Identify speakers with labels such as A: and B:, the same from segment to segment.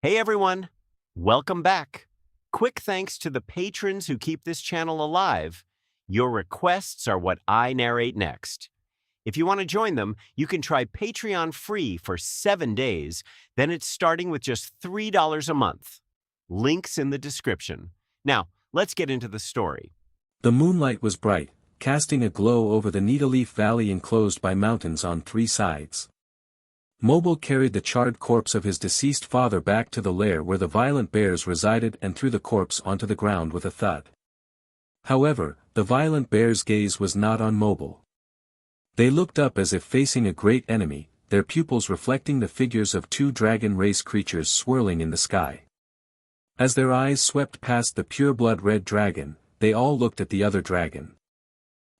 A: Hey everyone, welcome back. Quick thanks to the patrons who keep this channel alive. Your requests are what I narrate next. If you want to join them, you can try Patreon free for 7 days, then it's starting with just $3 a month. Links in the description. Now, let's get into the story.
B: The moonlight was bright, casting a glow over the Needleleaf Valley enclosed by mountains on 3 sides. Mobile carried the charred corpse of his deceased father back to the lair where the violent bears resided and threw the corpse onto the ground with a thud. However, the violent bears' gaze was not on Mobile. They looked up as if facing a great enemy, their pupils reflecting the figures of 2 dragon race creatures swirling in the sky. As their eyes swept past the pure-blood red dragon, they all looked at the other dragon.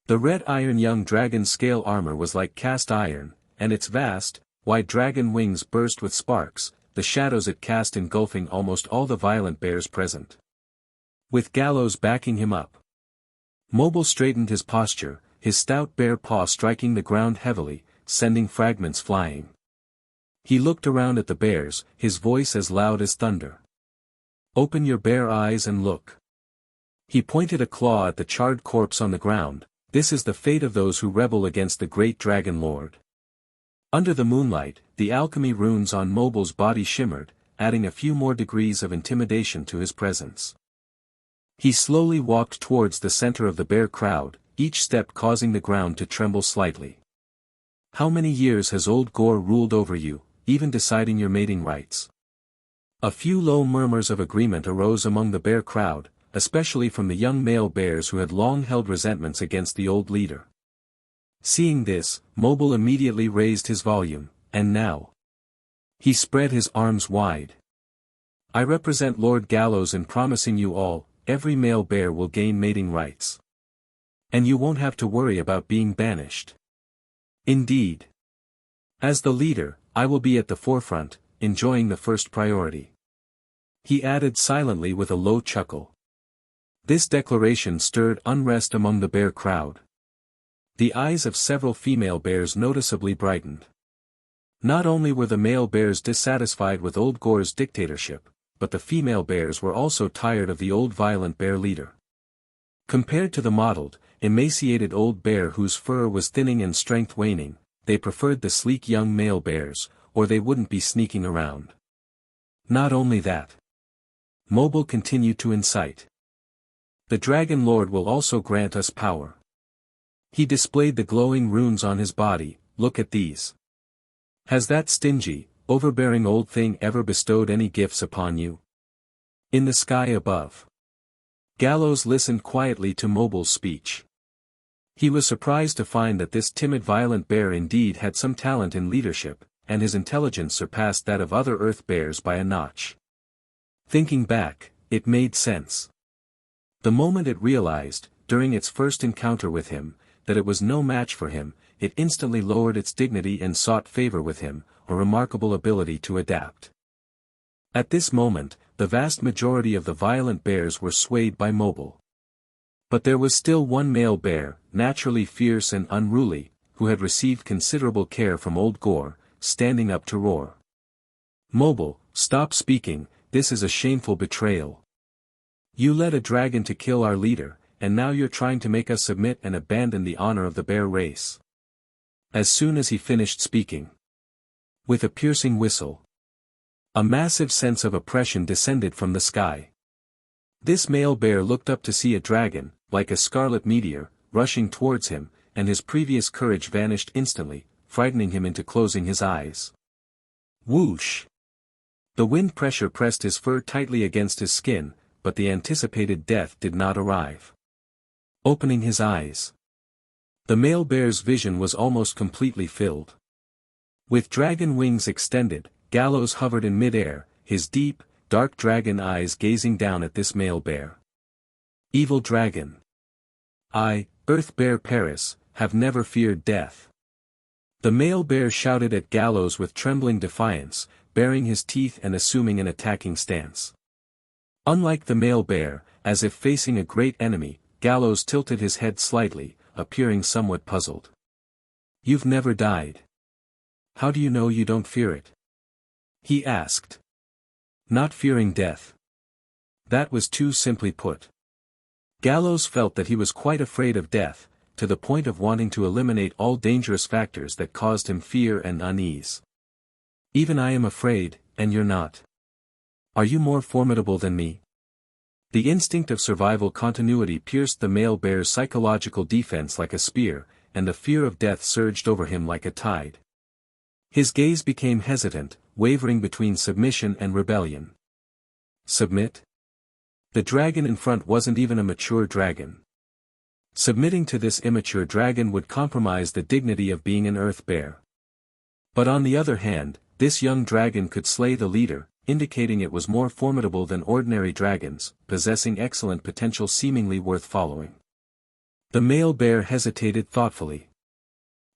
B: The red iron young dragon's scale armor was like cast iron, and its vast, wide dragon wings burst with sparks, the shadows it cast engulfing almost all the violent bears present. With Gallows backing him up, Mobile straightened his posture, his stout bare paw striking the ground heavily, sending fragments flying. He looked around at the bears, his voice as loud as thunder. "Open your bear eyes and look." He pointed a claw at the charred corpse on the ground. "This is the fate of those who rebel against the great dragon lord." Under the moonlight, the alchemy runes on Mobile's body shimmered, adding a few more degrees of intimidation to his presence. He slowly walked towards the center of the bear crowd, each step causing the ground to tremble slightly. "How many years has old Gore ruled over you, even deciding your mating rights?" A few low murmurs of agreement arose among the bear crowd, especially from the young male bears who had long held resentments against the old leader. Seeing this, Mobile immediately raised his volume, and now. He spread his arms wide. "I represent Lord Gallows in promising you all, every male bear will gain mating rights. And you won't have to worry about being banished. Indeed. As the leader, I will be at the forefront, enjoying the first priority." He added silently with a low chuckle. This declaration stirred unrest among the bear crowd. The eyes of several female bears noticeably brightened. Not only were the male bears dissatisfied with old Gore's dictatorship, but the female bears were also tired of the old violent bear leader. Compared to the mottled, emaciated old bear whose fur was thinning and strength waning, they preferred the sleek young male bears, or they wouldn't be sneaking around. Not only that. Mobile continued to incite. "The Dragon Lord will also grant us power." He displayed the glowing runes on his body. "Look at these. Has that stingy, overbearing old thing ever bestowed any gifts upon you?" In the sky above. Gallows listened quietly to Mobile's speech. He was surprised to find that this timid violent bear indeed had some talent in leadership, and his intelligence surpassed that of other earth bears by a notch. Thinking back, it made sense. The moment it realized, during its first encounter with him, that it was no match for him, it instantly lowered its dignity and sought favor with him, a remarkable ability to adapt. At this moment, the vast majority of the violent bears were swayed by Mobile. But there was still one male bear, naturally fierce and unruly, who had received considerable care from old Gore, standing up to roar. "Mobile, stop speaking, this is a shameful betrayal. You led a dragon to kill our leader, and now you're trying to make us submit and abandon the honor of the bear race." As soon as he finished speaking, with a piercing whistle, a massive sense of oppression descended from the sky. This male bear looked up to see a dragon, like a scarlet meteor, rushing towards him, and his previous courage vanished instantly, frightening him into closing his eyes. Whoosh! The wind pressure pressed his fur tightly against his skin, but the anticipated death did not arrive. Opening his eyes, the male bear's vision was almost completely filled. With dragon wings extended, Gallows hovered in midair, his deep, dark dragon eyes gazing down at this male bear. "Evil dragon. I, Earth Bear Paris, have never feared death." The male bear shouted at Gallows with trembling defiance, baring his teeth and assuming an attacking stance. Unlike the male bear, as if facing a great enemy, Gallows tilted his head slightly, appearing somewhat puzzled. "You've never died. How do you know you don't fear it?" he asked. Not fearing death. That was too simply put. Gallows felt that he was quite afraid of death, to the point of wanting to eliminate all dangerous factors that caused him fear and unease. Even I am afraid, and you're not. Are you more formidable than me? The instinct of survival continuity pierced the male bear's psychological defense like a spear, and the fear of death surged over him like a tide. His gaze became hesitant, wavering between submission and rebellion. Submit? The dragon in front wasn't even a mature dragon. Submitting to this immature dragon would compromise the dignity of being an earth bear. But on the other hand, this young dragon could slay the leader, indicating it was more formidable than ordinary dragons, possessing excellent potential seemingly worth following. The male bear hesitated thoughtfully.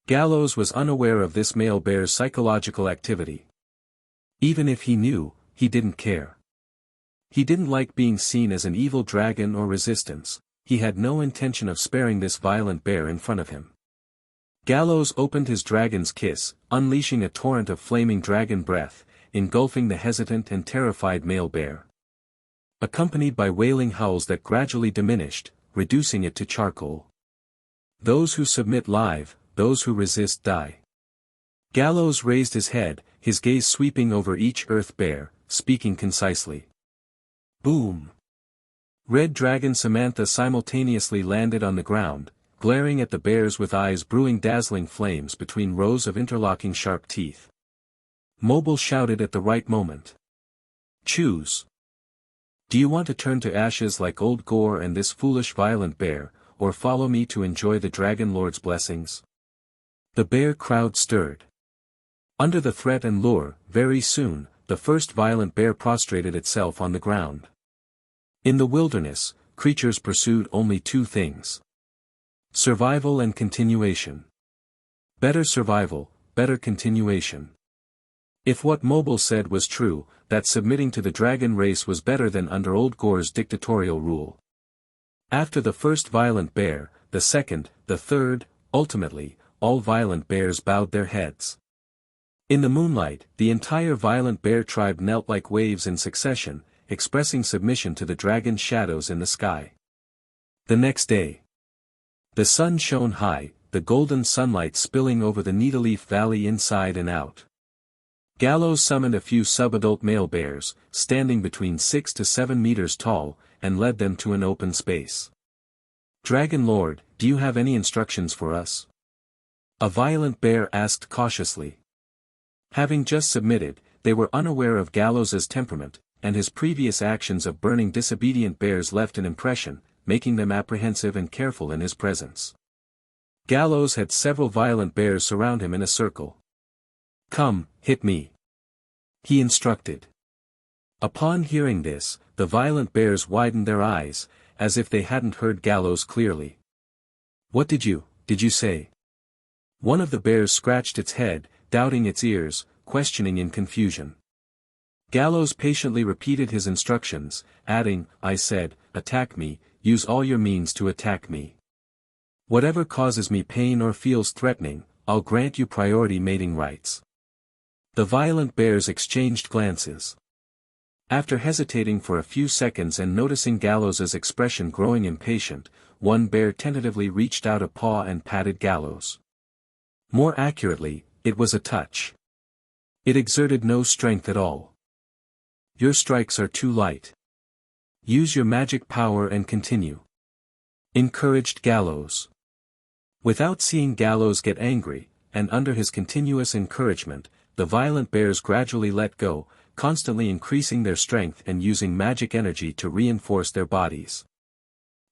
B: Gallows was unaware of this male bear's psychological activity. Even if he knew, he didn't care. He didn't like being seen as an evil dragon or resistance. He had no intention of sparing this violent bear in front of him. Gallows opened his dragon's kiss, unleashing a torrent of flaming dragon breath, engulfing the hesitant and terrified male bear. Accompanied by wailing howls that gradually diminished, reducing it to charcoal. Those who submit live, those who resist die. Gallows raised his head, his gaze sweeping over each earth bear, speaking concisely. Boom! Red Dragon Samantha simultaneously landed on the ground, glaring at the bears with eyes brewing dazzling flames between rows of interlocking sharp teeth. Mobile shouted at the right moment. Choose. Do you want to turn to ashes like old Gore and this foolish violent bear, or follow me to enjoy the Dragon Lord's blessings? The bear crowd stirred. Under the threat and lure, very soon, the first violent bear prostrated itself on the ground. In the wilderness, creatures pursued only two things: survival and continuation. Better survival, better continuation. If what Mobile said was true, that submitting to the dragon race was better than under old Gore's dictatorial rule. After the first violent bear, the second, the third, ultimately, all violent bears bowed their heads. In the moonlight, the entire violent bear tribe knelt like waves in succession, expressing submission to the dragon's shadows in the sky. The next day. The sun shone high, the golden sunlight spilling over the Needleleaf Valley inside and out. Gallows summoned a few subadult male bears, standing between 6 to 7 meters tall, and led them to an open space. Dragon Lord, do you have any instructions for us? A violent bear asked cautiously. Having just submitted, they were unaware of Gallows's temperament, and his previous actions of burning disobedient bears left an impression, making them apprehensive and careful in his presence. Gallows had several violent bears surround him in a circle. Come, hit me. He instructed. Upon hearing this, the violent bears widened their eyes, as if they hadn't heard Gallows clearly. What did you say? One of the bears scratched its head, doubting its ears, questioning in confusion. Gallows patiently repeated his instructions, adding, I said, attack me, use all your means to attack me. Whatever causes me pain or feels threatening, I'll grant you priority mating rights. The violent bears exchanged glances. After hesitating for a few seconds and noticing Gallows's expression growing impatient, one bear tentatively reached out a paw and patted Gallows. More accurately, it was a touch. It exerted no strength at all. Your strikes are too light. Use your magic power and continue. Encouraged Gallows. Without seeing Gallows get angry, and under his continuous encouragement, the violent bears gradually let go, constantly increasing their strength and using magic energy to reinforce their bodies.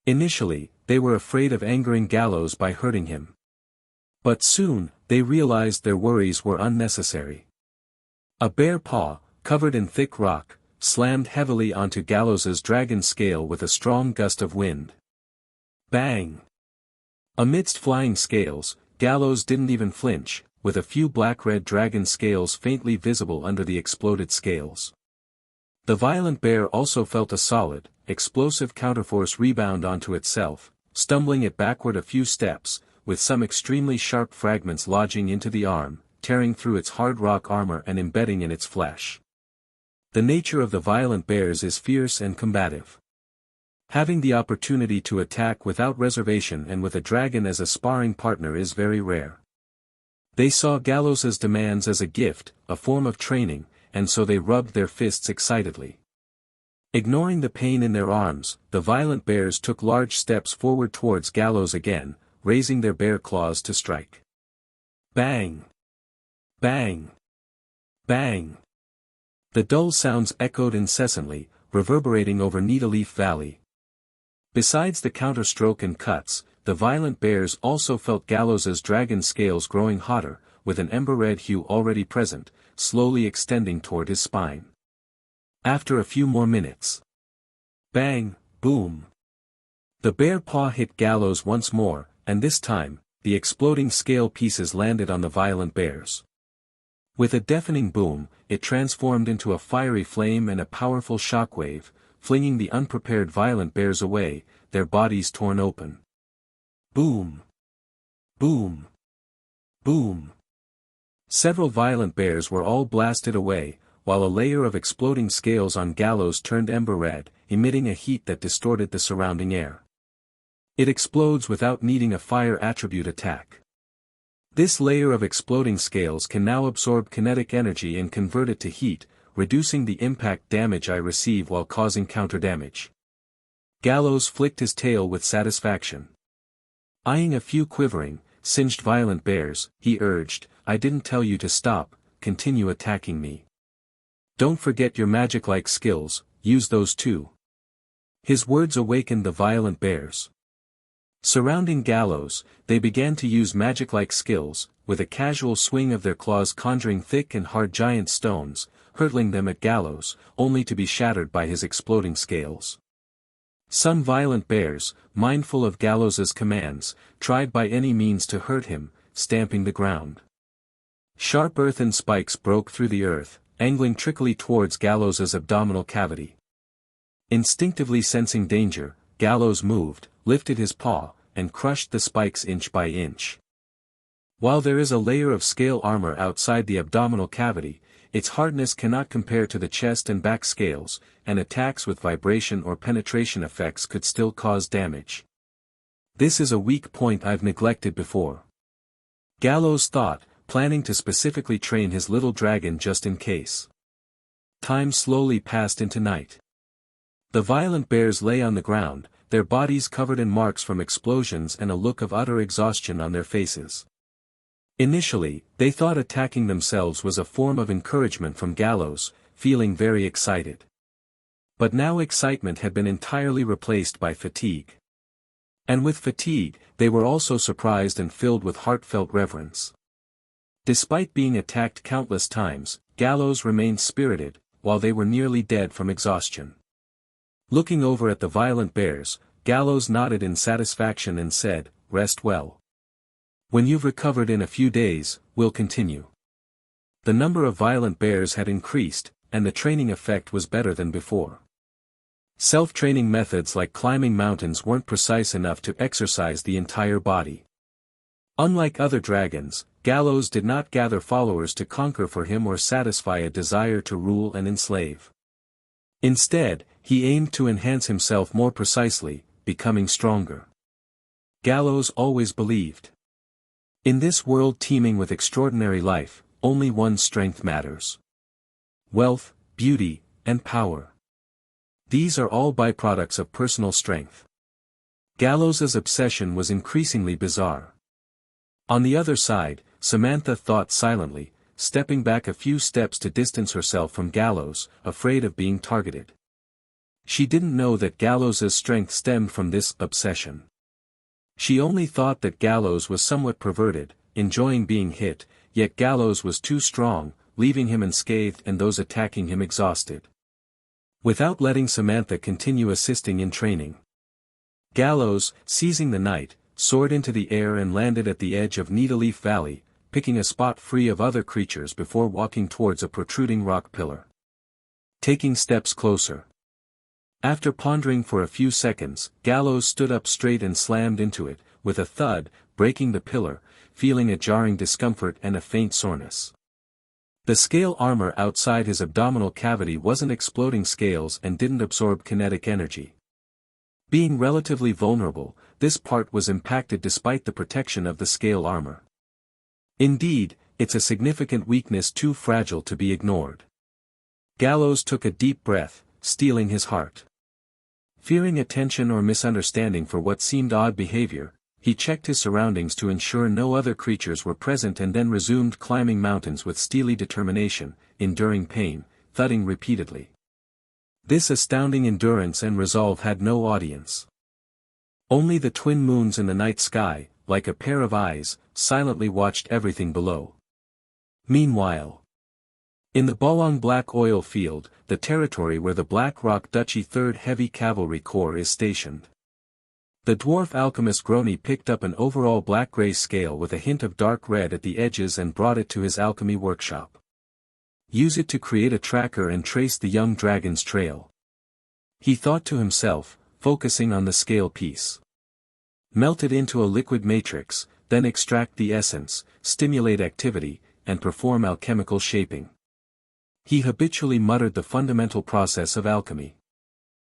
B: Initially, they were afraid of angering Gallows by hurting him. But soon, they realized their worries were unnecessary. A bear paw, covered in thick rock, slammed heavily onto Gallows's dragon scale with a strong gust of wind. Bang! Amidst flying scales, Gallows didn't even flinch, with a few black-red dragon scales faintly visible under the exploded scales. The violent bear also felt a solid, explosive counterforce rebound onto itself, stumbling it backward a few steps, with some extremely sharp fragments lodging into the arm, tearing through its hard rock armor and embedding in its flesh. The nature of the violent bears is fierce and combative. Having the opportunity to attack without reservation and with a dragon as a sparring partner is very rare. They saw Gallows' demands as a gift, a form of training, and so they rubbed their fists excitedly. Ignoring the pain in their arms, the violent bears took large steps forward towards Gallows again, raising their bare claws to strike. Bang! Bang! Bang! The dull sounds echoed incessantly, reverberating over Needleleaf Valley. Besides the counterstroke and cuts, the violent bears also felt Gallows' dragon scales growing hotter, with an ember-red hue already present, slowly extending toward his spine. After a few more minutes. Bang, boom. The bear paw hit Gallows once more, and this time, the exploding scale pieces landed on the violent bears. With a deafening boom, it transformed into a fiery flame and a powerful shockwave, flinging the unprepared violent bears away, their bodies torn open. Boom! Boom! Boom! Several violent bears were all blasted away, while a layer of exploding scales on Gallows turned ember red, emitting a heat that distorted the surrounding air. It explodes without needing a fire attribute attack. This layer of exploding scales can now absorb kinetic energy and convert it to heat, reducing the impact damage I receive while causing counter damage. Gallows flicked his tail with satisfaction. Eyeing a few quivering, singed violent bears, he urged, "I didn't tell you to stop, continue attacking me. Don't forget your magic-like skills, use those too." His words awakened the violent bears. Surrounding Gallows, they began to use magic-like skills, with a casual swing of their claws conjuring thick and hard giant stones, hurtling them at Gallows, only to be shattered by his exploding scales. Some violent bears, mindful of Gallows' commands, tried by any means to hurt him, stamping the ground. Sharp earthen spikes broke through the earth, angling trickily towards Gallows' abdominal cavity. Instinctively sensing danger, Gallows moved, lifted his paw, and crushed the spikes inch by inch. While there is a layer of scale armor outside the abdominal cavity, its hardness cannot compare to the chest and back scales, and attacks with vibration or penetration effects could still cause damage. This is a weak point I've neglected before. Gallows thought, planning to specifically train his little dragon just in case. Time slowly passed into night. The violent bears lay on the ground, their bodies covered in marks from explosions and a look of utter exhaustion on their faces. Initially, they thought attacking themselves was a form of encouragement from Gallows, feeling very excited. But now excitement had been entirely replaced by fatigue. And with fatigue, they were also surprised and filled with heartfelt reverence. Despite being attacked countless times, Gallows remained spirited, while they were nearly dead from exhaustion. Looking over at the violent bears, Gallows nodded in satisfaction and said, "Rest well. When you've recovered in a few days, we'll continue." The number of violent bears had increased, and the training effect was better than before. Self-training methods like climbing mountains weren't precise enough to exercise the entire body. Unlike other dragons, Gallows did not gather followers to conquer for him or satisfy a desire to rule and enslave. Instead, he aimed to enhance himself more precisely, becoming stronger. Gallows always believed. In this world teeming with extraordinary life, only one strength matters. Wealth, beauty, and power. These are all byproducts of personal strength. Gallows' obsession was increasingly bizarre. On the other side, Samantha thought silently, stepping back a few steps to distance herself from Gallows, afraid of being targeted. She didn't know that Gallows' strength stemmed from this obsession. She only thought that Gallows was somewhat perverted, enjoying being hit, yet Gallows was too strong, leaving him unscathed and those attacking him exhausted. Without letting Samantha continue assisting in training, Gallows, seizing the night, soared into the air and landed at the edge of Needleleaf Valley, picking a spot free of other creatures before walking towards a protruding rock pillar. Taking steps closer. After pondering for a few seconds, Gallows stood up straight and slammed into it, with a thud, breaking the pillar, feeling a jarring discomfort and a faint soreness. The scale armor outside his abdominal cavity wasn't exploding scales and didn't absorb kinetic energy. Being relatively vulnerable, this part was impacted despite the protection of the scale armor. Indeed, it's a significant weakness too fragile to be ignored. Gallows took a deep breath, steeling his heart. Fearing attention or misunderstanding for what seemed odd behavior, he checked his surroundings to ensure no other creatures were present and then resumed climbing mountains with steely determination, enduring pain, thudding repeatedly. This astounding endurance and resolve had no audience. Only the twin moons in the night sky, like a pair of eyes, silently watched everything below. Meanwhile, in the Bolong Black Oil Field, the territory where the Black Rock Duchy 3rd Heavy Cavalry Corps is stationed. The dwarf alchemist Grony picked up an overall black-gray scale with a hint of dark red at the edges and brought it to his alchemy workshop. Use it to create a tracker and trace the young dragon's trail. He thought to himself, focusing on the scale piece. Melt it into a liquid matrix, then extract the essence, stimulate activity, and perform alchemical shaping. He habitually muttered the fundamental process of alchemy.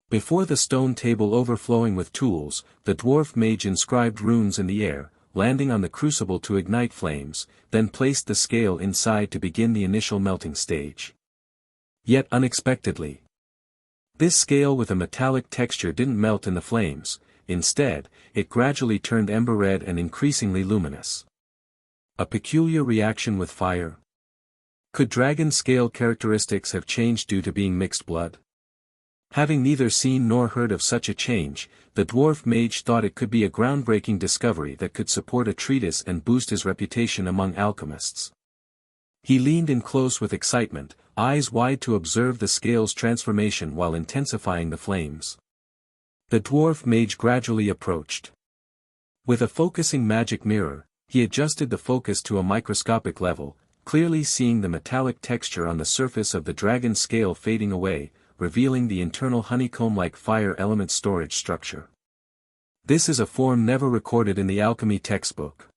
B: Before the stone table overflowing with tools, the dwarf mage inscribed runes in the air, landing on the crucible to ignite flames, then placed the scale inside to begin the initial melting stage. Yet unexpectedly, this scale with a metallic texture didn't melt in the flames. Instead, it gradually turned ember red and increasingly luminous. A peculiar reaction with fire. Could dragon scale characteristics have changed due to being mixed blood? Having neither seen nor heard of such a change, the dwarf mage thought it could be a groundbreaking discovery that could support a treatise and boost his reputation among alchemists. He leaned in close with excitement, eyes wide to observe the scale's transformation while intensifying the flames. The dwarf mage gradually approached. With a focusing magic mirror, he adjusted the focus to a microscopic level, clearly seeing the metallic texture on the surface of the dragon scale fading away, revealing the internal honeycomb-like fire element storage structure. This is a form never recorded in the alchemy textbook.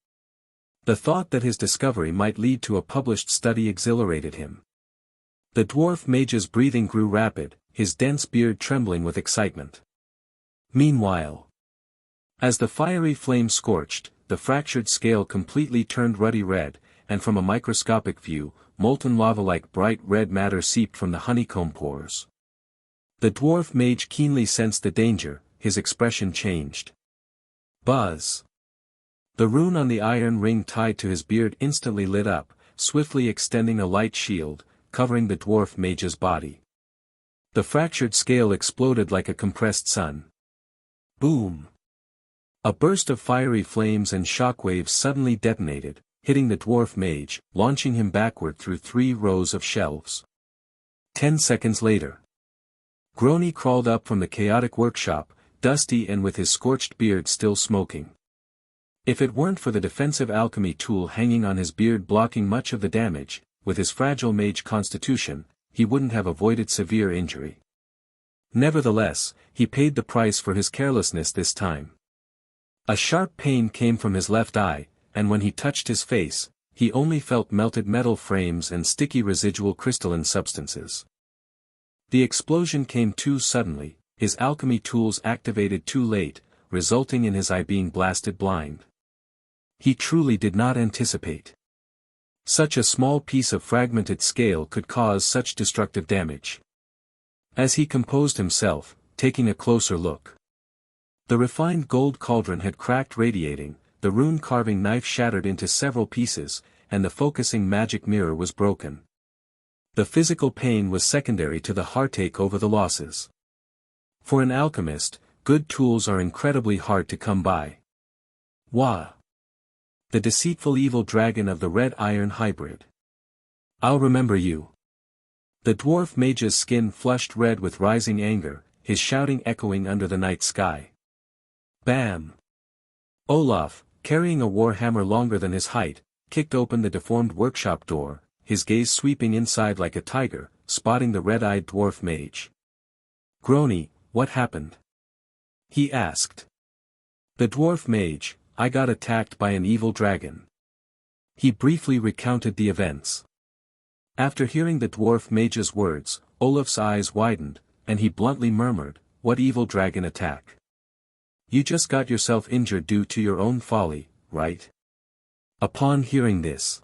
B: The thought that his discovery might lead to a published study exhilarated him. The dwarf mage's breathing grew rapid, his dense beard trembling with excitement. Meanwhile, as the fiery flame scorched, the fractured scale completely turned ruddy red, and from a microscopic view, molten lava-like bright red matter seeped from the honeycomb pores. The dwarf mage keenly sensed the danger, his expression changed. Buzz! The rune on the iron ring tied to his beard instantly lit up, swiftly extending a light shield, covering the dwarf mage's body. The fractured scale exploded like a compressed sun. Boom! A burst of fiery flames and shockwaves suddenly detonated, hitting the dwarf mage, launching him backward through 3 rows of shelves. 10 seconds later, Grony crawled up from the chaotic workshop, dusty and with his scorched beard still smoking. If it weren't for the defensive alchemy tool hanging on his beard blocking much of the damage, with his fragile mage constitution, he wouldn't have avoided severe injury. Nevertheless, he paid the price for his carelessness this time. A sharp pain came from his left eye, and when he touched his face, he only felt melted metal frames and sticky residual crystalline substances. The explosion came too suddenly, his alchemy tools activated too late, resulting in his eye being blasted blind. He truly did not anticipate. Such a small piece of fragmented scale could cause such destructive damage. As he composed himself, taking a closer look, the refined gold cauldron had cracked radiating, the rune-carving knife shattered into several pieces, and the focusing magic mirror was broken. The physical pain was secondary to the heartache over the losses. For an alchemist, good tools are incredibly hard to come by. Wah! The deceitful evil dragon of the red iron hybrid. I'll remember you. The dwarf mage's skin flushed red with rising anger, his shouting echoing under the night sky. Bam! Olaf, carrying a warhammer longer than his height, kicked open the deformed workshop door, his gaze sweeping inside like a tiger, spotting the red-eyed dwarf mage. Grony, what happened? He asked. The dwarf mage, I got attacked by an evil dragon. He briefly recounted the events. After hearing the dwarf mage's words, Olaf's eyes widened, and he bluntly murmured, "What evil dragon attack? You just got yourself injured due to your own folly, right?" Upon hearing this,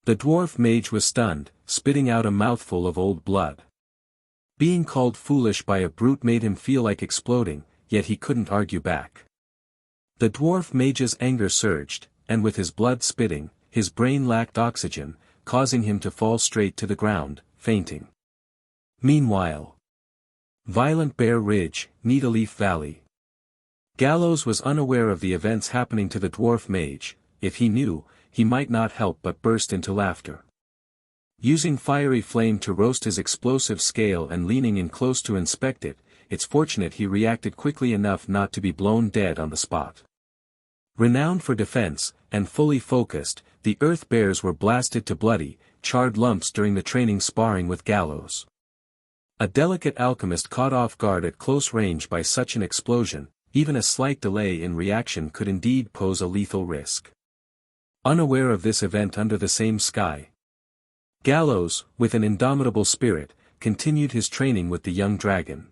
B: the dwarf mage was stunned, spitting out a mouthful of old blood. Being called foolish by a brute made him feel like exploding, yet he couldn't argue back. The dwarf mage's anger surged, and with his blood spitting, his brain lacked oxygen, causing him to fall straight to the ground, fainting. Meanwhile, Violent Bear Ridge, Needleleaf Valley. Gallows was unaware of the events happening to the dwarf mage. If he knew, he might not help but burst into laughter. Using fiery flame to roast his explosive scale and leaning in close to inspect it, it's fortunate he reacted quickly enough not to be blown dead on the spot. Renowned for defense, and fully focused, the earth bears were blasted to bloody, charred lumps during the training sparring with Gallows. A delicate alchemist caught off guard at close range by such an explosion, even a slight delay in reaction could indeed pose a lethal risk. Unaware of this event under the same sky, Gallows, with an indomitable spirit, continued his training with the young dragon.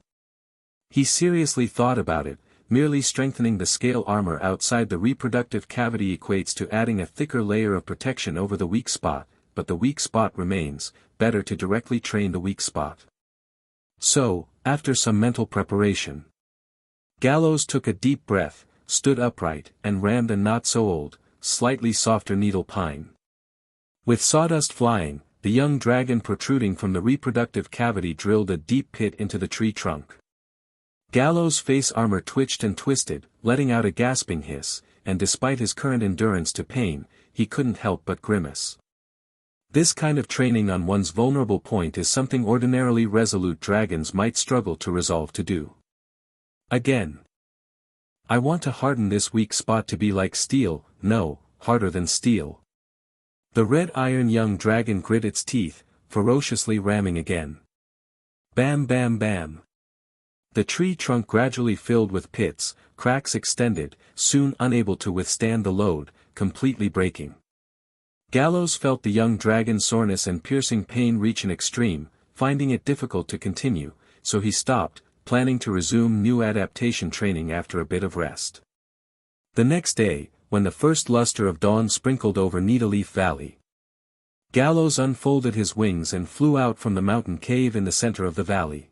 B: He seriously thought about it. Merely strengthening the scale armor outside the reproductive cavity equates to adding a thicker layer of protection over the weak spot, but the weak spot remains, better to directly train the weak spot. So, after some mental preparation, Gallows took a deep breath, stood upright, and rammed a not-so-old, slightly softer needle pine. With sawdust flying, the young dragon protruding from the reproductive cavity drilled a deep pit into the tree trunk. Gallows' face armor twitched and twisted, letting out a gasping hiss, and despite his current endurance to pain, he couldn't help but grimace. This kind of training on one's vulnerable point is something ordinarily resolute dragons might struggle to resolve to do. Again. I want to harden this weak spot to be like steel, no, harder than steel. The red iron young dragon grit its teeth, ferociously ramming again. Bam bam bam. The tree trunk gradually filled with pits, cracks extended, soon unable to withstand the load, completely breaking. Gallows felt the young dragon's soreness and piercing pain reach an extreme, finding it difficult to continue, so he stopped, planning to resume new adaptation training after a bit of rest. The next day, when the first luster of dawn sprinkled over Needleleaf Valley, Gallows unfolded his wings and flew out from the mountain cave in the center of the valley.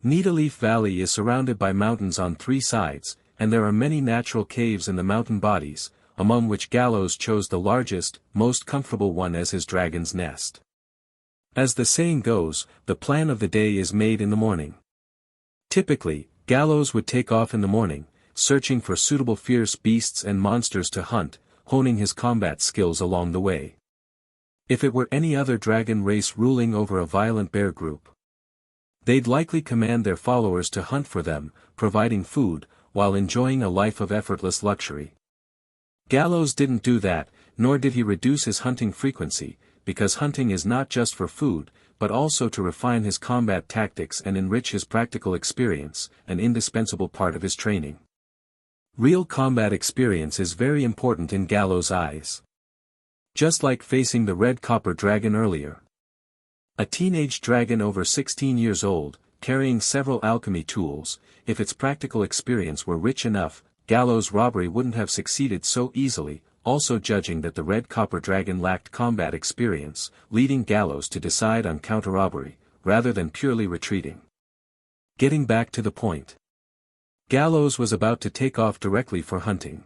B: Needleleaf Valley is surrounded by mountains on three sides, and there are many natural caves in the mountain bodies, among which Gallows chose the largest, most comfortable one as his dragon's nest. As the saying goes, the plan of the day is made in the morning. Typically, Gallows would take off in the morning, searching for suitable fierce beasts and monsters to hunt, honing his combat skills along the way. If it were any other dragon race ruling over a violent bear group, they'd likely command their followers to hunt for them, providing food, while enjoying a life of effortless luxury. Gallows didn't do that, nor did he reduce his hunting frequency, because hunting is not just for food, but also to refine his combat tactics and enrich his practical experience, an indispensable part of his training. Real combat experience is very important in Gallows' eyes. Just like facing the red copper dragon earlier. A teenage dragon over 16 years old, carrying several alchemy tools, if its practical experience were rich enough, Gallows' robbery wouldn't have succeeded so easily, also judging that the red copper dragon lacked combat experience, leading Gallows to decide on counter-robbery, rather than purely retreating. Getting back to the point. Gallows was about to take off directly for hunting.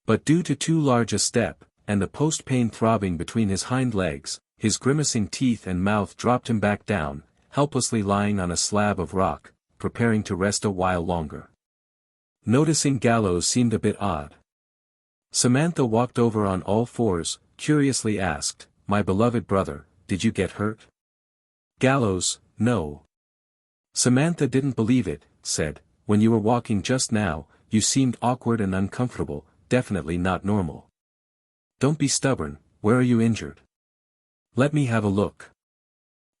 B: But due to too large a step, and the post-pain throbbing between his hind legs, his grimacing teeth and mouth dropped him back down, helplessly lying on a slab of rock, preparing to rest a while longer. Noticing Gallows seemed a bit odd, Samantha walked over on all fours, curiously asked, "My beloved brother, did you get hurt?" Gallows, "No." Samantha didn't believe it, said, "When you were walking just now, you seemed awkward and uncomfortable, definitely not normal. Don't be stubborn, where are you injured? Let me have a look.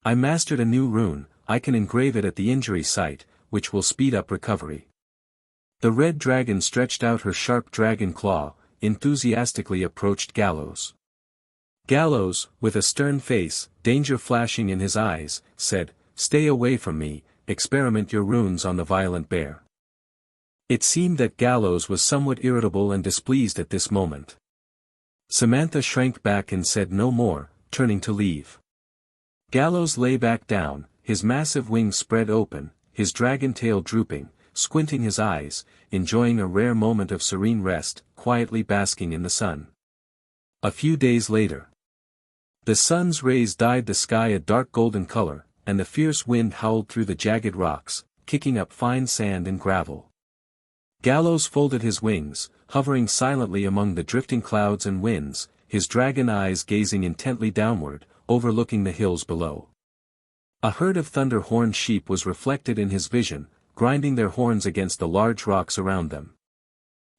B: I mastered a new rune, I can engrave it at the injury site, which will speed up recovery." The red dragon stretched out her sharp dragon claw, enthusiastically approached Gallows. Gallows, with a stern face, danger flashing in his eyes, said, "Stay away from me, experiment your runes on the violent bear." It seemed that Gallows was somewhat irritable and displeased at this moment. Samantha shrank back and said no more, turning to leave. Gallows lay back down, his massive wings spread open, his dragon tail drooping, squinting his eyes, enjoying a rare moment of serene rest, quietly basking in the sun. A few days later. The sun's rays dyed the sky a dark golden color, and the fierce wind howled through the jagged rocks, kicking up fine sand and gravel. Gallows folded his wings, hovering silently among the drifting clouds and winds, his dragon eyes gazing intently downward, overlooking the hills below. A herd of thunder-horned sheep was reflected in his vision, grinding their horns against the large rocks around them.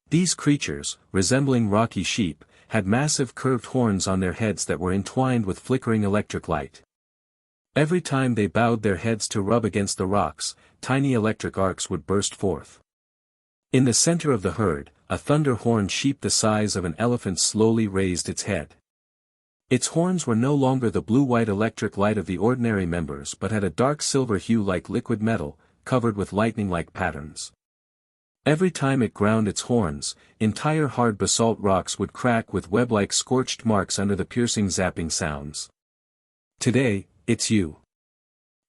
B: These creatures, resembling rocky sheep, had massive curved horns on their heads that were entwined with flickering electric light. Every time they bowed their heads to rub against the rocks, tiny electric arcs would burst forth. In the center of the herd, a thunder-horned sheep the size of an elephant slowly raised its head. Its horns were no longer the blue-white electric light of the ordinary members but had a dark silver hue like liquid metal, covered with lightning-like patterns. Every time it ground its horns, entire hard basalt rocks would crack with web-like scorched marks under the piercing zapping sounds. "Today, it's you."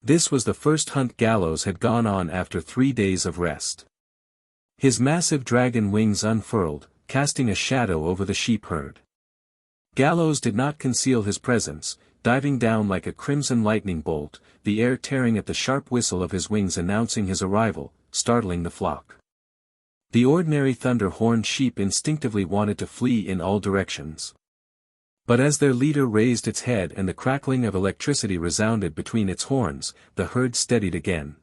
B: This was the first hunt Gallows had gone on after 3 days of rest. His massive dragon wings unfurled, casting a shadow over the sheep herd. Gallows did not conceal his presence, diving down like a crimson lightning bolt, the air tearing at the sharp whistle of his wings announcing his arrival, startling the flock. The ordinary thunder-horned sheep instinctively wanted to flee in all directions. But as their leader raised its head and the crackling of electricity resounded between its horns, the herd steadied again.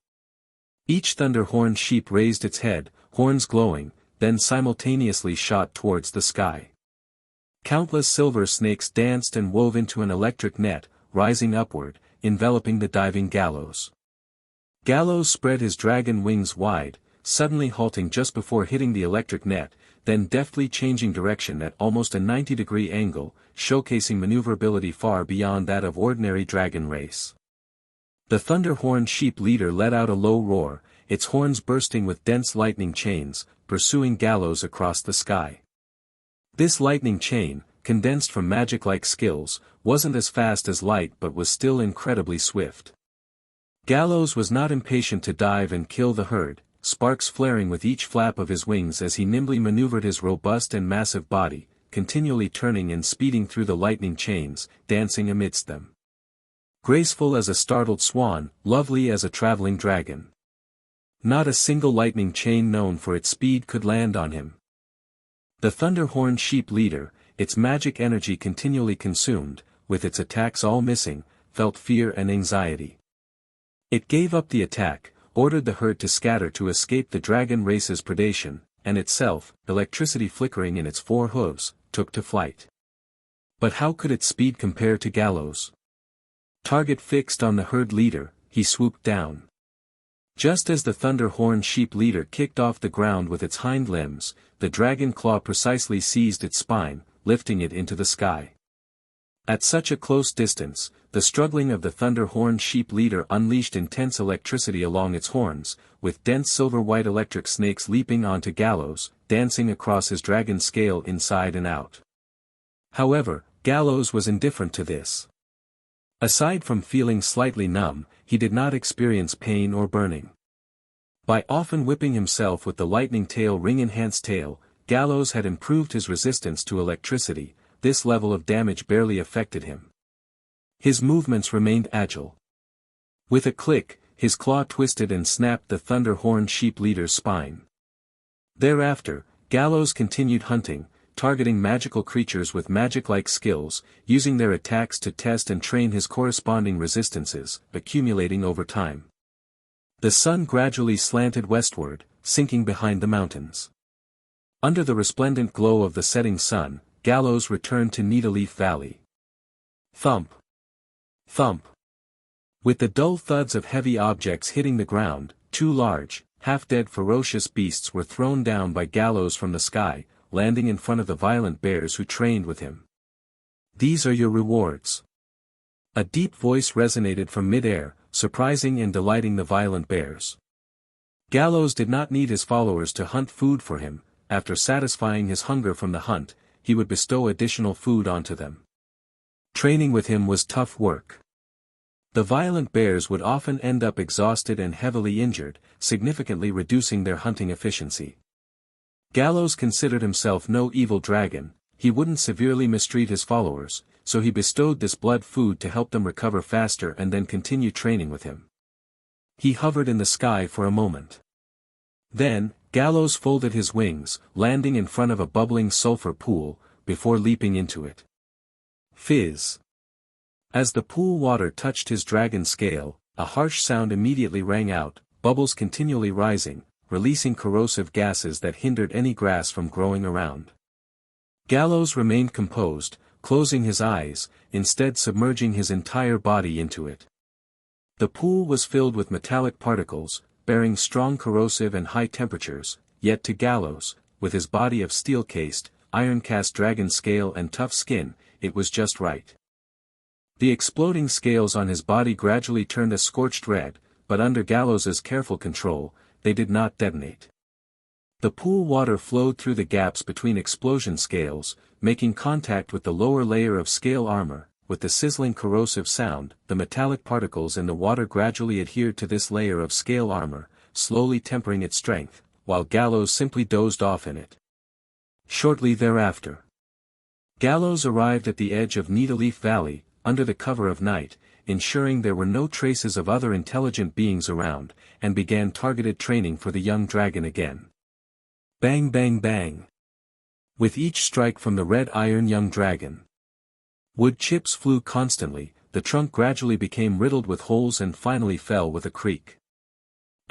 B: Each thunder-horned sheep raised its head, horns glowing, then simultaneously shot towards the sky. Countless silver snakes danced and wove into an electric net, rising upward, enveloping the diving Gallows. Gallows spread his dragon wings wide, suddenly halting just before hitting the electric net, then deftly changing direction at almost a 90-degree angle, showcasing maneuverability far beyond that of ordinary dragon race. The thunder-horned sheep leader let out a low roar, its horns bursting with dense lightning chains, pursuing Gallows across the sky. This lightning chain, condensed from magic-like skills, wasn't as fast as light but was still incredibly swift. Gallows was not impatient to dive and kill the herd, sparks flaring with each flap of his wings as he nimbly maneuvered his robust and massive body, continually turning and speeding through the lightning chains, dancing amidst them. Graceful as a startled swan, lovely as a traveling dragon. Not a single lightning chain known for its speed could land on him. The thunder-horned sheep leader, its magic energy continually consumed, with its attacks all missing, felt fear and anxiety. It gave up the attack, ordered the herd to scatter to escape the dragon race's predation, and itself, electricity flickering in its 4 hooves, took to flight. But how could its speed compare to Gallows? Target fixed on the herd leader, he swooped down. Just as the thunder-horned sheep leader kicked off the ground with its hind limbs, the dragon claw precisely seized its spine, lifting it into the sky. At such a close distance, the struggling of the thunder-horned sheep leader unleashed intense electricity along its horns, with dense silver-white electric snakes leaping onto Gallows, dancing across his dragon scale inside and out. However, Gallows was indifferent to this. Aside from feeling slightly numb, he did not experience pain or burning. By often whipping himself with the lightning tail ring-enhanced tail, Gallows had improved his resistance to electricity. This level of damage barely affected him. His movements remained agile. With a click, his claw twisted and snapped the thunder-horned sheep leader's spine. Thereafter, Gallows continued hunting, targeting magical creatures with magic-like skills, using their attacks to test and train his corresponding resistances, accumulating over time. The sun gradually slanted westward, sinking behind the mountains. Under the resplendent glow of the setting sun, Gallows returned to Needleleaf Valley. Thump. Thump. With the dull thuds of heavy objects hitting the ground, 2 large, half-dead ferocious beasts were thrown down by Gallows from the sky, landing in front of the violent bears who trained with him. These are your rewards. A deep voice resonated from mid-air, surprising and delighting the violent bears. Gallows did not need his followers to hunt food for him. After satisfying his hunger from the hunt, he would bestow additional food onto them. Training with him was tough work. The violent bears would often end up exhausted and heavily injured, significantly reducing their hunting efficiency. Gallows considered himself no evil dragon. He wouldn't severely mistreat his followers, so he bestowed this blood food to help them recover faster and then continue training with him. He hovered in the sky for a moment. Then, Gallows folded his wings, landing in front of a bubbling sulfur pool, before leaping into it. Fizz. As the pool water touched his dragon scale, a harsh sound immediately rang out, bubbles continually rising, releasing corrosive gases that hindered any grass from growing around. Gallows remained composed, closing his eyes, instead submerging his entire body into it. The pool was filled with metallic particles, bearing strong corrosive and high temperatures, yet to Gallows, with his body of steel-cased, iron-cast dragon scale and tough skin, it was just right. The exploding scales on his body gradually turned a scorched red, but under Gallows's careful control, they did not detonate. The pool water flowed through the gaps between explosion scales, making contact with the lower layer of scale armor. With the sizzling corrosive sound, the metallic particles in the water gradually adhered to this layer of scale armor, slowly tempering its strength, while Gallows simply dozed off in it. Shortly thereafter, Gallows arrived at the edge of Needleleaf Valley, under the cover of night, ensuring there were no traces of other intelligent beings around, and began targeted training for the young dragon again. Bang bang bang. With each strike from the red iron young dragon, wood chips flew constantly, the trunk gradually became riddled with holes and finally fell with a creak.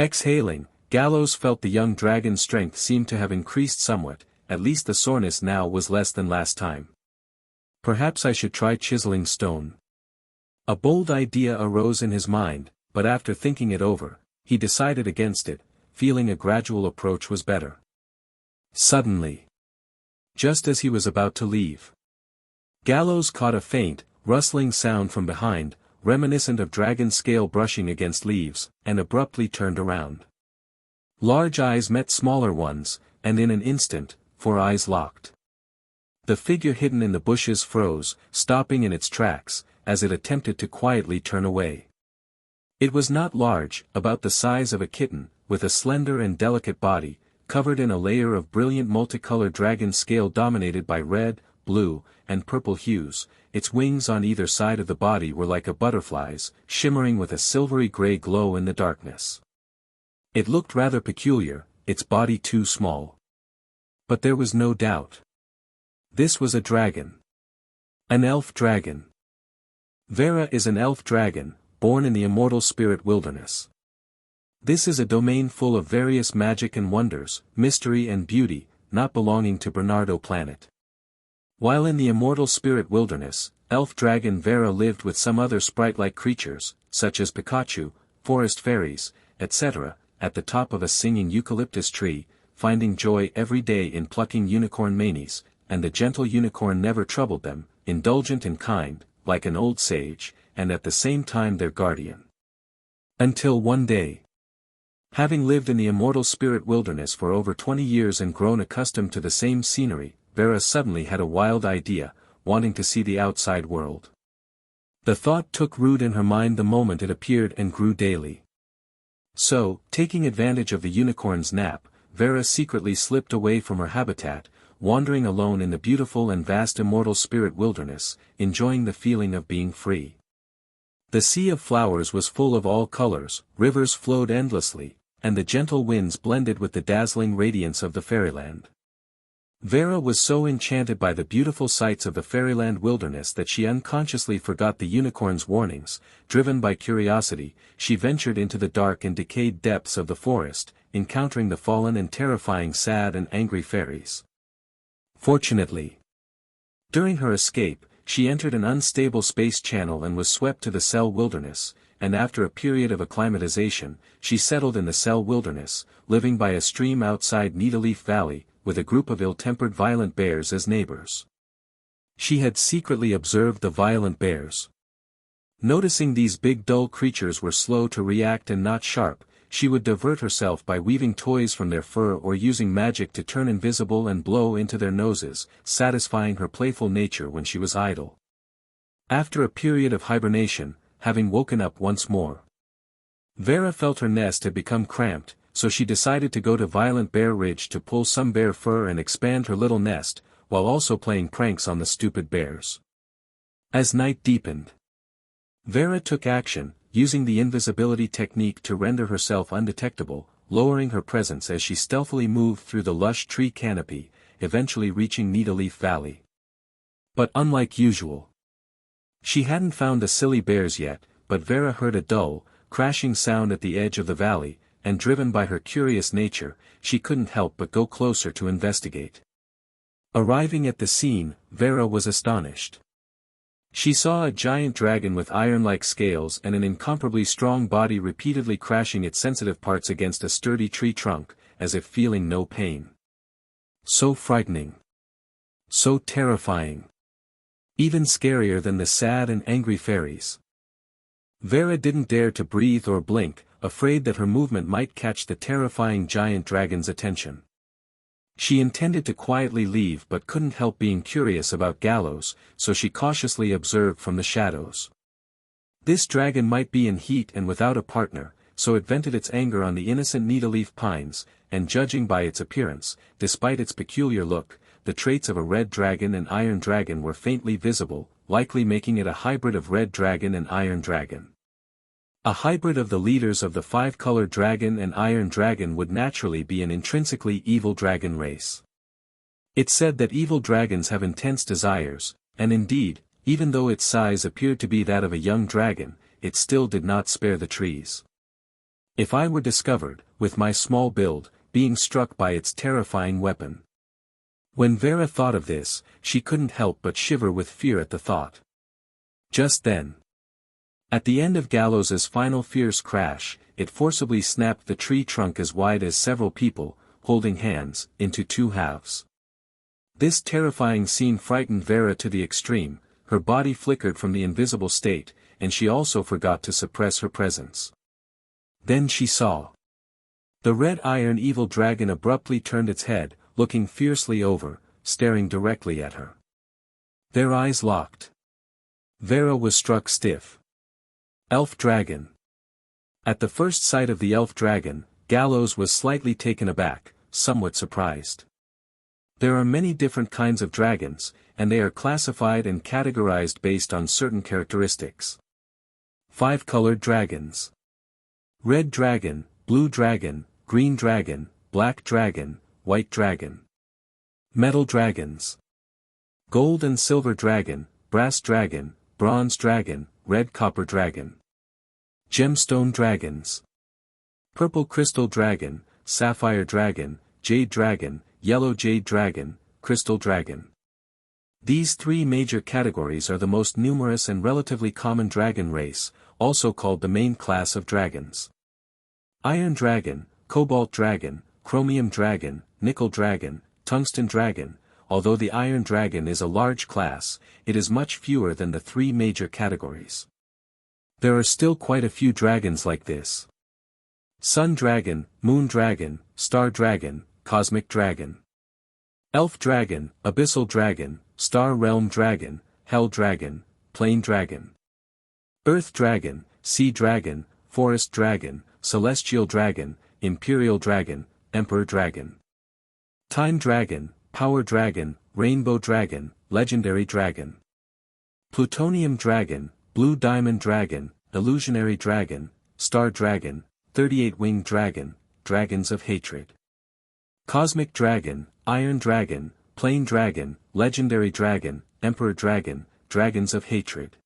B: Exhaling, Gallows felt the young dragon's strength seemed to have increased somewhat, at least the soreness now was less than last time. Perhaps I should try chiseling stone. A bold idea arose in his mind, but after thinking it over, he decided against it, feeling a gradual approach was better. Suddenly, just as he was about to leave, Gallows caught a faint, rustling sound from behind, reminiscent of dragon scale brushing against leaves, and abruptly turned around. Large eyes met smaller ones, and in an instant, 4 eyes locked. The figure hidden in the bushes froze, stopping in its tracks, as it attempted to quietly turn away. It was not large, about the size of a kitten, with a slender and delicate body, covered in a layer of brilliant multicolored dragon scale dominated by red, blue, and purple hues. Its wings on either side of the body were like a butterfly's, shimmering with a silvery gray glow in the darkness. It looked rather peculiar, its body too small. But there was no doubt. This was a dragon. An elf dragon. Vera is an elf dragon, born in the immortal spirit wilderness. This is a domain full of various magic and wonders, mystery and beauty, not belonging to Bernardo planet. While in the immortal spirit wilderness, elf dragon Vera lived with some other sprite-like creatures, such as Pikachu, forest fairies, etc., at the top of a singing eucalyptus tree, finding joy every day in plucking unicorn manies, and the gentle unicorn never troubled them, indulgent and kind, like an old sage, and at the same time their guardian. Until one day, having lived in the immortal spirit wilderness for over 20 years and grown accustomed to the same scenery, Vera suddenly had a wild idea, wanting to see the outside world. The thought took root in her mind the moment it appeared and grew daily. So, taking advantage of the unicorn's nap, Vera secretly slipped away from her habitat, wandering alone in the beautiful and vast immortal spirit wilderness, enjoying the feeling of being free. The sea of flowers was full of all colors, rivers flowed endlessly, and the gentle winds blended with the dazzling radiance of the fairyland. Vera was so enchanted by the beautiful sights of the fairyland wilderness that she unconsciously forgot the unicorn's warnings. Driven by curiosity, she ventured into the dark and decayed depths of the forest, encountering the fallen and terrifying sad and angry fairies. Fortunately, during her escape, she entered an unstable space channel and was swept to the Cell Wilderness, and after a period of acclimatization, she settled in the Cell Wilderness, living by a stream outside Needleleaf Valley, with a group of ill-tempered violent bears as neighbors. She had secretly observed the violent bears. Noticing these big dull creatures were slow to react and not sharp, she would divert herself by weaving toys from their fur or using magic to turn invisible and blow into their noses, satisfying her playful nature when she was idle. After a period of hibernation, having woken up once more, Vera felt her nest had become cramped, so she decided to go to Violent Bear Ridge to pull some bear fur and expand her little nest, while also playing pranks on the stupid bears. As night deepened, Vera took action, using the invisibility technique to render herself undetectable, lowering her presence as she stealthily moved through the lush tree canopy, eventually reaching Needleleaf Valley. But unlike usual, she hadn't found the silly bears yet, but Vera heard a dull, crashing sound at the edge of the valley, and driven by her curious nature, she couldn't help but go closer to investigate. Arriving at the scene, Vera was astonished. She saw a giant dragon with iron-like scales and an incomparably strong body repeatedly crashing its sensitive parts against a sturdy tree trunk, as if feeling no pain. So frightening. So terrifying. Even scarier than the sad and angry fairies. Vera didn't dare to breathe or blink, afraid that her movement might catch the terrifying giant dragon's attention. She intended to quietly leave but couldn't help being curious about Gallows, so she cautiously observed from the shadows. This dragon might be in heat and without a partner, so it vented its anger on the innocent Needleleaf pines, and judging by its appearance, despite its peculiar look, the traits of a red dragon and iron dragon were faintly visible, likely making it a hybrid of red dragon and iron dragon. A hybrid of the leaders of the five-colored dragon and iron dragon would naturally be an intrinsically evil dragon race. It said that evil dragons have intense desires, and indeed, even though its size appeared to be that of a young dragon, it still did not spare the trees. If I were discovered, with my small build, being struck by its terrifying weapon. When Vera thought of this, she couldn't help but shiver with fear at the thought. Just then, at the end of Gallows's final fierce crash, it forcibly snapped the tree trunk as wide as several people, holding hands, into two halves. This terrifying scene frightened Vera to the extreme, her body flickered from the invisible state, and she also forgot to suppress her presence. Then she saw. The red iron evil dragon abruptly turned its head, looking fiercely over, staring directly at her. Their eyes locked. Vera was struck stiff. Elf Dragon. At the first sight of the elf dragon, Gallows was slightly taken aback, somewhat surprised. There are many different kinds of dragons, and they are classified and categorized based on certain characteristics. Five-colored dragons. Red dragon, blue dragon, green dragon, black dragon, white dragon. Metal dragons. Gold and silver dragon, brass dragon, bronze dragon, red copper dragon. Gemstone dragons. Purple crystal dragon, sapphire dragon, jade dragon, yellow jade dragon, crystal dragon. These three major categories are the most numerous and relatively common dragon race, also called the main class of dragons. Iron dragon, cobalt dragon, chromium dragon, nickel dragon, tungsten dragon. Although the iron dragon is a large class, it is much fewer than the three major categories. There are still quite a few dragons like this. Sun dragon, moon dragon, star dragon, cosmic dragon. Elf dragon, abyssal dragon, star realm dragon, hell dragon, plain dragon. Earth dragon, sea dragon, forest dragon, celestial dragon, imperial dragon, emperor dragon. Time dragon, power dragon, rainbow dragon, legendary dragon. Plutonium dragon, blue diamond dragon, illusionary dragon, star dragon, 38-winged dragon, dragons of hatred. Cosmic dragon, iron dragon, plain dragon, legendary dragon, emperor dragon, dragons of hatred.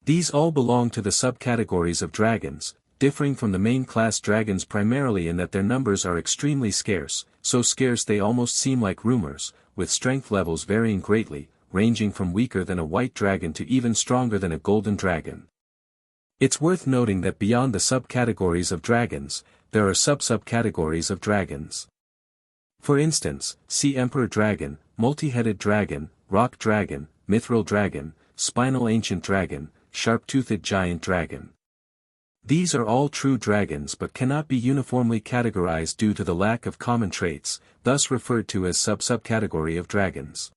B: These all belong to the subcategories of dragons, differing from the main class dragons primarily in that their numbers are extremely scarce, so scarce they almost seem like rumors, with strength levels varying greatly, ranging from weaker than a white dragon to even stronger than a golden dragon. It's worth noting that beyond the subcategories of dragons, there are subcategories of dragons. For instance, see Emperor Dragon, Multi-Headed Dragon, rock dragon, mithril dragon, spinal ancient dragon, sharp-toothed giant dragon. These are all true dragons but cannot be uniformly categorized due to the lack of common traits, thus referred to as subcategory of dragons.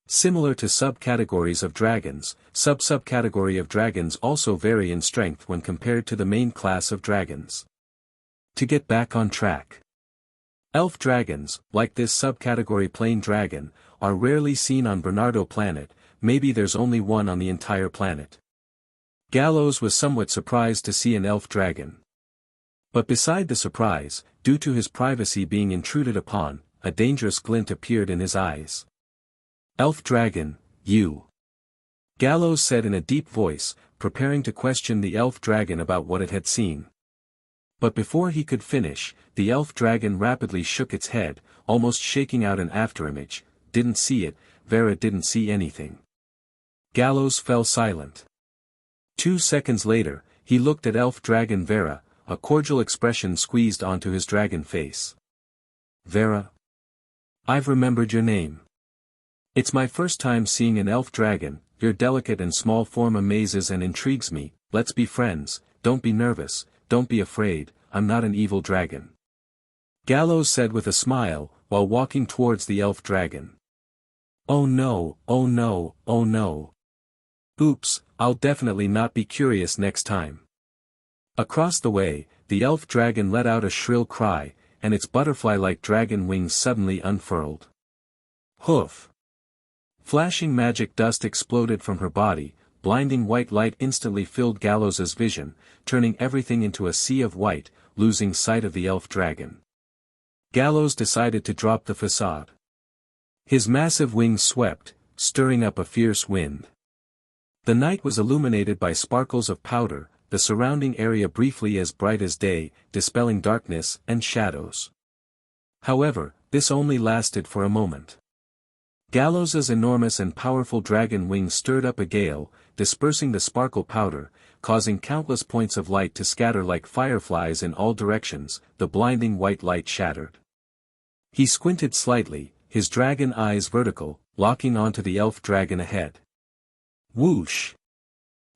B: Similar to subcategories of dragons, subcategory of dragons also vary in strength when compared to the main class of dragons. To get back on track. Elf dragons, like this subcategory plain dragon, are rarely seen on Bernardo planet, maybe there's only one on the entire planet. Gallows was somewhat surprised to see an elf dragon. But beside the surprise, due to his privacy being intruded upon, a dangerous glint appeared in his eyes. Elf dragon, you. Gallows said in a deep voice, preparing to question the elf dragon about what it had seen. But before he could finish, the elf dragon rapidly shook its head, almost shaking out an afterimage. Didn't see it, Vera didn't see anything. Gallows fell silent. 2 seconds later, he looked at elf dragon Vera, a cordial expression squeezed onto his dragon face. Vera. I've remembered your name. It's my first time seeing an elf dragon, your delicate and small form amazes and intrigues me. Let's be friends, don't be nervous, don't be afraid, I'm not an evil dragon. Gallows said with a smile, while walking towards the elf dragon. Oh no, oh no, oh no. Oops, I'll definitely not be curious next time. Across the way, the elf dragon let out a shrill cry, and its butterfly-like dragon wings suddenly unfurled. Hoof! Flashing magic dust exploded from her body, blinding white light instantly filled Gallows's vision, turning everything into a sea of white, losing sight of the elf dragon. Gallows decided to drop the facade. His massive wings swept, stirring up a fierce wind. The night was illuminated by sparkles of powder, the surrounding area briefly as bright as day, dispelling darkness and shadows. However, this only lasted for a moment. Gallows's enormous and powerful dragon wings stirred up a gale, dispersing the sparkle powder, causing countless points of light to scatter like fireflies in all directions. The blinding white light shattered. He squinted slightly, his dragon eyes vertical, locking onto the elf dragon ahead. Whoosh!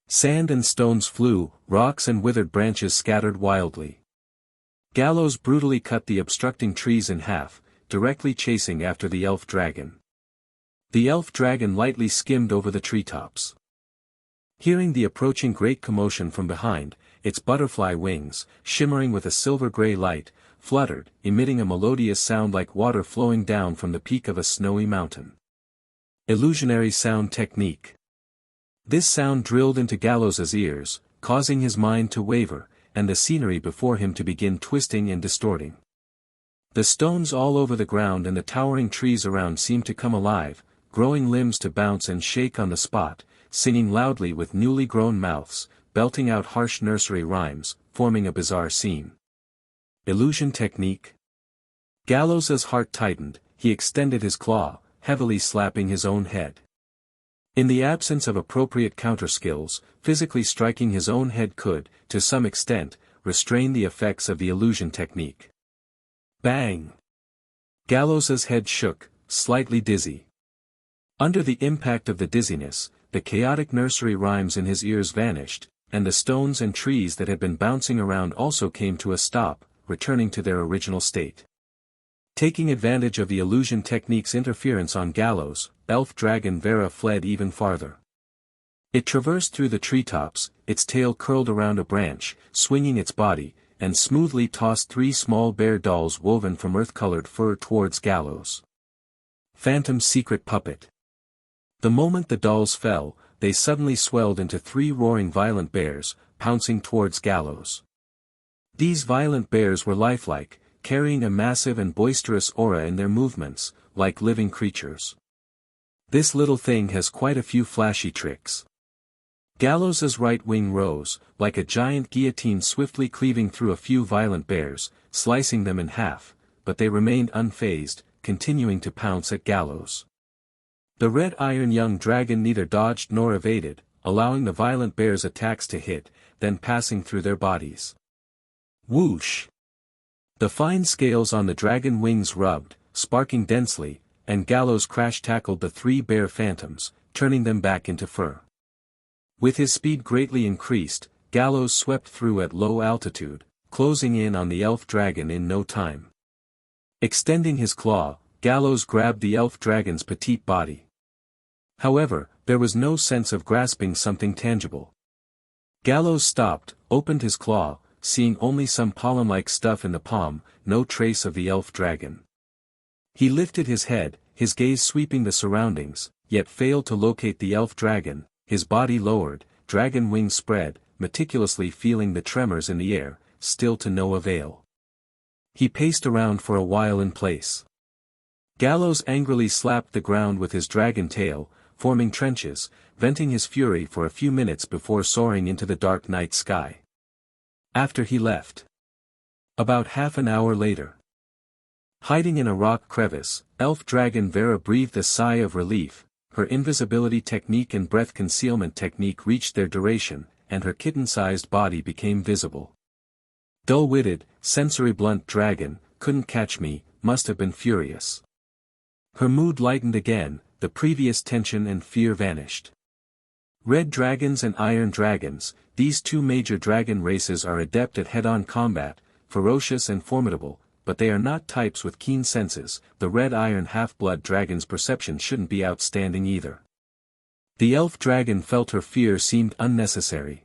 B: Sand and stones flew, rocks and withered branches scattered wildly. Gallows brutally cut the obstructing trees in half, directly chasing after the elf dragon. The elf dragon lightly skimmed over the treetops. Hearing the approaching great commotion from behind, its butterfly wings, shimmering with a silver-gray light, fluttered, emitting a melodious sound like water flowing down from the peak of a snowy mountain. Illusionary sound technique. This sound drilled into Gallows's ears, causing his mind to waver, and the scenery before him to begin twisting and distorting. The stones all over the ground and the towering trees around seemed to come alive, growing limbs to bounce and shake on the spot, singing loudly with newly grown mouths, belting out harsh nursery rhymes, forming a bizarre scene. Illusion technique. Gallows's heart tightened, he extended his claw, heavily slapping his own head. In the absence of appropriate counter skills, physically striking his own head could, to some extent, restrain the effects of the illusion technique. Bang! Gallows's head shook, slightly dizzy. Under the impact of the dizziness, the chaotic nursery rhymes in his ears vanished, and the stones and trees that had been bouncing around also came to a stop, returning to their original state. Taking advantage of the illusion technique's interference on Gallows, elf dragon Vera fled even farther. It traversed through the treetops, its tail curled around a branch, swinging its body, and smoothly tossed 3 small bear dolls woven from earth-colored fur towards Gallows. Phantom's secret puppet. The moment the dolls fell, they suddenly swelled into 3 roaring violent bears, pouncing towards Gallows. These violent bears were lifelike, carrying a massive and boisterous aura in their movements, like living creatures. This little thing has quite a few flashy tricks. Gallows's right wing rose, like a giant guillotine swiftly cleaving through a few violent bears, slicing them in half, but they remained unfazed, continuing to pounce at Gallows. The red iron young dragon neither dodged nor evaded, allowing the violent bears' attacks to hit, then passing through their bodies. Whoosh! The fine scales on the dragon wings rubbed, sparking densely, and Gallows crash-tackled the 3 bear phantoms, turning them back into fur. With his speed greatly increased, Gallows swept through at low altitude, closing in on the elf dragon in no time. Extending his claw, Gallows grabbed the elf dragon's petite body. However, there was no sense of grasping something tangible. Gallows stopped, opened his claw, seeing only some pollen-like stuff in the palm, no trace of the elf dragon. He lifted his head, his gaze sweeping the surroundings, yet failed to locate the elf dragon, his body lowered, dragon wings spread, meticulously feeling the tremors in the air, still to no avail. He paced around for a while in place. Gallows angrily slapped the ground with his dragon tail, forming trenches, venting his fury for a few minutes before soaring into the dark night sky. After he left. About half an hour later. Hiding in a rock crevice, elf dragon Vera breathed a sigh of relief. Her invisibility technique and breath concealment technique reached their duration, and her kitten-sized body became visible. Dull-witted, sensory-blunt dragon, couldn't catch me, must have been furious. Her mood lightened again, the previous tension and fear vanished. Red dragons and iron dragons, these 2 major dragon races are adept at head-on combat, ferocious and formidable, but they are not types with keen senses. The red iron half-blood dragon's perception shouldn't be outstanding either. The elf dragon felt her fear seemed unnecessary.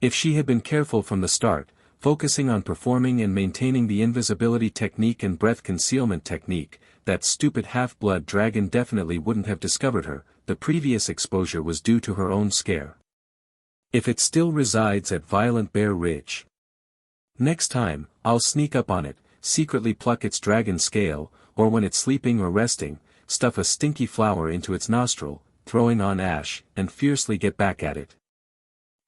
B: If she had been careful from the start, focusing on performing and maintaining the invisibility technique and breath concealment technique, that stupid half-blood dragon definitely wouldn't have discovered her. The previous exposure was due to her own scare. If it still resides at Violent Bear Ridge. Next time, I'll sneak up on it, secretly pluck its dragon scale, or when it's sleeping or resting, stuff a stinky flower into its nostril, throwing on ash, and fiercely get back at it.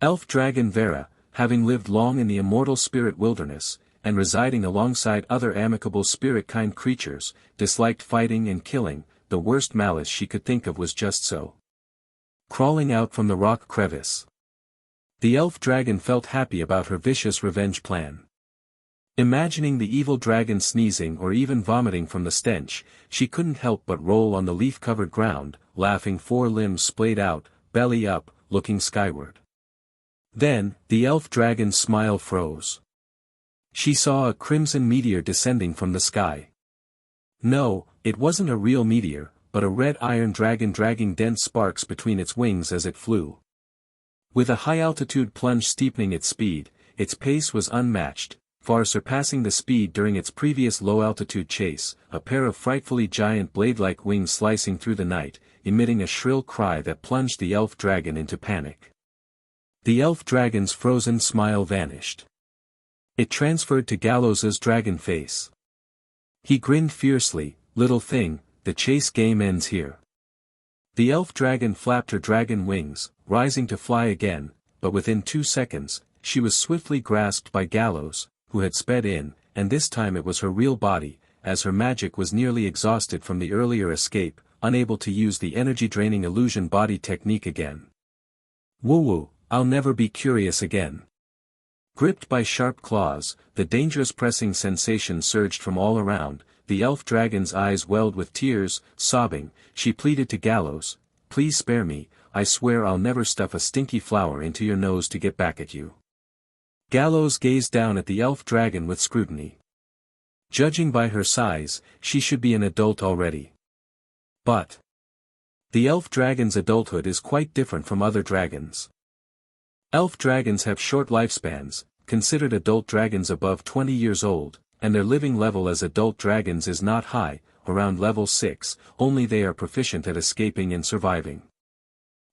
B: Elf dragon Vera, having lived long in the immortal spirit wilderness, and residing alongside other amicable spirit-kind creatures, disliked fighting and killing. The worst malice she could think of was just so. Crawling out from the rock crevice. The elf dragon felt happy about her vicious revenge plan. Imagining the evil dragon sneezing or even vomiting from the stench, she couldn't help but roll on the leaf-covered ground, laughing, 4 limbs splayed out, belly up, looking skyward. Then, the elf dragon's smile froze. She saw a crimson meteor descending from the sky. No, it wasn't a real meteor, but a red iron dragon dragging dense sparks between its wings as it flew. With a high-altitude plunge steepening its speed, its pace was unmatched, far surpassing the speed during its previous low-altitude chase, a pair of frightfully giant blade-like wings slicing through the night, emitting a shrill cry that plunged the elf dragon into panic. The elf dragon's frozen smile vanished. It transferred to Gallows's dragon face. He grinned fiercely, "Little thing, the chase game ends here." The elf dragon flapped her dragon wings, rising to fly again, but within 2 seconds, she was swiftly grasped by Gallows, who had sped in, and this time it was her real body, as her magic was nearly exhausted from the earlier escape, unable to use the energy-draining illusion body technique again. Woo-woo, I'll never be curious again. Gripped by sharp claws, the dangerous pressing sensation surged from all around. The elf dragon's eyes welled with tears. Sobbing, she pleaded to Gallows, "Please spare me, I swear I'll never stuff a stinky flower into your nose to get back at you." Gallows gazed down at the elf dragon with scrutiny. Judging by her size, she should be an adult already. But the elf dragon's adulthood is quite different from other dragons. Elf dragons have short lifespans, considered adult dragons above 20 years old, and their living level as adult dragons is not high, around level 6, only they are proficient at escaping and surviving.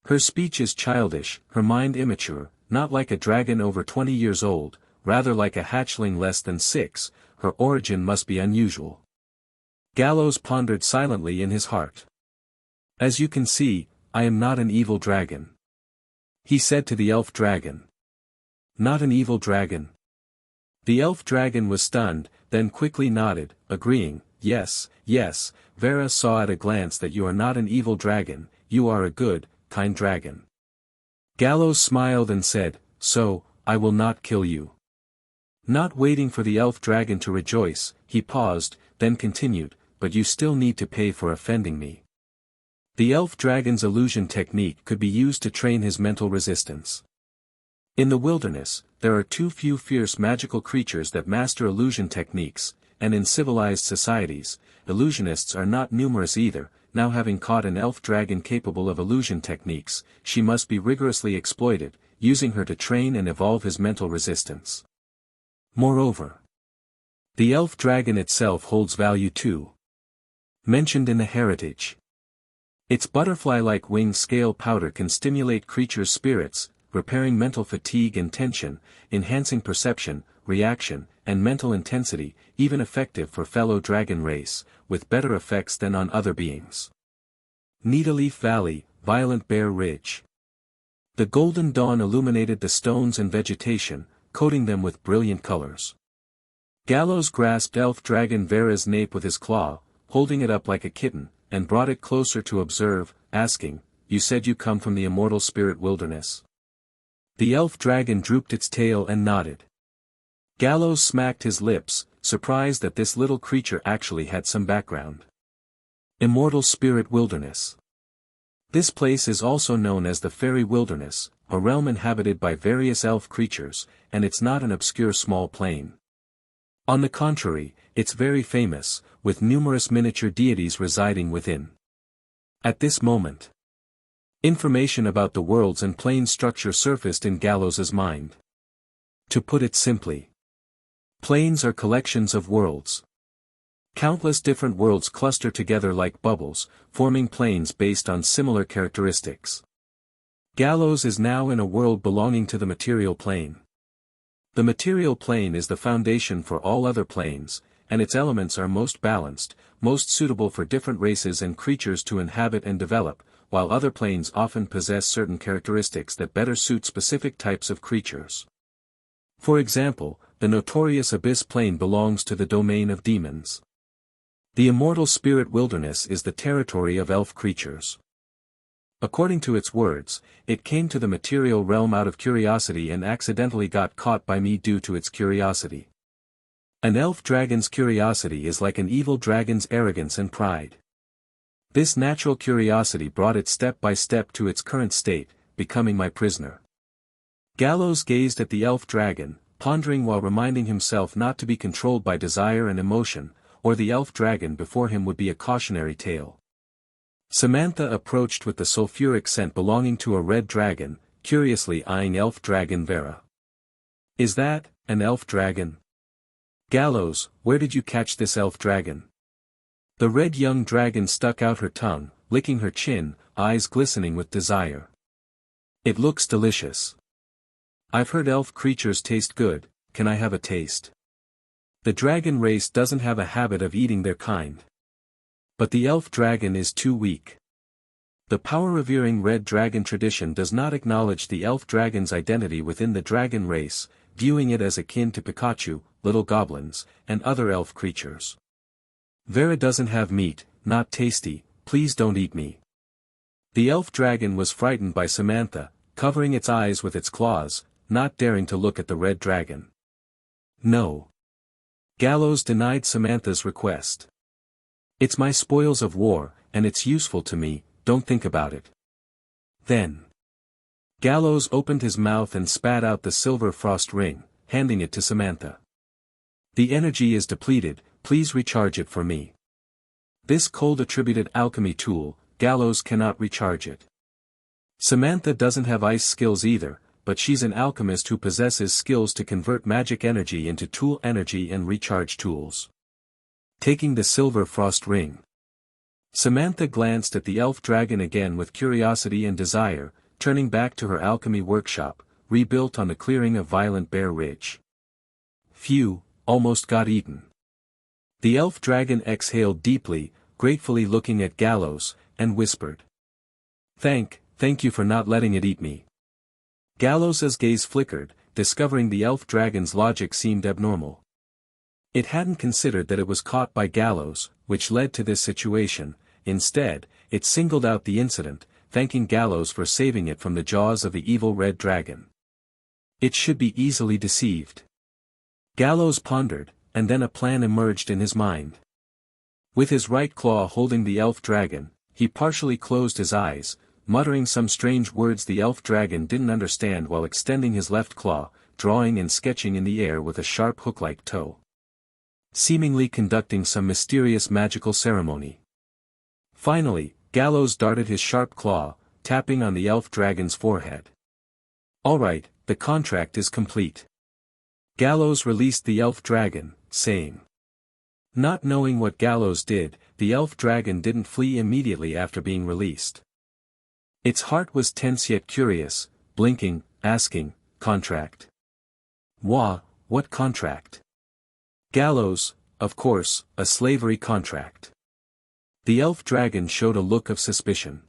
B: Her speech is childish, her mind immature, not like a dragon over 20 years old, rather like a hatchling less than 6, her origin must be unusual. Gallows pondered silently in his heart. "As you can see, I am not an evil dragon," he said to the elf dragon. "Not an evil dragon?" The elf dragon was stunned, then quickly nodded, agreeing, "Yes, yes, Vera saw at a glance that you are not an evil dragon, you are a good, kind dragon." Gallows smiled and said, "So, I will not kill you." Not waiting for the elf dragon to rejoice, he paused, then continued, but you still need to pay for offending me. The elf dragon's illusion technique could be used to train his mental resistance. In the wilderness, there are too few fierce magical creatures that master illusion techniques, and in civilized societies, illusionists are not numerous either. Now having caught an elf dragon capable of illusion techniques, she must be rigorously exploited, using her to train and evolve his mental resistance. Moreover, the elf dragon itself holds value too. Mentioned in the heritage. Its butterfly-like wing scale powder can stimulate creatures' spirits, repairing mental fatigue and tension, enhancing perception, reaction, and mental intensity, even effective for fellow dragon race, with better effects than on other beings. Needleleaf Valley, Violent Bear Ridge. The golden dawn illuminated the stones and vegetation, coating them with brilliant colors. Gallows grasped elf dragon Vera's nape with his claw, holding it up like a kitten, and brought it closer to observe, asking, "You said you come from the immortal spirit wilderness?" The elf dragon drooped its tail and nodded. Gallows smacked his lips, surprised that this little creature actually had some background. Immortal Spirit Wilderness. This place is also known as the Fairy Wilderness, a realm inhabited by various elf creatures, and it's not an obscure small plain. On the contrary, it's very famous, with numerous miniature deities residing within. At this moment, information about the worlds and plane structure surfaced in Gallows's mind. To put it simply, planes are collections of worlds. Countless different worlds cluster together like bubbles, forming planes based on similar characteristics. Gallows is now in a world belonging to the material plane. The material plane is the foundation for all other planes, and its elements are most balanced, most suitable for different races and creatures to inhabit and develop, while other planes often possess certain characteristics that better suit specific types of creatures. For example, the notorious Abyss Plane belongs to the domain of demons. The Immortal Spirit Wilderness is the territory of elf creatures. According to its words, it came to the material realm out of curiosity and accidentally got caught by me due to its curiosity. An elf dragon's curiosity is like an evil dragon's arrogance and pride. This natural curiosity brought it step by step to its current state, becoming my prisoner. Gallows gazed at the elf dragon, pondering while reminding himself not to be controlled by desire and emotion, or the elf dragon before him would be a cautionary tale. Samantha approached with the sulfuric scent belonging to a red dragon, curiously eyeing elf dragon Vera. "Is that an elf dragon?" "Gallows, where did you catch this elf dragon?" The red young dragon stuck out her tongue, licking her chin, eyes glistening with desire. "It looks delicious. I've heard elf creatures taste good, can I have a taste?" The dragon race doesn't have a habit of eating their kind. But the elf dragon is too weak. The power-revering red dragon tradition does not acknowledge the elf dragon's identity within the dragon race, viewing it as akin to Pikachu, little goblins, and other elf creatures. "Vera doesn't have meat, not tasty, please don't eat me." The elf dragon was frightened by Samantha, covering its eyes with its claws, not daring to look at the red dragon. "No." Gallows denied Samantha's request. "It's my spoils of war, and it's useful to me, don't think about it." Then Gallows opened his mouth and spat out the silver frost ring, handing it to Samantha. "The energy is depleted, please recharge it for me." This cold-attributed alchemy tool, Gallows cannot recharge it. Samantha doesn't have ice skills either, but she's an alchemist who possesses skills to convert magic energy into tool energy and recharge tools. Taking the silver frost ring, Samantha glanced at the elf dragon again with curiosity and desire, turning back to her alchemy workshop, rebuilt on the clearing of Violent Bear Ridge. Phew, almost got eaten. The elf dragon exhaled deeply, gratefully looking at Gallows, and whispered. Thank you for not letting it eat me." Gallows's gaze flickered, discovering the elf dragon's logic seemed abnormal. It hadn't considered that it was caught by Gallows, which led to this situation. Instead, it singled out the incident, thanking Gallows for saving it from the jaws of the evil red dragon. It should be easily deceived. Gallows pondered, and then a plan emerged in his mind. With his right claw holding the elf dragon, he partially closed his eyes, muttering some strange words the elf dragon didn't understand while extending his left claw, drawing and sketching in the air with a sharp hook-like toe. Seemingly conducting some mysterious magical ceremony. Finally, Gallows darted his sharp claw, tapping on the elf dragon's forehead. "All right, the contract is complete." Gallows released the elf dragon, saying. Not knowing what Gallows did, the elf dragon didn't flee immediately after being released. Its heart was tense yet curious, blinking, asking, "Contract? What contract?" Gallows, of course, a slavery contract. The elf dragon showed a look of suspicion.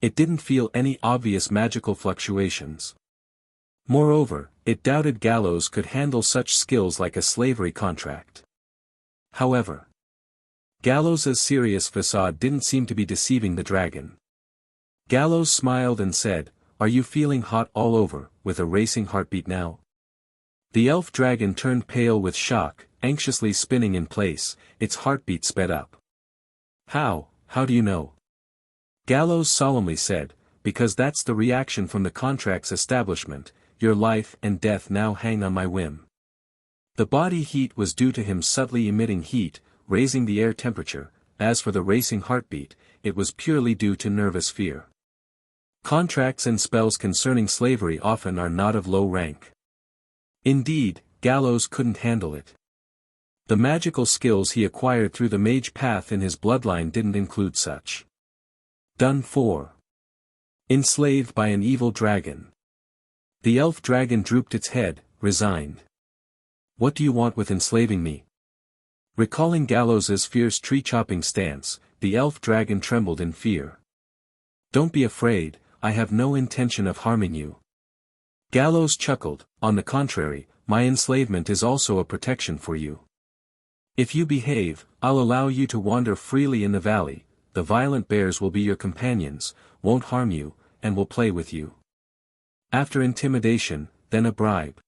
B: It didn't feel any obvious magical fluctuations. Moreover, it doubted Gallows could handle such skills like a slavery contract. However, Gallows' serious facade didn't seem to be deceiving the dragon. Gallows smiled and said, "Are you feeling hot all over, with a racing heartbeat now?" The elf dragon turned pale with shock, anxiously spinning in place, its heartbeat sped up. How do you know?" Gallows solemnly said, "Because that's the reaction from the contract's establishment, your life and death now hang on my whim." The body heat was due to him subtly emitting heat, raising the air temperature. As for the racing heartbeat, it was purely due to nervous fear. Contracts and spells concerning slavery often are not of low rank. Indeed, Gallows couldn't handle it. The magical skills he acquired through the mage path in his bloodline didn't include such. Done for. Enslaved by an evil dragon. The elf dragon drooped its head, resigned. "What do you want with enslaving me?" Recalling Gallows' fierce tree-chopping stance, the elf dragon trembled in fear. "Don't be afraid, I have no intention of harming you." Gallows chuckled, "On the contrary, my enslavement is also a protection for you. If you behave, I'll allow you to wander freely in the valley, the violent bears will be your companions, won't harm you, and will play with you. After intimidation, then a bribe."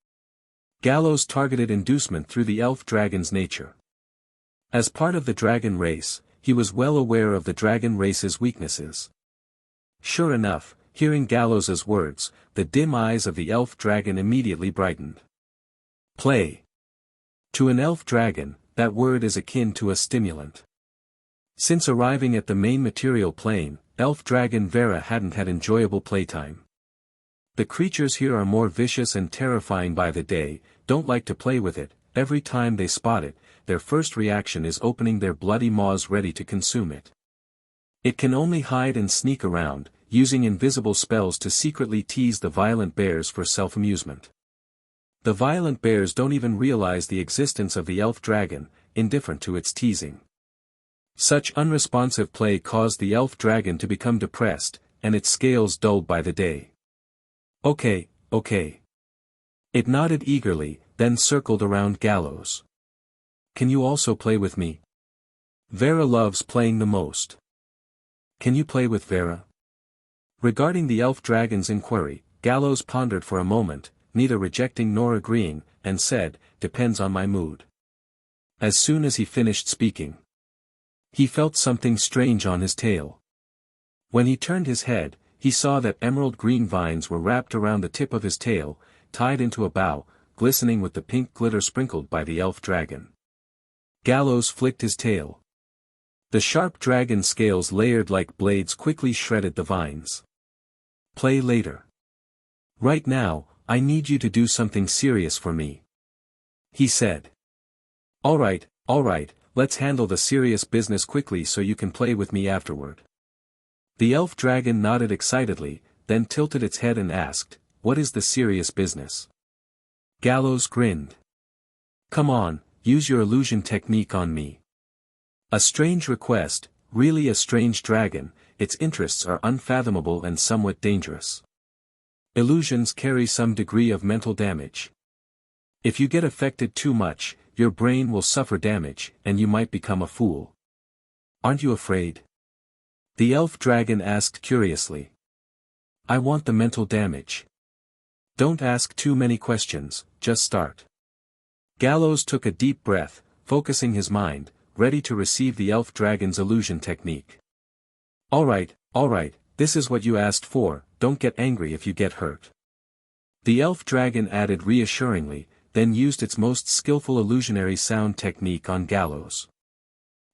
B: Gallows targeted inducement through the elf dragon's nature. As part of the dragon race, he was well aware of the dragon race's weaknesses. Sure enough, hearing Gallows' words, the dim eyes of the elf dragon immediately brightened. Play. To an elf dragon, that word is akin to a stimulant. Since arriving at the main material plane, elf dragon Vera hadn't had enjoyable playtime. The creatures here are more vicious and terrifying by the day, don't like to play with it. Every time they spot it, their first reaction is opening their bloody maws ready to consume it. It can only hide and sneak around, using invisible spells to secretly tease the violent bears for self-amusement. The violent bears don't even realize the existence of the elf dragon, indifferent to its teasing. Such unresponsive play caused the elf dragon to become depressed, and its scales dulled by the day. Okay. It nodded eagerly, then circled around Gallows. "Can you also play with me? Vera loves playing the most. Can you play with Vera?" Regarding the elf dragon's inquiry, Gallows pondered for a moment, neither rejecting nor agreeing, and said, "Depends on my mood." As soon as he finished speaking, he felt something strange on his tail. When he turned his head, he saw that emerald green vines were wrapped around the tip of his tail, tied into a bow, glistening with the pink glitter sprinkled by the elf dragon. Gallows flicked his tail. The sharp dragon scales layered like blades quickly shredded the vines. "Play later. Right now, I need you to do something serious for me," he said. All right, let's handle the serious business quickly so you can play with me afterward." The elf dragon nodded excitedly, then tilted its head and asked, "What is the serious business?" Gallows grinned. "Come on, use your illusion technique on me." A strange request, really a strange dragon, its interests are unfathomable and somewhat dangerous. Illusions carry some degree of mental damage. If you get affected too much, your brain will suffer damage, and you might become a fool. "Aren't you afraid?" the elf dragon asked curiously. "I want the mental damage." "Don't ask too many questions, just start." Gallows took a deep breath, focusing his mind, ready to receive the elf dragon's illusion technique. Alright, this is what you asked for, don't get angry if you get hurt. The elf dragon added reassuringly, then used its most skillful illusionary sound technique on Gallows.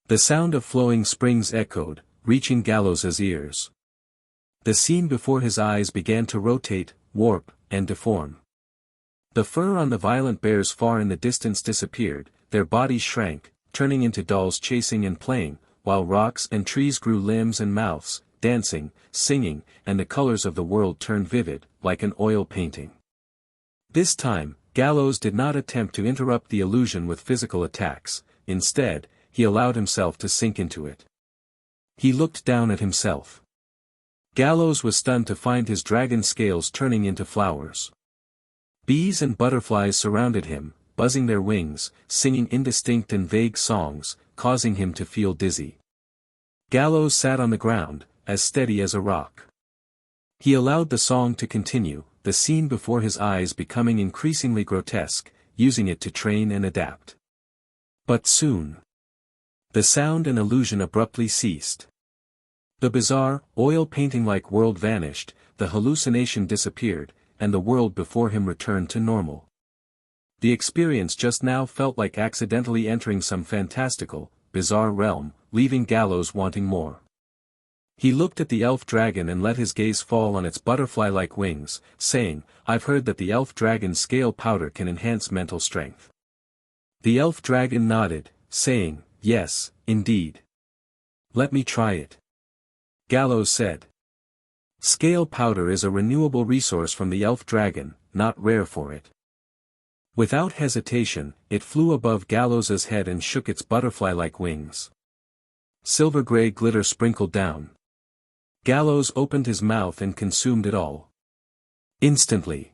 B: The sound of flowing springs echoed, reaching Gallows's ears. The scene before his eyes began to rotate, warp, and deform. The fur on the violent bears far in the distance disappeared, their bodies shrank, turning into dolls chasing and playing, while rocks and trees grew limbs and mouths, dancing, singing, and the colors of the world turned vivid, like an oil painting. This time, Gallows did not attempt to interrupt the illusion with physical attacks, instead, he allowed himself to sink into it. He looked down at himself. Gallows was stunned to find his dragon scales turning into flowers. Bees and butterflies surrounded him, buzzing their wings, singing indistinct and vague songs, causing him to feel dizzy. Gallows sat on the ground, as steady as a rock. He allowed the song to continue, the scene before his eyes becoming increasingly grotesque, using it to train and adapt. But soon, the sound and illusion abruptly ceased. The bizarre, oil painting-like world vanished, the hallucination disappeared, and the world before him returned to normal. The experience just now felt like accidentally entering some fantastical, bizarre realm, leaving Gallows wanting more. He looked at the elf dragon and let his gaze fall on its butterfly-like wings, saying, "I've heard that the elf dragon's scale powder can enhance mental strength." The elf dragon nodded, saying, "Yes, indeed. Let me try it." Gallows said. Scale powder is a renewable resource from the elf dragon, not rare for it. Without hesitation, it flew above Gallows's head and shook its butterfly-like wings. Silver-gray glitter sprinkled down. Gallows opened his mouth and consumed it all. Instantly,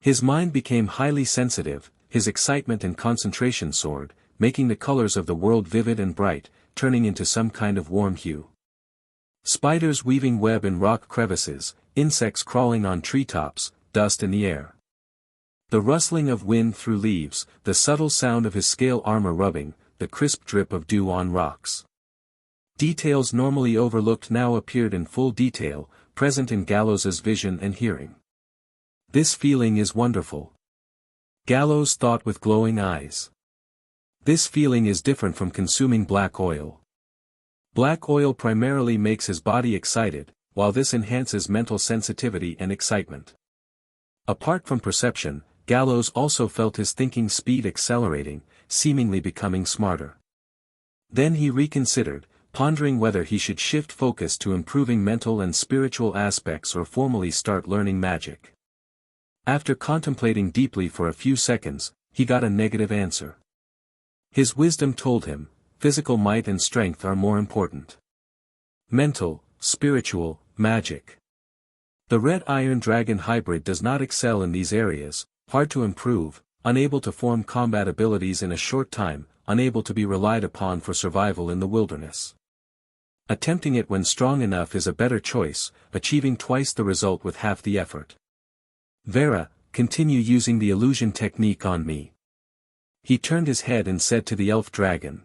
B: his mind became highly sensitive, his excitement and concentration soared, making the colors of the world vivid and bright, turning into some kind of warm hue. Spiders weaving web in rock crevices, insects crawling on treetops, dust in the air. The rustling of wind through leaves, the subtle sound of his scale armor rubbing, the crisp drip of dew on rocks. Details normally overlooked now appeared in full detail, present in Gallows's vision and hearing. This feeling is wonderful. Gallows thought with glowing eyes. This feeling is different from consuming black oil. Black oil primarily makes his body excited, while this enhances mental sensitivity and excitement. Apart from perception, Gallows also felt his thinking speed accelerating, seemingly becoming smarter. Then he reconsidered, pondering whether he should shift focus to improving mental and spiritual aspects or formally start learning magic. After contemplating deeply for a few seconds, he got a negative answer. His wisdom told him, physical might and strength are more important. Mental, spiritual, magic. The red iron dragon hybrid does not excel in these areas, hard to improve, unable to form combat abilities in a short time, unable to be relied upon for survival in the wilderness. Attempting it when strong enough is a better choice, achieving twice the result with half the effort. Vera, continue using the illusion technique on me. He turned his head and said to the elf dragon.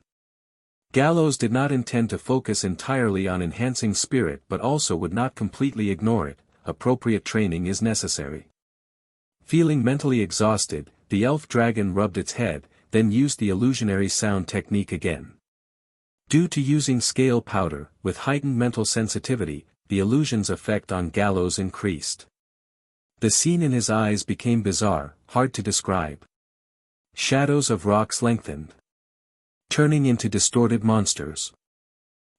B: Gallows did not intend to focus entirely on enhancing spirit but also would not completely ignore it, appropriate training is necessary. Feeling mentally exhausted, the elf dragon rubbed its head, then used the illusionary sound technique again. Due to using scale powder, with heightened mental sensitivity, the illusion's effect on Gallows increased. The scene in his eyes became bizarre, hard to describe. Shadows of rocks lengthened, turning into distorted monsters.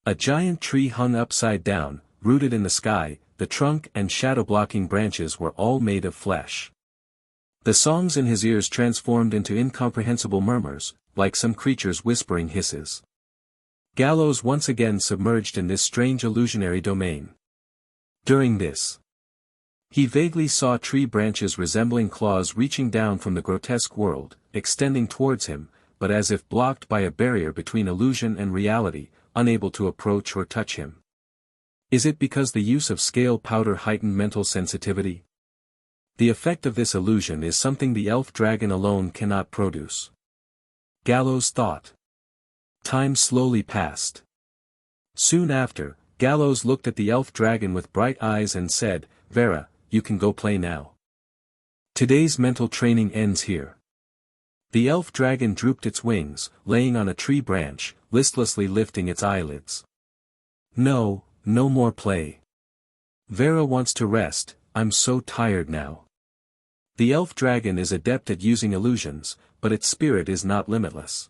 B: A giant tree hung upside down, rooted in the sky, the trunk and shadow-blocking branches were all made of flesh. The songs in his ears transformed into incomprehensible murmurs, like some creature's whispering hisses. Gallows once again submerged in this strange illusionary domain. During this, he vaguely saw tree branches resembling claws reaching down from the grotesque world, extending towards him, but as if blocked by a barrier between illusion and reality, unable to approach or touch him. Is it because the use of scale powder heightened mental sensitivity? The effect of this illusion is something the elf dragon alone cannot produce. Gallows thought. Time slowly passed. Soon after, Gallows looked at the elf dragon with bright eyes and said, "Vera, you can go play now. Today's mental training ends here." The elf dragon drooped its wings, laying on a tree branch, listlessly lifting its eyelids. "No, no more play. Vera wants to rest, I'm so tired now." The elf dragon is adept at using illusions, but its spirit is not limitless.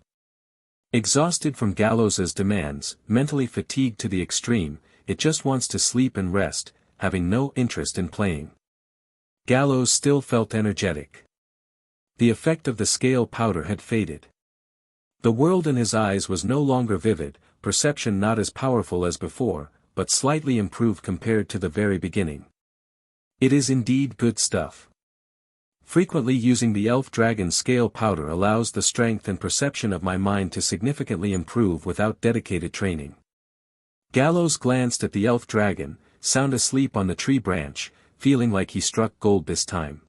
B: Exhausted from Gallows's demands, mentally fatigued to the extreme, it just wants to sleep and rest, having no interest in playing. Gallows still felt energetic. The effect of the scale powder had faded. The world in his eyes was no longer vivid, perception not as powerful as before, but slightly improved compared to the very beginning. It is indeed good stuff. Frequently using the elf dragon scale powder allows the strength and perception of my mind to significantly improve without dedicated training. Gallows glanced at the elf dragon, sound asleep on the tree branch, feeling like he struck gold this time.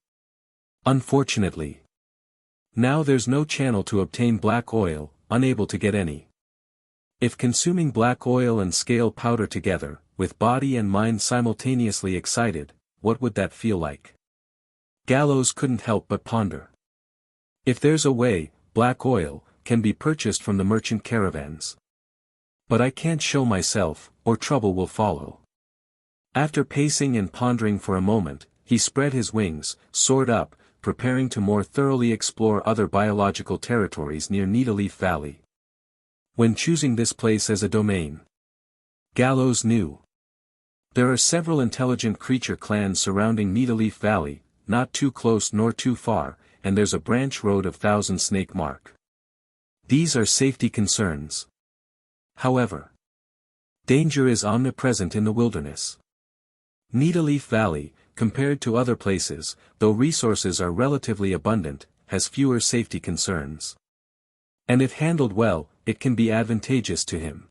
B: Unfortunately, now there's no channel to obtain black oil, unable to get any. If consuming black oil and scale powder together, with body and mind simultaneously excited, what would that feel like? Gallows couldn't help but ponder. If there's a way, black oil can be purchased from the merchant caravans. But I can't show myself, or trouble will follow. After pacing and pondering for a moment, he spread his wings, soared up, preparing to more thoroughly explore other biological territories near Needleleaf Valley. When choosing this place as a domain, Gallows knew there are several intelligent creature clans surrounding Needleleaf Valley, not too close nor too far, and there's a branch road of Thousand Snake Mark. These are safety concerns. However, danger is omnipresent in the wilderness. Needleleaf Valley, compared to other places, though resources are relatively abundant, has fewer safety concerns. And if handled well, it can be advantageous to him.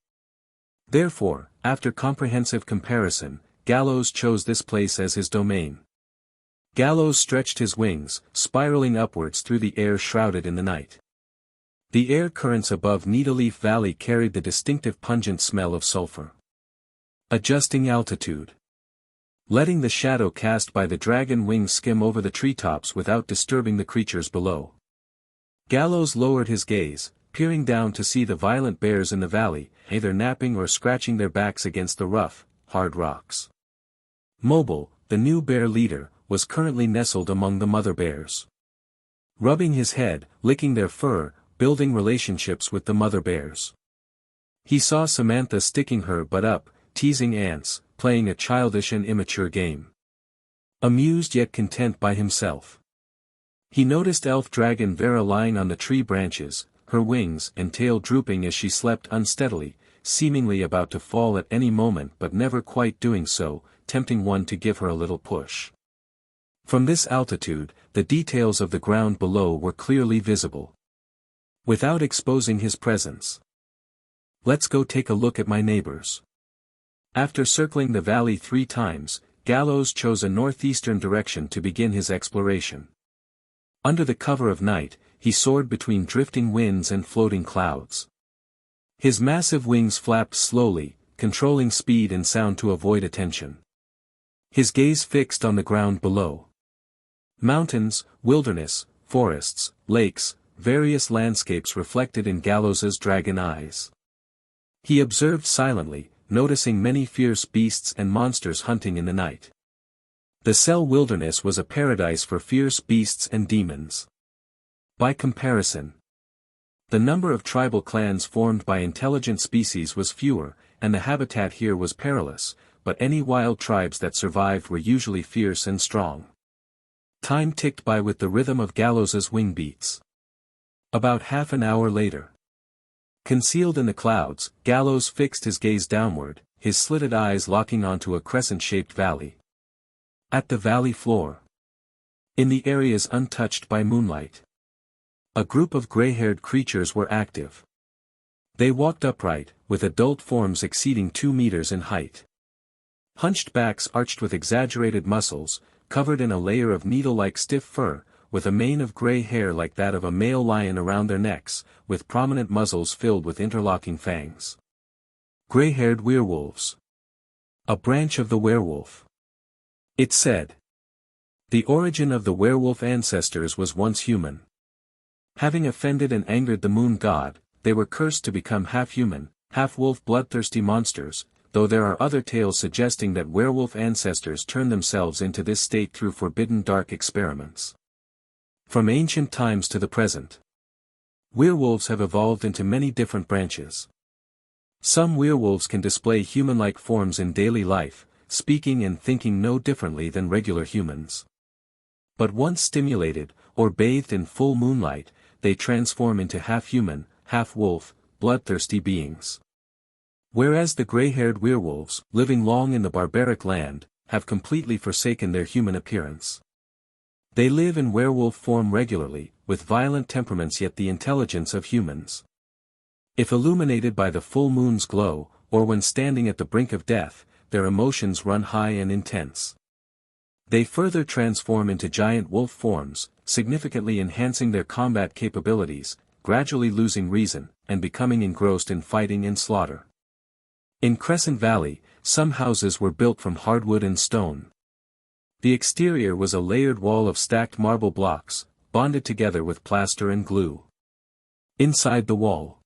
B: Therefore, after comprehensive comparison, Gallows chose this place as his domain. Gallows stretched his wings, spiraling upwards through the air shrouded in the night. The air currents above Needleleaf Valley carried the distinctive pungent smell of sulfur. Adjusting altitude. Letting the shadow cast by the dragon wings skim over the treetops without disturbing the creatures below. Gallows lowered his gaze, peering down to see the violent bears in the valley, either napping or scratching their backs against the rough, hard rocks. Mobile, the new bear leader, was currently nestled among the mother bears. Rubbing his head, licking their fur, building relationships with the mother bears. He saw Samantha sticking her butt up, teasing ants, playing a childish and immature game. Amused yet content by himself. He noticed elf dragon Vera lying on the tree branches, her wings and tail drooping as she slept unsteadily, seemingly about to fall at any moment but never quite doing so, tempting one to give her a little push. From this altitude, the details of the ground below were clearly visible. Without exposing his presence. "Let's go take a look at my neighbors." After circling the valley 3 times, Gallows chose a northeastern direction to begin his exploration. Under the cover of night, he soared between drifting winds and floating clouds. His massive wings flapped slowly, controlling speed and sound to avoid attention. His gaze fixed on the ground below. Mountains, wilderness, forests, lakes, various landscapes reflected in Gallows's dragon eyes. He observed silently, noticing many fierce beasts and monsters hunting in the night. The Cell Wilderness was a paradise for fierce beasts and demons. By comparison, the number of tribal clans formed by intelligent species was fewer, and the habitat here was perilous, but any wild tribes that survived were usually fierce and strong. Time ticked by with the rhythm of Gallows's wing beats. About half an hour later. Concealed in the clouds, Gallows fixed his gaze downward, his slitted eyes locking onto a crescent-shaped valley. At the valley floor. In the areas untouched by moonlight. A group of gray-haired creatures were active. They walked upright, with adult forms exceeding 2 meters in height. Hunched backs arched with exaggerated muscles, covered in a layer of needle-like stiff fur, with a mane of gray hair like that of a male lion around their necks, with prominent muzzles filled with interlocking fangs. Gray-haired werewolves. A branch of the werewolf. It said. The origin of the werewolf ancestors was once human. Having offended and angered the moon god, they were cursed to become half-human, half-wolf bloodthirsty monsters, though there are other tales suggesting that werewolf ancestors turned themselves into this state through forbidden dark experiments. From ancient times to the present, werewolves have evolved into many different branches. Some werewolves can display human-like forms in daily life, speaking and thinking no differently than regular humans. But once stimulated, or bathed in full moonlight, they transform into half-human, half-wolf, bloodthirsty beings. Whereas the gray-haired werewolves, living long in the barbaric land, have completely forsaken their human appearance. They live in werewolf form regularly, with violent temperaments yet the intelligence of humans. If illuminated by the full moon's glow, or when standing at the brink of death, their emotions run high and intense. They further transform into giant wolf forms, significantly enhancing their combat capabilities, gradually losing reason, and becoming engrossed in fighting and slaughter. In Crescent Valley, some houses were built from hardwood and stone. The exterior was a layered wall of stacked marble blocks, bonded together with plaster and glue. Inside the wall,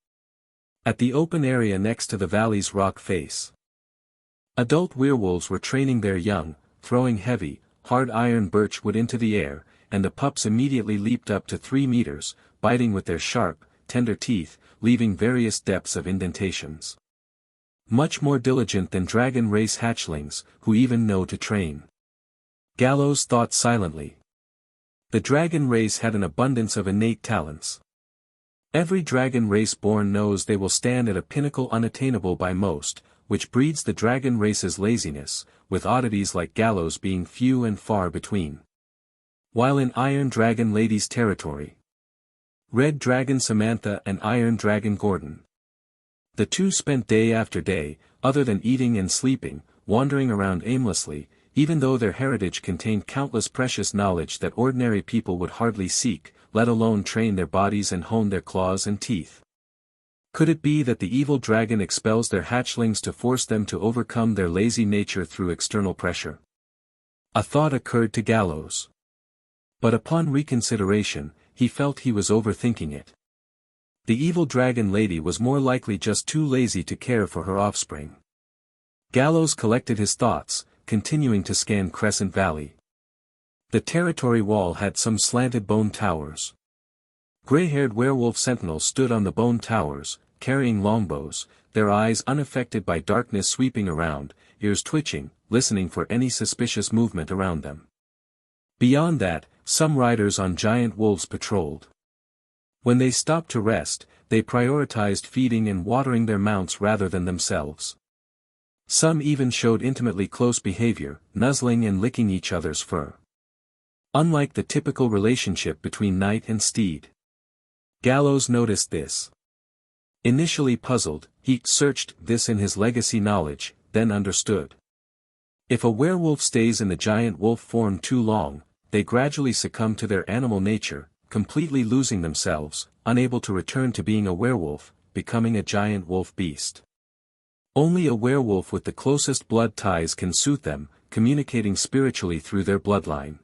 B: at the open area next to the valley's rock face, adult werewolves were training their young, throwing heavy, hard iron birch wood into the air, and the pups immediately leaped up to 3 meters, biting with their sharp, tender teeth, leaving various depths of indentations. Much more diligent than dragon race hatchlings, who even know to train. Gallows thought silently. The dragon race had an abundance of innate talents. Every dragon race born knows they will stand at a pinnacle unattainable by most, which breeds the dragon race's laziness, with oddities like Gallows being few and far between. While in Iron Dragon Lady's territory, Red Dragon Samantha and Iron Dragon Gordon, the two spent day after day, other than eating and sleeping, wandering around aimlessly, even though their heritage contained countless precious knowledge that ordinary people would hardly seek, let alone train their bodies and hone their claws and teeth. Could it be that the evil dragon expels their hatchlings to force them to overcome their lazy nature through external pressure? A thought occurred to Gallows. But upon reconsideration, he felt he was overthinking it. The evil dragon lady was more likely just too lazy to care for her offspring. Gallows collected his thoughts, continuing to scan Crescent Valley. The territory wall had some slanted bone towers. Gray-haired werewolf sentinels stood on the bone towers, carrying longbows, their eyes unaffected by darkness sweeping around, ears twitching, listening for any suspicious movement around them. Beyond that, some riders on giant wolves patrolled. When they stopped to rest, they prioritized feeding and watering their mounts rather than themselves. Some even showed intimately close behavior, nuzzling and licking each other's fur. Unlike the typical relationship between knight and steed. Gallows noticed this. Initially puzzled, he searched this in his legacy knowledge, then understood. If a werewolf stays in the giant wolf form too long, they gradually succumb to their animal nature, completely losing themselves, unable to return to being a werewolf, becoming a giant wolf beast. Only a werewolf with the closest blood ties can suit them, communicating spiritually through their bloodline.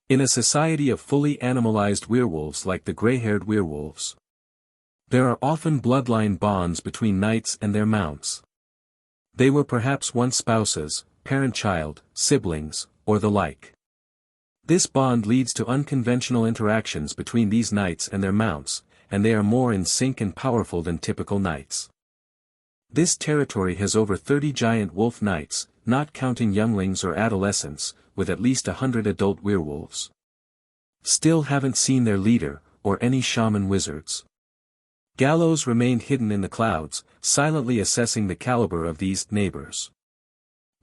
B: In a society of fully animalized werewolves like the gray-haired werewolves, there are often bloodline bonds between knights and their mounts. They were perhaps once spouses, parent-child, siblings, or the like. This bond leads to unconventional interactions between these knights and their mounts, and they are more in sync and powerful than typical knights. This territory has over 30 giant wolf knights, not counting younglings or adolescents, with at least 100 adult werewolves. Still haven't seen their leader, or any shaman wizards. Gallows remained hidden in the clouds, silently assessing the caliber of these neighbors.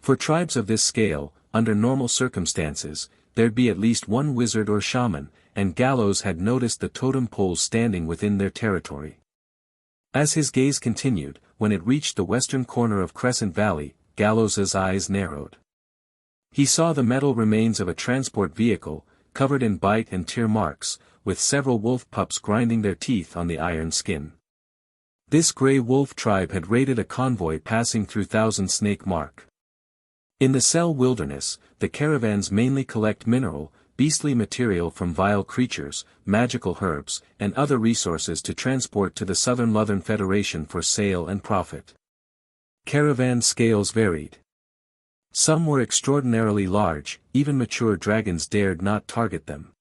B: For tribes of this scale, under normal circumstances, there'd be at least one wizard or shaman, and Gallows had noticed the totem poles standing within their territory. As his gaze continued, when it reached the western corner of Crescent Valley, Gallows's eyes narrowed. He saw the metal remains of a transport vehicle, covered in bite and tear marks, with several wolf pups grinding their teeth on the iron skin. This grey wolf tribe had raided a convoy passing through Thousand Snake Mark. In the Cell Wilderness, the caravans mainly collect mineral, beastly material from vile creatures, magical herbs, and other resources to transport to the Southern Luthern Federation for sale and profit. Caravan scales varied. Some were extraordinarily large, even mature dragons dared not target them.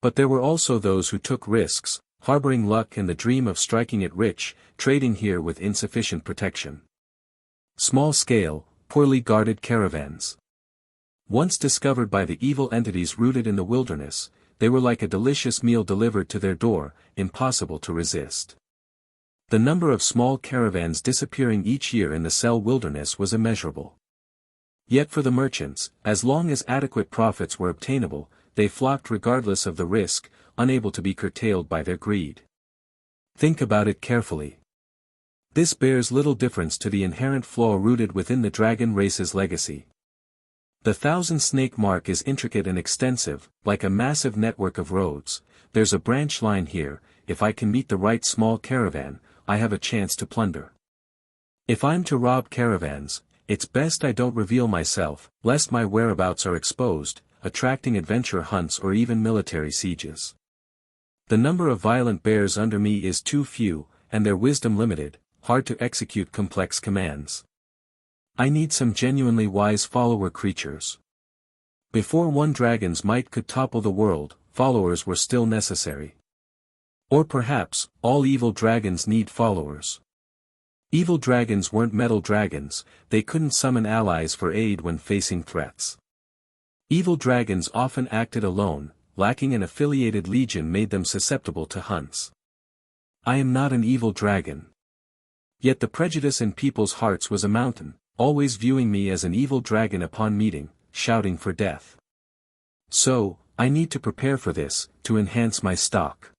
B: But there were also those who took risks, harboring luck and the dream of striking it rich, trading here with insufficient protection. Small-scale, poorly guarded caravans. Once discovered by the evil entities rooted in the wilderness, they were like a delicious meal delivered to their door, impossible to resist. The number of small caravans disappearing each year in the Cell Wilderness was immeasurable. Yet for the merchants, as long as adequate profits were obtainable, they flocked regardless of the risk, unable to be curtailed by their greed. Think about it carefully. This bears little difference to the inherent flaw rooted within the dragon race's legacy. The Thousand Snake Mark is intricate and extensive, like a massive network of roads. There's a branch line here. If I can meet the right small caravan, I have a chance to plunder. If I'm to rob caravans, it's best I don't reveal myself, lest my whereabouts are exposed, attracting adventure hunts or even military sieges. The number of violent bears under me is too few, and their wisdom limited, hard to execute complex commands. I need some genuinely wise follower creatures. Before one dragon's might could topple the world, followers were still necessary. Or perhaps, all evil dragons need followers. Evil dragons weren't metal dragons, they couldn't summon allies for aid when facing threats. Evil dragons often acted alone, lacking an affiliated legion made them susceptible to hunts. I am not an evil dragon. Yet the prejudice in people's hearts was a mountain, always viewing me as an evil dragon upon meeting, shouting for death. So, I need to prepare for this, to enhance my stock.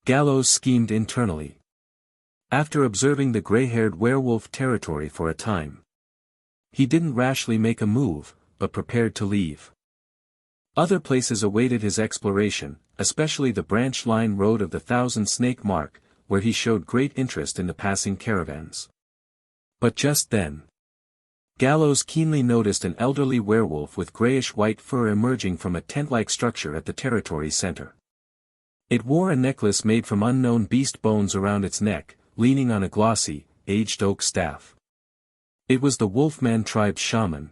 B: Gallows schemed internally. After observing the gray-haired werewolf territory for a time, he didn't rashly make a move, but prepared to leave. Other places awaited his exploration, especially the branch line road of the Thousand Snake Mark, where he showed great interest in the passing caravans. But just then, Gallows keenly noticed an elderly werewolf with grayish-white fur emerging from a tent-like structure at the territory's center. It wore a necklace made from unknown beast bones around its neck, leaning on a glossy, aged oak staff. It was the Wolfman tribe's shaman.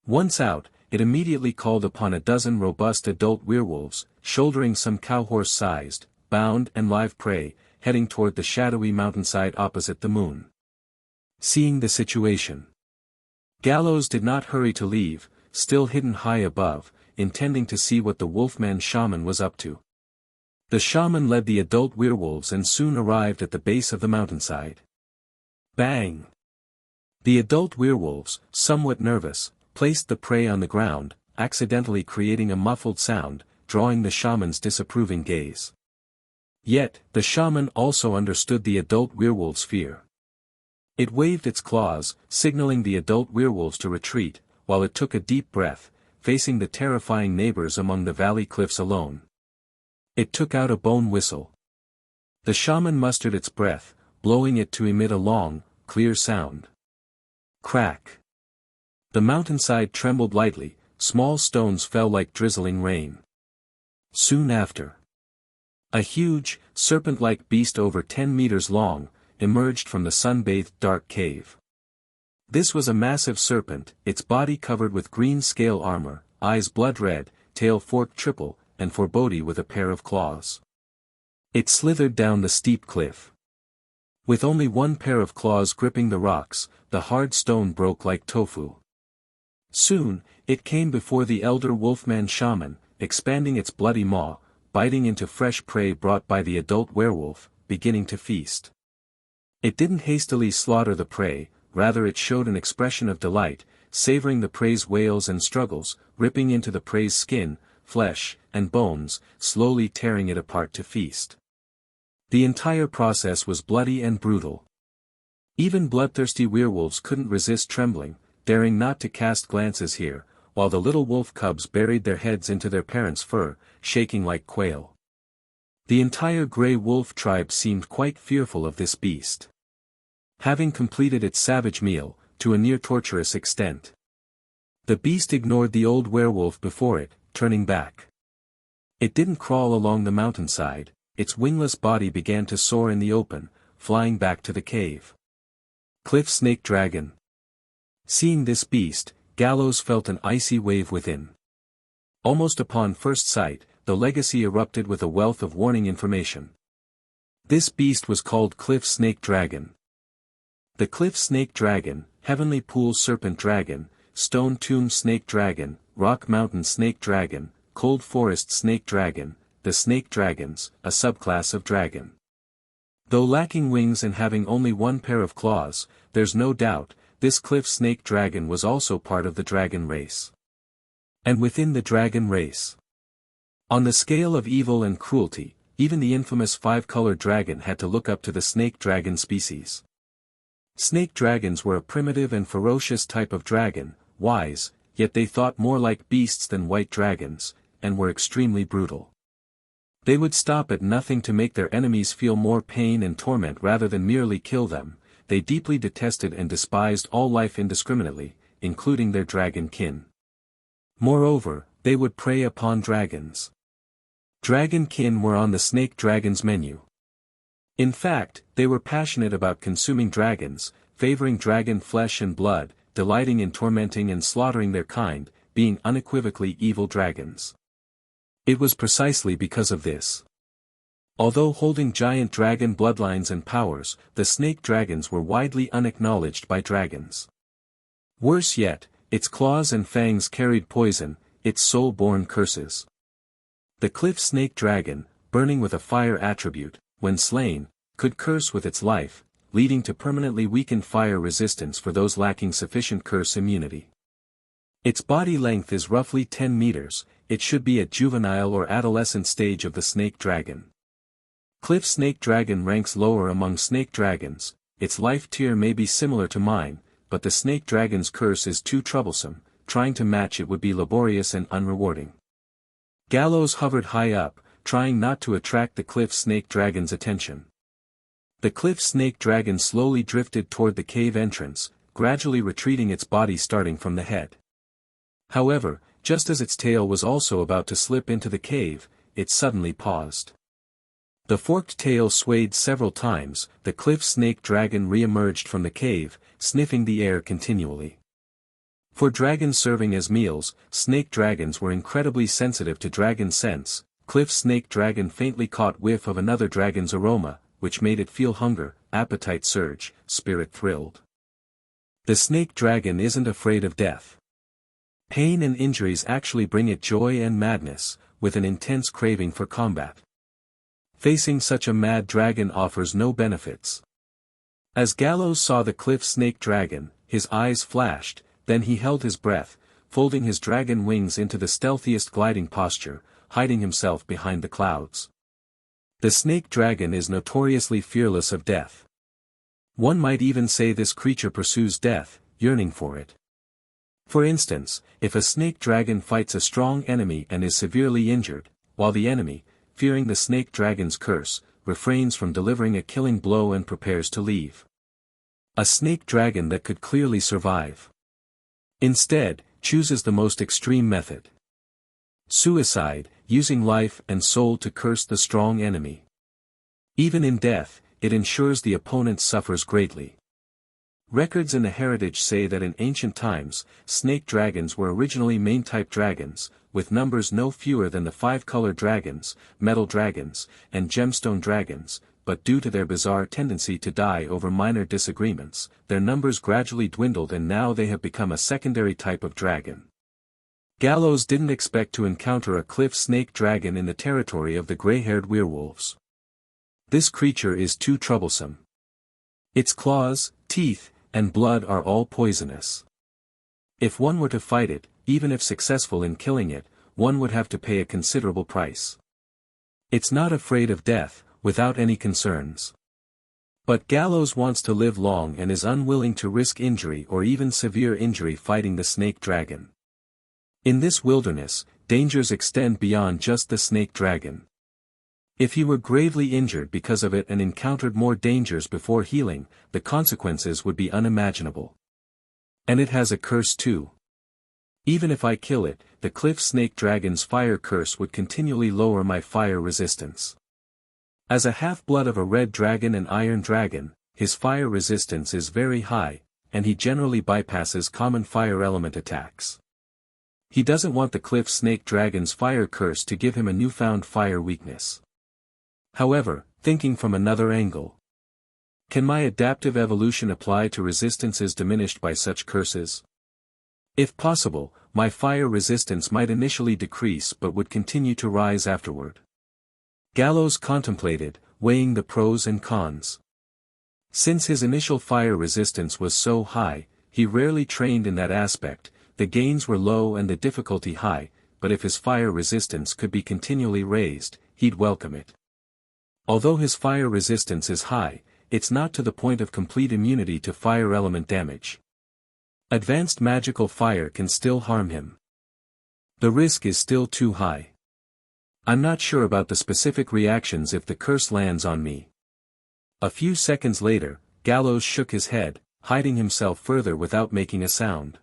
B: Once out, it immediately called upon a dozen robust adult werewolves, shouldering some cow-horse-sized, bound and live prey, heading toward the shadowy mountainside opposite the moon. Seeing the situation, Gallows did not hurry to leave, still hidden high above, intending to see what the Wolfman shaman was up to. The shaman led the adult werewolves and soon arrived at the base of the mountainside. Bang! The adult werewolves, somewhat nervous, placed the prey on the ground, accidentally creating a muffled sound, drawing the shaman's disapproving gaze. Yet, the shaman also understood the adult werewolf's fear. It waved its claws, signaling the adult werewolves to retreat, while it took a deep breath, facing the terrifying neighbors among the valley cliffs alone. It took out a bone whistle. The shaman mustered its breath, blowing it to emit a long, clear sound. Crack! The mountainside trembled lightly, small stones fell like drizzling rain. Soon after, a huge, serpent-like beast over 10 meters long, emerged from the sun-bathed dark cave. This was a massive serpent, its body covered with green scale armor, eyes blood-red, tail forked triple, and forebody with a pair of claws. It slithered down the steep cliff. With only one pair of claws gripping the rocks, the hard stone broke like tofu. Soon, it came before the elder Wolfman shaman, expanding its bloody maw, biting into fresh prey brought by the adult werewolf, beginning to feast. It didn't hastily slaughter the prey, rather it showed an expression of delight, savoring the prey's wails and struggles, ripping into the prey's skin, flesh, and bones, slowly tearing it apart to feast. The entire process was bloody and brutal. Even bloodthirsty werewolves couldn't resist trembling, daring not to cast glances here, while the little wolf cubs buried their heads into their parents' fur, shaking like quail. The entire gray wolf tribe seemed quite fearful of this beast. Having completed its savage meal, to a near torturous extent. The beast ignored the old werewolf before it, turning back. It didn't crawl along the mountainside, its wingless body began to soar in the open, flying back to the cave. Cliff Snake Dragon. Seeing this beast, Gallows felt an icy wave within. Almost upon first sight, the legacy erupted with a wealth of warning information. This beast was called Cliff Snake Dragon. The Cliff Snake Dragon, Heavenly Pool Serpent Dragon, Stone Tomb Snake Dragon, Rock Mountain Snake Dragon, Cold Forest Snake Dragon, the Snake Dragons, a subclass of dragon. Though lacking wings and having only one pair of claws, there's no doubt, this Cliff Snake Dragon was also part of the dragon race. And within the dragon race. On the scale of evil and cruelty, even the infamous five-colored dragon had to look up to the snake dragon species. Snake dragons were a primitive and ferocious type of dragon, wise, yet they thought more like beasts than white dragons, and were extremely brutal. They would stop at nothing to make their enemies feel more pain and torment rather than merely kill them. They deeply detested and despised all life indiscriminately, including their dragon kin. Moreover, they would prey upon dragons. Dragon kin were on the snake dragon's menu. In fact, they were passionate about consuming dragons, favoring dragon flesh and blood, delighting in tormenting and slaughtering their kind, being unequivocally evil dragons. It was precisely because of this. Although holding giant dragon bloodlines and powers, the snake dragons were widely unacknowledged by dragons. Worse yet, its claws and fangs carried poison, its soul-born curses. The cliff snake dragon, burning with a fire attribute, when slain, could curse with its life, leading to permanently weakened fire resistance for those lacking sufficient curse immunity. Its body length is roughly 10 meters, it should be at juvenile or adolescent stage of the snake dragon. Cliff snake dragon ranks lower among snake dragons, its life tier may be similar to mine, but the snake dragon's curse is too troublesome, trying to match it would be laborious and unrewarding. Gallows hovered high up, trying not to attract the cliff snake dragon's attention. The cliff snake dragon slowly drifted toward the cave entrance, gradually retreating its body starting from the head. However, just as its tail was also about to slip into the cave, it suddenly paused. The forked tail swayed several times, the cliff snake dragon re-emerged from the cave, sniffing the air continually. For dragons serving as meals, snake dragons were incredibly sensitive to dragon scents. Cliff snake dragon faintly caught whiff of another dragon's aroma, which made it feel hunger, appetite surge, spirit thrilled. The snake dragon isn't afraid of death. Pain and injuries actually bring it joy and madness, with an intense craving for combat. Facing such a mad dragon offers no benefits. As Gallows saw the cliff snake dragon, his eyes flashed, then he held his breath, folding his dragon wings into the stealthiest gliding posture, hiding himself behind the clouds. The snake dragon is notoriously fearless of death. One might even say this creature pursues death, yearning for it. For instance, if a snake dragon fights a strong enemy and is severely injured, while the enemy, fearing the snake dragon's curse, refrains from delivering a killing blow and prepares to leave. A snake dragon that could clearly survive. Instead, chooses the most extreme method. Suicide, using life and soul to curse the strong enemy. Even in death, it ensures the opponent suffers greatly. Records in the heritage say that in ancient times, snake dragons were originally main-type dragons, with numbers no fewer than the five-color dragons, metal dragons, and gemstone dragons, but due to their bizarre tendency to die over minor disagreements, their numbers gradually dwindled and now they have become a secondary type of dragon. Gallows didn't expect to encounter a cliff snake dragon in the territory of the gray-haired werewolves. This creature is too troublesome. Its claws, teeth, and blood are all poisonous. If one were to fight it, even if successful in killing it, one would have to pay a considerable price. It's not afraid of death, without any concerns. But Gallows wants to live long and is unwilling to risk injury or even severe injury fighting the snake dragon. In this wilderness, dangers extend beyond just the snake dragon. If he were gravely injured because of it and encountered more dangers before healing, the consequences would be unimaginable. And it has a curse too. Even if I kill it, the cliff snake dragon's fire curse would continually lower my fire resistance. As a half-blood of a red dragon and iron dragon, his fire resistance is very high, and he generally bypasses common fire element attacks. He doesn't want the cliff snake dragon's fire curse to give him a newfound fire weakness. However, thinking from another angle. Can my adaptive evolution apply to resistances diminished by such curses? If possible, my fire resistance might initially decrease but would continue to rise afterward. Gallows contemplated, weighing the pros and cons. Since his initial fire resistance was so high, he rarely trained in that aspect, the gains were low and the difficulty high, but if his fire resistance could be continually raised, he'd welcome it. Although his fire resistance is high, it's not to the point of complete immunity to fire element damage. Advanced magical fire can still harm him. The risk is still too high. I'm not sure about the specific reactions if the curse lands on me. A few seconds later, Gallows shook his head, hiding himself further without making a sound.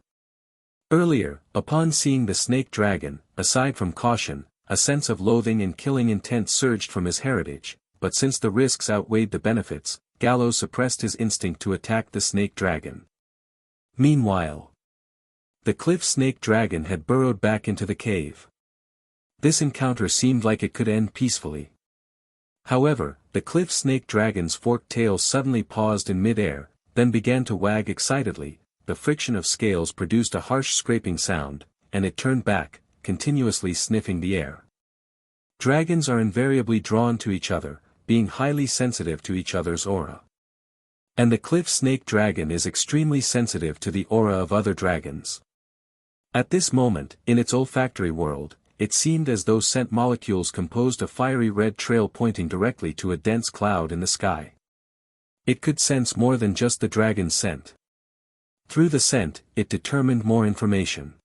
B: Earlier, upon seeing the snake dragon, aside from caution, a sense of loathing and killing intent surged from his heritage, but since the risks outweighed the benefits, Gallows suppressed his instinct to attack the snake dragon. Meanwhile, the cliff snake dragon had burrowed back into the cave. This encounter seemed like it could end peacefully. However, the cliff snake dragon's forked tail suddenly paused in mid-air, then began to wag excitedly, the friction of scales produced a harsh scraping sound, and it turned back, continuously sniffing the air. Dragons are invariably drawn to each other, being highly sensitive to each other's aura. And the cliff snake dragon is extremely sensitive to the aura of other dragons. At this moment, in its olfactory world, it seemed as though scent molecules composed a fiery red trail pointing directly to a dense cloud in the sky. It could sense more than just the dragon's scent. Through the scent, it determined more information.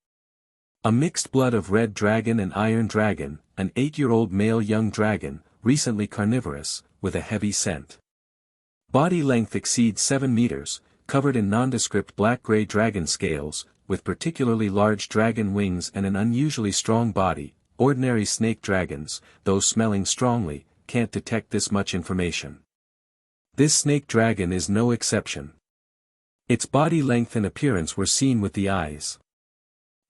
B: A mixed blood of red dragon and iron dragon, an 8-year-old male young dragon, recently carnivorous, with a heavy scent. Body length exceeds 7 meters, covered in nondescript black-gray dragon scales, with particularly large dragon wings and an unusually strong body. Ordinary snake dragons, though smelling strongly, can't detect this much information. This snake dragon is no exception. Its body length and appearance were seen with the eyes.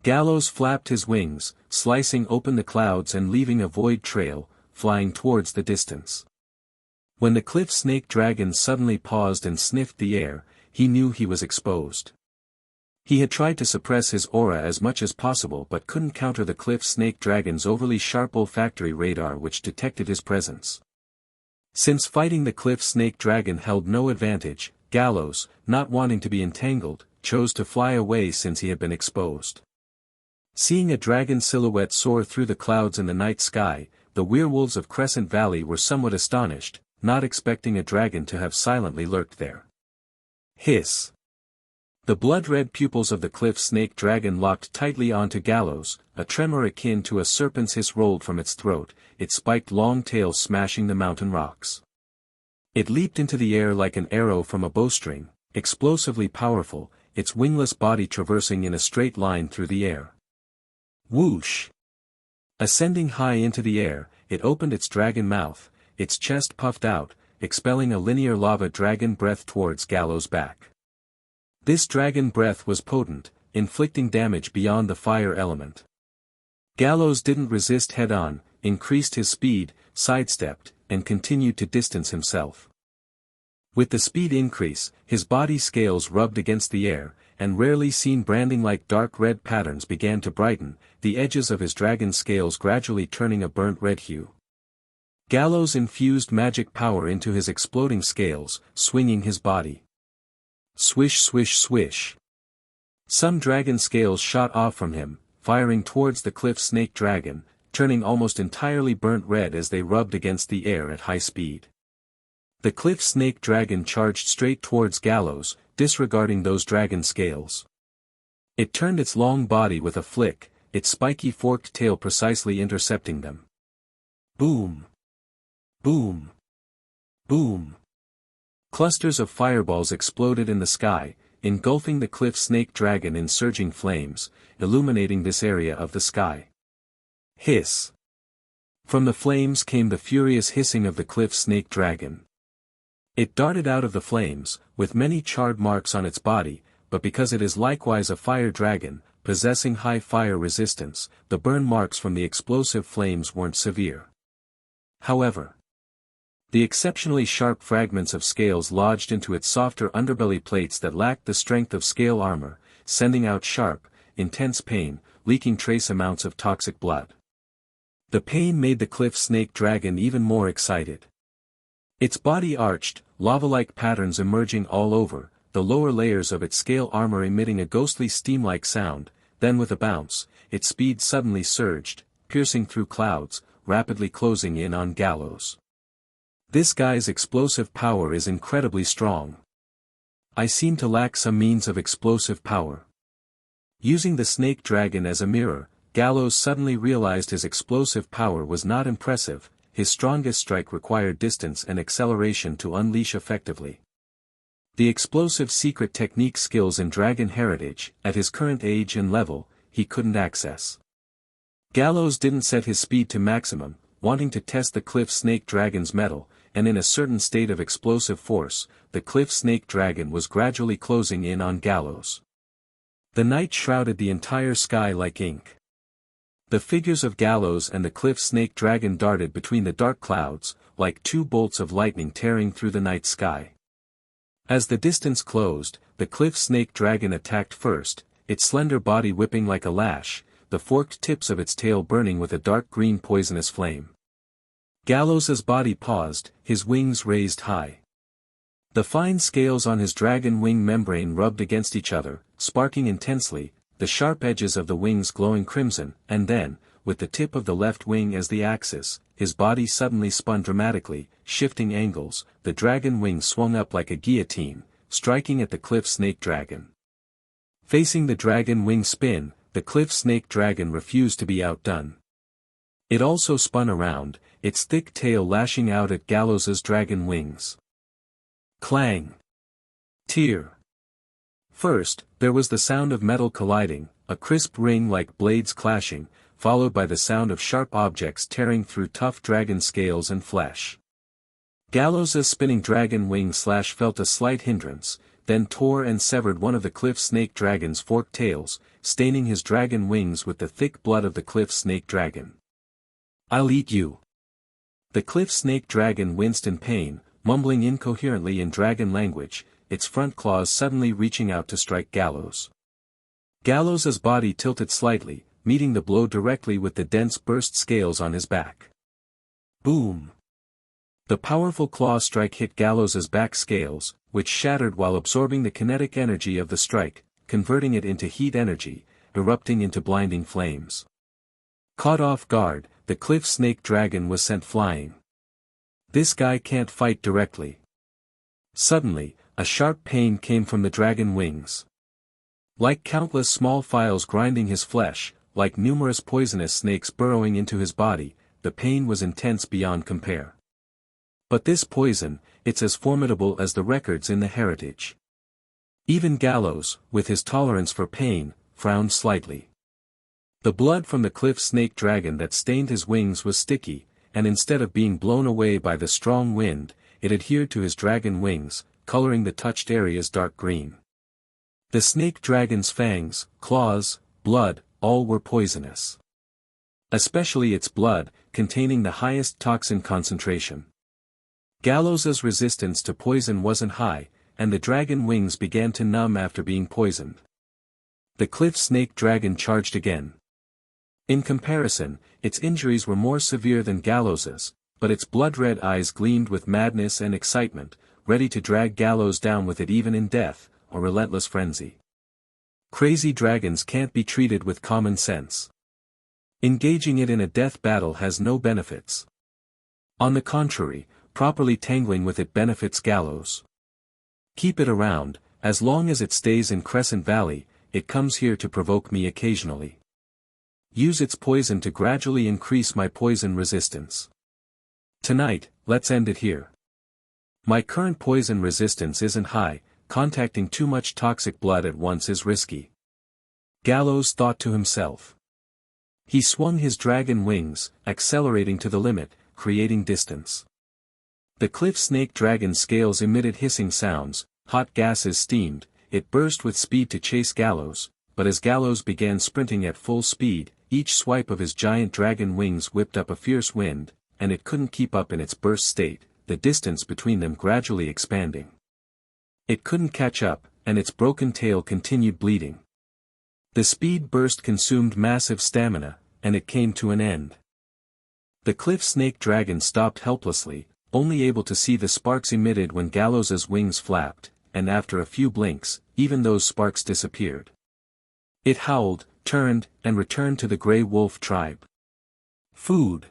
B: Gallows flapped his wings, slicing open the clouds and leaving a void trail, flying towards the distance. When the cliff snake dragon suddenly paused and sniffed the air, he knew he was exposed. He had tried to suppress his aura as much as possible but couldn't counter the cliff snake dragon's overly sharp olfactory radar which detected his presence. Since fighting the cliff snake dragon held no advantage, Gallows, not wanting to be entangled, chose to fly away since he had been exposed. Seeing a dragon silhouette soar through the clouds in the night sky, the werewolves of Crescent Valley were somewhat astonished, not expecting a dragon to have silently lurked there. Hiss! The blood-red pupils of the cliff snake dragon locked tightly onto Gallows, a tremor akin to a serpent's hiss rolled from its throat, its spiked long tail smashing the mountain rocks. It leaped into the air like an arrow from a bowstring, explosively powerful, its wingless body traversing in a straight line through the air. Whoosh! Ascending high into the air, it opened its dragon mouth, its chest puffed out, expelling a linear lava dragon breath towards Gallows' back. This dragon breath was potent, inflicting damage beyond the fire element. Gallows didn't resist head-on, increased his speed, sidestepped, and continued to distance himself. With the speed increase, his body scales rubbed against the air, and rarely seen branding-like dark red patterns began to brighten, the edges of his dragon scales gradually turning a burnt red hue. Gallows infused magic power into his exploding scales, swinging his body. Swish swish swish. Some dragon scales shot off from him, firing towards the cliff snake dragon, turning almost entirely burnt red as they rubbed against the air at high speed. The cliff snake dragon charged straight towards Gallows, disregarding those dragon scales. It turned its long body with a flick, its spiky forked tail precisely intercepting them. Boom! Boom! Boom! Clusters of fireballs exploded in the sky, engulfing the cliff snake dragon in surging flames, illuminating this area of the sky. Hiss! From the flames came the furious hissing of the cliff snake dragon. It darted out of the flames, with many charred marks on its body, but because it is likewise a fire dragon, possessing high fire resistance, the burn marks from the explosive flames weren't severe. However, the exceptionally sharp fragments of scales lodged into its softer underbelly plates that lacked the strength of scale armor, sending out sharp, intense pain, leaking trace amounts of toxic blood. The pain made the cliff snake dragon even more excited. Its body arched, lava-like patterns emerging all over, the lower layers of its scale armor emitting a ghostly steam-like sound, then with a bounce, its speed suddenly surged, piercing through clouds, rapidly closing in on Gallows. This guy's explosive power is incredibly strong. I seem to lack some means of explosive power. Using the snake dragon as a mirror, Gallows suddenly realized his explosive power was not impressive. His strongest strike required distance and acceleration to unleash effectively. The explosive secret technique skills in Dragon Heritage, at his current age and level, he couldn't access. Gallows didn't set his speed to maximum, wanting to test the cliff snake dragon's mettle, and in a certain state of explosive force, the cliff snake dragon was gradually closing in on Gallows. The night shrouded the entire sky like ink. The figures of Gallows and the cliff snake dragon darted between the dark clouds, like two bolts of lightning tearing through the night sky. As the distance closed, the cliff snake dragon attacked first, its slender body whipping like a lash, the forked tips of its tail burning with a dark green poisonous flame. Gallows's body paused, his wings raised high. The fine scales on his dragon wing membrane rubbed against each other, sparking intensely, the sharp edges of the wings glowing crimson, and then, with the tip of the left wing as the axis, his body suddenly spun dramatically, shifting angles, the dragon wing swung up like a guillotine, striking at the cliff snake dragon. Facing the dragon wing spin, the cliff snake dragon refused to be outdone. It also spun around, its thick tail lashing out at Gallows's dragon wings. Clang! Tear! First, there was the sound of metal colliding, a crisp ring like blades clashing, followed by the sound of sharp objects tearing through tough dragon scales and flesh. Gallows's spinning dragon wing slash felt a slight hindrance, then tore and severed one of the cliff snake dragon's forked tails, staining his dragon wings with the thick blood of the cliff snake dragon. "I'll eat you." The cliff snake dragon winced in pain, mumbling incoherently in dragon language, its front claws suddenly reaching out to strike Gallows. Gallows's body tilted slightly, meeting the blow directly with the dense burst scales on his back. Boom! The powerful claw strike hit Gallows's back scales, which shattered while absorbing the kinetic energy of the strike, converting it into heat energy, erupting into blinding flames. Caught off guard, the cliff snake dragon was sent flying. This guy can't fight directly. Suddenly, a sharp pain came from the dragon wings. Like countless small files grinding his flesh, like numerous poisonous snakes burrowing into his body, the pain was intense beyond compare. But this poison, it's as formidable as the records in the heritage. Even Gallows, with his tolerance for pain, frowned slightly. The blood from the cliff snake dragon that stained his wings was sticky, and instead of being blown away by the strong wind, it adhered to his dragon wings, coloring the touched areas dark green. The snake dragon's fangs, claws, blood, all were poisonous. Especially its blood, containing the highest toxin concentration. Gallows's resistance to poison wasn't high, and the dragon wings began to numb after being poisoned. The cliff snake dragon charged again. In comparison, its injuries were more severe than Gallows's, but its blood-red eyes gleamed with madness and excitement, ready to drag Gallows down with it even in death, or relentless frenzy. Crazy dragons can't be treated with common sense. Engaging it in a death battle has no benefits. On the contrary, properly tangling with it benefits Gallows. Keep it around, as long as it stays in Crescent Valley, it comes here to provoke me occasionally. Use its poison to gradually increase my poison resistance. Tonight, let's end it here. My current poison resistance isn't high, contacting too much toxic blood at once is risky. Gallows thought to himself. He swung his dragon wings, accelerating to the limit, creating distance. The cliff snake dragon's scales emitted hissing sounds, hot gases steamed, it burst with speed to chase Gallows, but as Gallows began sprinting at full speed, each swipe of his giant dragon wings whipped up a fierce wind, and it couldn't keep up in its burst state, the distance between them gradually expanding. It couldn't catch up, and its broken tail continued bleeding. The speed burst consumed massive stamina, and it came to an end. The cliff snake dragon stopped helplessly, only able to see the sparks emitted when Gallows's wings flapped, and after a few blinks, even those sparks disappeared. It howled, turned, and returned to the Grey Wolf tribe. Food.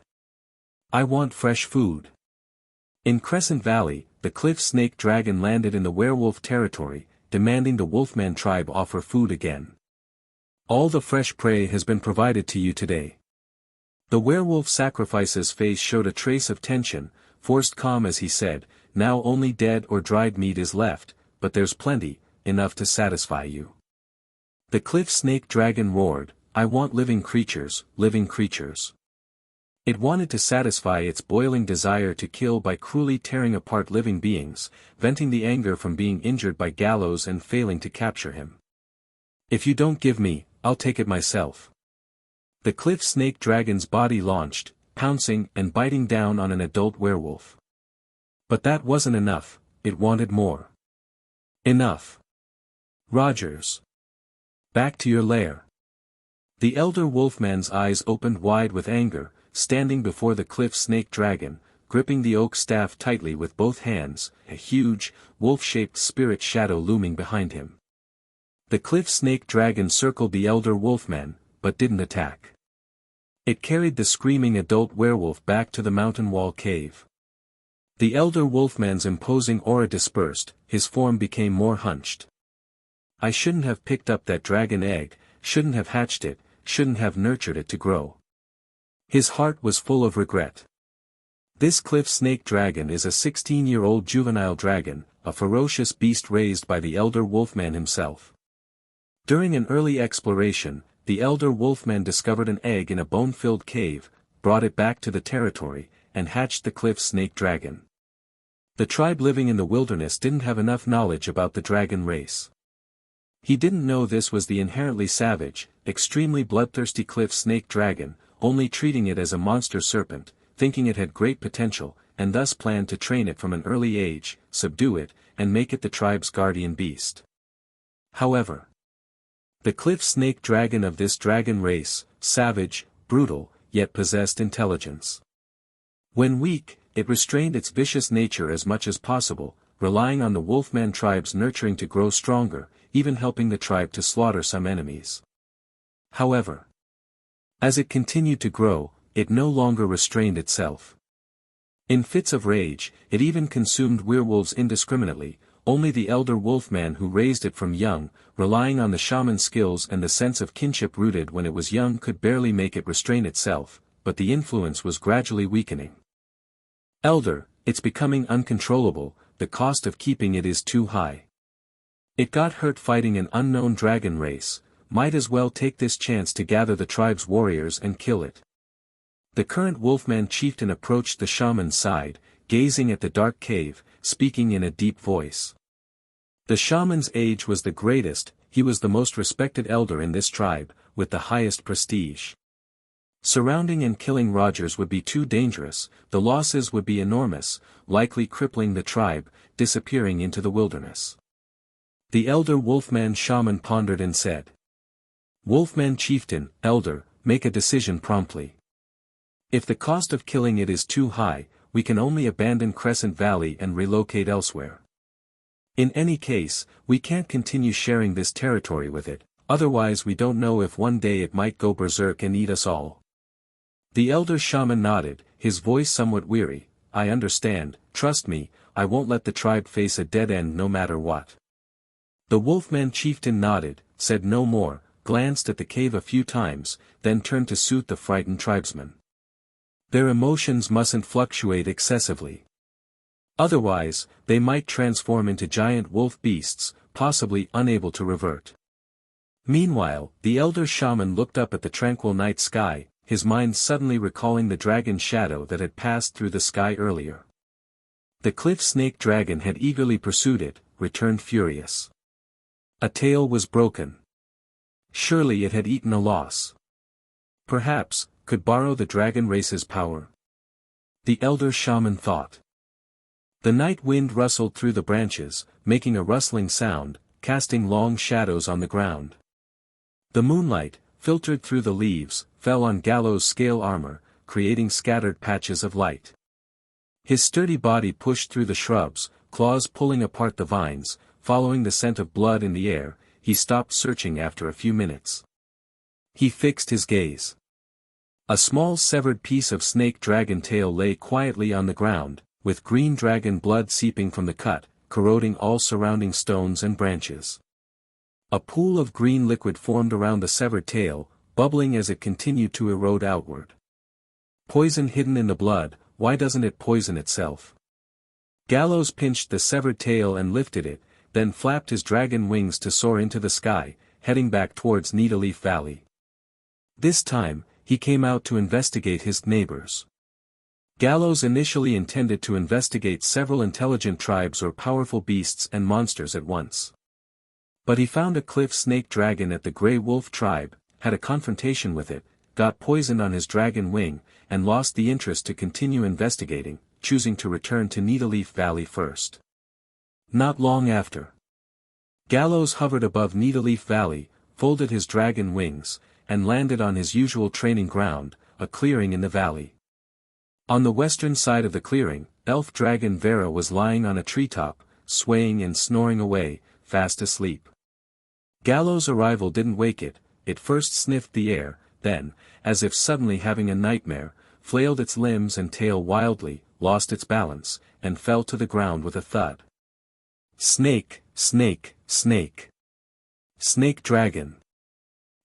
B: I want fresh food. In Crescent Valley, the cliff snake dragon landed in the werewolf territory, demanding the Wolfman tribe offer food again. All the fresh prey has been provided to you today. The werewolf sacrifice's face showed a trace of tension, forced calm as he said, now only dead or dried meat is left, but there's plenty, enough to satisfy you. The cliff snake dragon roared, I want living creatures, living creatures. It wanted to satisfy its boiling desire to kill by cruelly tearing apart living beings, venting the anger from being injured by Gallows and failing to capture him. If you don't give me, I'll take it myself. The cliff snake dragon's body launched, pouncing and biting down on an adult werewolf. But that wasn't enough, it wanted more. Enough. Rogers. Back to your lair. The elder wolfman's eyes opened wide with anger, standing before the cliff snake dragon, gripping the oak staff tightly with both hands, a huge, wolf-shaped spirit shadow looming behind him. The cliff snake dragon circled the elder wolfman, but didn't attack. It carried the screaming adult werewolf back to the mountain wall cave. The elder wolfman's imposing aura dispersed, his form became more hunched. I shouldn't have picked up that dragon egg, shouldn't have hatched it, shouldn't have nurtured it to grow. His heart was full of regret. This cliff snake dragon is a 16-year-old juvenile dragon, a ferocious beast raised by the elder wolfman himself. During an early exploration, the elder wolfman discovered an egg in a bone-filled cave, brought it back to the territory, and hatched the cliff snake dragon. The tribe living in the wilderness didn't have enough knowledge about the dragon race. He didn't know this was the inherently savage, extremely bloodthirsty cliff snake dragon, only treating it as a monster serpent, thinking it had great potential, and thus planned to train it from an early age, subdue it, and make it the tribe's guardian beast. However, the cliff snake dragon of this dragon race, savage, brutal, yet possessed intelligence. When weak, it restrained its vicious nature as much as possible, relying on the wolfman tribe's nurturing to grow stronger, even helping the tribe to slaughter some enemies. However, as it continued to grow, it no longer restrained itself. In fits of rage, it even consumed werewolves indiscriminately, only the elder wolfman who raised it from young, relying on the shaman's skills and the sense of kinship rooted when it was young could barely make it restrain itself, but the influence was gradually weakening. Elder, it's becoming uncontrollable, the cost of keeping it is too high. It got hurt fighting an unknown dragon race, might as well take this chance to gather the tribe's warriors and kill it. The current wolfman chieftain approached the shaman's side, gazing at the dark cave, speaking in a deep voice. The shaman's age was the greatest, he was the most respected elder in this tribe, with the highest prestige. Surrounding and killing Rogers would be too dangerous, the losses would be enormous, likely crippling the tribe, disappearing into the wilderness. The elder wolfman shaman pondered and said, Wolfman chieftain, elder, make a decision promptly. If the cost of killing it is too high, we can only abandon Crescent Valley and relocate elsewhere. In any case, we can't continue sharing this territory with it, otherwise we don't know if one day it might go berserk and eat us all. The elder shaman nodded, his voice somewhat weary, I understand, trust me, I won't let the tribe face a dead end no matter what. The wolfman chieftain nodded, said no more, glanced at the cave a few times, then turned to soothe the frightened tribesmen. Their emotions mustn't fluctuate excessively. Otherwise, they might transform into giant wolf beasts, possibly unable to revert. Meanwhile, the elder shaman looked up at the tranquil night sky, his mind suddenly recalling the dragon shadow that had passed through the sky earlier. The cliff snake dragon had eagerly pursued it, returned furious. A tail was broken. Surely it had eaten a loss. Perhaps, could borrow the dragon race's power. The elder shaman thought. The night wind rustled through the branches, making a rustling sound, casting long shadows on the ground. The moonlight, filtered through the leaves, fell on Gallows' scale armor, creating scattered patches of light. His sturdy body pushed through the shrubs, claws pulling apart the vines, following the scent of blood in the air. He stopped searching after a few minutes. He fixed his gaze. A small severed piece of snake dragon tail lay quietly on the ground, with green dragon blood seeping from the cut, corroding all surrounding stones and branches. A pool of green liquid formed around the severed tail, bubbling as it continued to erode outward. Poison hidden in the blood, why doesn't it poison itself? Gallows pinched the severed tail and lifted it, then flapped his dragon wings to soar into the sky, heading back towards Needleleaf Valley. This time, he came out to investigate his neighbors. Gallows initially intended to investigate several intelligent tribes or powerful beasts and monsters at once. But he found a cliff snake dragon at the Grey Wolf tribe, had a confrontation with it, got poisoned on his dragon wing, and lost the interest to continue investigating, choosing to return to Needleleaf Valley first. Not long after. Gallows hovered above Needleleaf Valley, folded his dragon wings, and landed on his usual training ground, a clearing in the valley. On the western side of the clearing, elf dragon Vera was lying on a treetop, swaying and snoring away, fast asleep. Gallows' arrival didn't wake it. It first sniffed the air, then, as if suddenly having a nightmare, flailed its limbs and tail wildly, lost its balance, and fell to the ground with a thud. Snake, snake, snake. Snake dragon.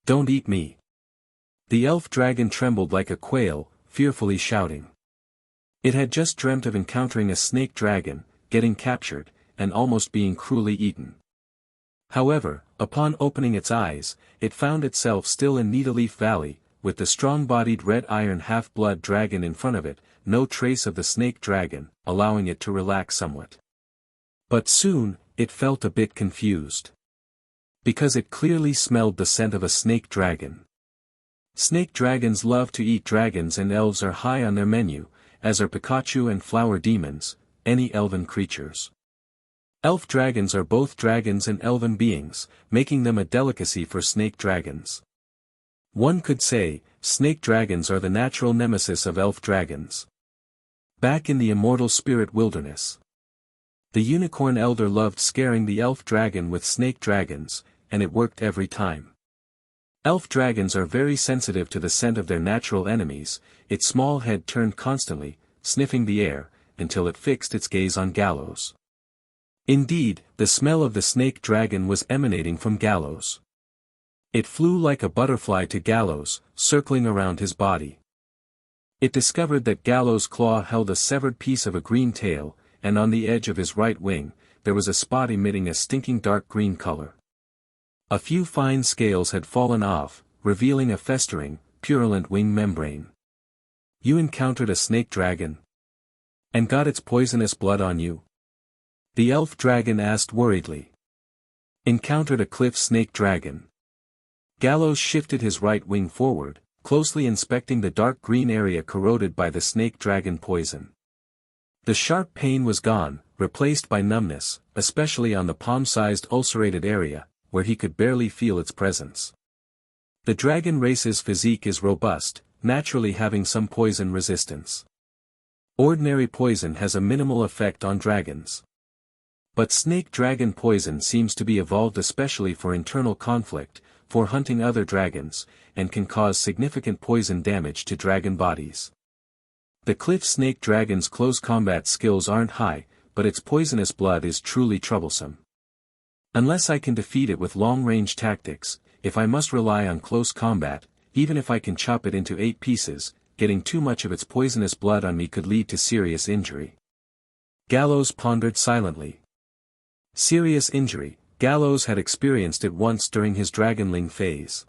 B: Don't eat me. The elf dragon trembled like a quail, fearfully shouting. It had just dreamt of encountering a snake dragon, getting captured, and almost being cruelly eaten. However, upon opening its eyes, it found itself still in Needleleaf Valley, with the strong-bodied red iron half-blood dragon in front of it, no trace of the snake dragon, allowing it to relax somewhat. But soon, it felt a bit confused. Because it clearly smelled the scent of a snake dragon. Snake dragons love to eat dragons, and elves are high on their menu, as are Pikachu and flower demons, any elven creatures. Elf dragons are both dragons and elven beings, making them a delicacy for snake dragons. One could say, snake dragons are the natural nemesis of elf dragons. Back in the immortal spirit wilderness, the unicorn elder loved scaring the elf dragon with snake dragons, and it worked every time. Elf dragons are very sensitive to the scent of their natural enemies. Its small head turned constantly, sniffing the air, until it fixed its gaze on Gallows. Indeed, the smell of the snake dragon was emanating from Gallows. It flew like a butterfly to Gallows, circling around his body. It discovered that Gallows' claw held a severed piece of a green tail, and on the edge of his right wing, there was a spot emitting a stinking dark green color. A few fine scales had fallen off, revealing a festering, purulent wing membrane. You encountered a snake dragon? And got its poisonous blood on you? The elf dragon asked worriedly. Encountered a cliff snake dragon. Gallows shifted his right wing forward, closely inspecting the dark green area corroded by the snake dragon poison. The sharp pain was gone, replaced by numbness, especially on the palm-sized ulcerated area, where he could barely feel its presence. The dragon race's physique is robust, naturally having some poison resistance. Ordinary poison has a minimal effect on dragons. But snake dragon poison seems to be evolved especially for internal conflict, for hunting other dragons, and can cause significant poison damage to dragon bodies. The cliff snake dragon's close combat skills aren't high, but its poisonous blood is truly troublesome. Unless I can defeat it with long-range tactics, if I must rely on close combat, even if I can chop it into 8 pieces, getting too much of its poisonous blood on me could lead to serious injury. Gallows pondered silently. Serious injury, Gallows had experienced it once during his dragonling phase.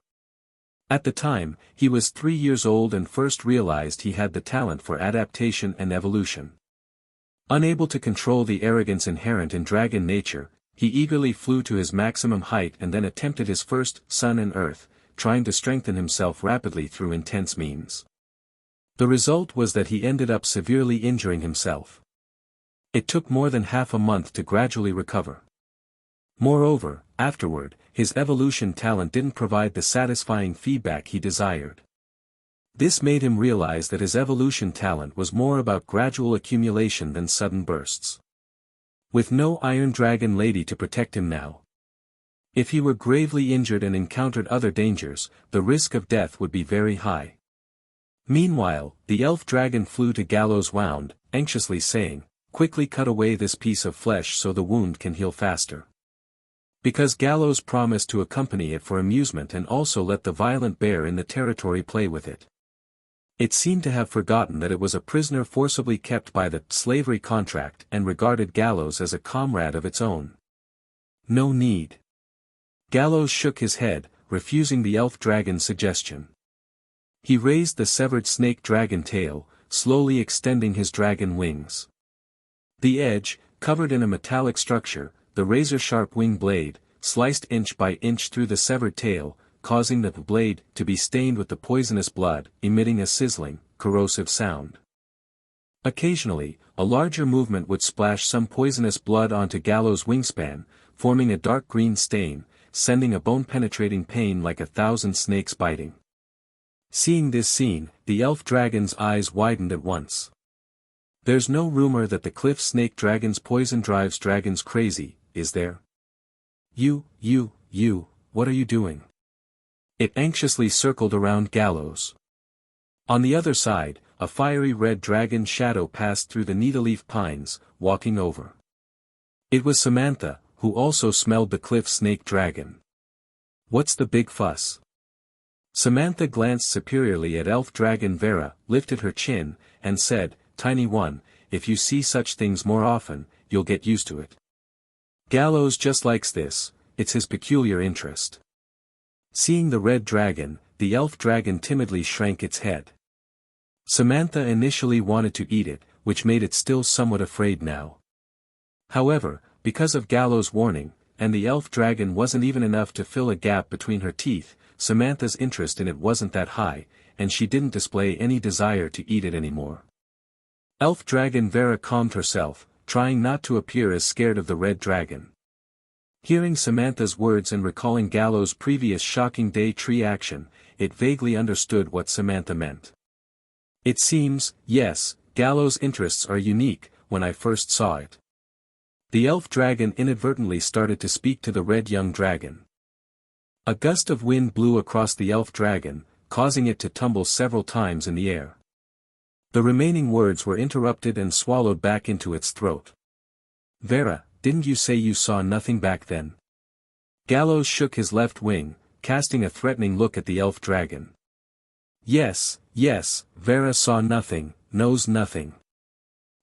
B: At the time, he was 3 years old and first realized he had the talent for adaptation and evolution. Unable to control the arrogance inherent in dragon nature, he eagerly flew to his maximum height and then attempted his first sun and earth, trying to strengthen himself rapidly through intense means. The result was that he ended up severely injuring himself. It took more than half a month to gradually recover. Moreover, afterward, his evolution talent didn't provide the satisfying feedback he desired. This made him realize that his evolution talent was more about gradual accumulation than sudden bursts. With no Iron Dragon Lady to protect him now. If he were gravely injured and encountered other dangers, the risk of death would be very high. Meanwhile, the elf dragon flew to Gallows' wound, anxiously saying, "Quickly cut away this piece of flesh so the wound can heal faster." Because Gallows promised to accompany it for amusement and also let the violent bear in the territory play with it. It seemed to have forgotten that it was a prisoner forcibly kept by the slavery contract and regarded Gallows as a comrade of its own. No need. Gallows shook his head, refusing the elf dragon's suggestion. He raised the severed snake dragon tail, slowly extending his dragon wings. The edge, covered in a metallic structure, the razor-sharp wing blade, sliced inch by inch through the severed tail, causing the blade to be stained with the poisonous blood, emitting a sizzling, corrosive sound. Occasionally, a larger movement would splash some poisonous blood onto Gallows' wingspan, forming a dark green stain, sending a bone-penetrating pain like 1,000 snakes biting. Seeing this scene, the elf dragon's eyes widened at once. There's no rumor that the cliff snake dragon's poison drives dragons crazy, is there? You, what are you doing? It anxiously circled around Gallows. On the other side, a fiery red dragon shadow passed through the needleleaf pines, walking over. It was Samantha, who also smelled the cliff snake dragon. What's the big fuss? Samantha glanced superiorly at elf dragon Vera, lifted her chin, and said, "Tiny one, if you see such things more often, you'll get used to it. Gallows just likes this, it's his peculiar interest." Seeing the red dragon, the elf dragon timidly shrank its head. Samantha initially wanted to eat it, which made it still somewhat afraid now. However, because of Gallows' warning, and the elf dragon wasn't even enough to fill a gap between her teeth, Samantha's interest in it wasn't that high, and she didn't display any desire to eat it anymore. Elf dragon Vera calmed herself, trying not to appear as scared of the red dragon. Hearing Samantha's words and recalling Gallows' previous shocking day tree action, it vaguely understood what Samantha meant. It seems, yes, Gallows' interests are unique, when I first saw it. The elf dragon inadvertently started to speak to the red young dragon. A gust of wind blew across the elf dragon, causing it to tumble several times in the air. The remaining words were interrupted and swallowed back into its throat. "Vera, didn't you say you saw nothing back then?" Gallows shook his left wing, casting a threatening look at the elf dragon. Yes, Vera saw nothing, knows nothing."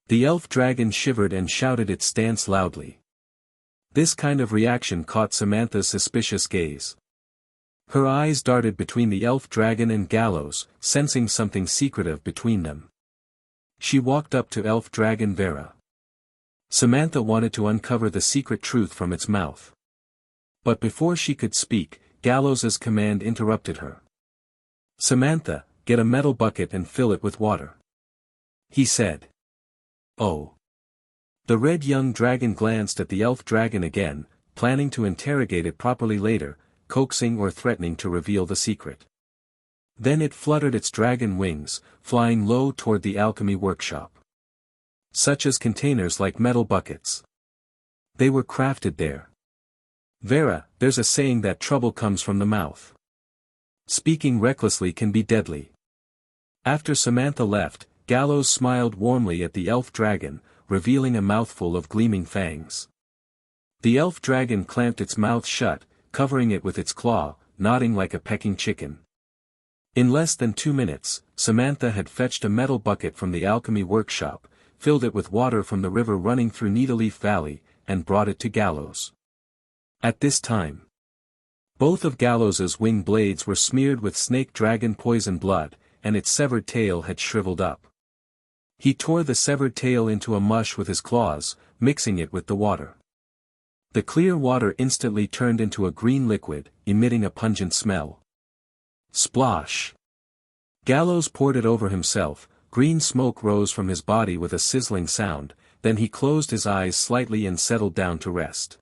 B: The elf dragon shivered and shouted its stance loudly. This kind of reaction caught Samantha's suspicious gaze. Her eyes darted between the elf dragon and Gallows, sensing something secretive between them. She walked up to elf dragon Vera. Samantha wanted to uncover the secret truth from its mouth. But before she could speak, Gallows' command interrupted her. "Samantha, get a metal bucket and fill it with water," he said. "Oh." The red young dragon glanced at the elf dragon again, planning to interrogate it properly later, coaxing or threatening to reveal the secret. Then it fluttered its dragon wings, flying low toward the alchemy workshop. Such as containers like metal buckets. They were crafted there. "Vera, there's a saying that trouble comes from the mouth. Speaking recklessly can be deadly." After Samantha left, Gallows smiled warmly at the elf dragon, revealing a mouthful of gleaming fangs. The elf dragon clamped its mouth shut, covering it with its claw, nodding like a pecking chicken. In less than 2 minutes, Samantha had fetched a metal bucket from the alchemy workshop, filled it with water from the river running through Needleleaf Valley, and brought it to Gallows. At this time, both of Gallows's wing blades were smeared with snake dragon poison blood, and its severed tail had shriveled up. He tore the severed tail into a mush with his claws, mixing it with the water. The clear water instantly turned into a green liquid, emitting a pungent smell. Splosh! Gallows poured it over himself. Green smoke rose from his body with a sizzling sound, then he closed his eyes slightly and settled down to rest.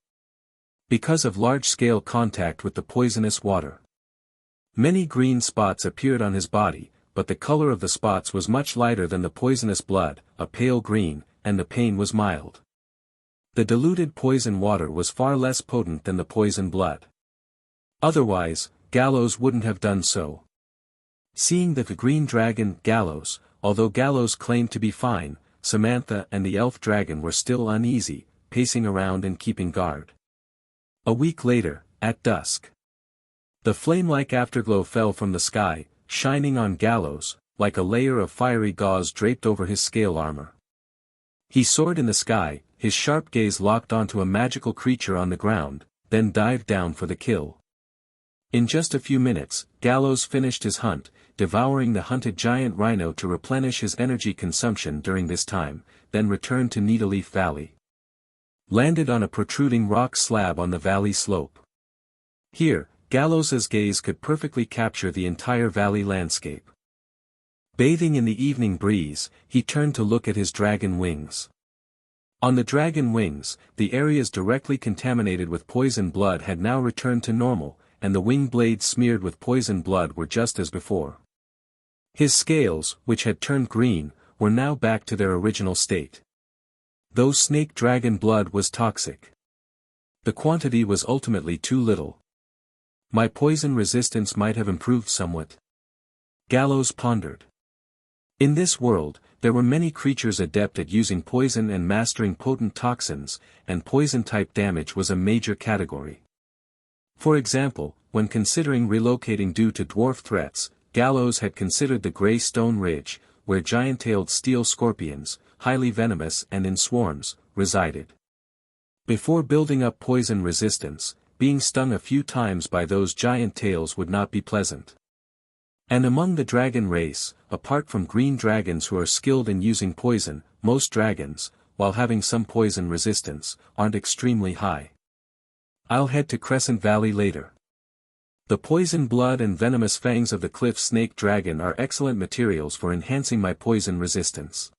B: Because of large-scale contact with the poisonous water, many green spots appeared on his body, but the color of the spots was much lighter than the poisonous blood, a pale green, and the pain was mild. The diluted poison water was far less potent than the poison blood. Otherwise, Gallows wouldn't have done so. Seeing the green dragon, Gallows, although Gallows claimed to be fine, Samantha and the elf dragon were still uneasy, pacing around and keeping guard. A week later, at dusk, the flame-like afterglow fell from the sky, shining on Gallows, like a layer of fiery gauze draped over his scale armor. He soared in the sky, his sharp gaze locked onto a magical creature on the ground, then dived down for the kill. In just a few minutes, Gallows finished his hunt, devouring the hunted giant rhino to replenish his energy consumption during this time, then returned to Needleleaf Valley. Landed on a protruding rock slab on the valley slope. Here, Gallows's gaze could perfectly capture the entire valley landscape. Bathing in the evening breeze, he turned to look at his dragon wings. On the dragon wings, the areas directly contaminated with poison blood had now returned to normal, and the wing blades smeared with poison blood were just as before. His scales, which had turned green, were now back to their original state. Though snake dragon blood was toxic, the quantity was ultimately too little. My poison resistance might have improved somewhat. Gallows pondered. In this world, there were many creatures adept at using poison and mastering potent toxins, and poison-type damage was a major category. For example, when considering relocating due to dwarf threats, Gallows had considered the Grey Stone Ridge, where giant-tailed steel scorpions, highly venomous and in swarms, resided. Before building up poison resistance, being stung a few times by those giant tails would not be pleasant. And among the dragon race, apart from green dragons who are skilled in using poison, most dragons, while having some poison resistance, aren't extremely high. I'll head to Crescent Valley later. The poison blood and venomous fangs of the cliff snake dragon are excellent materials for enhancing my poison resistance.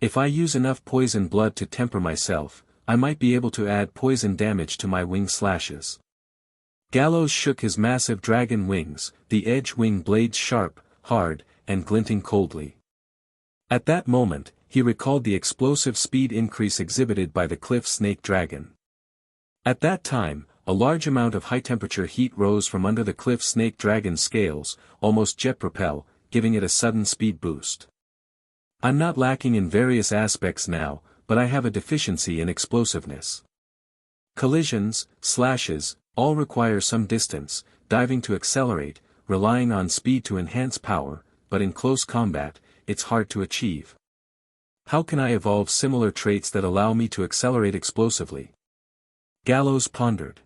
B: If I use enough poison blood to temper myself, I might be able to add poison damage to my wing slashes. Gallows shook his massive dragon wings, the edge wing blades sharp, hard, and glinting coldly. At that moment, he recalled the explosive speed increase exhibited by the cliff snake dragon. At that time, a large amount of high-temperature heat rose from under the cliff snake dragon's scales, almost jet propel, giving it a sudden speed boost. I'm not lacking in various aspects now, but I have a deficiency in explosiveness. Collisions, slashes, all require some distance, diving to accelerate, relying on speed to enhance power, but in close combat, it's hard to achieve. How can I evolve similar traits that allow me to accelerate explosively? Gallows pondered.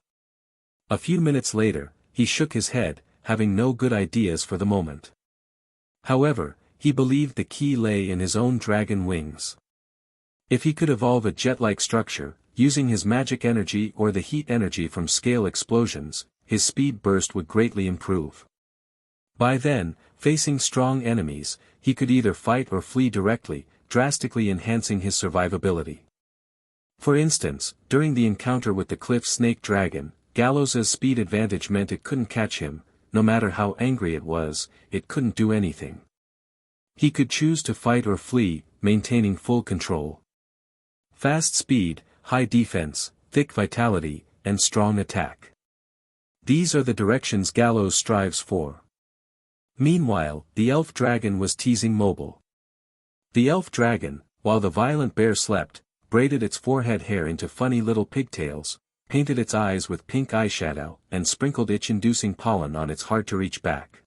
B: A few minutes later, he shook his head, having no good ideas for the moment. However, he believed the key lay in his own dragon wings. If he could evolve a jet-like structure, using his magic energy or the heat energy from scale explosions, his speed burst would greatly improve. By then, facing strong enemies, he could either fight or flee directly, drastically enhancing his survivability. For instance, during the encounter with the cliff snake dragon, Gallows's speed advantage meant it couldn't catch him, no matter how angry it was, it couldn't do anything. He could choose to fight or flee, maintaining full control. Fast speed, high defense, thick vitality, and strong attack. These are the directions Gallows strives for. Meanwhile, the elf dragon was teasing Mobile. The elf dragon, while the violent bear slept, braided its forehead hair into funny little pigtails, painted its eyes with pink eyeshadow, and sprinkled itch-inducing pollen on its hard-to-reach back.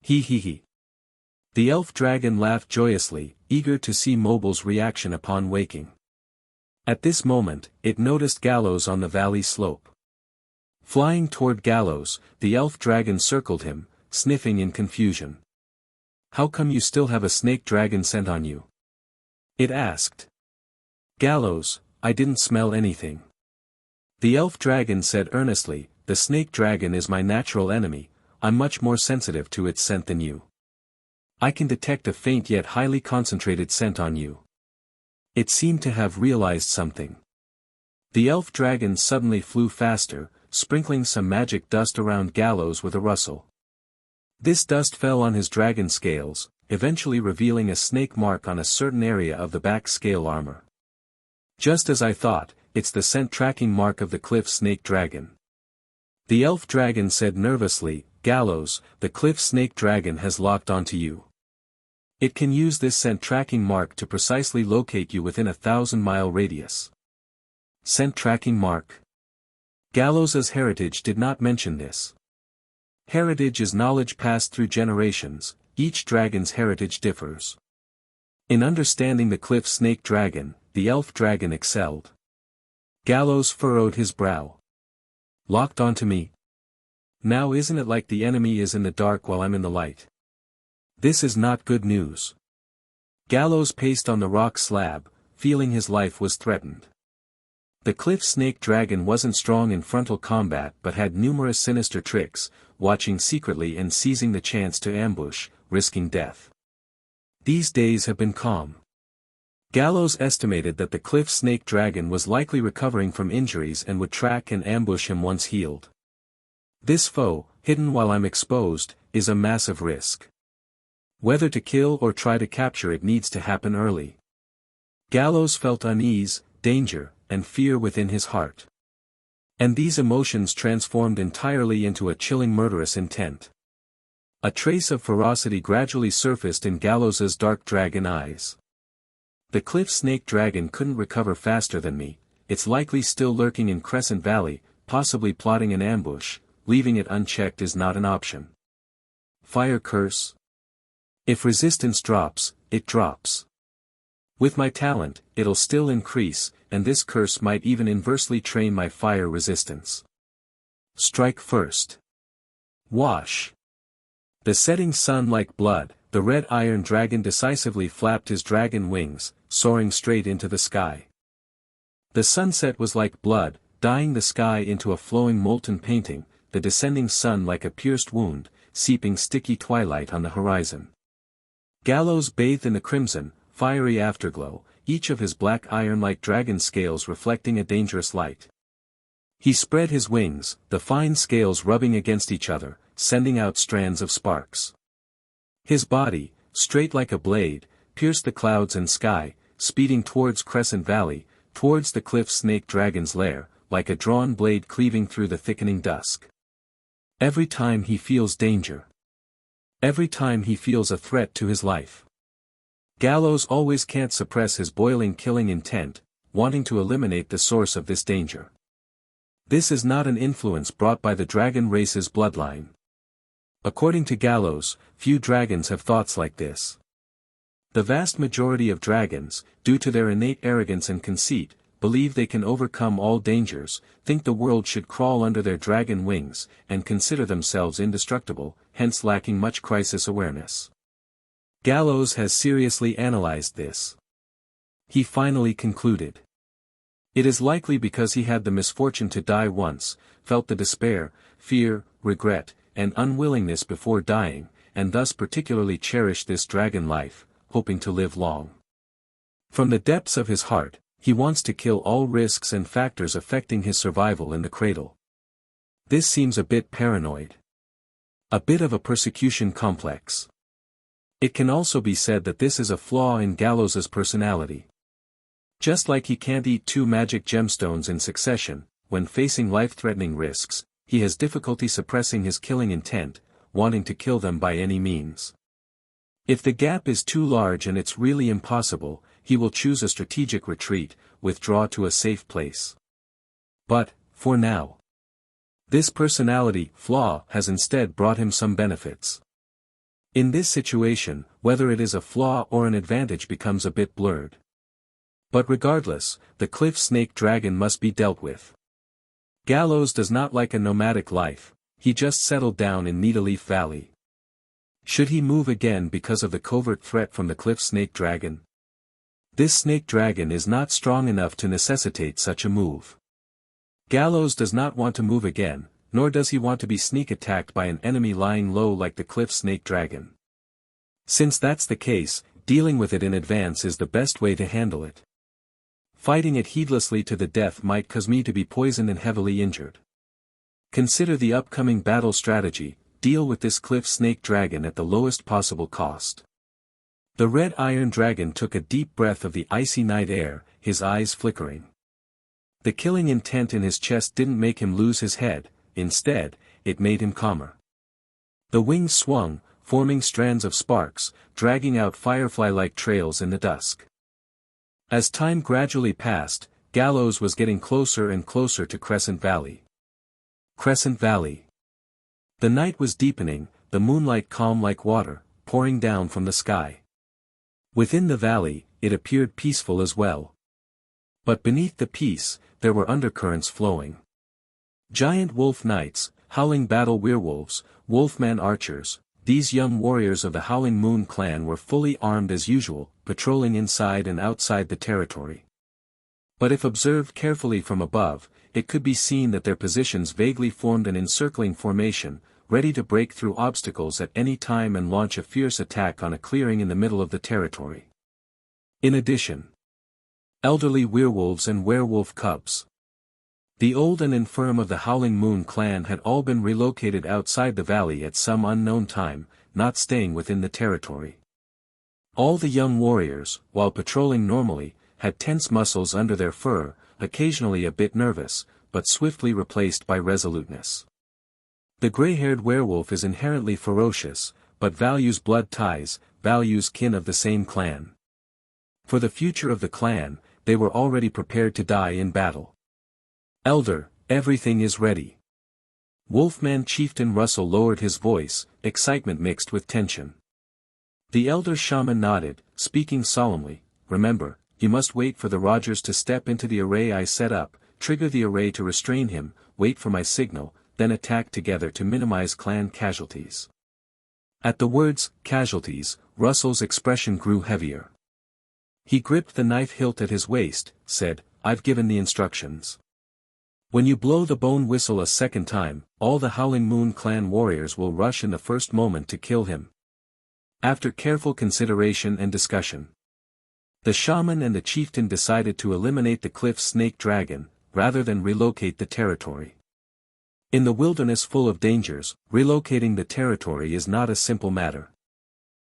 B: Hee hee hee. The elf dragon laughed joyously, eager to see Mobile's reaction upon waking. At this moment, it noticed Gallows on the valley slope. Flying toward Gallows, the elf dragon circled him, sniffing in confusion. "How come you still have a snake dragon scent on you?" it asked. "Gallows, I didn't smell anything." The elf dragon said earnestly, "The snake dragon is my natural enemy, I'm much more sensitive to its scent than you. I can detect a faint yet highly concentrated scent on you." It seemed to have realized something. The elf dragon suddenly flew faster, sprinkling some magic dust around Gallows with a rustle. This dust fell on his dragon scales, eventually revealing a snake mark on a certain area of the back scale armor. "Just as I thought, it's the scent tracking mark of the cliff snake dragon." The elf dragon said nervously, "Gallows, the cliff snake dragon has locked onto you. It can use this scent tracking mark to precisely locate you within a 1,000-mile radius." Scent tracking mark? Gallows's heritage did not mention this. Heritage is knowledge passed through generations, each dragon's heritage differs. In understanding the cliff snake dragon, the elf dragon excelled. Gallows furrowed his brow. "Locked onto me? Now isn't it like the enemy is in the dark while I'm in the light? This is not good news." Gallows paced on the rock slab, feeling his life was threatened. The cliff snake dragon wasn't strong in frontal combat but had numerous sinister tricks, watching secretly and seizing the chance to ambush, risking death. These days have been calm. Gallows estimated that the cliff snake dragon was likely recovering from injuries and would track and ambush him once healed. This foe, hidden while I'm exposed, is a massive risk. Whether to kill or try to capture it needs to happen early. Gallows felt unease, danger, and fear within his heart. And these emotions transformed entirely into a chilling murderous intent. A trace of ferocity gradually surfaced in Gallows's dark dragon eyes. "The cliff snake dragon couldn't recover faster than me, it's likely still lurking in Crescent Valley, possibly plotting an ambush, leaving it unchecked is not an option. Fire curse? If resistance drops, it drops. With my talent, it'll still increase, and this curse might even inversely train my fire resistance. Strike first. Wash." The setting sun like blood, the red iron dragon decisively flapped his dragon wings, soaring straight into the sky. The sunset was like blood, dyeing the sky into a flowing molten painting, the descending sun like a pierced wound, seeping sticky twilight on the horizon. Gallows bathed in the crimson, fiery afterglow, each of his black iron-like dragon scales reflecting a dangerous light. He spread his wings, the fine scales rubbing against each other, sending out strands of sparks. His body, straight like a blade, pierced the clouds and sky, speeding towards Crescent Valley, towards the cliff snake dragon's lair, like a drawn blade cleaving through the thickening dusk. Every time he feels danger. Every time he feels a threat to his life. Gallows always can't suppress his boiling killing intent, wanting to eliminate the source of this danger. This is not an influence brought by the dragon race's bloodline. According to Gallows, few dragons have thoughts like this. The vast majority of dragons, due to their innate arrogance and conceit, believe they can overcome all dangers, think the world should crawl under their dragon wings, and consider themselves indestructible, hence lacking much crisis awareness. Gallows has seriously analyzed this. He finally concluded. It is likely because he had the misfortune to die once, felt the despair, fear, regret, and unwillingness before dying, and thus particularly cherished this dragon life, hoping to live long. From the depths of his heart, he wants to kill all risks and factors affecting his survival in the cradle. This seems a bit paranoid. A bit of a persecution complex. It can also be said that this is a flaw in Gallows's personality. Just like he can't eat 2 magic gemstones in succession, when facing life-threatening risks, he has difficulty suppressing his killing intent, wanting to kill them by any means. If the gap is too large and it's really impossible, he will choose a strategic retreat, withdraw to a safe place. But, for now, this personality flaw has instead brought him some benefits. In this situation, whether it is a flaw or an advantage becomes a bit blurred. But regardless, the cliff snake dragon must be dealt with. Gallows does not like a nomadic life, he just settled down in Needleleaf Valley. Should he move again because of the covert threat from the cliff snake dragon? This snake dragon is not strong enough to necessitate such a move. Gallows does not want to move again, nor does he want to be sneak attacked by an enemy lying low like the cliff snake dragon. Since that's the case, dealing with it in advance is the best way to handle it. Fighting it heedlessly to the death might cause me to be poisoned and heavily injured. Consider the upcoming battle strategy, deal with this cliff snake dragon at the lowest possible cost. The red iron dragon took a deep breath of the icy night air, his eyes flickering. The killing intent in his chest didn't make him lose his head, instead, it made him calmer. The wings swung, forming strands of sparks, dragging out firefly-like trails in the dusk. As time gradually passed, Gallows was getting closer and closer to Crescent Valley. Crescent Valley. The night was deepening, the moonlight calm like water, pouring down from the sky. Within the valley, it appeared peaceful as well. But beneath the peace, there were undercurrents flowing. Giant wolf knights, howling battle werewolves, wolfman archers, these young warriors of the Howling Moon clan were fully armed as usual, patrolling inside and outside the territory. But if observed carefully from above, it could be seen that their positions vaguely formed an encircling formation, ready to break through obstacles at any time and launch a fierce attack on a clearing in the middle of the territory. In addition, elderly werewolves and werewolf cubs. The old and infirm of the Howling Moon clan had all been relocated outside the valley at some unknown time, not staying within the territory. All the young warriors, while patrolling normally, had tense muscles under their fur, occasionally a bit nervous, but swiftly replaced by resoluteness. The gray-haired werewolf is inherently ferocious, but values blood ties, values kin of the same clan. For the future of the clan, they were already prepared to die in battle. Elder, everything is ready. Wolfman Chieftain Russell lowered his voice, excitement mixed with tension. The elder shaman nodded, speaking solemnly, remember, you must wait for the Rogers to step into the array I set up, trigger the array to restrain him, wait for my signal, then attack together to minimize clan casualties. At the words, casualties, Russell's expression grew heavier. He gripped the knife hilt at his waist, said, I've given the instructions. When you blow the bone whistle a second time, all the Howling Moon clan warriors will rush in the first moment to kill him. After careful consideration and discussion, the shaman and the chieftain decided to eliminate the cliff snake dragon, rather than relocate the territory. In the wilderness full of dangers, relocating the territory is not a simple matter.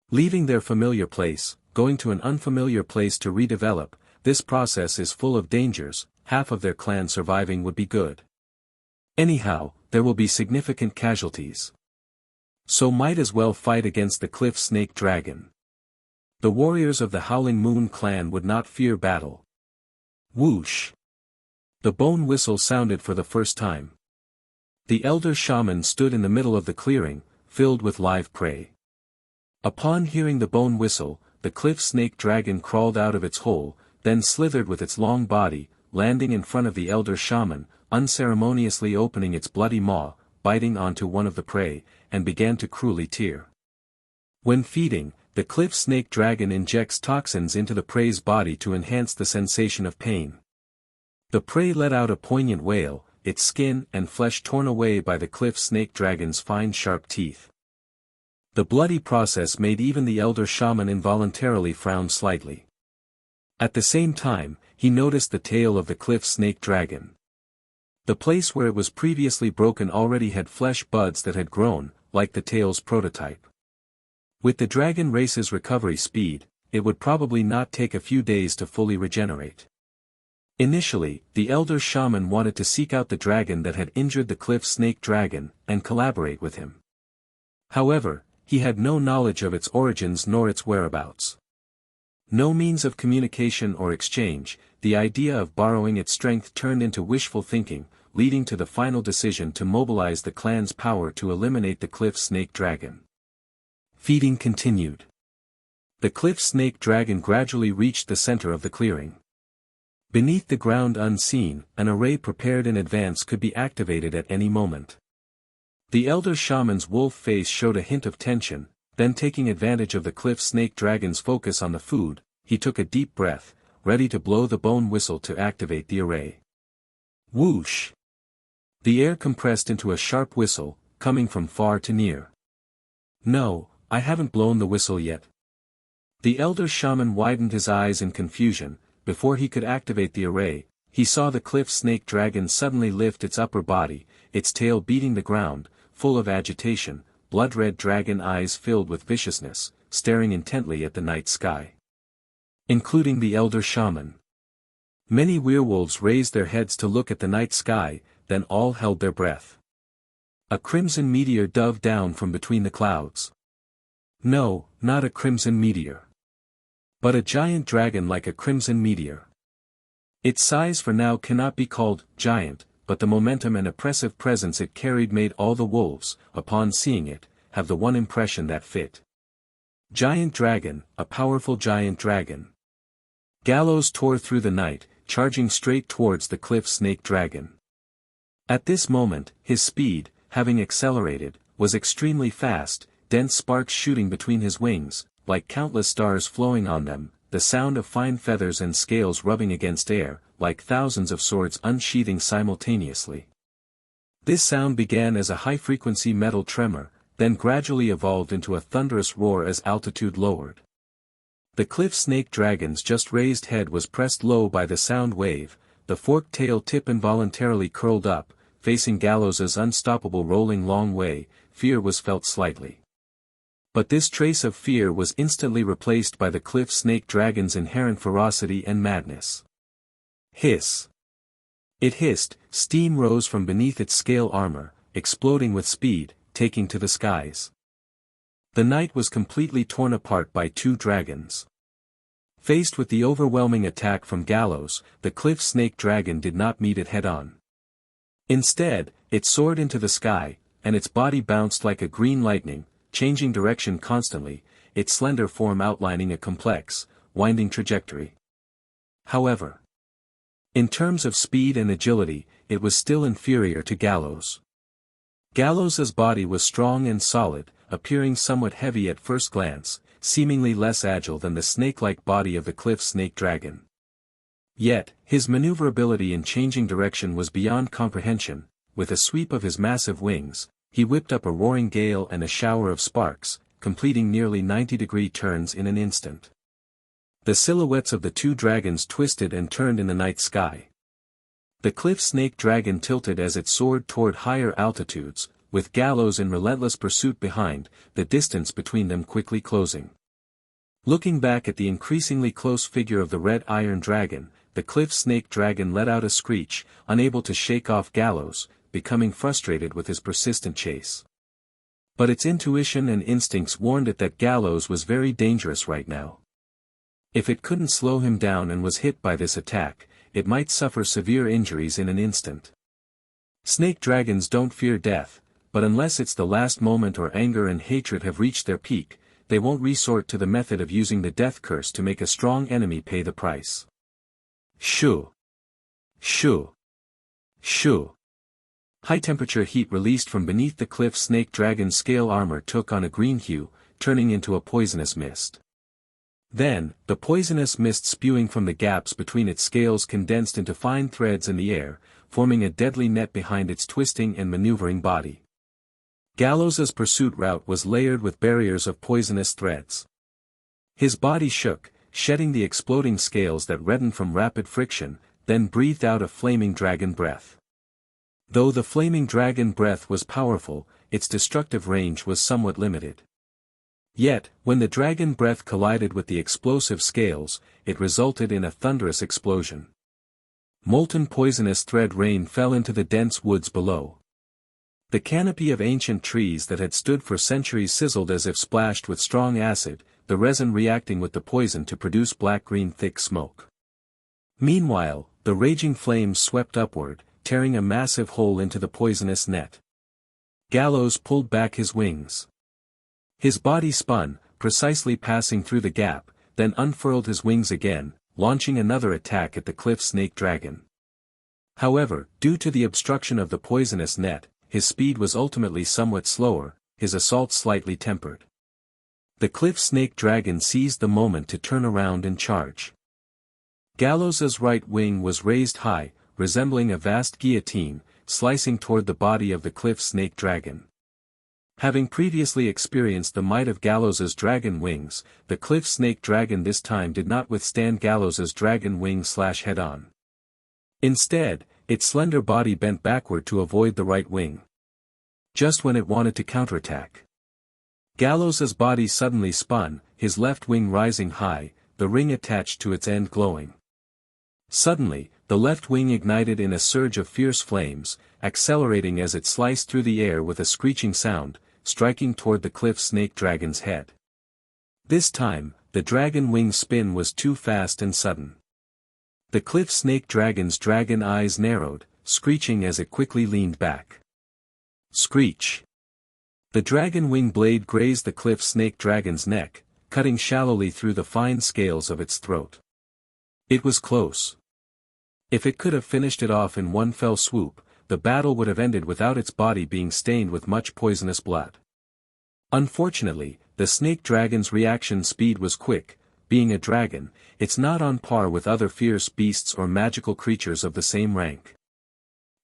B: Leaving their familiar place, going to an unfamiliar place to redevelop, this process is full of dangers, half of their clan surviving would be good. Anyhow, there will be significant casualties. So might as well fight against the cliff snake dragon. The warriors of the Howling Moon clan would not fear battle. Whoosh! The bone whistle sounded for the first time. The elder shaman stood in the middle of the clearing, filled with live prey. Upon hearing the bone whistle, the cliff snake dragon crawled out of its hole, then slithered with its long body, landing in front of the elder shaman, unceremoniously opening its bloody maw, biting onto one of the prey, and began to cruelly tear. When feeding, the cliff snake dragon injects toxins into the prey's body to enhance the sensation of pain. The prey let out a poignant wail, its skin and flesh torn away by the cliff snake dragon's fine sharp teeth. The bloody process made even the elder shaman involuntarily frown slightly. At the same time, he noticed the tail of the cliff snake dragon. The place where it was previously broken already had flesh buds that had grown, like the tail's prototype. With the dragon race's recovery speed, it would probably not take a few days to fully regenerate. Initially, the elder shaman wanted to seek out the dragon that had injured the cliff snake dragon, and collaborate with him. However, he had no knowledge of its origins nor its whereabouts. No means of communication or exchange, the idea of borrowing its strength turned into wishful thinking, leading to the final decision to mobilize the clan's power to eliminate the cliff snake dragon. Feeding continued. The cliff snake dragon gradually reached the center of the clearing. Beneath the ground unseen, an array prepared in advance could be activated at any moment. The elder shaman's wolf face showed a hint of tension, then taking advantage of the cliff snake dragon's focus on the food, he took a deep breath, ready to blow the bone whistle to activate the array. Whoosh! The air compressed into a sharp whistle, coming from far to near. No, I haven't blown the whistle yet. The elder shaman widened his eyes in confusion. Before he could activate the array, he saw the cliff snake dragon suddenly lift its upper body, its tail beating the ground, full of agitation, blood-red dragon eyes filled with viciousness, staring intently at the night sky. Including the elder shaman. Many werewolves raised their heads to look at the night sky, then all held their breath. A crimson meteor dove down from between the clouds. No, not a crimson meteor. But a giant dragon like a crimson meteor. Its size for now cannot be called giant, but the momentum and oppressive presence it carried made all the wolves, upon seeing it, have the one impression that fit. Giant dragon, a powerful giant dragon. Gallows tore through the night, charging straight towards the cliff snake dragon. At this moment, his speed, having accelerated, was extremely fast, dense sparks shooting between his wings, like countless stars flowing on them, the sound of fine feathers and scales rubbing against air, like thousands of swords unsheathing simultaneously. This sound began as a high-frequency metal tremor, then gradually evolved into a thunderous roar as altitude lowered. The cliff snake dragon's just raised head was pressed low by the sound wave, the forked tail tip involuntarily curled up, facing Gallows's unstoppable rolling long way. Fear was felt slightly. But this trace of fear was instantly replaced by the cliff snake dragon's inherent ferocity and madness. Hiss! It hissed, steam rose from beneath its scale armor, exploding with speed, taking to the skies. The night was completely torn apart by two dragons. Faced with the overwhelming attack from Gallows, the cliff snake dragon did not meet it head-on. Instead, it soared into the sky, and its body bounced like a green lightning, changing direction constantly, its slender form outlining a complex, winding trajectory. However, in terms of speed and agility, it was still inferior to Gallows. Gallows's body was strong and solid, appearing somewhat heavy at first glance, seemingly less agile than the snake-like body of the cliff snake dragon. Yet, his maneuverability in changing direction was beyond comprehension. With a sweep of his massive wings, he whipped up a roaring gale and a shower of sparks, completing nearly 90-degree turns in an instant. The silhouettes of the two dragons twisted and turned in the night sky. The cliff snake dragon tilted as it soared toward higher altitudes, with Gallows in relentless pursuit behind, the distance between them quickly closing. Looking back at the increasingly close figure of the red iron dragon, the cliff snake dragon let out a screech, unable to shake off Gallows, becoming frustrated with his persistent chase. But its intuition and instincts warned it that Gallows was very dangerous right now. If it couldn't slow him down and was hit by this attack, it might suffer severe injuries in an instant. Snake dragons don't fear death, but unless it's the last moment or anger and hatred have reached their peak, they won't resort to the method of using the death curse to make a strong enemy pay the price. Shoo! Shoo! Shoo! High-temperature heat released from beneath the cliff snake dragon's scale armor took on a green hue, turning into a poisonous mist. Then, the poisonous mist spewing from the gaps between its scales condensed into fine threads in the air, forming a deadly net behind its twisting and maneuvering body. Gallows's pursuit route was layered with barriers of poisonous threads. His body shook, shedding the exploding scales that reddened from rapid friction, then breathed out a flaming dragon breath. Though the flaming dragon breath was powerful, its destructive range was somewhat limited. Yet, when the dragon breath collided with the explosive scales, it resulted in a thunderous explosion. Molten poisonous thread rain fell into the dense woods below. The canopy of ancient trees that had stood for centuries sizzled as if splashed with strong acid, the resin reacting with the poison to produce black-green thick smoke. Meanwhile, the raging flames swept upward, tearing a massive hole into the poisonous net. Gallows pulled back his wings. His body spun, precisely passing through the gap, then unfurled his wings again, launching another attack at the cliff snake dragon. However, due to the obstruction of the poisonous net, his speed was ultimately somewhat slower, his assault slightly tempered. The cliff snake dragon seized the moment to turn around and charge. Gallows's right wing was raised high, resembling a vast guillotine, slicing toward the body of the cliff snake dragon. Having previously experienced the might of Gallows's dragon wings, the cliff snake dragon this time did not withstand Gallows's dragon wing slash head-on. Instead, its slender body bent backward to avoid the right wing. Just when it wanted to counterattack, Gallows's body suddenly spun, his left wing rising high, the ring attached to its end glowing. Suddenly, the left wing ignited in a surge of fierce flames, accelerating as it sliced through the air with a screeching sound, striking toward the cliff snake dragon's head. This time, the dragon wing spin was too fast and sudden. The cliff snake dragon's dragon eyes narrowed, screeching as it quickly leaned back. Screech! The dragon wing blade grazed the cliff snake dragon's neck, cutting shallowly through the fine scales of its throat. It was close. If it could have finished it off in one fell swoop, the battle would have ended without its body being stained with much poisonous blood. Unfortunately, the snake dragon's reaction speed was quick. Being a dragon, it's not on par with other fierce beasts or magical creatures of the same rank.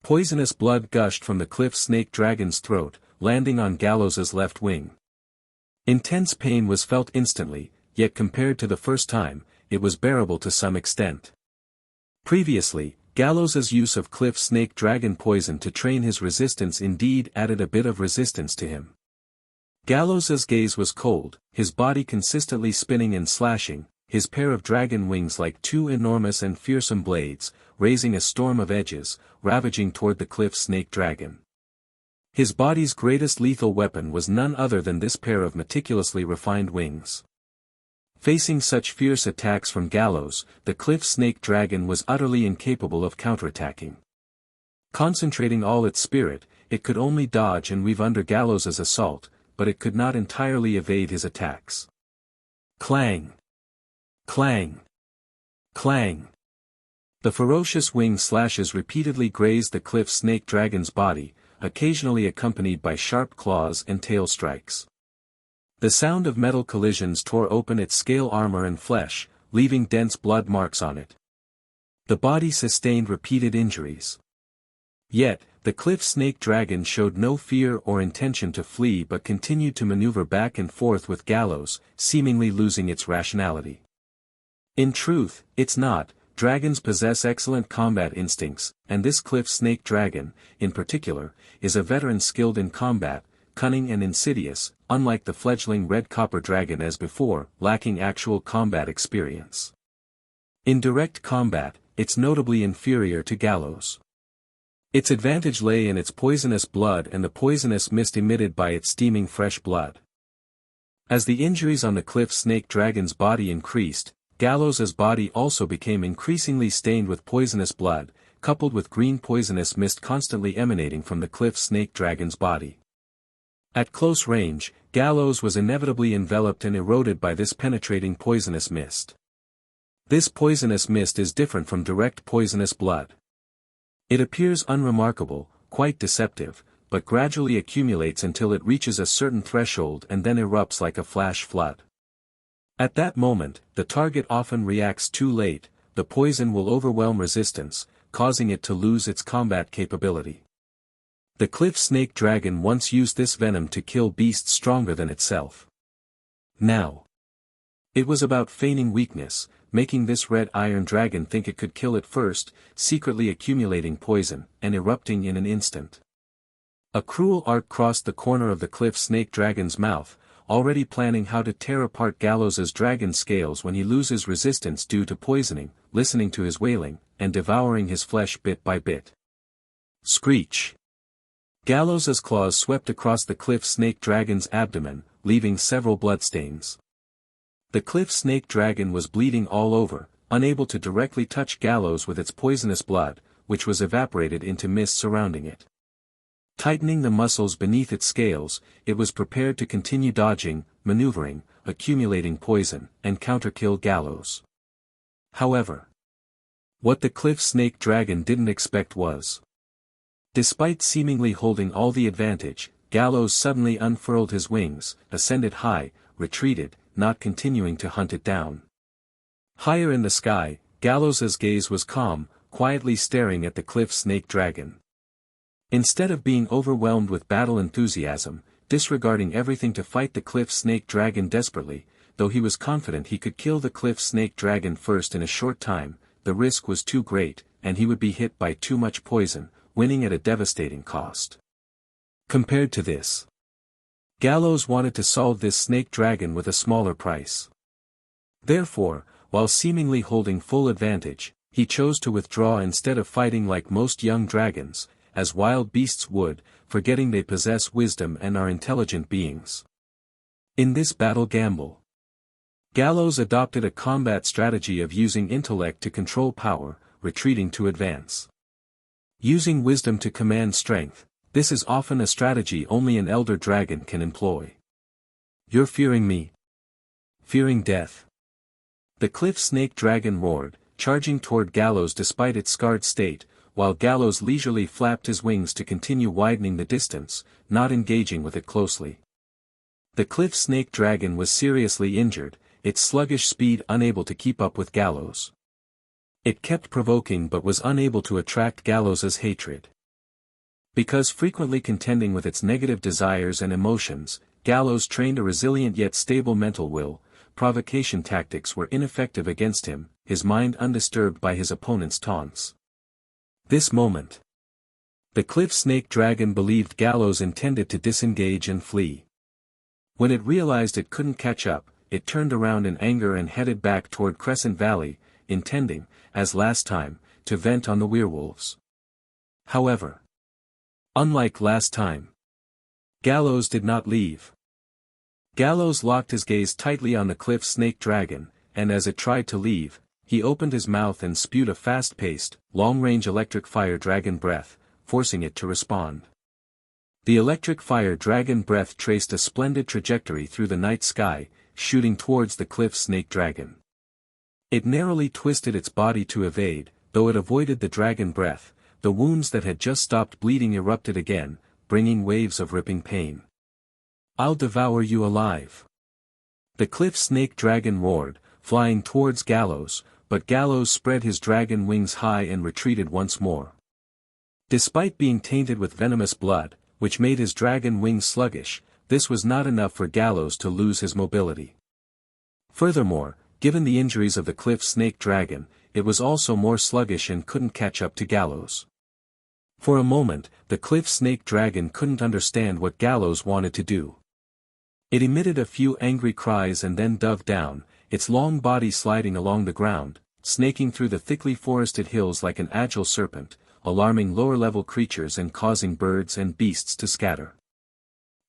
B: Poisonous blood gushed from the cliff snake dragon's throat, landing on Gallows's left wing. Intense pain was felt instantly, yet compared to the first time, it was bearable to some extent. Previously, Gallows's use of cliff snake dragon poison to train his resistance indeed added a bit of resistance to him. Gallows's gaze was cold, his body consistently spinning and slashing, his pair of dragon wings like two enormous and fearsome blades, raising a storm of edges, ravaging toward the cliff snake dragon. His body's greatest lethal weapon was none other than this pair of meticulously refined wings. Facing such fierce attacks from Gallows, the cliff snake dragon was utterly incapable of counterattacking. Concentrating all its spirit, it could only dodge and weave under Gallows's assault, but it could not entirely evade his attacks. Clang! Clang! Clang! The ferocious wing slashes repeatedly grazed the cliff snake dragon's body, occasionally accompanied by sharp claws and tail strikes. The sound of metal collisions tore open its scale armor and flesh, leaving dense blood marks on it. The body sustained repeated injuries. Yet, the cliff snake dragon showed no fear or intention to flee but continued to maneuver back and forth with Gallows, seemingly losing its rationality. In truth, it's not. Dragons possess excellent combat instincts, and this cliff snake dragon, in particular, is a veteran skilled in combat, cunning and insidious, unlike the fledgling red copper dragon as before, lacking actual combat experience. In direct combat, it's notably inferior to Gallows. Its advantage lay in its poisonous blood and the poisonous mist emitted by its steaming fresh blood. As the injuries on the cliff snake dragon's body increased, Gallows's body also became increasingly stained with poisonous blood, coupled with green poisonous mist constantly emanating from the cliff snake dragon's body. At close range, Gallows was inevitably enveloped and eroded by this penetrating poisonous mist. This poisonous mist is different from direct poisonous blood. It appears unremarkable, quite deceptive, but gradually accumulates until it reaches a certain threshold and then erupts like a flash flood. At that moment, the target often reacts too late, the poison will overwhelm resistance, causing it to lose its combat capability. The cliff snake dragon once used this venom to kill beasts stronger than itself. Now, it was about feigning weakness, making this red iron dragon think it could kill it first, secretly accumulating poison, and erupting in an instant. A cruel art crossed the corner of the cliff snake dragon's mouth, already planning how to tear apart Gallows's dragon scales when he loses resistance due to poisoning, listening to his wailing, and devouring his flesh bit by bit. Screech! Gallows's claws swept across the cliff snake dragon's abdomen, leaving several bloodstains. The cliff snake dragon was bleeding all over, unable to directly touch Gallows with its poisonous blood, which was evaporated into mist surrounding it. Tightening the muscles beneath its scales, it was prepared to continue dodging, maneuvering, accumulating poison, and counterkill Gallows. However, what the cliff snake dragon didn't expect was, despite seemingly holding all the advantage, Gallows suddenly unfurled his wings, ascended high, retreated, not continuing to hunt it down. Higher in the sky, Gallows's gaze was calm, quietly staring at the cliff snake dragon. Instead of being overwhelmed with battle enthusiasm, disregarding everything to fight the cliff snake dragon desperately, though he was confident he could kill the cliff snake dragon first in a short time, the risk was too great, and he would be hit by too much poison, winning at a devastating cost. Compared to this, Gallows wanted to solve this snake dragon with a smaller price. Therefore, while seemingly holding full advantage, he chose to withdraw instead of fighting like most young dragons, as wild beasts would, forgetting they possess wisdom and are intelligent beings. In this battle gamble, Gallows adopted a combat strategy of using intellect to control power, retreating to advance. Using wisdom to command strength, this is often a strategy only an elder dragon can employ. You're fearing me? Fearing death? The cliff snake dragon roared, charging toward Gallows despite its scarred state, while Gallows leisurely flapped his wings to continue widening the distance, not engaging with it closely. The cliff snake dragon was seriously injured, its sluggish speed unable to keep up with Gallows. It kept provoking but was unable to attract Gallows's hatred. Because frequently contending with its negative desires and emotions, Gallows trained a resilient yet stable mental will. Provocation tactics were ineffective against him, his mind undisturbed by his opponent's taunts. This moment, the cliff snake dragon believed Gallows intended to disengage and flee. When it realized it couldn't catch up, it turned around in anger and headed back toward Crescent Valley, intending, as last time, to vent on the werewolves. However, unlike last time, Gallows did not leave. Gallows locked his gaze tightly on the cliff snake dragon, and as it tried to leave, he opened his mouth and spewed a fast-paced, long-range electric fire dragon breath, forcing it to respond. The electric fire dragon breath traced a splendid trajectory through the night sky, shooting towards the cliff snake dragon. It narrowly twisted its body to evade, though it avoided the dragon breath, the wounds that had just stopped bleeding erupted again, bringing waves of ripping pain. I'll devour you alive. The cliff snake dragon roared, flying towards Gallows, but Gallows spread his dragon wings high and retreated once more. Despite being tainted with venomous blood, which made his dragon wings sluggish, this was not enough for Gallows to lose his mobility. Furthermore, given the injuries of the cliff snake dragon, it was also more sluggish and couldn't catch up to Gallows. For a moment, the cliff snake dragon couldn't understand what Gallows wanted to do. It emitted a few angry cries and then dove down, its long body sliding along the ground, snaking through the thickly forested hills like an agile serpent, alarming lower-level creatures and causing birds and beasts to scatter.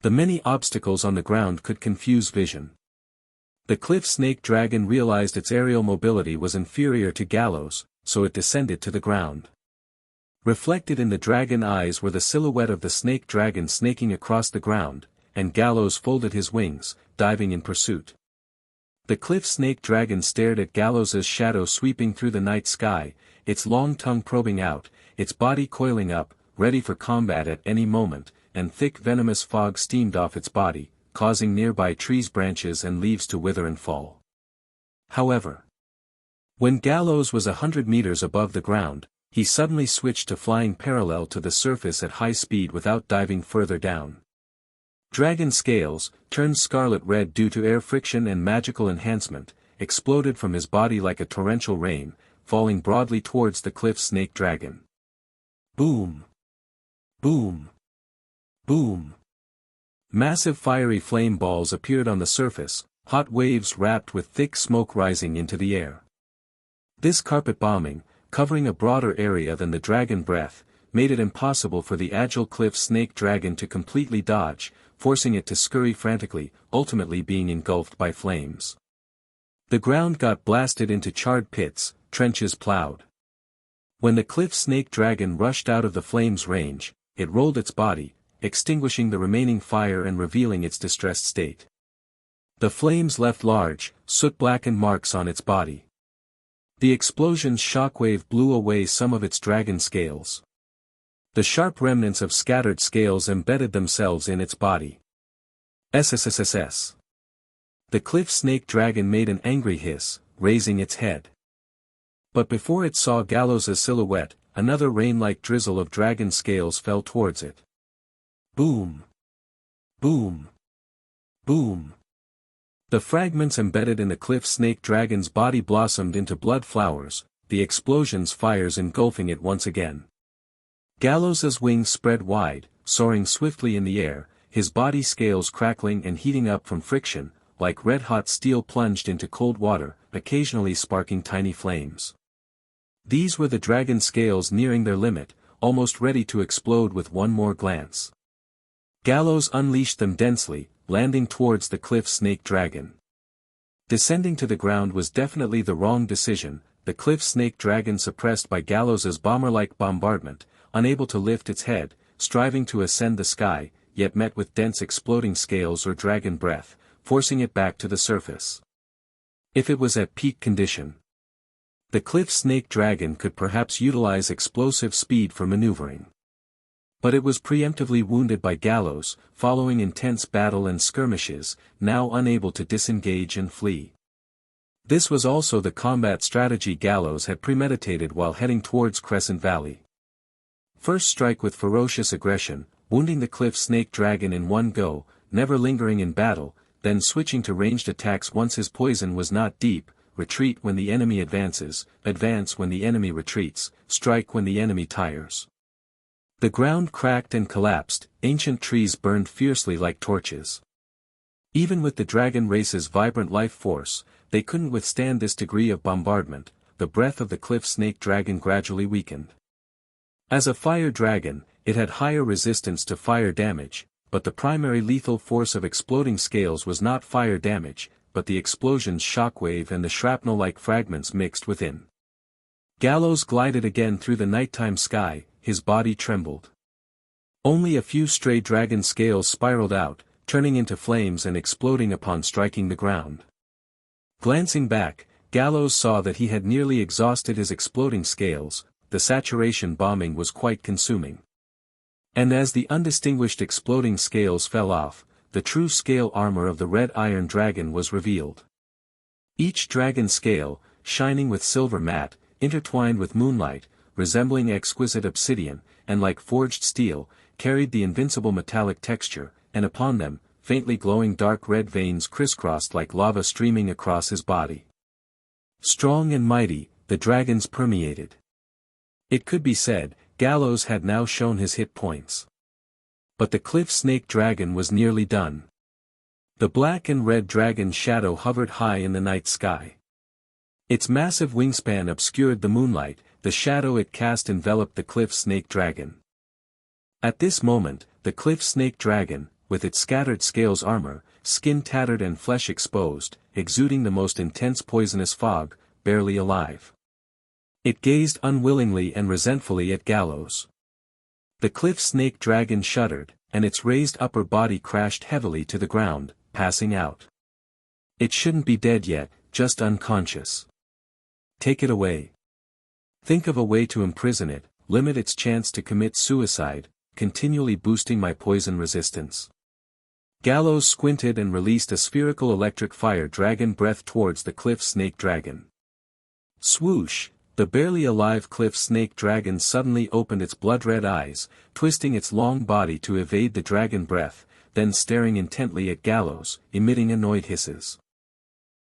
B: The many obstacles on the ground could confuse vision. The cliff snake dragon realized its aerial mobility was inferior to Gallows, so it descended to the ground. Reflected in the dragon eyes were the silhouette of the snake dragon snaking across the ground, and Gallows folded his wings, diving in pursuit. The cliff snake dragon stared at Gallows's shadow sweeping through the night sky, its long tongue probing out, its body coiling up, ready for combat at any moment, and thick venomous fog steamed off its body, causing nearby trees' branches and leaves to wither and fall. However, when Gallows was 100 meters above the ground, he suddenly switched to flying parallel to the surface at high speed without diving further down. Dragon scales, turned scarlet red due to air friction and magical enhancement, exploded from his body like a torrential rain, falling broadly towards the cliff snake dragon. Boom! Boom! Boom! Massive fiery flame balls appeared on the surface, hot waves wrapped with thick smoke rising into the air. This carpet bombing, covering a broader area than the dragon breath, made it impossible for the agile cliff snake dragon to completely dodge, forcing it to scurry frantically, ultimately being engulfed by flames. The ground got blasted into charred pits, trenches plowed. When the cliff snake dragon rushed out of the flames' range, it rolled its body, extinguishing the remaining fire and revealing its distressed state. The flames left large, soot-blackened marks on its body. The explosion's shockwave blew away some of its dragon scales. The sharp remnants of scattered scales embedded themselves in its body. SSSSS. The cliff snake dragon made an angry hiss, raising its head. But before it saw Gallows' silhouette, another rain-like drizzle of dragon scales fell towards it. Boom! Boom! Boom! The fragments embedded in the cliff snake dragon's body blossomed into blood flowers, the explosion's fires engulfing it once again. Gallows' wings spread wide, soaring swiftly in the air, his body scales crackling and heating up from friction, like red-hot steel plunged into cold water, occasionally sparking tiny flames. These were the dragon scales nearing their limit, almost ready to explode with one more glance. Gallows unleashed them densely, landing towards the cliff snake dragon. Descending to the ground was definitely the wrong decision, the cliff snake dragon suppressed by Gallows' bomber-like bombardment, unable to lift its head, striving to ascend the sky, yet met with dense exploding scales or dragon breath, forcing it back to the surface. If it was at peak condition, the cliff snake dragon could perhaps utilize explosive speed for maneuvering. But it was preemptively wounded by Gallows, following intense battle and skirmishes, now unable to disengage and flee. This was also the combat strategy Gallows had premeditated while heading towards Crescent Valley. First strike with ferocious aggression, wounding the cliff snake dragon in one go, never lingering in battle, then switching to ranged attacks once his poison was not deep, retreat when the enemy advances, advance when the enemy retreats, strike when the enemy tires. The ground cracked and collapsed, ancient trees burned fiercely like torches. Even with the dragon race's vibrant life force, they couldn't withstand this degree of bombardment, the breath of the cliff snake dragon gradually weakened. As a fire dragon, it had higher resistance to fire damage, but the primary lethal force of exploding scales was not fire damage, but the explosion's shockwave and the shrapnel-like fragments mixed within. Gallows glided again through the nighttime sky, his body trembled. Only a few stray dragon scales spiraled out, turning into flames and exploding upon striking the ground. Glancing back, Gallows saw that he had nearly exhausted his exploding scales, the saturation bombing was quite consuming. And as the undistinguished exploding scales fell off, the true scale armor of the red iron dragon was revealed. Each dragon scale, shining with silver matte, intertwined with moonlight, resembling exquisite obsidian, and like forged steel, carried the invincible metallic texture, and upon them, faintly glowing dark red veins crisscrossed like lava streaming across his body. Strong and mighty, the dragons permeated. It could be said, Gallows had now shown his hit points. But the cliff snake dragon was nearly done. The black and red dragon's shadow hovered high in the night sky. Its massive wingspan obscured the moonlight, the shadow it cast enveloped the cliff snake dragon. At this moment, the cliff snake dragon, with its scattered scales armor, skin tattered and flesh exposed, exuding the most intense poisonous fog, barely alive. It gazed unwillingly and resentfully at Gallows. The cliff snake dragon shuddered, and its raised upper body crashed heavily to the ground, passing out. It shouldn't be dead yet, just unconscious. Take it away. Think of a way to imprison it, limit its chance to commit suicide, continually boosting my poison resistance. Gallows squinted and released a spherical electric fire dragon breath towards the cliff snake dragon. Swoosh! The barely alive cliff snake dragon suddenly opened its blood-red eyes, twisting its long body to evade the dragon breath, then staring intently at Gallows, emitting annoyed hisses.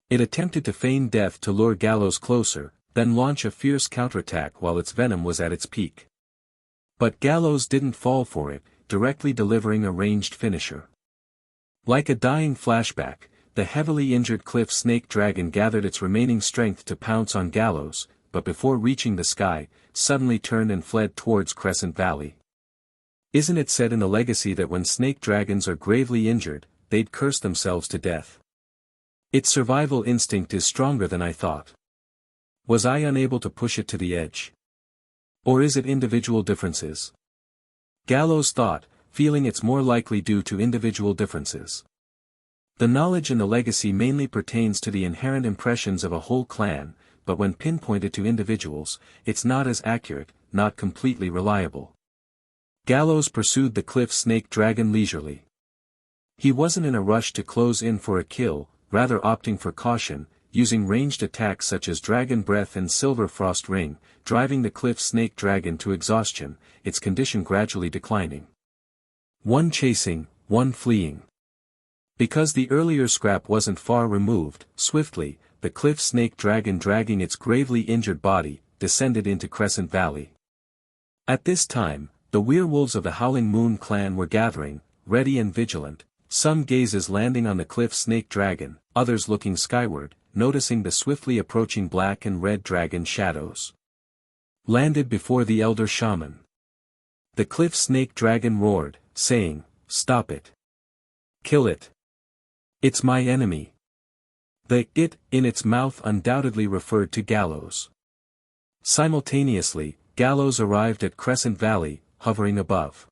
B: It attempted to feign death to lure Gallows closer, then launch a fierce counterattack while its venom was at its peak. But Gallows didn't fall for it, directly delivering a ranged finisher. Like a dying flashback, the heavily injured cliff snake dragon gathered its remaining strength to pounce on Gallows, but before reaching the sky, suddenly turned and fled towards Crescent Valley. Isn't it said in the legacy that when snake dragons are gravely injured, they'd curse themselves to death? Its survival instinct is stronger than I thought. Was I unable to push it to the edge? Or is it individual differences? Gallows thought, feeling it's more likely due to individual differences. The knowledge and the legacy mainly pertains to the inherent impressions of a whole clan, but when pinpointed to individuals, it's not as accurate, not completely reliable. Gallows pursued the cliff snake dragon leisurely. He wasn't in a rush to close in for a kill, rather opting for caution, using ranged attacks such as Dragon Breath and Silver Frost Ring, driving the cliff snake dragon to exhaustion, its condition gradually declining. One chasing, one fleeing. Because the earlier scrap wasn't far removed, swiftly, the cliff snake dragon dragging its gravely injured body, descended into Crescent Valley. At this time, the werewolves of the Howling Moon clan were gathering, ready and vigilant, some gazes landing on the cliff snake dragon, others looking skyward, noticing the swiftly approaching black and red dragon shadows. Landed before the elder shaman. The cliff snake dragon roared, saying, "Stop it. Kill it. It's my enemy." The "it" in its mouth undoubtedly referred to Gallows. Simultaneously, Gallows arrived at Crescent Valley, hovering above.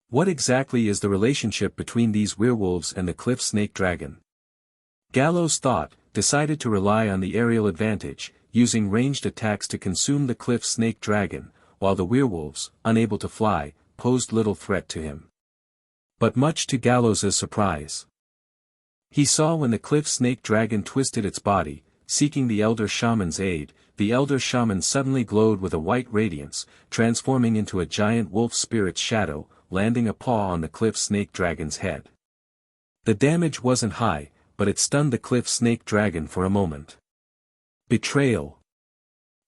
B: What exactly is the relationship between these werewolves and the cliff snake dragon? Gallows thought, decided to rely on the aerial advantage, using ranged attacks to consume the cliff snake dragon, while the werewolves, unable to fly, posed little threat to him. But much to Gallows's surprise, he saw when the cliff snake dragon twisted its body, seeking the elder shaman's aid, the elder shaman suddenly glowed with a white radiance, transforming into a giant wolf spirit's shadow, landing a paw on the cliff snake dragon's head. The damage wasn't high, but it stunned the cliff snake dragon for a moment. Betrayal.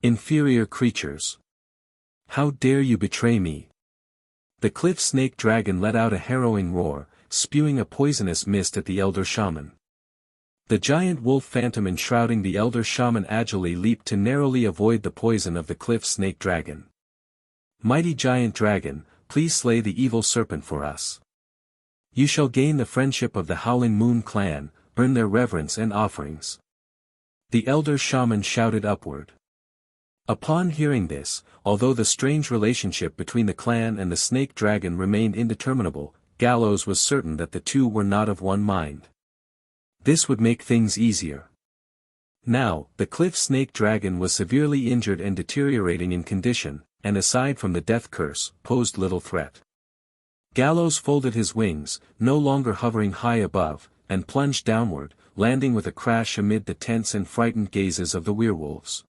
B: Inferior creatures. How dare you betray me? The cliff snake dragon let out a harrowing roar, spewing a poisonous mist at the elder shaman. The giant wolf phantom enshrouding the elder shaman agilely leaped to narrowly avoid the poison of the cliff snake dragon. Mighty giant dragon, please slay the evil serpent for us. You shall gain the friendship of the Howling Moon clan, earn their reverence and offerings. The elder shaman shouted upward. Upon hearing this, although the strange relationship between the clan and the snake dragon remained indeterminable, Gallows was certain that the two were not of one mind. This would make things easier. Now, the cliff snake dragon was severely injured and deteriorating in condition, and aside from the death curse, posed little threat. Gallows folded his wings, no longer hovering high above, and plunged downward, landing with a crash amid the tense and frightened gazes of the werewolves.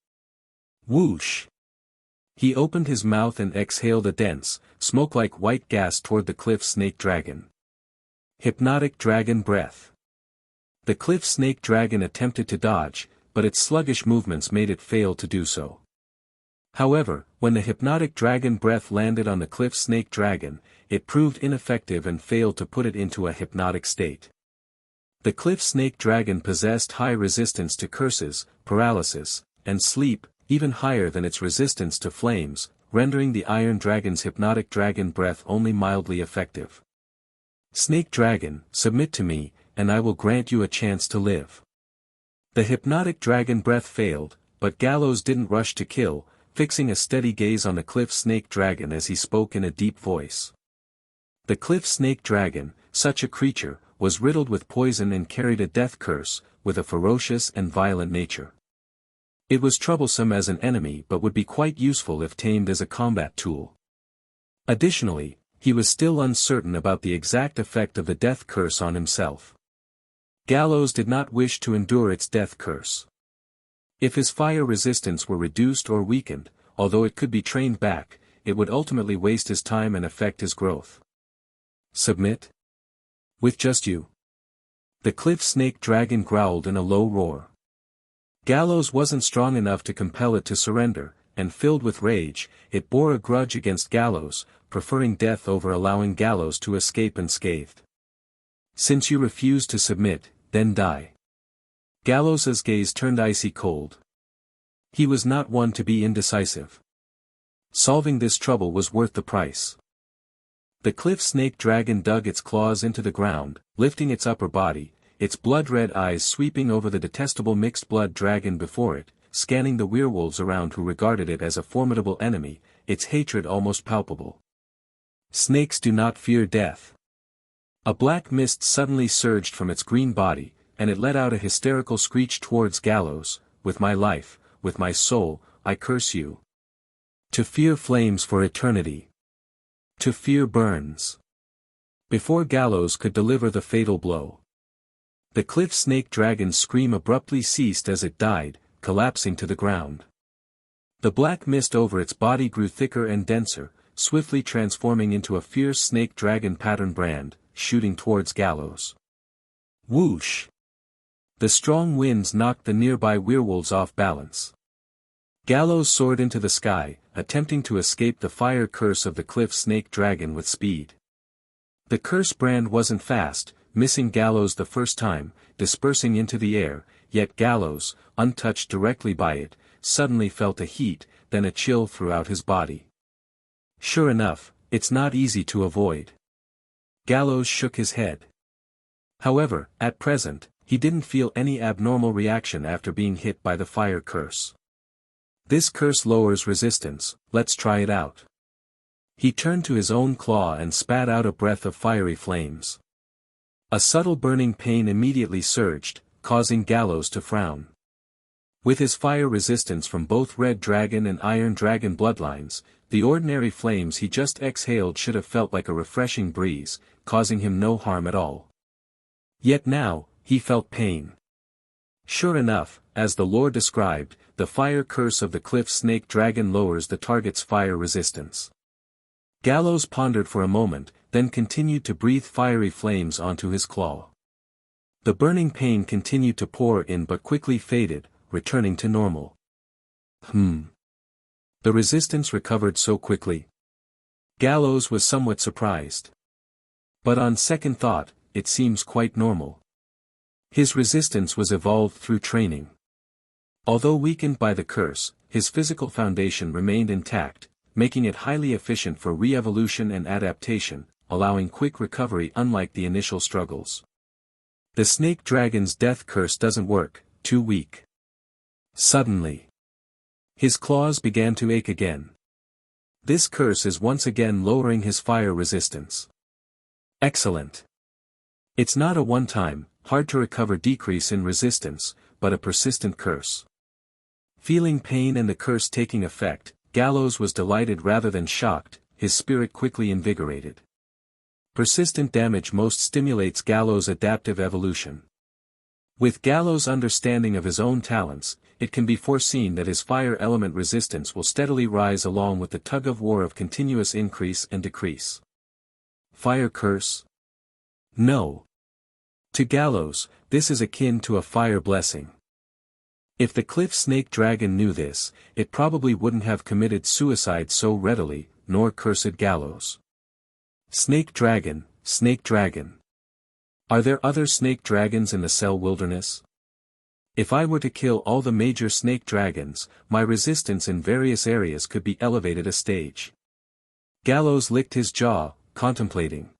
B: Whoosh! He opened his mouth and exhaled a dense, smoke-like white gas toward the cliff snake dragon. Hypnotic dragon breath. The cliff snake dragon attempted to dodge, but its sluggish movements made it fail to do so. However, when the hypnotic dragon breath landed on the cliff snake dragon, it proved ineffective and failed to put it into a hypnotic state. The cliff snake dragon possessed high resistance to curses, paralysis, and sleep, even higher than its resistance to flames, rendering the iron dragon's hypnotic dragon breath only mildly effective. Snake dragon, submit to me, and I will grant you a chance to live. The hypnotic dragon breath failed, but Gallows didn't rush to kill, fixing a steady gaze on the cliff snake dragon as he spoke in a deep voice. The cliff snake dragon, such a creature, was riddled with poison and carried a death curse, with a ferocious and violent nature. It was troublesome as an enemy but would be quite useful if tamed as a combat tool. Additionally, he was still uncertain about the exact effect of the death curse on himself. Gallows did not wish to endure its death curse. If his fire resistance were reduced or weakened, although it could be trained back, it would ultimately waste his time and affect his growth. Submit? With just you? The cliff snake dragon growled in a low roar. Gallows wasn't strong enough to compel it to surrender, and filled with rage, it bore a grudge against Gallows, preferring death over allowing Gallows to escape unscathed. Since you refuse to submit, then die. Gallows's gaze turned icy cold. He was not one to be indecisive. Solving this trouble was worth the price. The cliff snake dragon dug its claws into the ground, lifting its upper body, its blood-red eyes sweeping over the detestable mixed-blood dragon before it, scanning the werewolves around who regarded it as a formidable enemy, its hatred almost palpable. Snakes do not fear death. A black mist suddenly surged from its green body, and it let out a hysterical screech towards Gallows. With my life, with my soul, I curse you. To fear flames for eternity. To fear burns. Before Gallows could deliver the fatal blow, the cliff snake dragon's scream abruptly ceased as it died, collapsing to the ground. The black mist over its body grew thicker and denser, swiftly transforming into a fierce snake dragon pattern brand, shooting towards Gallows. Whoosh! The strong winds knocked the nearby werewolves off balance. Gallows soared into the sky, attempting to escape the fire curse of the cliff snake dragon with speed. The curse brand wasn't fast, missing Gallows the first time, dispersing into the air, yet Gallows, untouched directly by it, suddenly felt a heat, then a chill throughout his body. Sure enough, it's not easy to avoid. Gallows shook his head. However, at present, he didn't feel any abnormal reaction after being hit by the fire curse. This curse lowers resistance, let's try it out. He turned to his own claw and spat out a breath of fiery flames. A subtle burning pain immediately surged, causing Gallows to frown. With his fire resistance from both Red Dragon and Iron Dragon bloodlines, the ordinary flames he just exhaled should have felt like a refreshing breeze, causing him no harm at all. Yet now, he felt pain. Sure enough, as the lore described, the fire curse of the cliff snake dragon lowers the target's fire resistance. Gallows pondered for a moment, then continued to breathe fiery flames onto his claw. The burning pain continued to pour in but quickly faded, returning to normal. The resistance recovered so quickly. Gallows was somewhat surprised. But on second thought, it seems quite normal. His resistance was evolved through training. Although weakened by the curse, his physical foundation remained intact, making it highly efficient for re-evolution and adaptation, allowing quick recovery unlike the initial struggles. The snake dragon's death curse doesn't work, too weak. Suddenly, his claws began to ache again. This curse is once again lowering his fire resistance. Excellent. It's not a one-time, hard-to-recover decrease in resistance, but a persistent curse. Feeling pain and the curse taking effect, Gallows was delighted rather than shocked, his spirit quickly invigorated. Persistent damage most stimulates Gallows' adaptive evolution. With Gallows' understanding of his own talents, it can be foreseen that his fire element resistance will steadily rise along with the tug-of-war of continuous increase and decrease. Fire curse? No. To Gallows, this is akin to a fire blessing. If the cliff snake dragon knew this, it probably wouldn't have committed suicide so readily, nor cursed Gallows. Snake dragon, snake dragon. Are there other snake dragons in the Cell Wilderness? If I were to kill all the major snake dragons, my resistance in various areas could be elevated a stage. Gallows licked his jaw, contemplating.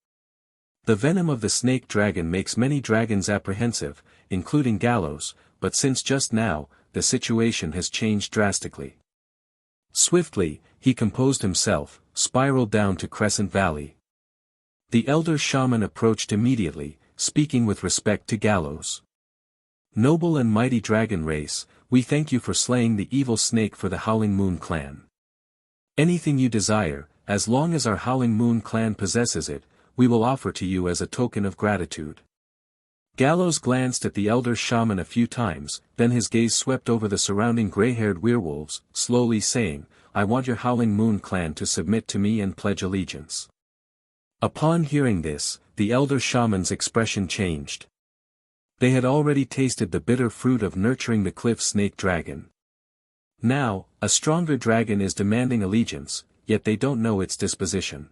B: The venom of the snake dragon makes many dragons apprehensive, including Gallows, but since just now, the situation has changed drastically. Swiftly, he composed himself, spiraled down to Crescent Valley. The elder shaman approached immediately, speaking with respect to Gallows. Noble and mighty dragon race, we thank you for slaying the evil snake for the Howling Moon clan. Anything you desire, as long as our Howling Moon clan possesses it, we will offer to you as a token of gratitude. Gallows glanced at the elder shaman a few times, then his gaze swept over the surrounding gray-haired werewolves, slowly saying, I want your Howling Moon clan to submit to me and pledge allegiance. Upon hearing this, the elder shaman's expression changed. They had already tasted the bitter fruit of nurturing the cliff snake dragon. Now, a stronger dragon is demanding allegiance, yet they don't know its disposition.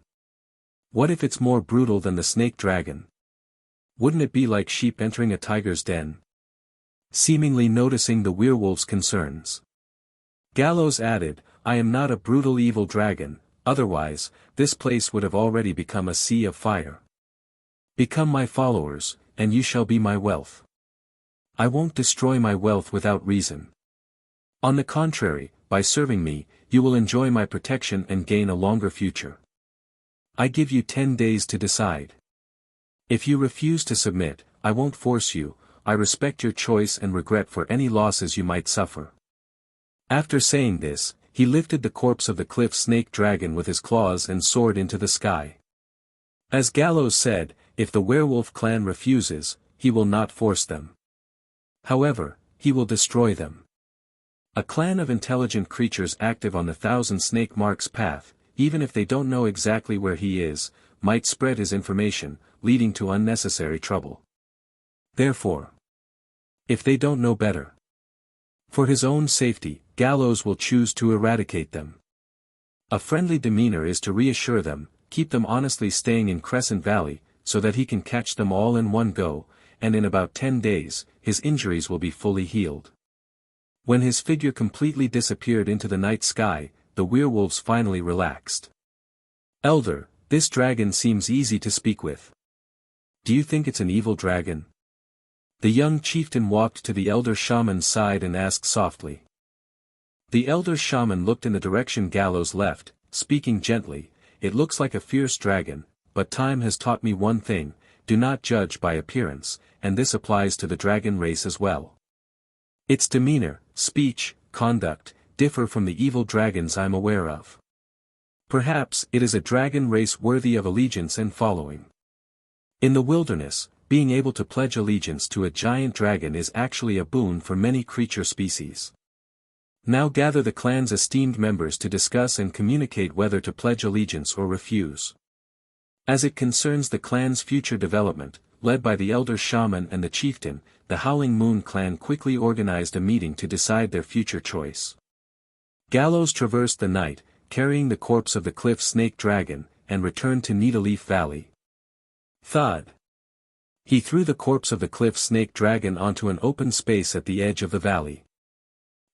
B: What if it's more brutal than the snake dragon? Wouldn't it be like sheep entering a tiger's den? Seemingly noticing the werewolf's concerns, Gallows added, I am not a brutal evil dragon, otherwise, this place would have already become a sea of fire. Become my followers, and you shall be my wealth. I won't destroy my wealth without reason. On the contrary, by serving me, you will enjoy my protection and gain a longer future. I give you 10 days to decide. If you refuse to submit, I won't force you. I respect your choice and regret for any losses you might suffer. After saying this, he lifted the corpse of the cliff snake dragon with his claws and soared into the sky. As Gallows said, if the werewolf clan refuses, he will not force them. However, he will destroy them. A clan of intelligent creatures active on the Thousand Snake Mark's path, even if they don't know exactly where he is, might spread his information, leading to unnecessary trouble. Therefore, if they don't know better, for his own safety, Gallows will choose to eradicate them. A friendly demeanor is to reassure them, keep them honestly staying in Crescent Valley, so that he can catch them all in one go, and in about 10 days, his injuries will be fully healed. When his figure completely disappeared into the night sky, the werewolves finally relaxed. Elder, this dragon seems easy to speak with. Do you think it's an evil dragon? The young chieftain walked to the elder shaman's side and asked softly. The elder shaman looked in the direction Gallows left, speaking gently, it looks like a fierce dragon, but time has taught me one thing, do not judge by appearance, and this applies to the dragon race as well. Its demeanor, speech, conduct, differ from the evil dragons I'm aware of. Perhaps it is a dragon race worthy of allegiance and following. In the wilderness, being able to pledge allegiance to a giant dragon is actually a boon for many creature species. Now gather the clan's esteemed members to discuss and communicate whether to pledge allegiance or refuse. As it concerns the clan's future development, led by the elder shaman and the chieftain, the Howling Moon clan quickly organized a meeting to decide their future choice. Gallows traversed the night, carrying the corpse of the cliff snake dragon, and returned to Needleleaf Valley. Thud. He threw the corpse of the cliff snake dragon onto an open space at the edge of the valley.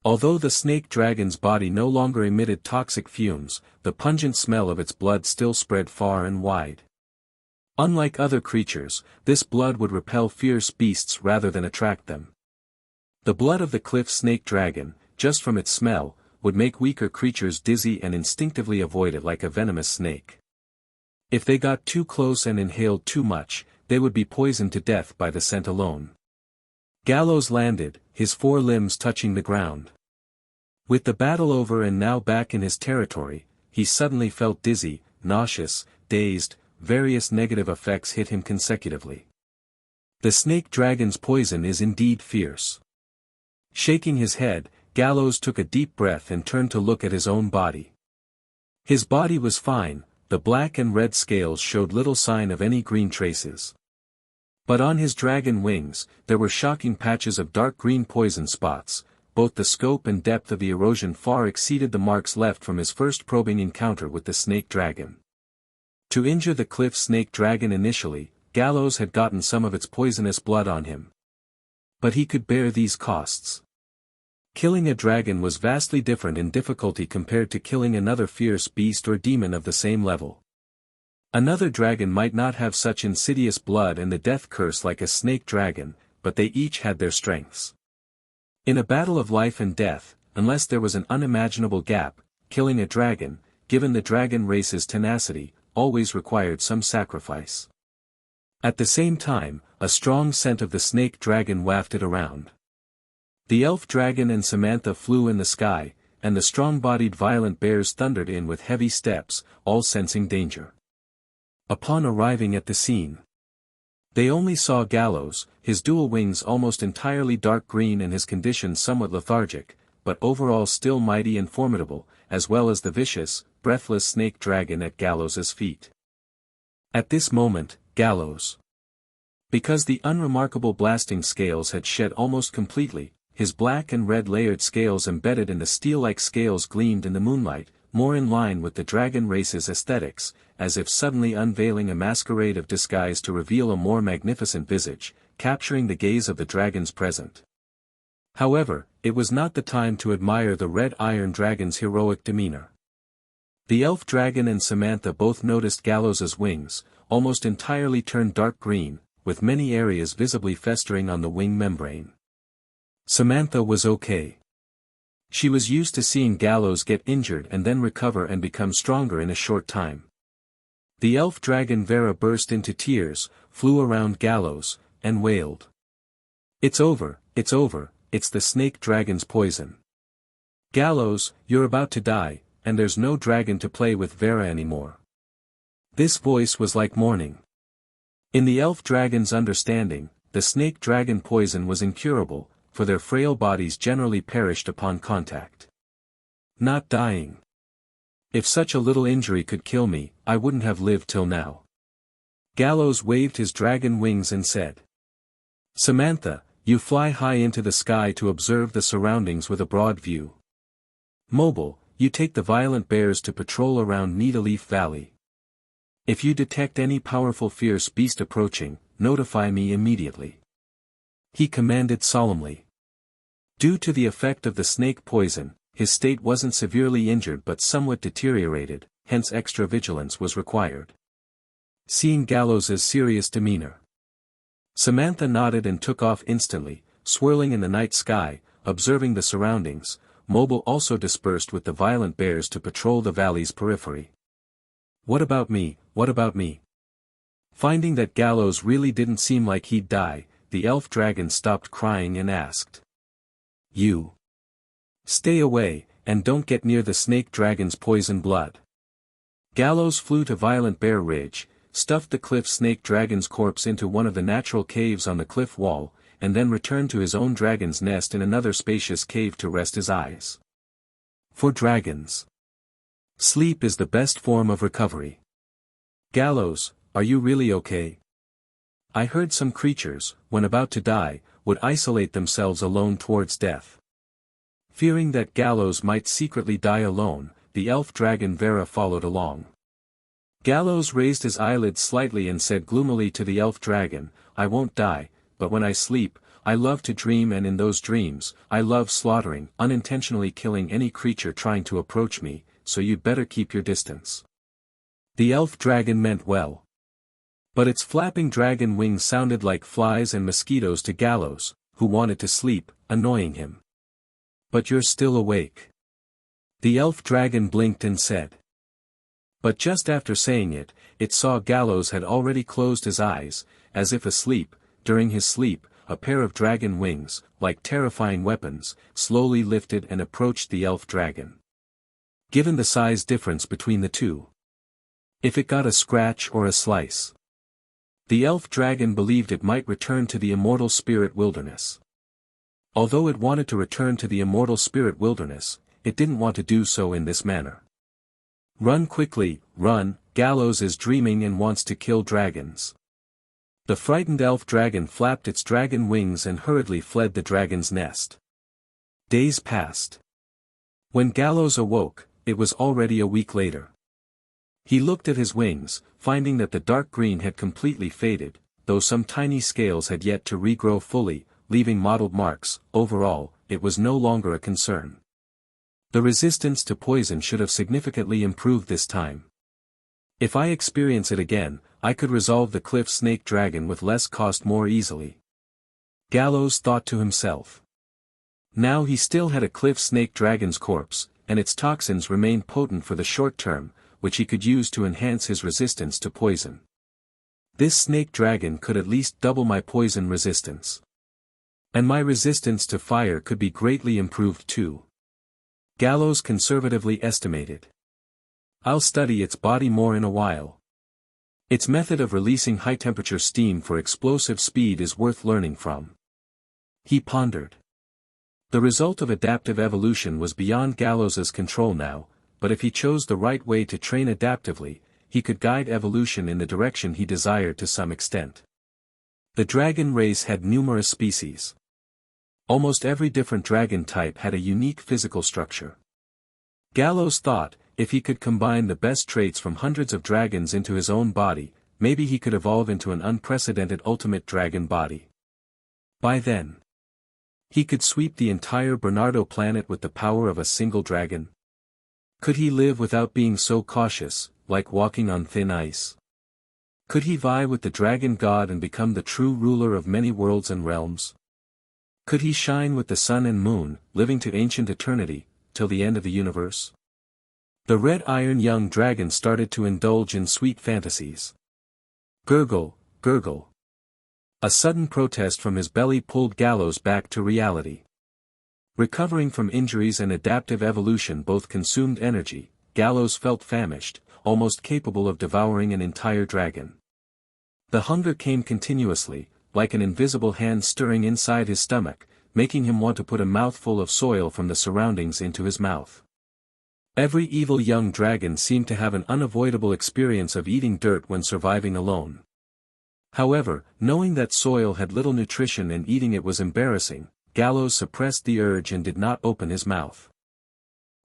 B: Although the snake dragon's body no longer emitted toxic fumes, the pungent smell of its blood still spread far and wide. Unlike other creatures, this blood would repel fierce beasts rather than attract them. The blood of the cliff snake dragon, just from its smell, would make weaker creatures dizzy and instinctively avoid it like a venomous snake. If they got too close and inhaled too much, they would be poisoned to death by the scent alone. Gallows landed, his 4 limbs touching the ground. With the battle over and now back in his territory, he suddenly felt dizzy, nauseous, dazed, various negative effects hit him consecutively. The snake dragon's poison is indeed fierce. Shaking his head, Gallows took a deep breath and turned to look at his own body. His body was fine, the black and red scales showed little sign of any green traces. But on his dragon wings, there were shocking patches of dark green poison spots. Both the scope and depth of the erosion far exceeded the marks left from his first probing encounter with the snake dragon. To injure the cliff snake dragon initially, Gallows had gotten some of its poisonous blood on him. But he could bear these costs. Killing a dragon was vastly different in difficulty compared to killing another fierce beast or demon of the same level. Another dragon might not have such insidious blood and the death curse like a snake dragon, but they each had their strengths. In a battle of life and death, unless there was an unimaginable gap, killing a dragon, given the dragon race's tenacity, always required some sacrifice. At the same time, a strong scent of the snake dragon wafted around. The elf dragon and Samantha flew in the sky, and the strong-bodied violent bears thundered in with heavy steps, all sensing danger. Upon arriving at the scene, they only saw Gallows, his dual wings almost entirely dark green and his condition somewhat lethargic, but overall still mighty and formidable, as well as the vicious, breathless snake dragon at Gallows's feet. At this moment, Gallows, because the unremarkable blasting scales had shed almost completely, his black and red layered scales embedded in the steel-like scales gleamed in the moonlight, more in line with the dragon race's aesthetics, as if suddenly unveiling a masquerade of disguise to reveal a more magnificent visage, capturing the gaze of the dragons present. However, it was not the time to admire the red iron dragon's heroic demeanor. The elf dragon and Samantha both noticed Gallows's wings, almost entirely turned dark green, with many areas visibly festering on the wing membrane. Samantha was okay. She was used to seeing Gallows get injured and then recover and become stronger in a short time. The elf dragon Vera burst into tears, flew around Gallows, and wailed. "It's over, it's over, it's the snake dragon's poison. Gallows, you're about to die, and there's no dragon to play with Vera anymore." This voice was like mourning. In the elf dragon's understanding, the snake dragon poison was incurable, for their frail bodies generally perished upon contact. Not dying. If such a little injury could kill me, I wouldn't have lived till now. Gallows waved his dragon wings and said. Samantha, you fly high into the sky to observe the surroundings with a broad view. Mobile, you take the violent bears to patrol around Needleleaf Valley. If you detect any powerful fierce beast approaching, notify me immediately. He commanded solemnly. Due to the effect of the snake poison, his state wasn't severely injured but somewhat deteriorated, hence extra vigilance was required. Seeing Gallows's serious demeanor, Samantha nodded and took off instantly, swirling in the night sky, observing the surroundings. Mobile also dispersed with the violent bears to patrol the valley's periphery. What about me, what about me? Finding that Gallows really didn't seem like he'd die, the elf dragon stopped crying and asked. You. Stay away, and don't get near the snake dragon's poison blood. Gallows flew to Violent Bear Ridge, stuffed the cliff snake dragon's corpse into one of the natural caves on the cliff wall, and then returned to his own dragon's nest in another spacious cave to rest his eyes. For dragons, sleep is the best form of recovery. Gallows, are you really okay? I heard some creatures, when about to die, would isolate themselves alone towards death. Fearing that Gallows might secretly die alone, the elf dragon Vera followed along. Gallows raised his eyelids slightly and said gloomily to the elf dragon, I won't die, but when I sleep, I love to dream, and in those dreams, I love slaughtering, unintentionally killing any creature trying to approach me, so you'd better keep your distance. The elf dragon meant well. But its flapping dragon wings sounded like flies and mosquitoes to Gallows, who wanted to sleep, annoying him. But you're still awake. The elf dragon blinked and said. But just after saying it, it saw Gallows had already closed his eyes, as if asleep. During his sleep, a pair of dragon wings, like terrifying weapons, slowly lifted and approached the elf dragon. Given the size difference between the two, if it got a scratch or a slice, the elf dragon believed it might return to the immortal spirit wilderness. Although it wanted to return to the immortal spirit wilderness, it didn't want to do so in this manner. Run quickly, run, Gallows is dreaming and wants to kill dragons. The frightened elf dragon flapped its dragon wings and hurriedly fled the dragon's nest. Days passed. When Gallows awoke, it was already a week later. He looked at his wings, finding that the dark green had completely faded, though some tiny scales had yet to regrow fully, leaving mottled marks. Overall, it was no longer a concern. The resistance to poison should have significantly improved this time. If I experience it again, I could resolve the cliff snake dragon with less cost more easily. Gallows thought to himself. Now he still had a cliff snake dragon's corpse, and its toxins remained potent for the short term, which he could use to enhance his resistance to poison. This snake dragon could at least double my poison resistance. And my resistance to fire could be greatly improved too. Gallows conservatively estimated. I'll study its body more in a while. Its method of releasing high-temperature steam for explosive speed is worth learning from. He pondered. The result of adaptive evolution was beyond Gallows's control now, but if he chose the right way to train adaptively, he could guide evolution in the direction he desired to some extent. The dragon race had numerous species. Almost every different dragon type had a unique physical structure. Gallows thought, if he could combine the best traits from hundreds of dragons into his own body, maybe he could evolve into an unprecedented ultimate dragon body. By then, he could sweep the entire Bernardo planet with the power of a single dragon. Could he live without being so cautious, like walking on thin ice? Could he vie with the dragon god and become the true ruler of many worlds and realms? Could he shine with the sun and moon, living to ancient eternity, till the end of the universe? The red iron young dragon started to indulge in sweet fantasies. Gurgle, gurgle. A sudden protest from his belly pulled Gallows back to reality. Recovering from injuries and adaptive evolution both consumed energy, Gallows felt famished, almost capable of devouring an entire dragon. The hunger came continuously, like an invisible hand stirring inside his stomach, making him want to put a mouthful of soil from the surroundings into his mouth. Every evil young dragon seemed to have an unavoidable experience of eating dirt when surviving alone. However, knowing that soil had little nutrition and eating it was embarrassing, Gallows suppressed the urge and did not open his mouth.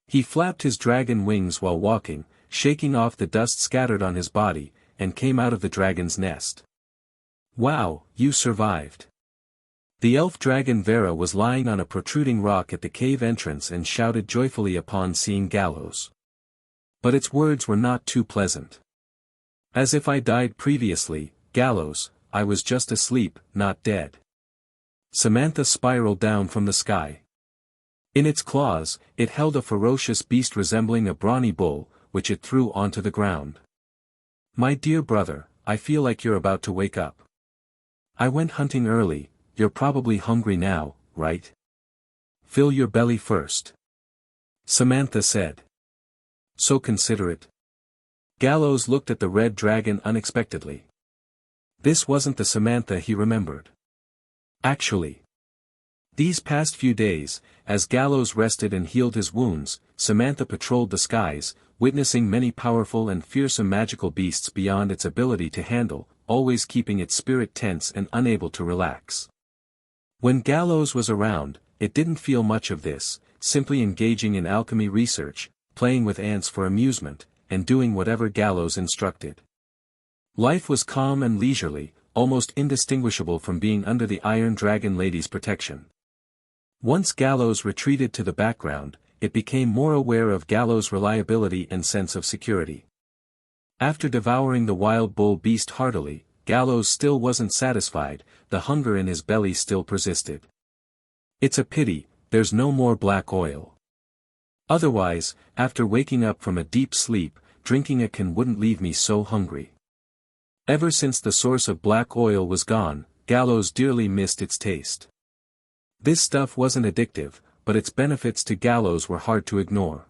B: He flapped his dragon wings while walking, shaking off the dust scattered on his body, and came out of the dragon's nest. Wow, you survived. The elf dragon Vera was lying on a protruding rock at the cave entrance and shouted joyfully upon seeing Gallows. But its words were not too pleasant. As if I died previously, Gallows, I was just asleep, not dead. Samantha spiraled down from the sky. In its claws, it held a ferocious beast resembling a brawny bull, which it threw onto the ground. My dear brother, I feel like you're about to wake up. I went hunting early. You're probably hungry now, right? Fill your belly first. Samantha said. So considerate. Gallows looked at the red dragon unexpectedly. This wasn't the Samantha he remembered. Actually. These past few days, as Gallows rested and healed his wounds, Samantha patrolled the skies, witnessing many powerful and fearsome magical beasts beyond its ability to handle, always keeping its spirit tense and unable to relax. When Gallows was around, it didn't feel much of this, simply engaging in alchemy research, playing with ants for amusement, and doing whatever Gallows instructed. Life was calm and leisurely, almost indistinguishable from being under the Iron Dragon Lady's protection. Once Gallows retreated to the background, it became more aware of Gallows' reliability and sense of security. After devouring the wild bull beast heartily, Gallows still wasn't satisfied, the hunger in his belly still persisted. It's a pity, there's no more black oil. Otherwise, after waking up from a deep sleep, drinking a can wouldn't leave me so hungry. Ever since the source of black oil was gone, Gallows dearly missed its taste. This stuff wasn't addictive, but its benefits to Gallows were hard to ignore.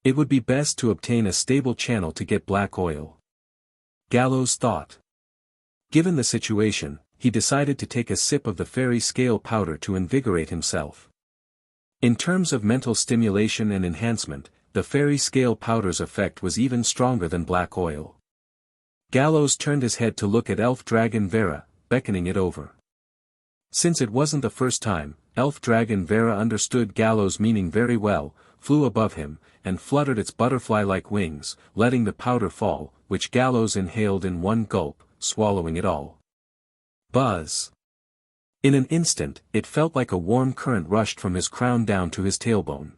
B: It would be best to obtain a stable channel to get black oil. Gallows thought. Given the situation, he decided to take a sip of the fairy scale powder to invigorate himself. In terms of mental stimulation and enhancement, the fairy scale powder's effect was even stronger than black oil. Gallows turned his head to look at elf dragon Vera, beckoning it over. Since it wasn't the first time, elf dragon Vera understood Gallows' meaning very well, flew above him, and fluttered its butterfly-like wings, letting the powder fall, which Gallows inhaled in one gulp, swallowing it all. Buzz. In an instant, it felt like a warm current rushed from his crown down to his tailbone.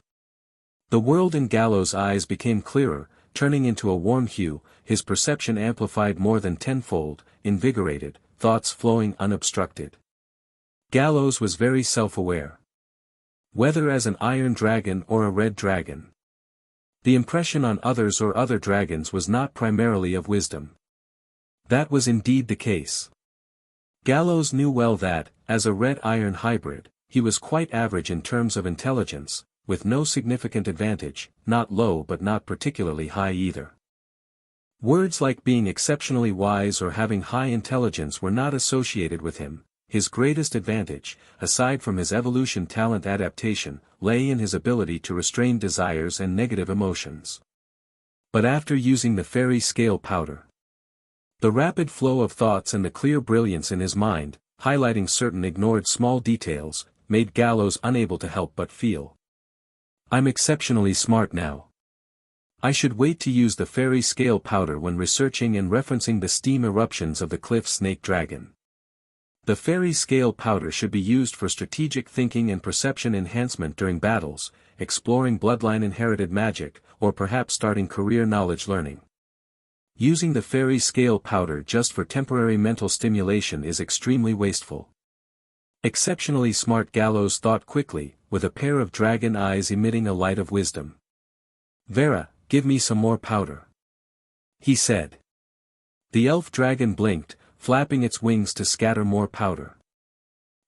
B: The world in Gallows' eyes became clearer, turning into a warm hue, his perception amplified more than tenfold, invigorated, thoughts flowing unobstructed. Gallows was very self-aware. Whether as an iron dragon or a red dragon. The impression on others or other dragons was not primarily of wisdom. That was indeed the case. Gallows knew well that, as a red-iron hybrid, he was quite average in terms of intelligence, with no significant advantage, not low but not particularly high either. Words like being exceptionally wise or having high intelligence were not associated with him. His greatest advantage, aside from his evolution talent adaptation, lay in his ability to restrain desires and negative emotions. But after using the fairy scale powder, the rapid flow of thoughts and the clear brilliance in his mind, highlighting certain ignored small details, made Gallows unable to help but feel. I'm exceptionally smart now. I should wait to use the fairy scale powder when researching and referencing the steam eruptions of the cliff snake dragon. The fairy scale powder should be used for strategic thinking and perception enhancement during battles, exploring bloodline inherited magic, or perhaps starting career knowledge learning. Using the fairy scale powder just for temporary mental stimulation is extremely wasteful. Exceptionally smart Gallows thought quickly, with a pair of dragon eyes emitting a light of wisdom. "Vera, give me some more powder," he said. The elf dragon blinked, flapping its wings to scatter more powder.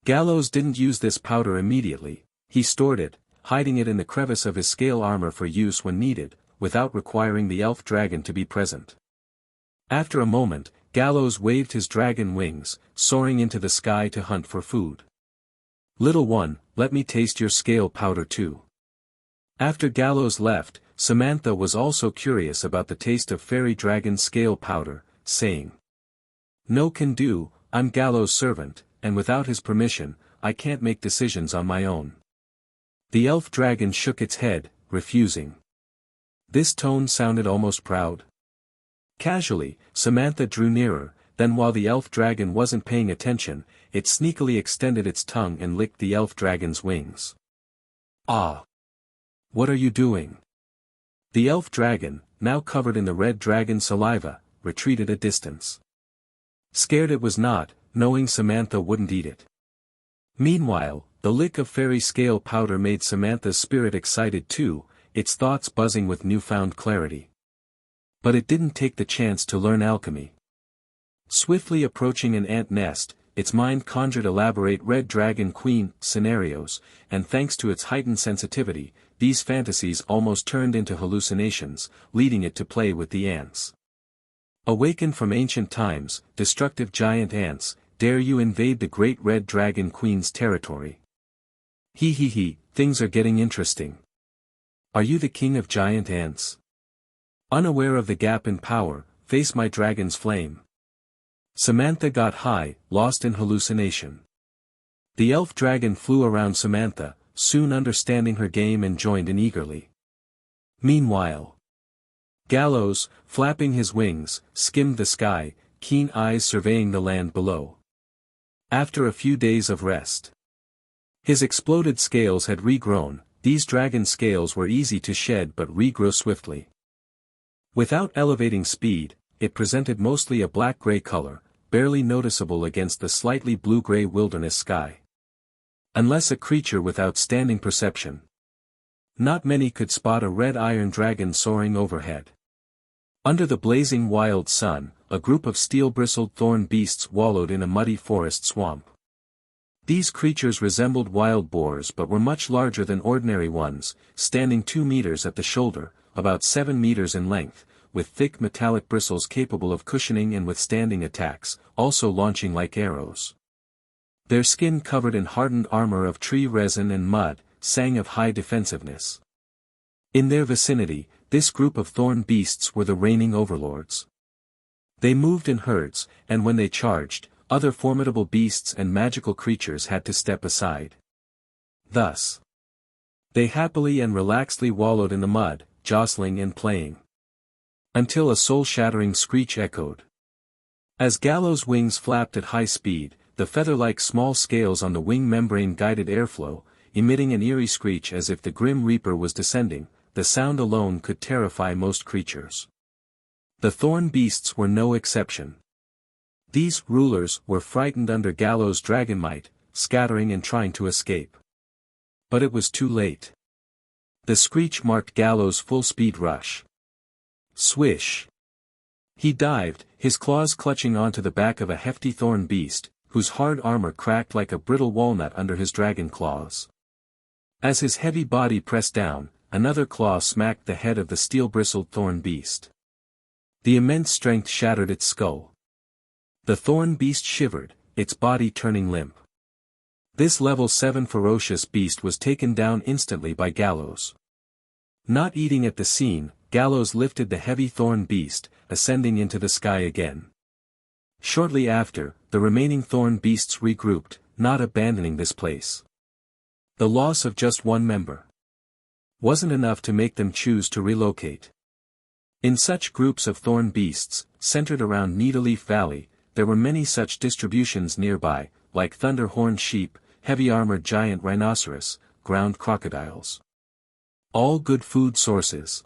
B: Gallows didn't use this powder immediately. He stored it, hiding it in the crevice of his scale armor for use when needed, without requiring the elf dragon to be present. After a moment, Gallows waved his dragon wings, soaring into the sky to hunt for food. "Little one, let me taste your scale powder too." After Gallows left, Samantha was also curious about the taste of fairy dragon scale powder, saying, "No can do, I'm Gallows' servant, and without his permission, I can't make decisions on my own." The elf dragon shook its head, refusing. This tone sounded almost proud. Casually, Samantha drew nearer, then while the elf dragon wasn't paying attention, it sneakily extended its tongue and licked the elf dragon's wings. "Ah! What are you doing?" The elf dragon, now covered in the red dragon saliva, retreated a distance. Scared it was not, knowing Samantha wouldn't eat it. Meanwhile, the lick of fairy scale powder made Samantha's spirit excited too, its thoughts buzzing with newfound clarity. But it didn't take the chance to learn alchemy. Swiftly approaching an ant nest, its mind conjured elaborate red dragon queen scenarios, and thanks to its heightened sensitivity, these fantasies almost turned into hallucinations, leading it to play with the ants. "Awakened from ancient times, destructive giant ants, dare you invade the great red dragon queen's territory? He, things are getting interesting. Are you the king of giant ants? Unaware of the gap in power, face my dragon's flame." Samantha got high, lost in hallucination. The elf dragon flew around Samantha, soon understanding her game and joined in eagerly. Meanwhile, Gallows, flapping his wings, skimmed the sky, keen eyes surveying the land below. After a few days of rest, his exploded scales had regrown. These dragon scales were easy to shed but regrow swiftly. Without elevating speed, it presented mostly a black-gray color, barely noticeable against the slightly blue-gray wilderness sky. Unless a creature with outstanding perception. Not many could spot a red iron dragon soaring overhead. Under the blazing wild sun, a group of steel-bristled thorn beasts wallowed in a muddy forest swamp. These creatures resembled wild boars but were much larger than ordinary ones, standing 2 meters at the shoulder, about 7 meters in length, with thick metallic bristles capable of cushioning and withstanding attacks, also launching like arrows. Their skin covered in hardened armor of tree resin and mud, sang of high defensiveness. In their vicinity, this group of thorn beasts were the reigning overlords. They moved in herds, and when they charged, other formidable beasts and magical creatures had to step aside. Thus, they happily and relaxedly wallowed in the mud, jostling and playing. Until a soul-shattering screech echoed. As Gallows' wings flapped at high speed, the feather-like small scales on the wing membrane guided airflow, emitting an eerie screech as if the grim reaper was descending. The sound alone could terrify most creatures. The thorn beasts were no exception. These rulers were frightened under Gallows' dragon might, scattering and trying to escape. But it was too late. The screech marked Gallows' full-speed rush. Swish! He dived, his claws clutching onto the back of a hefty thorn beast, whose hard armor cracked like a brittle walnut under his dragon claws. As his heavy body pressed down, another claw smacked the head of the steel-bristled thorn beast. The immense strength shattered its skull. The thorn beast shivered, its body turning limp. This level 7 ferocious beast was taken down instantly by Gallows. Not eating at the scene, Gallows lifted the heavy thorn beast, ascending into the sky again. Shortly after, the remaining thorn beasts regrouped, not abandoning this place. The loss of just one member wasn't enough to make them choose to relocate. In such groups of thorn beasts, centered around Needleleaf Valley, there were many such distributions nearby, like thunder-horned sheep, heavy-armored giant rhinoceros, ground crocodiles. All good food sources.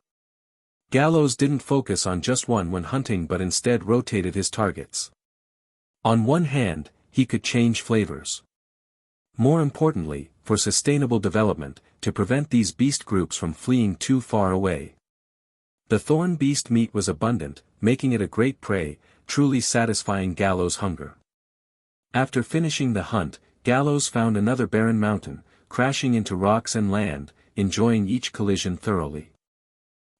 B: Gallows didn't focus on just one when hunting but instead rotated his targets. On one hand, he could change flavors. More importantly, for sustainable development, to prevent these beast groups from fleeing too far away. The thorn beast meat was abundant, making it a great prey, truly satisfying Gallows' hunger. After finishing the hunt, Gallows found another barren mountain, crashing into rocks and land, enjoying each collision thoroughly.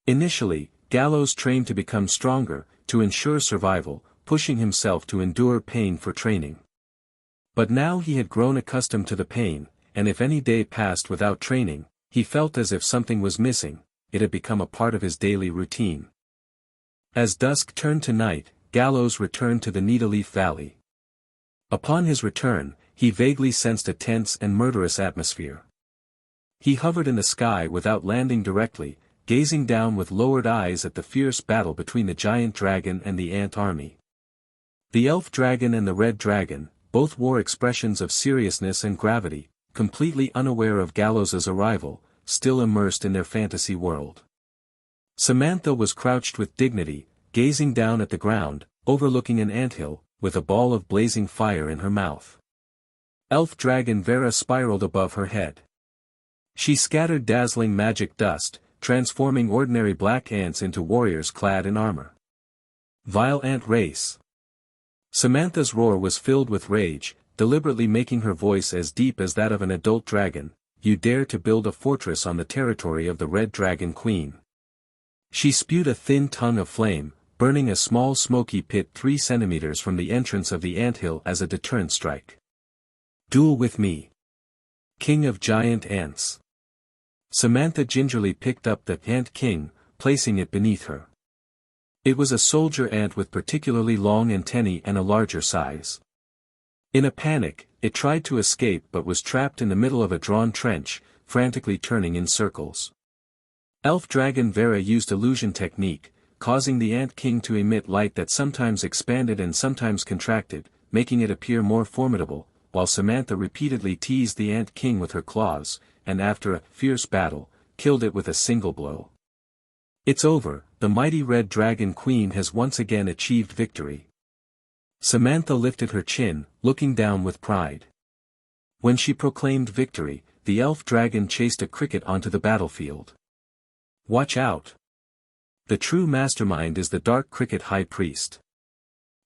B: Initially, Gallows trained to become stronger, to ensure survival, pushing himself to endure pain for training. But now he had grown accustomed to the pain, and if any day passed without training, he felt as if something was missing. It had become a part of his daily routine. As dusk turned to night, Gallows returned to the Needleleaf Valley. Upon his return, he vaguely sensed a tense and murderous atmosphere. He hovered in the sky without landing directly, gazing down with lowered eyes at the fierce battle between the giant dragon and the ant army. The elf dragon and the red dragon, both wore expressions of seriousness and gravity, completely unaware of Gallows's arrival, still immersed in their fantasy world. Samantha was crouched with dignity, gazing down at the ground, overlooking an anthill, with a ball of blazing fire in her mouth. Elf dragon Vera spiraled above her head. She scattered dazzling magic dust, transforming ordinary black ants into warriors clad in armor. Vile ant race. Samantha's roar was filled with rage, deliberately making her voice as deep as that of an adult dragon. You dare to build a fortress on the territory of the Red Dragon Queen. She spewed a thin tongue of flame, burning a small smoky pit 3 centimeters from the entrance of the anthill as a deterrent strike. Duel with me. King of Giant Ants. Samantha gingerly picked up the Ant King, placing it beneath her. It was a soldier ant with particularly long antennae and a larger size. In a panic, it tried to escape but was trapped in the middle of a drawn trench, frantically turning in circles. Elf dragon Vera used illusion technique, causing the Ant King to emit light that sometimes expanded and sometimes contracted, making it appear more formidable, while Samantha repeatedly teased the Ant King with her claws, and after a fierce battle, killed it with a single blow. It's over, the mighty Red Dragon Queen has once again achieved victory. Samantha lifted her chin, looking down with pride. When she proclaimed victory, the elf dragon chased a cricket onto the battlefield. Watch out! The true mastermind is the Dark Cricket High Priest.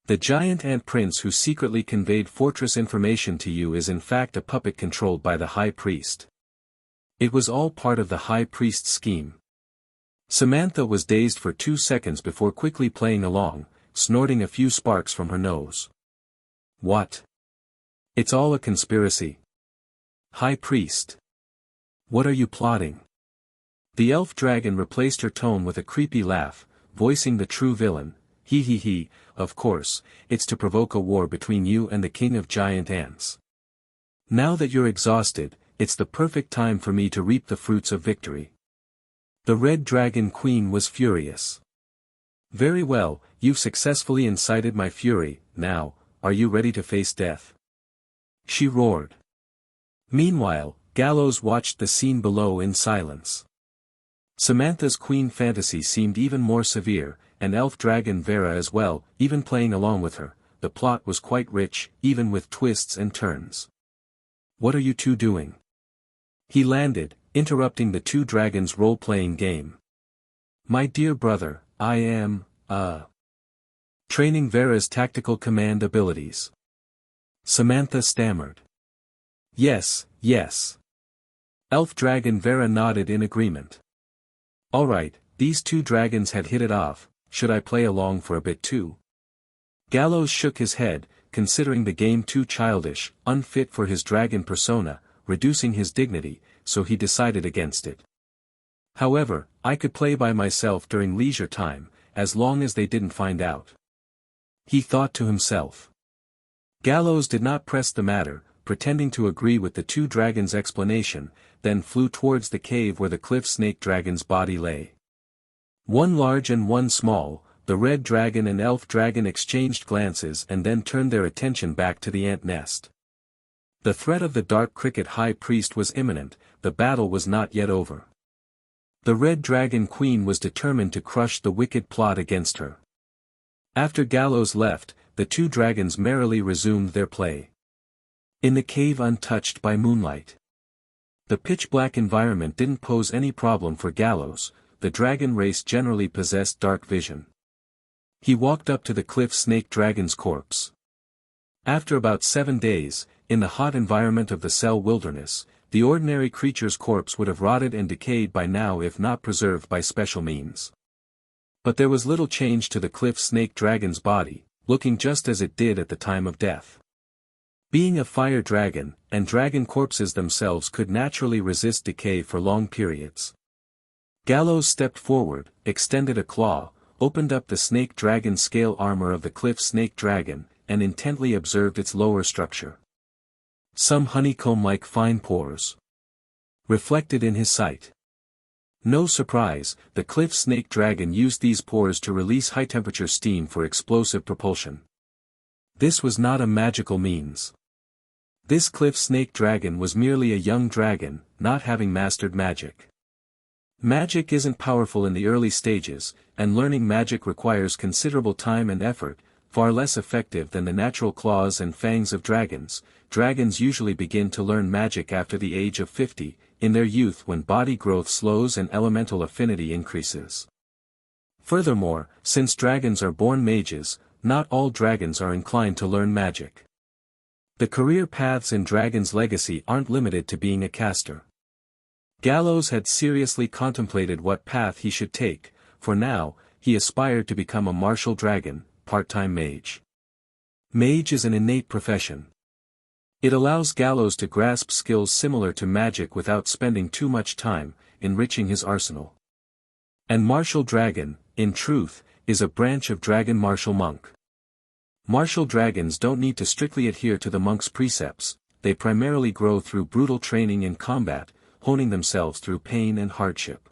B: The giant ant prince who secretly conveyed fortress information to you is in fact a puppet controlled by the High Priest. It was all part of the High Priest's scheme. Samantha was dazed for 2 seconds before quickly playing along, snorting a few sparks from her nose. What? It's all a conspiracy. High Priest. What are you plotting? The elf dragon replaced her tone with a creepy laugh, voicing the true villain. He, of course, it's to provoke a war between you and the king of giant ants. Now that you're exhausted, it's the perfect time for me to reap the fruits of victory. The Red Dragon Queen was furious. Very well, you've successfully incited my fury, now, are you ready to face death? She roared. Meanwhile, Gallows watched the scene below in silence. Samantha's queen fantasy seemed even more severe, and elf dragon Vera as well, even playing along with her. The plot was quite rich, even with twists and turns. What are you two doing? He landed, interrupting the two dragons' role-playing game. My dear brother, I am, training Vera's tactical command abilities. Samantha stammered. Yes. Elf dragon Vera nodded in agreement. Alright, these two dragons had hit it off, should I play along for a bit too? Gallows shook his head, considering the game too childish, unfit for his dragon persona, reducing his dignity, so he decided against it. However, I could play by myself during leisure time, as long as they didn't find out. He thought to himself. Gallows did not press the matter, pretending to agree with the two dragons' explanation, then flew towards the cave where the cliff snake dragon's body lay. One large and one small, the red dragon and elf dragon exchanged glances and then turned their attention back to the ant nest. The threat of the Dark Cricket High Priest was imminent, the battle was not yet over. The Red Dragon Queen was determined to crush the wicked plot against her. After Gallows left, the two dragons merrily resumed their play. In the cave untouched by moonlight. The pitch-black environment didn't pose any problem for Gallows, the dragon race generally possessed dark vision. He walked up to the cliff snake dragon's corpse. After about 7 days, in the hot environment of the Cell Wilderness, the ordinary creature's corpse would have rotted and decayed by now if not preserved by special means. But there was little change to the cliff snake dragon's body, looking just as it did at the time of death. Being a fire dragon, and dragon corpses themselves could naturally resist decay for long periods. Gallows stepped forward, extended a claw, opened up the snake dragon scale armor of the cliff snake dragon, and intently observed its lower structure. Some honeycomb-like fine pores reflected in his sight. No surprise, the cliff snake dragon used these pores to release high-temperature steam for explosive propulsion. This was not a magical means. This cliff snake dragon was merely a young dragon, not having mastered magic. Magic isn't powerful in the early stages, and learning magic requires considerable time and effort, far less effective than the natural claws and fangs of dragons. Dragons usually begin to learn magic after the age of 50, in their youth when body growth slows and elemental affinity increases. Furthermore, since dragons are born mages, not all dragons are inclined to learn magic. The career paths in Dragon's Legacy aren't limited to being a caster. Gallows had seriously contemplated what path he should take. For now, he aspired to become a martial dragon, part-time mage. Mage is an innate profession. It allows Gallows to grasp skills similar to magic without spending too much time, enriching his arsenal. And martial dragon, in truth, is a branch of dragon martial monk. Martial dragons don't need to strictly adhere to the monk's precepts, they primarily grow through brutal training in combat, honing themselves through pain and hardship.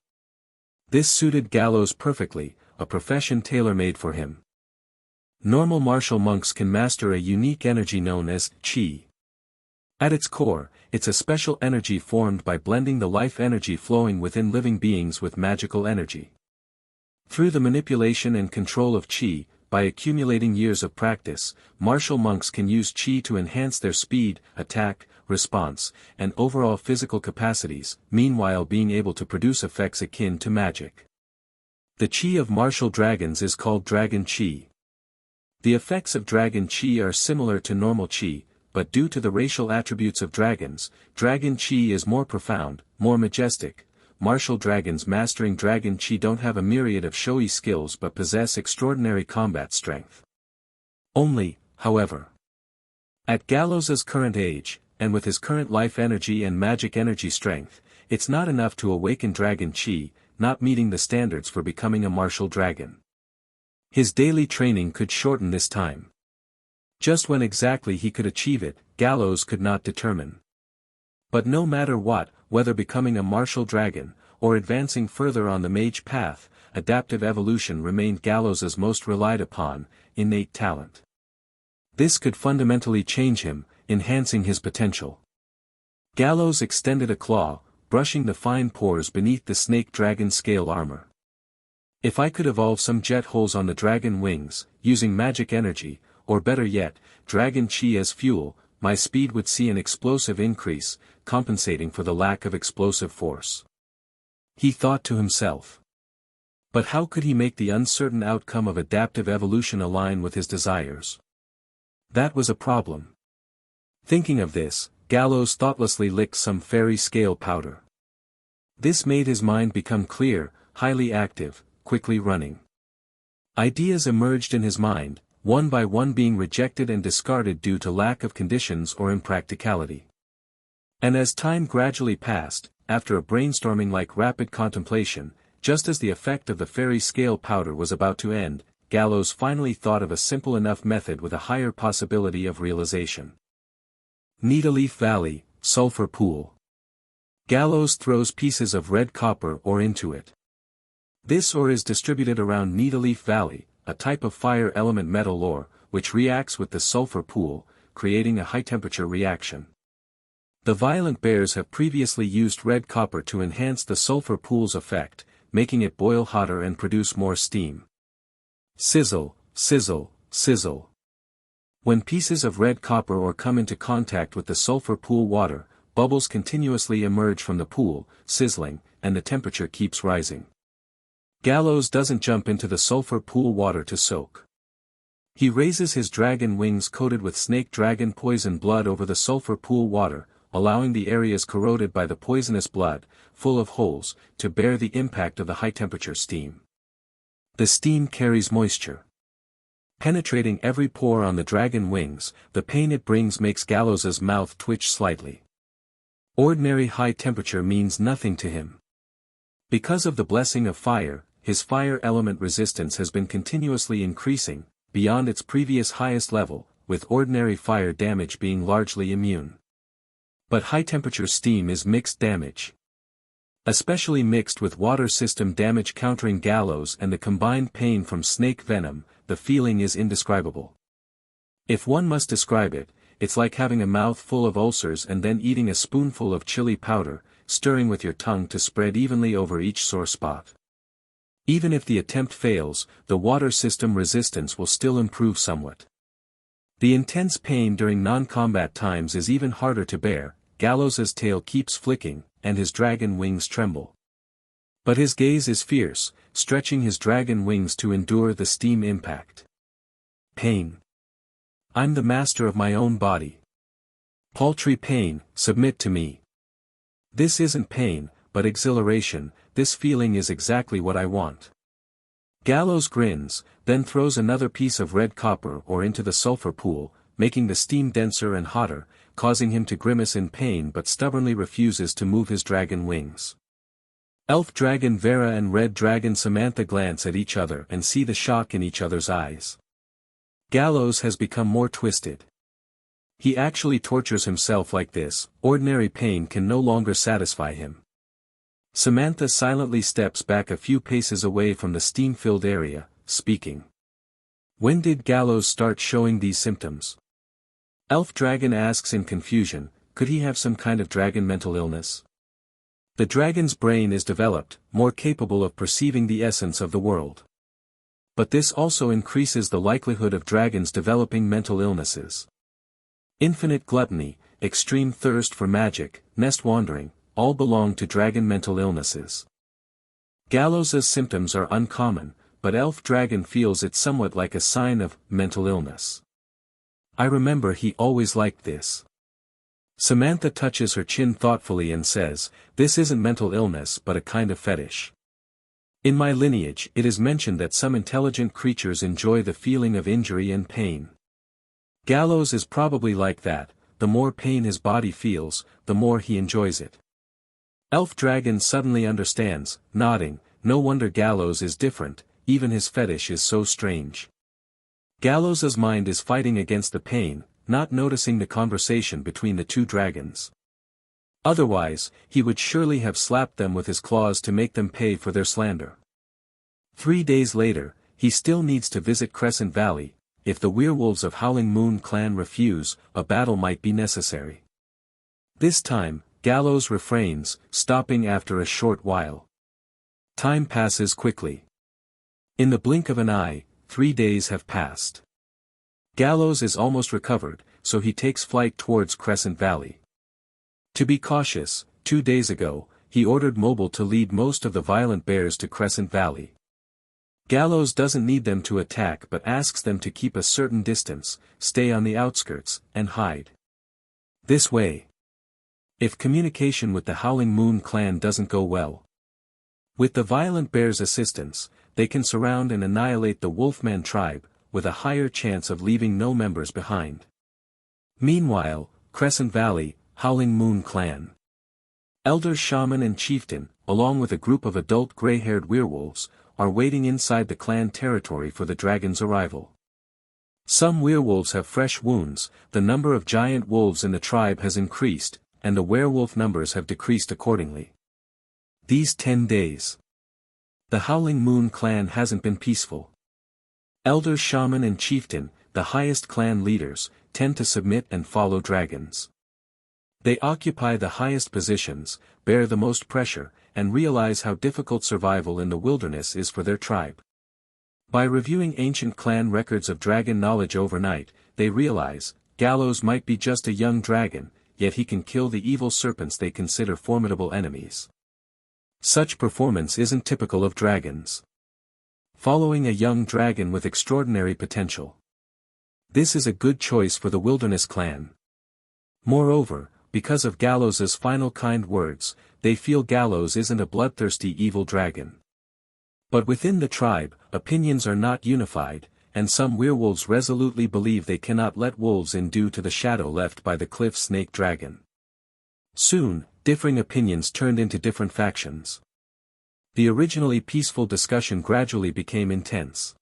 B: This suited Gallows perfectly, a profession tailor-made for him. Normal martial monks can master a unique energy known as chi. At its core, it's a special energy formed by blending the life energy flowing within living beings with magical energy. Through the manipulation and control of chi, by accumulating years of practice, martial monks can use chi to enhance their speed, attack, response, and overall physical capacities, meanwhile being able to produce effects akin to magic. The chi of martial dragons is called dragon chi. The effects of dragon chi are similar to normal chi, but due to the racial attributes of dragons, dragon chi is more profound, more majestic. Martial dragons mastering dragon chi don't have a myriad of showy skills but possess extraordinary combat strength. Only, however, at Gallows's current age, and with his current life energy and magic energy strength, it's not enough to awaken dragon chi, not meeting the standards for becoming a martial dragon. His daily training could shorten this time. Just when exactly he could achieve it, Gallows could not determine. But no matter what, whether becoming a martial dragon, or advancing further on the mage path, adaptive evolution remained Gallows's most relied upon, innate talent. This could fundamentally change him, enhancing his potential. Gallows extended a claw, brushing the fine pores beneath the snake dragon scale armor. If I could evolve some jet holes on the dragon wings, using magic energy, or better yet, dragon chi as fuel, my speed would see an explosive increase, compensating for the lack of explosive force. He thought to himself. But how could he make the uncertain outcome of adaptive evolution align with his desires? That was a problem. Thinking of this, Gallows thoughtlessly licked some fairy scale powder. This made his mind become clear, highly active, quickly running. Ideas emerged in his mind, one by one being rejected and discarded due to lack of conditions or impracticality. And as time gradually passed, after a brainstorming-like rapid contemplation, just as the effect of the fairy scale powder was about to end, Gallows finally thought of a simple enough method with a higher possibility of realization. Needleleaf Valley, Sulfur Pool. Gallows throws pieces of red copper ore into it. This ore is distributed around Needleleaf Valley, a type of fire element metal ore, which reacts with the sulfur pool, creating a high-temperature reaction. The violent bears have previously used red copper to enhance the sulfur pool's effect, making it boil hotter and produce more steam. Sizzle, sizzle, sizzle. When pieces of red copper ore come into contact with the sulfur pool water, bubbles continuously emerge from the pool, sizzling, and the temperature keeps rising. Gallows doesn't jump into the sulfur pool water to soak. He raises his dragon wings coated with snake dragon poison blood over the sulfur pool water, allowing the areas corroded by the poisonous blood, full of holes, to bear the impact of the high-temperature steam. The steam carries moisture. Penetrating every pore on the dragon wings, the pain it brings makes Gallows's mouth twitch slightly. Ordinary high temperature means nothing to him. Because of the blessing of fire, his fire element resistance has been continuously increasing, beyond its previous highest level, with ordinary fire damage being largely immune. But high-temperature steam is mixed damage. Especially mixed with water system damage countering Gallows and the combined pain from snake venom, the feeling is indescribable. If one must describe it, it's like having a mouth full of ulcers and then eating a spoonful of chili powder, stirring with your tongue to spread evenly over each sore spot. Even if the attempt fails, the water system resistance will still improve somewhat. The intense pain during non-combat times is even harder to bear. Gallows's tail keeps flicking, and his dragon wings tremble. But his gaze is fierce, stretching his dragon wings to endure the steam impact. Pain. I'm the master of my own body. Paltry pain, submit to me. This isn't pain, but exhilaration, this feeling is exactly what I want. Gallows grins, then throws another piece of red copper ore into the sulfur pool, making the steam denser and hotter, causing him to grimace in pain but stubbornly refuses to move his dragon wings. Elf dragon Vera and red dragon Samantha glance at each other and see the shock in each other's eyes. Gallows has become more twisted. He actually tortures himself like this, ordinary pain can no longer satisfy him. Samantha silently steps back a few paces away from the steam-filled area, speaking. When did Gallows start showing these symptoms? Elf Dragon asks in confusion, could he have some kind of dragon mental illness? The dragon's brain is developed, more capable of perceiving the essence of the world. But this also increases the likelihood of dragons developing mental illnesses. Infinite gluttony, extreme thirst for magic, nest wandering, all belong to dragon mental illnesses. Gallows's symptoms are uncommon, but Elf Dragon feels it somewhat like a sign of mental illness. I remember he always liked this. Samantha touches her chin thoughtfully and says, this isn't mental illness but a kind of fetish. In my lineage it is mentioned that some intelligent creatures enjoy the feeling of injury and pain. Gallows is probably like that, the more pain his body feels, the more he enjoys it. Elf Dragon suddenly understands, nodding, no wonder Gallows is different, even his fetish is so strange. Gallows's mind is fighting against the pain, not noticing the conversation between the two dragons. Otherwise, he would surely have slapped them with his claws to make them pay for their slander. 3 days later, he still needs to visit Crescent Valley. If the werewolves of Howling Moon clan refuse, a battle might be necessary. This time, Gallows refrains, stopping after a short while. Time passes quickly. In the blink of an eye, 3 days have passed. Gallows is almost recovered, so he takes flight towards Crescent Valley. To be cautious, 2 days ago, he ordered Mobile to lead most of the violent bears to Crescent Valley. Gallows doesn't need them to attack but asks them to keep a certain distance, stay on the outskirts, and hide. This way. If communication with the Howling Moon clan doesn't go well. With the violent bears' assistance, they can surround and annihilate the Wolfman tribe, with a higher chance of leaving no members behind. Meanwhile, Crescent Valley, Howling Moon clan. Elder Shaman and Chieftain, along with a group of adult gray-haired werewolves, are waiting inside the clan territory for the dragon's arrival. Some werewolves have fresh wounds, the number of giant wolves in the tribe has increased, and the werewolf numbers have decreased accordingly. These 10 days. The Howling Moon clan hasn't been peaceful. Elder Shaman and Chieftain, the highest clan leaders, tend to submit and follow dragons. They occupy the highest positions, bear the most pressure, and realize how difficult survival in the wilderness is for their tribe. By reviewing ancient clan records of dragon knowledge overnight, they realize, Gallows might be just a young dragon, yet he can kill the evil serpents they consider formidable enemies. Such performance isn't typical of dragons. Following a young dragon with extraordinary potential. This is a good choice for the Wilderness clan. Moreover, because of Gallows's final kind words, they feel Gallows isn't a bloodthirsty evil dragon. But within the tribe, opinions are not unified, and some werewolves resolutely believe they cannot let wolves in due to the shadow left by the cliff snake dragon. Soon, differing opinions turned into different factions. The originally peaceful discussion gradually became intense.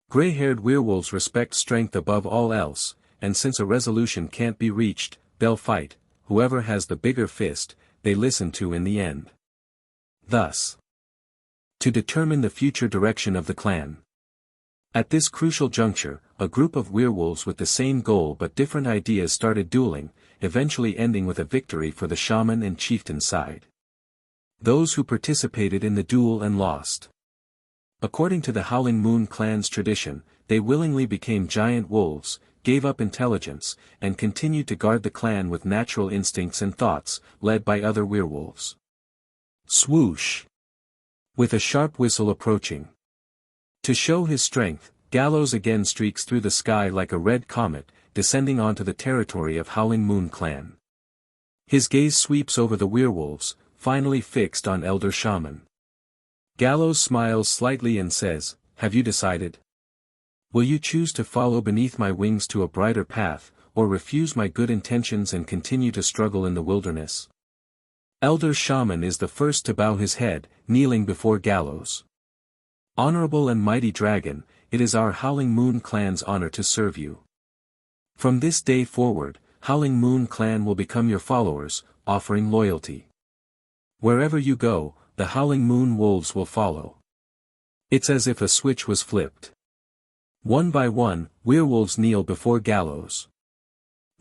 B: Gray-haired werewolves respect strength above all else, and since a resolution can't be reached, they'll fight, whoever has the bigger fist, they listen to in the end. Thus, to determine the future direction of the clan. At this crucial juncture, a group of werewolves with the same goal but different ideas started dueling, eventually ending with a victory for the shaman and chieftain side. Those who participated in the duel and lost. According to the Howling Moon clan's tradition, they willingly became giant wolves, gave up intelligence, and continued to guard the clan with natural instincts and thoughts, led by other werewolves. Swoosh! With a sharp whistle approaching. To show his strength, Gallows again streaks through the sky like a red comet, descending onto the territory of Howling Moon clan. His gaze sweeps over the werewolves, finally fixed on Elder Shaman. Gallows smiles slightly and says, "Have you decided? Will you choose to follow beneath my wings to a brighter path, or refuse my good intentions and continue to struggle in the wilderness?" Elder Shaman is the first to bow his head, kneeling before Gallows. "Honorable and mighty dragon, it is our Howling Moon clan's honor to serve you. From this day forward, Howling Moon clan will become your followers, offering loyalty. Wherever you go, the Howling Moon wolves will follow." It's as if a switch was flipped. One by one, werewolves kneel before Gallows.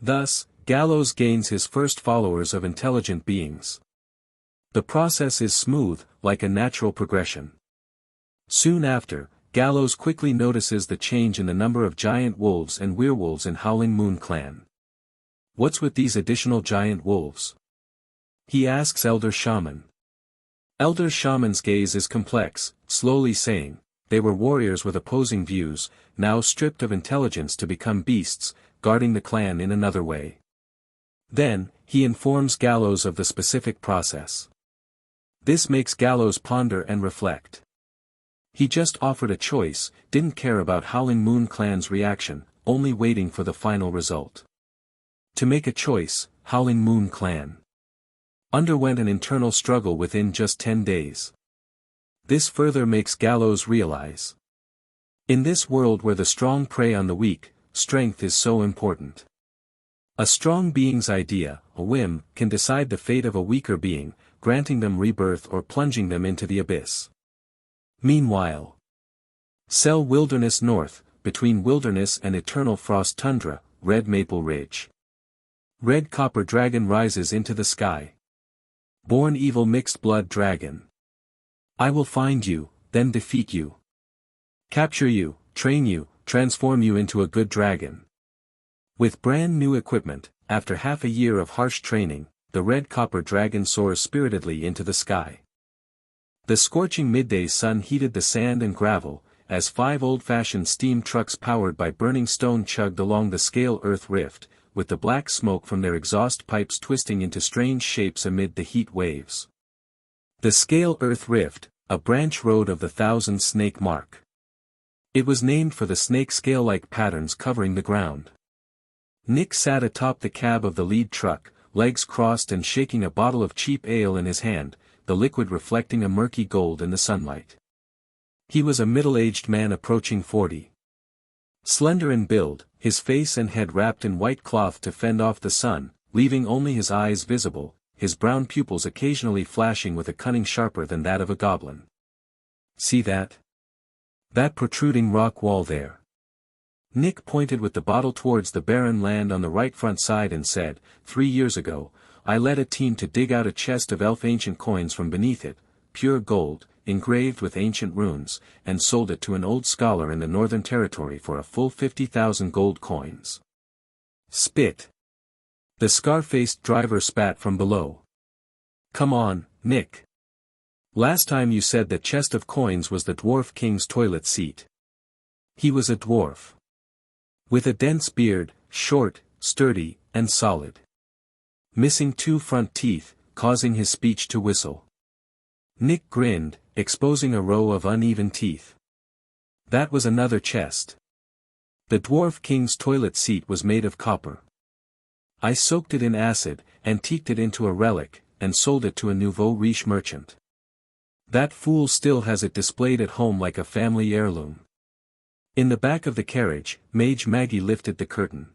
B: Thus, Gallows gains his first followers of intelligent beings. The process is smooth, like a natural progression. Soon after, Gallows quickly notices the change in the number of giant wolves and werewolves in Howling Moon clan. What's with these additional giant wolves? He asks Elder Shaman. Elder Shaman's gaze is complex, slowly saying, "They were warriors with opposing views, now stripped of intelligence to become beasts, guarding the clan in another way." Then, he informs Gallows of the specific process. This makes Gallows ponder and reflect. He just offered a choice, didn't care about Howling Moon clan's reaction, only waiting for the final result. To make a choice, Howling Moon clan underwent an internal struggle within just 10 days. This further makes Gallows realize. In this world where the strong prey on the weak, strength is so important. A strong being's idea, a whim, can decide the fate of a weaker being, granting them rebirth or plunging them into the abyss. Meanwhile, Cell Wilderness North, between Wilderness and Eternal Frost Tundra, Red Maple Ridge. Red Copper Dragon rises into the sky. Born evil mixed blood dragon. I will find you, then defeat you. Capture you, train you, transform you into a good dragon. With brand new equipment, after half a year of harsh training, the red copper dragon soars spiritedly into the sky. The scorching midday sun heated the sand and gravel, as 5 old-fashioned steam trucks powered by burning stone chugged along the scale earth rift, with the black smoke from their exhaust pipes twisting into strange shapes amid the heat waves. The scale earth rift, a branch road of the Thousand Snake Mark. It was named for the snake scale-like patterns covering the ground. Nick sat atop the cab of the lead truck, legs crossed and shaking a bottle of cheap ale in his hand, the liquid reflecting a murky gold in the sunlight. He was a middle-aged man approaching 40. Slender in build, his face and head wrapped in white cloth to fend off the sun, leaving only his eyes visible, his brown pupils occasionally flashing with a cunning sharper than that of a goblin. See that? That protruding rock wall there. Nick pointed with the bottle towards the barren land on the right front side and said, 3 years ago, I led a team to dig out a chest of elf ancient coins from beneath it, pure gold, engraved with ancient runes, and sold it to an old scholar in the Northern Territory for a full 50,000 gold coins. Spit. The scar-faced driver spat from below. Come on, Nick. Last time you said that chest of coins was the dwarf king's toilet seat. He was a dwarf. With a dense beard, short, sturdy, and solid. Missing 2 front teeth, causing his speech to whistle. Nick grinned, exposing a row of uneven teeth. That was another chest. The dwarf king's toilet seat was made of copper. I soaked it in acid, antiqued it into a relic, and sold it to a nouveau riche merchant. That fool still has it displayed at home like a family heirloom. In the back of the carriage, Mage Maggie lifted the curtain.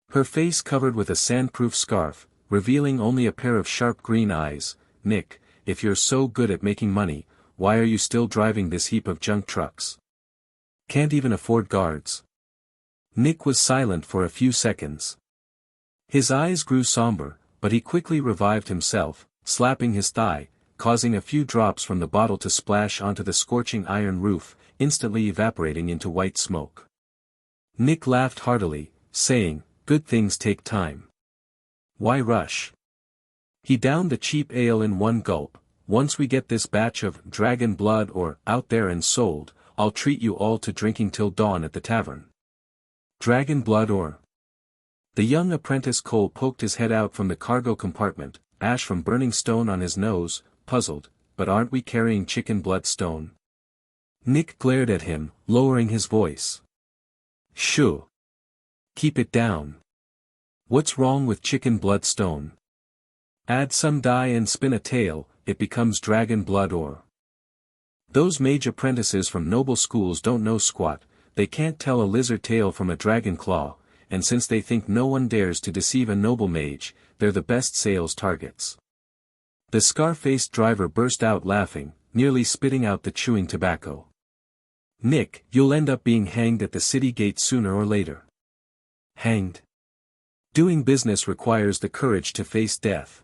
B: Her face covered with a sandproof scarf, revealing only a pair of sharp green eyes. Nick, if you're so good at making money, why are you still driving this heap of junk trucks? Can't even afford guards. Nick was silent for a few seconds. His eyes grew somber, but he quickly revived himself, slapping his thigh, causing a few drops from the bottle to splash onto the scorching iron roof, instantly evaporating into white smoke. Nick laughed heartily, saying, good things take time. Why rush? He downed the cheap ale in one gulp. Once we get this batch of dragon blood or out there and sold, I'll treat you all to drinking till dawn at the tavern. Dragon blood or? The young apprentice Cole poked his head out from the cargo compartment, ash from burning stone on his nose, puzzled, but aren't we carrying chicken blood stone? Nick glared at him, lowering his voice. Shoo. Keep it down. What's wrong with chicken blood stone? Add some dye and spin a tail, it becomes dragon blood or. Those mage apprentices from noble schools don't know squat, they can't tell a lizard tail from a dragon claw, and since they think no one dares to deceive a noble mage, they're the best sales targets. The scar-faced driver burst out laughing, nearly spitting out the chewing tobacco. Nick, you'll end up being hanged at the city gate sooner or later. Hanged? Doing business requires the courage to face death.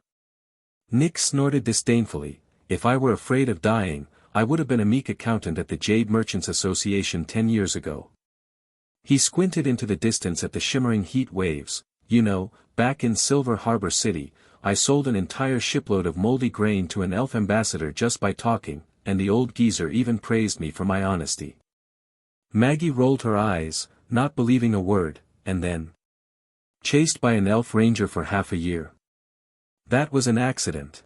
B: Nick snorted disdainfully, if I were afraid of dying, I would have been a meek accountant at the Jade Merchants Association 10 years ago. He squinted into the distance at the shimmering heat waves. You know, back in Silver Harbor City, I sold an entire shipload of moldy grain to an elf ambassador just by talking, and the old geezer even praised me for my honesty. Maggie rolled her eyes, not believing a word, and then chased by an elf ranger for half a year. That was an accident.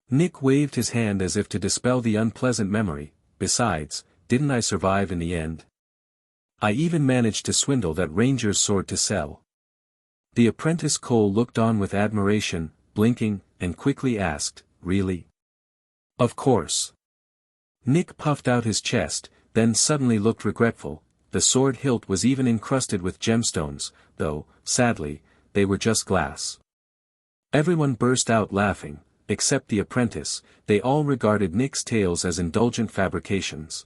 B: Nick waved his hand as if to dispel the unpleasant memory. Besides, didn't I survive in the end? I even managed to swindle that ranger's sword to sell. The apprentice Cole looked on with admiration, blinking, and quickly asked, really? Of course. Nick puffed out his chest, then suddenly looked regretful. The sword hilt was even encrusted with gemstones, though, sadly, they were just glass. Everyone burst out laughing, except the apprentice. They all regarded Nick's tales as indulgent fabrications.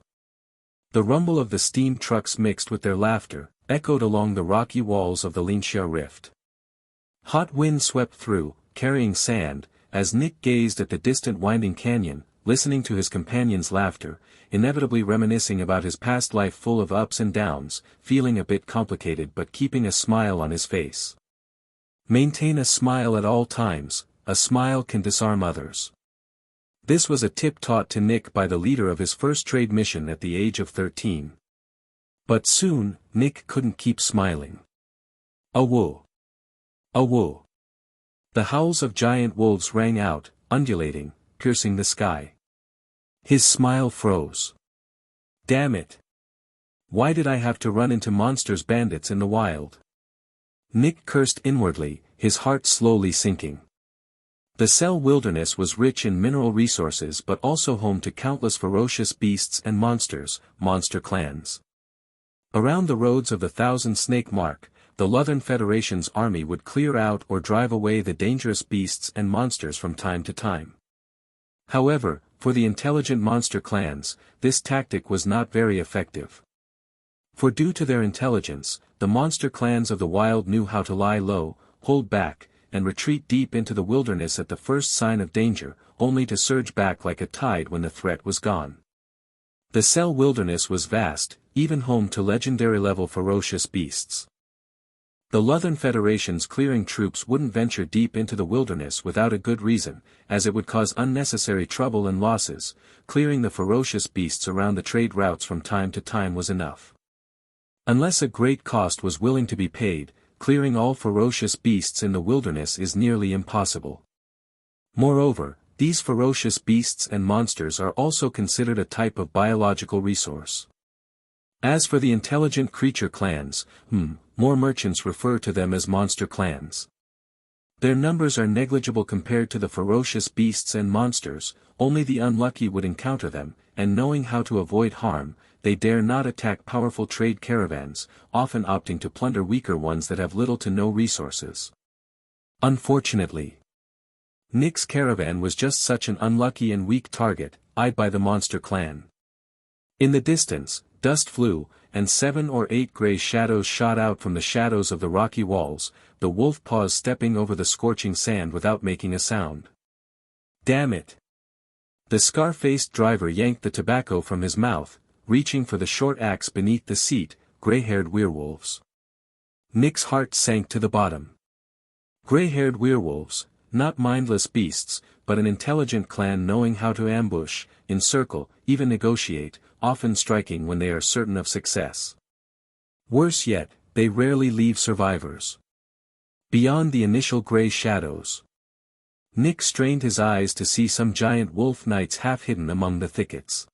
B: The rumble of the steam trucks mixed with their laughter, echoed along the rocky walls of the Linxia Rift. Hot wind swept through, carrying sand, as Nick gazed at the distant winding canyon, listening to his companion's laughter, inevitably reminiscing about his past life full of ups and downs, feeling a bit complicated but keeping a smile on his face. Maintain a smile at all times, a smile can disarm others. This was a tip taught to Nick by the leader of his first trade mission at the age of 13. But soon, Nick couldn't keep smiling. Awoo! Awoo! The howls of giant wolves rang out, undulating, piercing the sky. His smile froze. Damn it! Why did I have to run into monsters bandits in the wild? Nick cursed inwardly, his heart slowly sinking. The Cell Wilderness was rich in mineral resources but also home to countless ferocious beasts and monsters, monster clans. Around the roads of the Thousand Snake Mark, the Luthern Federation's army would clear out or drive away the dangerous beasts and monsters from time to time. However, for the intelligent monster clans, this tactic was not very effective. For due to their intelligence, the monster clans of the wild knew how to lie low, hold back, and retreat deep into the wilderness at the first sign of danger, only to surge back like a tide when the threat was gone. The Cell wilderness was vast, even home to legendary-level ferocious beasts. The Lutheran Federation's clearing troops wouldn't venture deep into the wilderness without a good reason, as it would cause unnecessary trouble and losses. Clearing the ferocious beasts around the trade routes from time to time was enough. Unless a great cost was willing to be paid, clearing all ferocious beasts in the wilderness is nearly impossible. Moreover, these ferocious beasts and monsters are also considered a type of biological resource. As for the intelligent creature clans, more merchants refer to them as monster clans. Their numbers are negligible compared to the ferocious beasts and monsters, only the unlucky would encounter them, and knowing how to avoid harm, they dare not attack powerful trade caravans, often opting to plunder weaker ones that have little to no resources. Unfortunately, Nick's caravan was just such an unlucky and weak target, eyed by the monster clan. In the distance, dust flew, and 7 or 8 gray shadows shot out from the shadows of the rocky walls, the wolf paws stepping over the scorching sand without making a sound. Damn it! The scar-faced driver yanked the tobacco from his mouth, reaching for the short axe beneath the seat. Gray-haired werewolves. Nick's heart sank to the bottom. Gray-haired werewolves, not mindless beasts, but an intelligent clan knowing how to ambush, encircle, even negotiate, often striking when they are certain of success. Worse yet, they rarely leave survivors. Beyond the initial gray shadows, Nick strained his eyes to see some giant wolf knights half hidden among the thickets.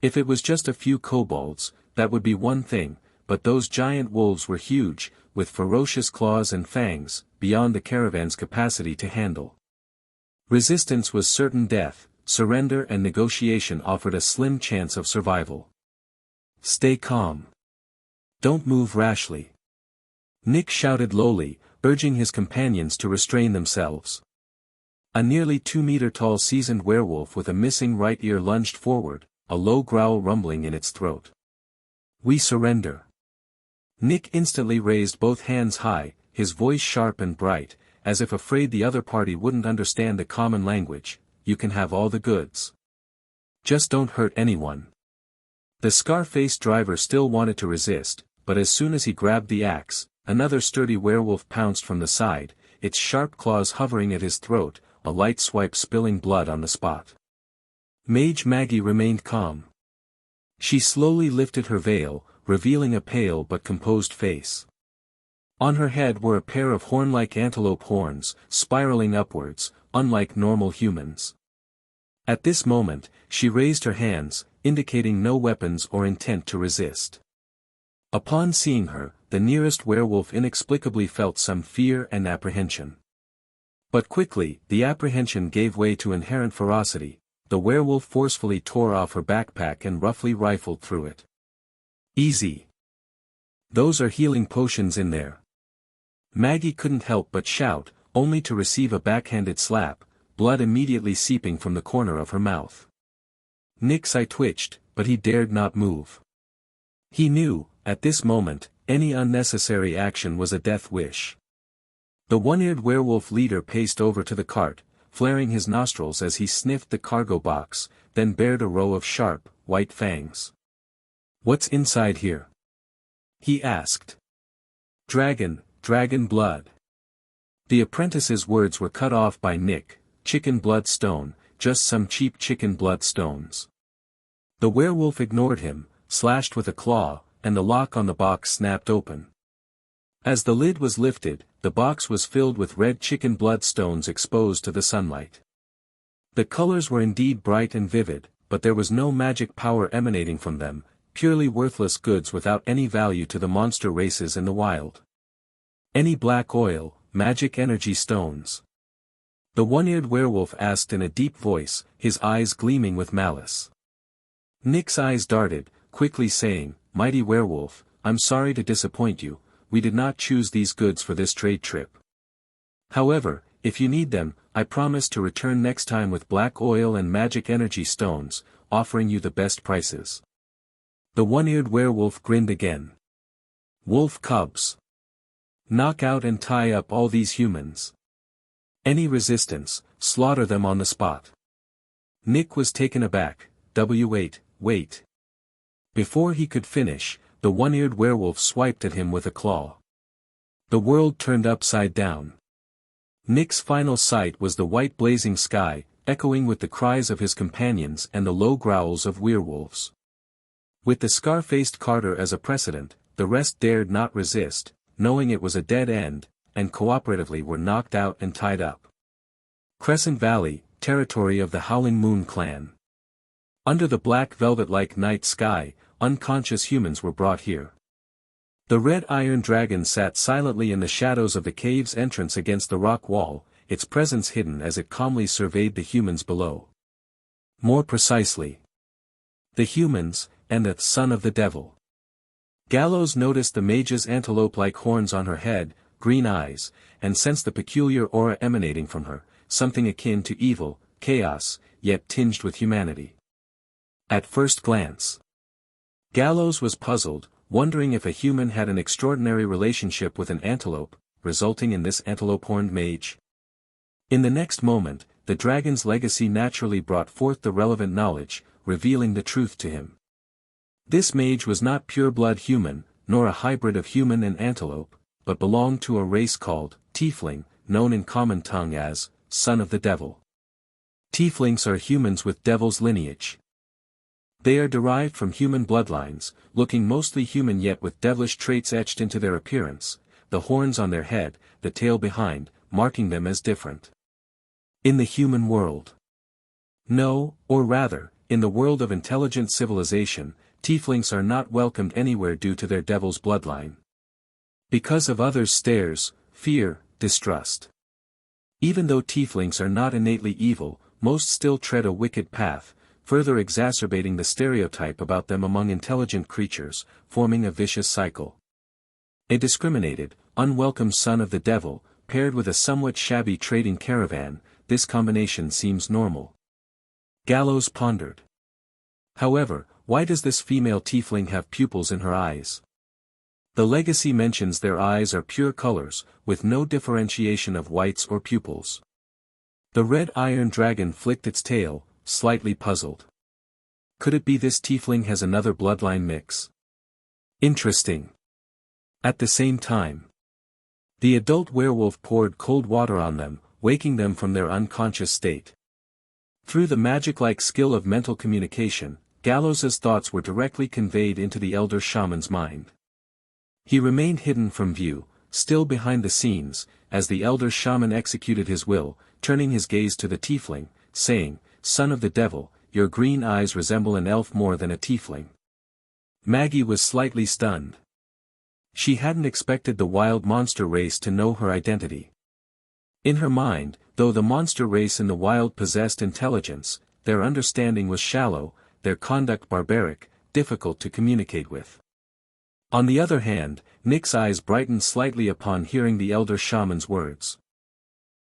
B: If it was just a few kobolds, that would be one thing, but those giant wolves were huge, with ferocious claws and fangs, beyond the caravan's capacity to handle. Resistance was certain death, surrender and negotiation offered a slim chance of survival. Stay calm. Don't move rashly. Nick shouted lowly, urging his companions to restrain themselves. A nearly 2-meter-tall seasoned werewolf with a missing right ear lunged forward, a low growl rumbling in its throat. We surrender. Nick instantly raised both hands high, his voice sharp and bright, as if afraid the other party wouldn't understand the common language. You can have all the goods. Just don't hurt anyone. The scar-faced driver still wanted to resist, but as soon as he grabbed the axe, another sturdy werewolf pounced from the side, its sharp claws hovering at his throat, a light swipe spilling blood on the spot. Mage Maggie remained calm. She slowly lifted her veil, revealing a pale but composed face. On her head were a pair of horn-like antelope horns, spiraling upwards, unlike normal humans. At this moment, she raised her hands, indicating no weapons or intent to resist. Upon seeing her, the nearest werewolf inexplicably felt some fear and apprehension. But quickly, the apprehension gave way to inherent ferocity. The werewolf forcefully tore off her backpack and roughly rifled through it. Easy. Those are healing potions in there. Maggie couldn't help but shout, only to receive a backhanded slap, blood immediately seeping from the corner of her mouth. Nick's eye twitched, but he dared not move. He knew, at this moment, any unnecessary action was a death wish. The one-eared werewolf leader paced over to the cart, flaring his nostrils as he sniffed the cargo box, then bared a row of sharp, white fangs. What's inside here? He asked. Dragon blood. The apprentice's words were cut off by Nick. Chicken blood stone, just some cheap chicken blood stones. The werewolf ignored him, slashed with a claw, and the lock on the box snapped open. As the lid was lifted, the box was filled with red chicken blood stones exposed to the sunlight. The colors were indeed bright and vivid, but there was no magic power emanating from them, purely worthless goods without any value to the monster races in the wild. Any black oil, magic energy stones? The one-eared werewolf asked in a deep voice, his eyes gleaming with malice. Nick's eyes darted, quickly saying, Mighty werewolf, I'm sorry to disappoint you. We did not choose these goods for this trade trip. However, if you need them, I promise to return next time with black oil and magic energy stones, offering you the best prices. The one-eared werewolf grinned again. Wolf cubs. Knock out and tie up all these humans. Any resistance, slaughter them on the spot. Nick was taken aback. Wait. Before he could finish, the one-eared werewolf swiped at him with a claw. The world turned upside down. Nick's final sight was the white blazing sky, echoing with the cries of his companions and the low growls of werewolves. With the scar-faced Carter as a precedent, the rest dared not resist, knowing it was a dead end, and cooperatively were knocked out and tied up. Crescent Valley, territory of the Howling Moon clan. Under the black velvet-like night sky, unconscious humans were brought here. The red iron dragon sat silently in the shadows of the cave's entrance against the rock wall, its presence hidden as it calmly surveyed the humans below. More precisely, the humans, and the son of the devil. Gallows noticed the mage's antelope-like horns on her head, green eyes, and sensed the peculiar aura emanating from her, something akin to evil, chaos, yet tinged with humanity. At first glance, Gallows was puzzled, wondering if a human had an extraordinary relationship with an antelope, resulting in this antelope-horned mage. In the next moment, the dragon's legacy naturally brought forth the relevant knowledge, revealing the truth to him. This mage was not pure-blood human, nor a hybrid of human and antelope, but belonged to a race called Tiefling, known in common tongue as son of the devil. Tieflings are humans with devil's lineage. They are derived from human bloodlines, looking mostly human yet with devilish traits etched into their appearance, the horns on their head, the tail behind, marking them as different. In the human world. No, or rather, in the world of intelligent civilization, Tieflings are not welcomed anywhere due to their devil's bloodline. Because of others' stares, fear, distrust. Even though Tieflings are not innately evil, most still tread a wicked path, further exacerbating the stereotype about them among intelligent creatures, forming a vicious cycle. A discriminated, unwelcome son of the devil, paired with a somewhat shabby trading caravan, this combination seems normal. Gallows pondered. However, why does this female tiefling have pupils in her eyes? The legacy mentions their eyes are pure colors, with no differentiation of whites or pupils. The red iron dragon flicked its tail, slightly puzzled. Could it be this tiefling has another bloodline mix? Interesting. At the same time, the adult werewolf poured cold water on them, waking them from their unconscious state. Through the magic-like skill of mental communication, Gallows's thoughts were directly conveyed into the elder shaman's mind. He remained hidden from view, still behind the scenes, as the elder shaman executed his will, turning his gaze to the tiefling, saying, "Son of the devil, your green eyes resemble an elf more than a tiefling." Maggie was slightly stunned. She hadn't expected the wild monster race to know her identity. In her mind, though the monster race in the wild possessed intelligence, their understanding was shallow, their conduct barbaric, difficult to communicate with. On the other hand, Nick's eyes brightened slightly upon hearing the elder shaman's words.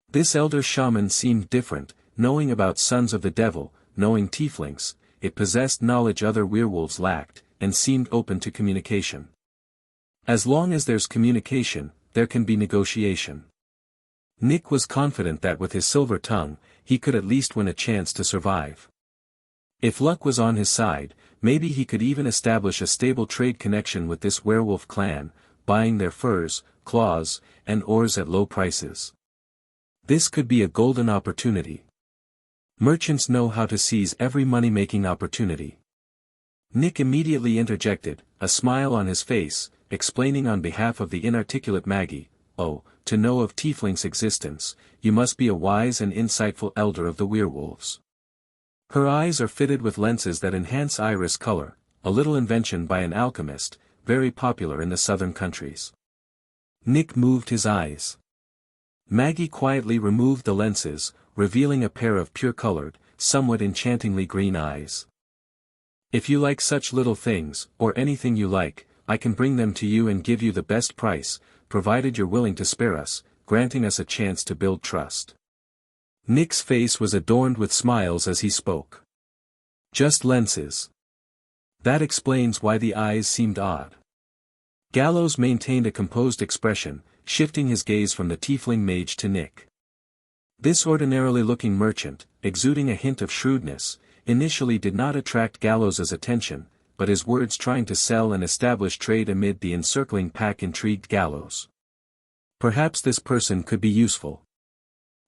B: This elder shaman seemed different, knowing about sons of the devil, knowing tieflings, it possessed knowledge other werewolves lacked, and seemed open to communication. As long as there's communication, there can be negotiation. Nick was confident that with his silver tongue, he could at least win a chance to survive. If luck was on his side, maybe he could even establish a stable trade connection with this werewolf clan, buying their furs, claws, and ores at low prices. This could be a golden opportunity. Merchants know how to seize every money-making opportunity. Nick immediately interjected, a smile on his face, explaining on behalf of the inarticulate Maggie, "Oh, to know of Tiefling's existence, you must be a wise and insightful elder of the werewolves. Her eyes are fitted with lenses that enhance iris color, a little invention by an alchemist, very popular in the southern countries." Nick moved his eyes. Maggie quietly removed the lenses, revealing a pair of pure-colored, somewhat enchantingly green eyes. "If you like such little things, or anything you like, I can bring them to you and give you the best price, provided you're willing to spare us, granting us a chance to build trust." Nick's face was adorned with smiles as he spoke. "Just lenses. That explains why the eyes seemed odd. Gallows maintained a composed expression, shifting his gaze from the tiefling mage to Nick. This ordinarily looking merchant, exuding a hint of shrewdness, initially did not attract Gallows' attention, but his words trying to sell and establish trade amid the encircling pack intrigued Gallows. Perhaps this person could be useful.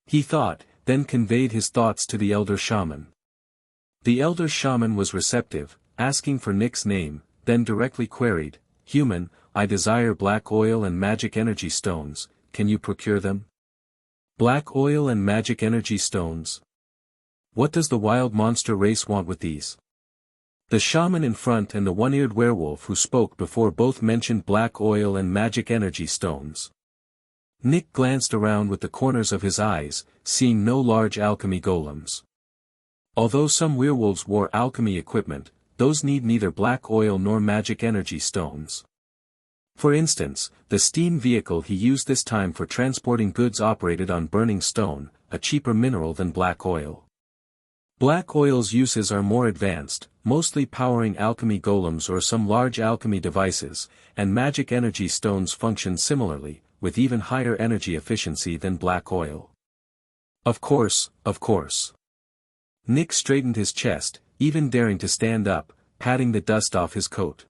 B: He thought, then conveyed his thoughts to the elder shaman. The elder shaman was receptive, asking for Nick's name, then directly queried, "Human, I desire black oil and magic energy stones, can you procure them?" Black oil and magic energy stones? What does the wild monster race want with these? The shaman in front and the one-eared werewolf who spoke before both mentioned black oil and magic energy stones. Nick glanced around with the corners of his eyes, seeing no large alchemy golems. Although some werewolves wore alchemy equipment, those need neither black oil nor magic energy stones. For instance, the steam vehicle he used this time for transporting goods operated on burning stone, a cheaper mineral than black oil. Black oil's uses are more advanced, mostly powering alchemy golems or some large alchemy devices, and magic energy stones function similarly, with even higher energy efficiency than black oil. Of course, of course. Nick straightened his chest, even daring to stand up, patting the dust off his coat.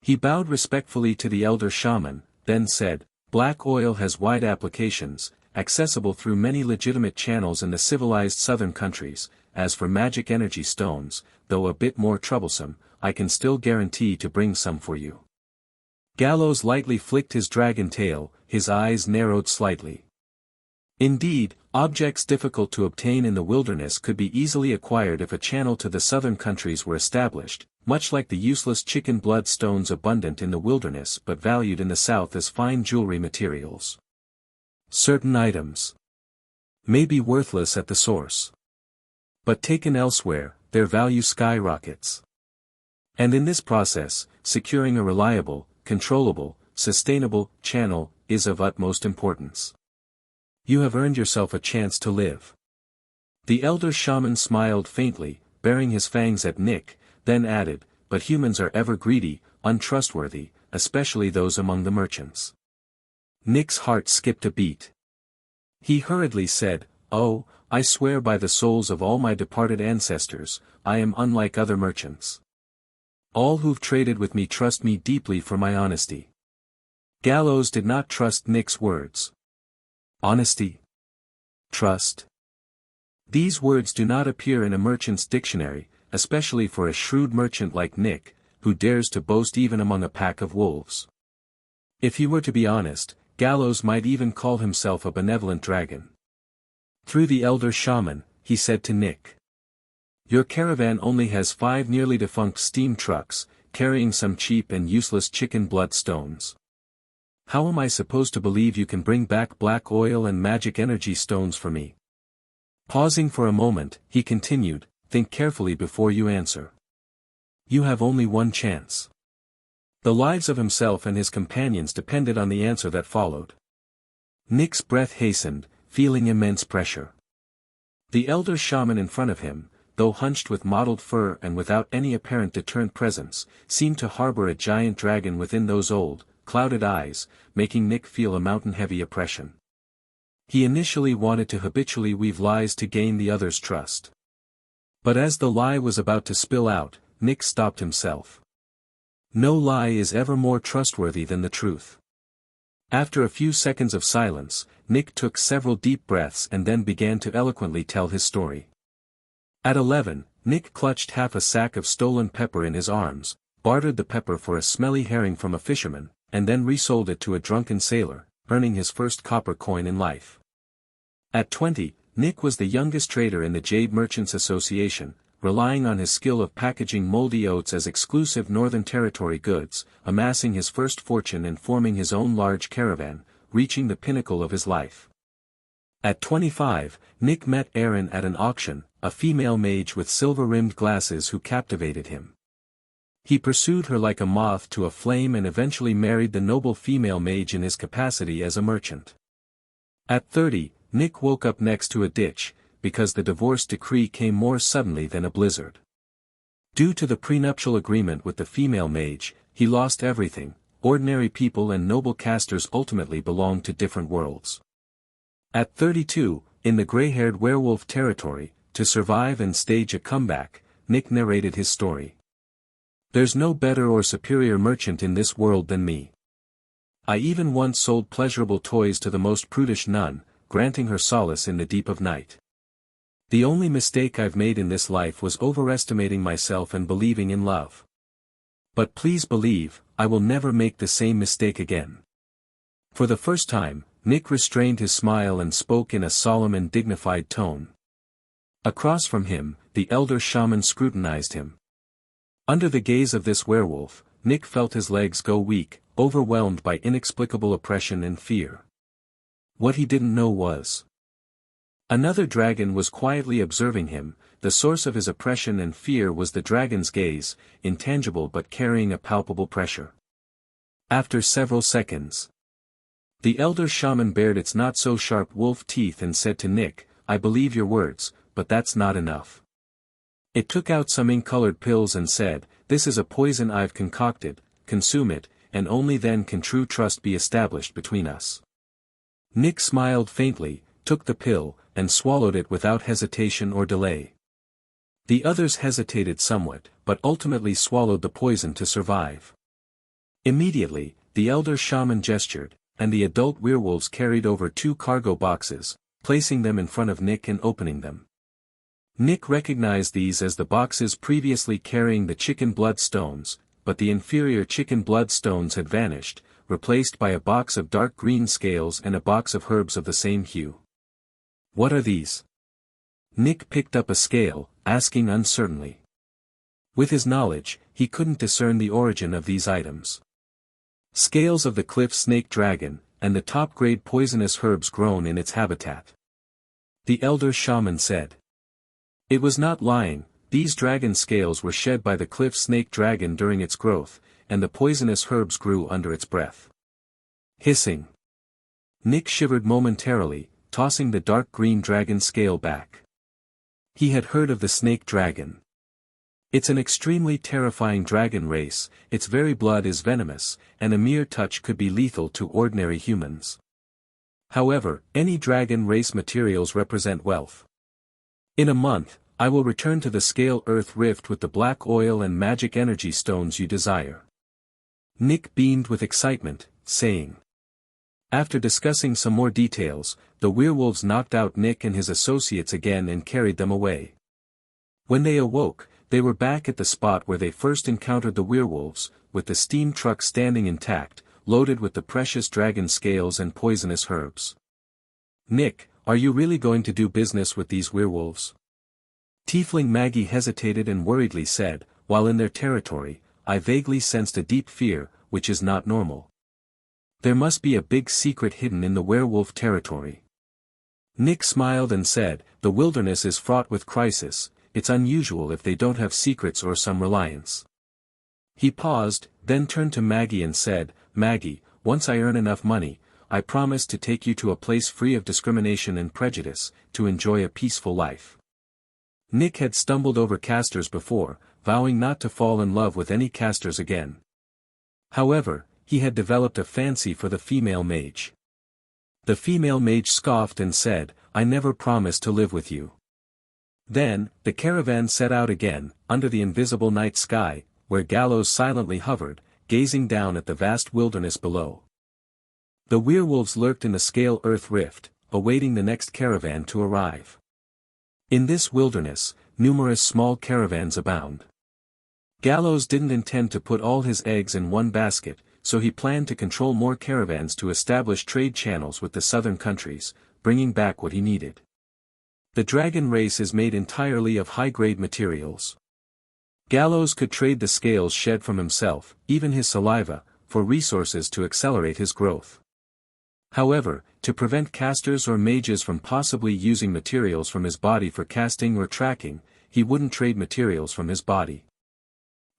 B: He bowed respectfully to the elder shaman, then said, "Black oil has wide applications, accessible through many legitimate channels in the civilized southern countries. As for magic energy stones, though a bit more troublesome, I can still guarantee to bring some for you." Gallows lightly flicked his dragon tail, his eyes narrowed slightly. Indeed, objects difficult to obtain in the wilderness could be easily acquired if a channel to the southern countries were established, much like the useless chicken blood stones abundant in the wilderness but valued in the south as fine jewelry materials. Certain items may be worthless at the source, but taken elsewhere, their value skyrockets. And in this process, securing a reliable, controllable, sustainable channel is of utmost importance. You have earned yourself a chance to live. The elder shaman smiled faintly, baring his fangs at Nick, then added, "But humans are ever greedy, untrustworthy, especially those among the merchants." Nick's heart skipped a beat. He hurriedly said, "Oh, I swear by the souls of all my departed ancestors, I am unlike other merchants. All who've traded with me trust me deeply for my honesty." Gallows did not trust Nick's words. Honesty? Trust? These words do not appear in a merchant's dictionary, especially for a shrewd merchant like Nick, who dares to boast even among a pack of wolves. If he were to be honest, Gallows might even call himself a benevolent dragon. Through the elder shaman, he said to Nick, "Your caravan only has 5 nearly defunct steam trucks, carrying some cheap and useless chicken blood stones. How am I supposed to believe you can bring back black oil and magic energy stones for me?" Pausing for a moment, he continued, "Think carefully before you answer. You have only one chance." The lives of himself and his companions depended on the answer that followed. Nick's breath hastened, feeling immense pressure. The elder shaman in front of him, though hunched with mottled fur and without any apparent deterrent presence, seemed to harbor a giant dragon within those old, clouded eyes, making Nick feel a mountain-heavy oppression. He initially wanted to habitually weave lies to gain the other's trust. But as the lie was about to spill out, Nick stopped himself. No lie is ever more trustworthy than the truth. After a few seconds of silence, Nick took several deep breaths and then began to eloquently tell his story. At 11, Nick clutched half a sack of stolen pepper in his arms, bartered the pepper for a smelly herring from a fisherman, and then resold it to a drunken sailor, earning his first copper coin in life. At 20, Nick was the youngest trader in the Jade Merchants Association, relying on his skill of packaging moldy oats as exclusive Northern Territory goods, amassing his first fortune and forming his own large caravan, reaching the pinnacle of his life. At 25, Nick met Erin at an auction, a female mage with silver-rimmed glasses who captivated him. He pursued her like a moth to a flame and eventually married the noble female mage in his capacity as a merchant. At 30, Nick woke up next to a ditch, because the divorce decree came more suddenly than a blizzard. Due to the prenuptial agreement with the female mage, he lost everything. Ordinary people and noble casters ultimately belonged to different worlds. At 32, in the gray-haired werewolf territory, to survive and stage a comeback, Nick narrated his story. There's no better or superior merchant in this world than me. I even once sold pleasurable toys to the most prudish nun, granting her solace in the deep of night. The only mistake I've made in this life was overestimating myself and believing in love. But please believe, I will never make the same mistake again. For the first time, Nick restrained his smile and spoke in a solemn and dignified tone. Across from him, the elder shaman scrutinized him. Under the gaze of this werewolf, Nick felt his legs go weak, overwhelmed by inexplicable oppression and fear. What he didn't know was, another dragon was quietly observing him. The source of his oppression and fear was the dragon's gaze, intangible but carrying a palpable pressure. After several seconds, the elder shaman bared its not-so-sharp wolf teeth and said to Nick, I believe your words, but that's not enough. It took out some ink-colored pills and said, this is a poison I've concocted, consume it, and only then can true trust be established between us. Nick smiled faintly, took the pill, and swallowed it without hesitation or delay. The others hesitated somewhat, but ultimately swallowed the poison to survive. Immediately, the elder shaman gestured, and the adult werewolves carried over 2 cargo boxes, placing them in front of Nick and opening them. Nick recognized these as the boxes previously carrying the chicken blood stones, but the inferior chicken blood stones had vanished, replaced by a box of dark green scales and a box of herbs of the same hue. What are these? Nick picked up a scale, asking uncertainly. With his knowledge, he couldn't discern the origin of these items. Scales of the cliff snake dragon, and the top-grade poisonous herbs grown in its habitat. The elder shaman said. It was not lying, these dragon scales were shed by the cliff snake dragon during its growth, and the poisonous herbs grew under its breath. Hissing. Nick shivered momentarily, tossing the dark green dragon scale back. He had heard of the snake dragon. It's an extremely terrifying dragon race, its very blood is venomous, and a mere touch could be lethal to ordinary humans. However, any dragon race materials represent wealth. In a month, I will return to the Scale Earth Rift with the black oil and magic energy stones you desire. Nick beamed with excitement, saying. After discussing some more details, the werewolves knocked out Nick and his associates again and carried them away. When they awoke, they were back at the spot where they first encountered the werewolves, with the steam truck standing intact, loaded with the precious dragon scales and poisonous herbs. Nick, are you really going to do business with these werewolves? Tiefling Maggie hesitated and worriedly said, while in their territory, I vaguely sensed a deep fear, which is not normal. There must be a big secret hidden in the werewolf territory. Nick smiled and said, the wilderness is fraught with crisis, it's unusual if they don't have secrets or some reliance. He paused, then turned to Maggie and said, Maggie, once I earn enough money, I promise to take you to a place free of discrimination and prejudice, to enjoy a peaceful life. Nick had stumbled over casters before, vowing not to fall in love with any casters again. However, he had developed a fancy for the female mage. The female mage scoffed and said, I never promised to live with you. Then, the caravan set out again, under the invisible night sky, where Gallows silently hovered, gazing down at the vast wilderness below. The werewolves lurked in the Scale Earth Rift, awaiting the next caravan to arrive. In this wilderness, numerous small caravans abound. Gallows didn't intend to put all his eggs in one basket, so he planned to control more caravans to establish trade channels with the southern countries, bringing back what he needed. The dragon race is made entirely of high-grade materials. Gallows could trade the scales shed from himself, even his saliva, for resources to accelerate his growth. However, to prevent casters or mages from possibly using materials from his body for casting or tracking, he wouldn't trade materials from his body.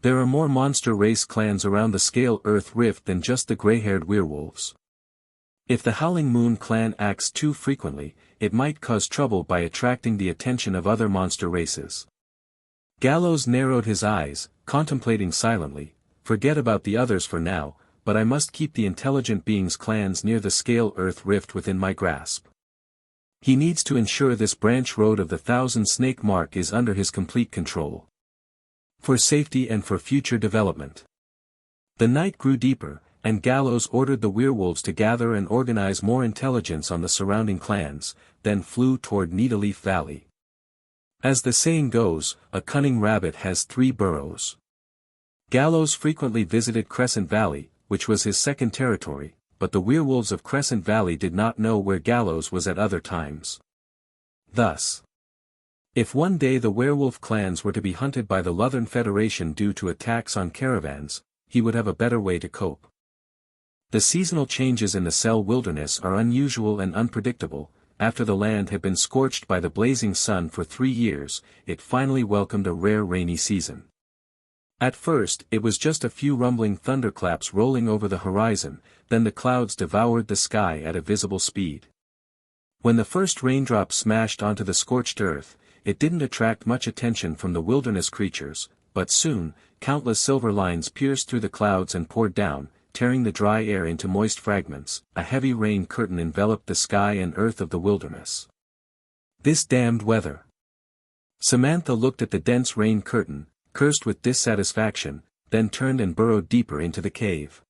B: There are more monster race clans around the Scale Earth Rift than just the gray-haired werewolves. If the Howling Moon clan acts too frequently, it might cause trouble by attracting the attention of other monster races. Gallows narrowed his eyes, contemplating silently, forget about the others for now, but I must keep the intelligent beings' clans near the scale earth rift within my grasp. He needs to ensure this branch road of the Thousand Snake Mark is under his complete control. For safety and for future development. The night grew deeper, and Gallows ordered the werewolves to gather and organize more intelligence on the surrounding clans, then flew toward Needleleaf Valley. As the saying goes, a cunning rabbit has 3 burrows. Gallows frequently visited Crescent Valley, which was his second territory, but the werewolves of Crescent Valley did not know where Gallows was at other times. Thus, if one day the werewolf clans were to be hunted by the Luthern Federation due to attacks on caravans, he would have a better way to cope. The seasonal changes in the Cell Wilderness are unusual and unpredictable. After the land had been scorched by the blazing sun for 3 years, it finally welcomed a rare rainy season. At first it was just a few rumbling thunderclaps rolling over the horizon, then the clouds devoured the sky at a visible speed. When the first raindrops smashed onto the scorched earth, it didn't attract much attention from the wilderness creatures, but soon, countless silver lines pierced through the clouds and poured down, tearing the dry air into moist fragments. A heavy rain curtain enveloped the sky and earth of the wilderness. This damned weather. Samantha looked at the dense rain curtain, cursed with dissatisfaction, then turned and burrowed deeper into the cave.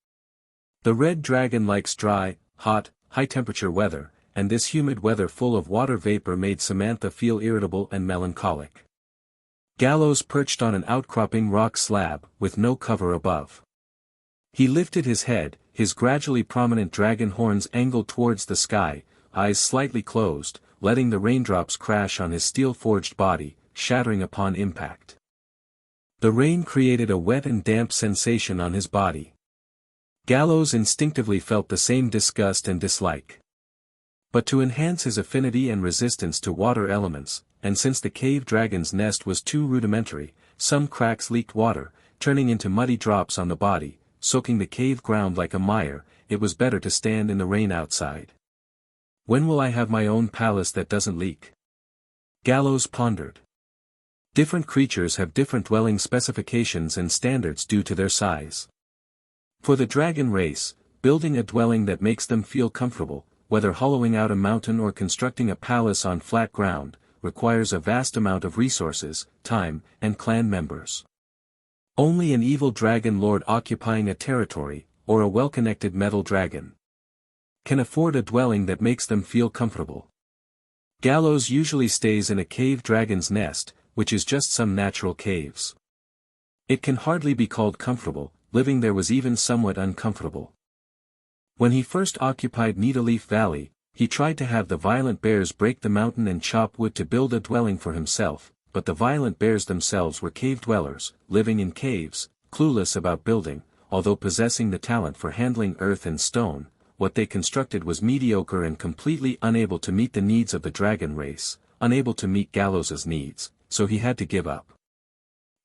B: The red dragon likes dry, hot, high-temperature weather, and this humid weather full of water vapor made Samantha feel irritable and melancholic. Gallows perched on an outcropping rock slab, with no cover above. He lifted his head, his gradually prominent dragon horns angled towards the sky, eyes slightly closed, letting the raindrops crash on his steel-forged body, shattering upon impact. The rain created a wet and damp sensation on his body. Gallows instinctively felt the same disgust and dislike. But to enhance his affinity and resistance to water elements, and since the cave dragon's nest was too rudimentary, some cracks leaked water, turning into muddy drops on the body, soaking the cave ground like a mire. It was better to stand in the rain outside. When will I have my own palace that doesn't leak? Gallows pondered. Different creatures have different dwelling specifications and standards due to their size. For the dragon race, building a dwelling that makes them feel comfortable, whether hollowing out a mountain or constructing a palace on flat ground, requires a vast amount of resources, time, and clan members. Only an evil dragon lord occupying a territory, or a well-connected metal dragon, can afford a dwelling that makes them feel comfortable. Gallows usually stays in a cave dragon's nest, which is just some natural caves. It can hardly be called comfortable. Living there was even somewhat uncomfortable. When he first occupied Needleleaf Valley, he tried to have the violent bears break the mountain and chop wood to build a dwelling for himself, but the violent bears themselves were cave dwellers, living in caves, clueless about building, although possessing the talent for handling earth and stone. What they constructed was mediocre and completely unable to meet the needs of the dragon race, unable to meet Gallows's needs, so he had to give up.